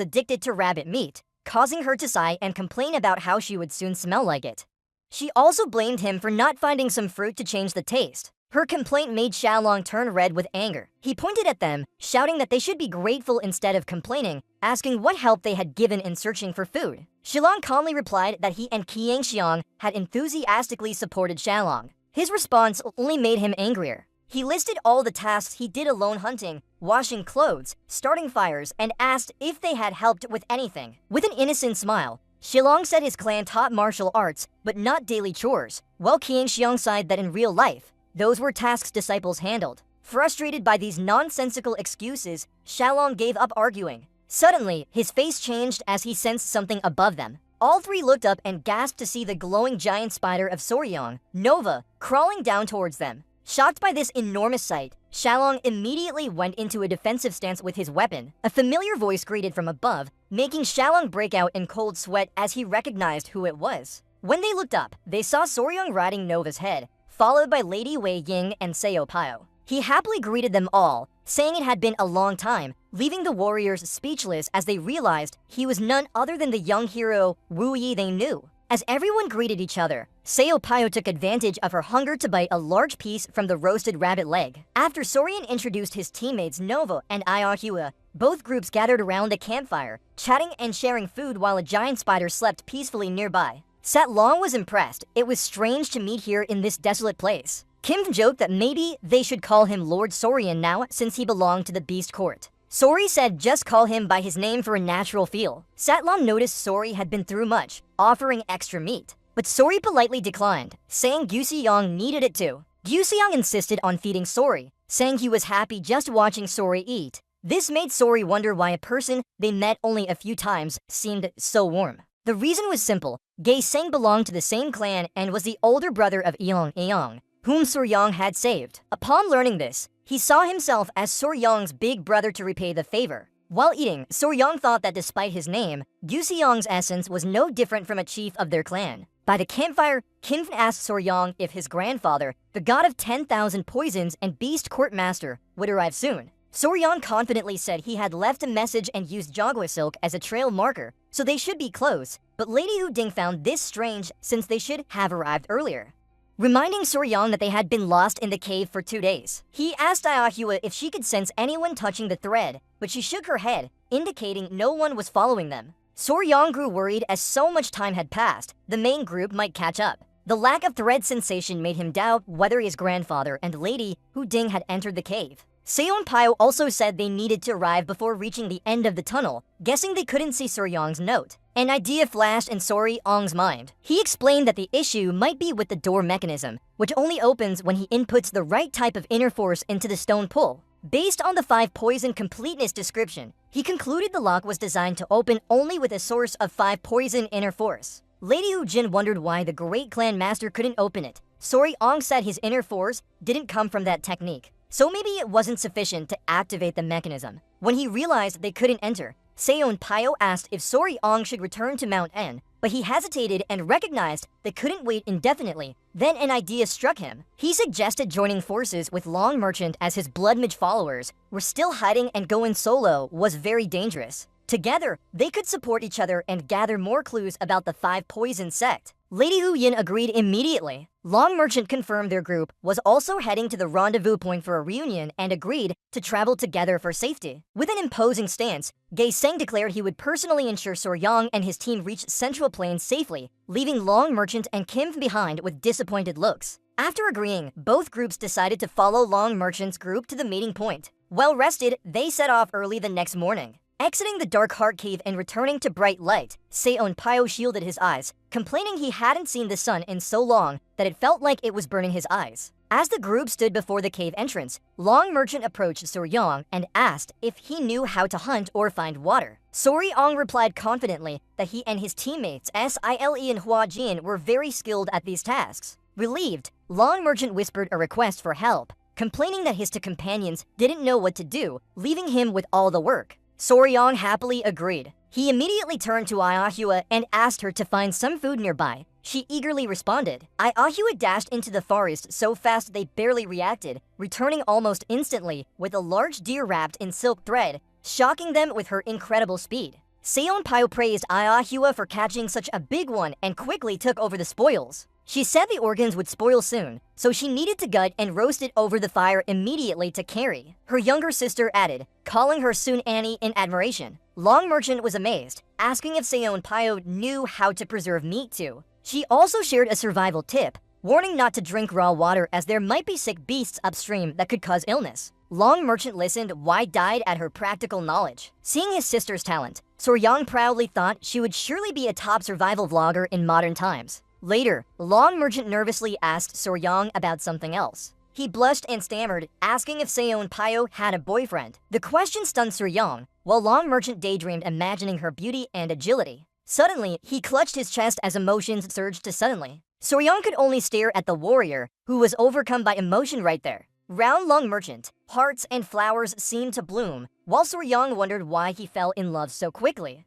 addicted to rabbit meat, causing her to sigh and complain about how she would soon smell like it. She also blamed him for not finding some fruit to change the taste. Her complaint made Shalong turn red with anger. He pointed at them, shouting that they should be grateful instead of complaining, asking what help they had given in searching for food. Shilong calmly replied that he and Qiangxiang had enthusiastically supported Shalong. His response only made him angrier. He listed all the tasks he did alone, hunting, washing clothes, starting fires, and asked if they had helped with anything. With an innocent smile, Shilong said his clan taught martial arts, but not daily chores, while Qiangxiang sighed that in real life, those were tasks disciples handled. Frustrated by these nonsensical excuses, Shalong gave up arguing. Suddenly, his face changed as he sensed something above them. All three looked up and gasped to see the glowing giant spider of Soryong, Nova, crawling down towards them. Shocked by this enormous sight, Shalong immediately went into a defensive stance with his weapon. A familiar voice greeted from above, making Shalong break out in cold sweat as he recognized who it was. When they looked up, they saw Soryong riding Nova's head, followed by Lady Wei Ying and Seo Pio. He happily greeted them all, saying it had been a long time, leaving the warriors speechless as they realized he was none other than the young hero Wu Yi they knew. As everyone greeted each other, Seo Pio took advantage of her hunger to bite a large piece from the roasted rabbit leg. After Sorian introduced his teammates Nova and Ayahua, both groups gathered around the campfire, chatting and sharing food while a giant spider slept peacefully nearby. Sat Long was impressed. It was strange to meet here in this desolate place. Kim joked that maybe they should call him Lord Sorian now since he belonged to the Beast Court. Sori said just call him by his name for a natural feel. Satlon noticed Sori had been through much, offering extra meat. But Sori politely declined, saying Guseong needed it too. Guseong insisted on feeding Sori, saying he was happy just watching Sori eat. This made Sori wonder why a person they met only a few times seemed so warm. The reason was simple. Gae Seng belonged to the same clan and was the older brother of Eong, whom Soryong had saved. Upon learning this, He saw himself as Soryong's big brother to repay the favor. While eating, Soryong thought that despite his name, Yuseong's essence was no different from a chief of their clan. By the campfire, Kim asked Soryong if his grandfather, the god of 10,000 poisons and beast court master, would arrive soon. Soryong confidently said he had left a message and used jagua silk as a trail marker, so they should be close, but Lady Hu-ding found this strange since they should have arrived earlier. Reminding Soryong that they had been lost in the cave for 2 days, he asked Ayahua if she could sense anyone touching the thread, but she shook her head, indicating no one was following them. Soryong grew worried as so much time had passed, the main group might catch up. The lack of thread sensation made him doubt whether his grandfather and Lady Hu-ding had entered the cave. Seonpyo also said they needed to arrive before reaching the end of the tunnel, guessing they couldn't see Soryong's note. An idea flashed in Soryong's mind. He explained that the issue might be with the door mechanism, which only opens when he inputs the right type of inner force into the stone pull. Based on the 5 poison completeness description, he concluded the lock was designed to open only with a source of 5 poison inner force. Lady Hu-jin wondered why the great clan master couldn't open it. Soryong said his inner force didn't come from that technique, so maybe it wasn't sufficient to activate the mechanism. When he realized they couldn't enter, Seonpyo asked if Soryong should return to Mount N, but he hesitated and recognized they couldn't wait indefinitely. Then an idea struck him. He suggested joining forces with Long Merchant as his blood mage followers were still hiding, and going solo was very dangerous. Together, they could support each other and gather more clues about the 5 poison sect. Lady Hu-yin agreed immediately. Long Merchant confirmed their group was also heading to the rendezvous point for a reunion and agreed to travel together for safety. With an imposing stance, Gae Seng declared he would personally ensure Soryong and his team reached Central Plains safely, leaving Long Merchant and Kim behind with disappointed looks. After agreeing, both groups decided to follow Long Merchant's group to the meeting point. Well rested, they set off early the next morning. Exiting the dark heart cave and returning to bright light, Seonpyo shielded his eyes, complaining he hadn't seen the sun in so long that it felt like it was burning his eyes. As the group stood before the cave entrance, Long Merchant approached Soryong and asked if he knew how to hunt or find water. Soryong replied confidently that he and his teammates Sile and Hua Jin were very skilled at these tasks. Relieved, Long Merchant whispered a request for help, complaining that his two companions didn't know what to do, leaving him with all the work. Soryong happily agreed. He immediately turned to Ayahua and asked her to find some food nearby. She eagerly responded. Ayahua dashed into the forest so fast they barely reacted, returning almost instantly with a large deer wrapped in silk thread, shocking them with her incredible speed. Seonpyo praised Ayahua for catching such a big one and quickly took over the spoils. She said the organs would spoil soon, so she needed to gut and roast it over the fire immediately to carry. Her younger sister added, calling her soon Annie in admiration. Long Merchant was amazed, asking if Seonpyo knew how to preserve meat too. She also shared a survival tip, warning not to drink raw water as there might be sick beasts upstream that could cause illness. Long Merchant listened wide-eyed at her practical knowledge. Seeing his sister's talent, Soryong proudly thought she would surely be a top survival vlogger in modern times. Later, Long Merchant nervously asked Soryong about something else. He blushed and stammered, asking if Seonpyo had a boyfriend. The question stunned Soryong, while Long Merchant daydreamed imagining her beauty and agility. Suddenly, he clutched his chest as emotions surged to suddenly. Soryong could only stare at the warrior, who was overcome by emotion right there. Round Long Merchant, hearts and flowers seemed to bloom, while Soryong wondered why he fell in love so quickly.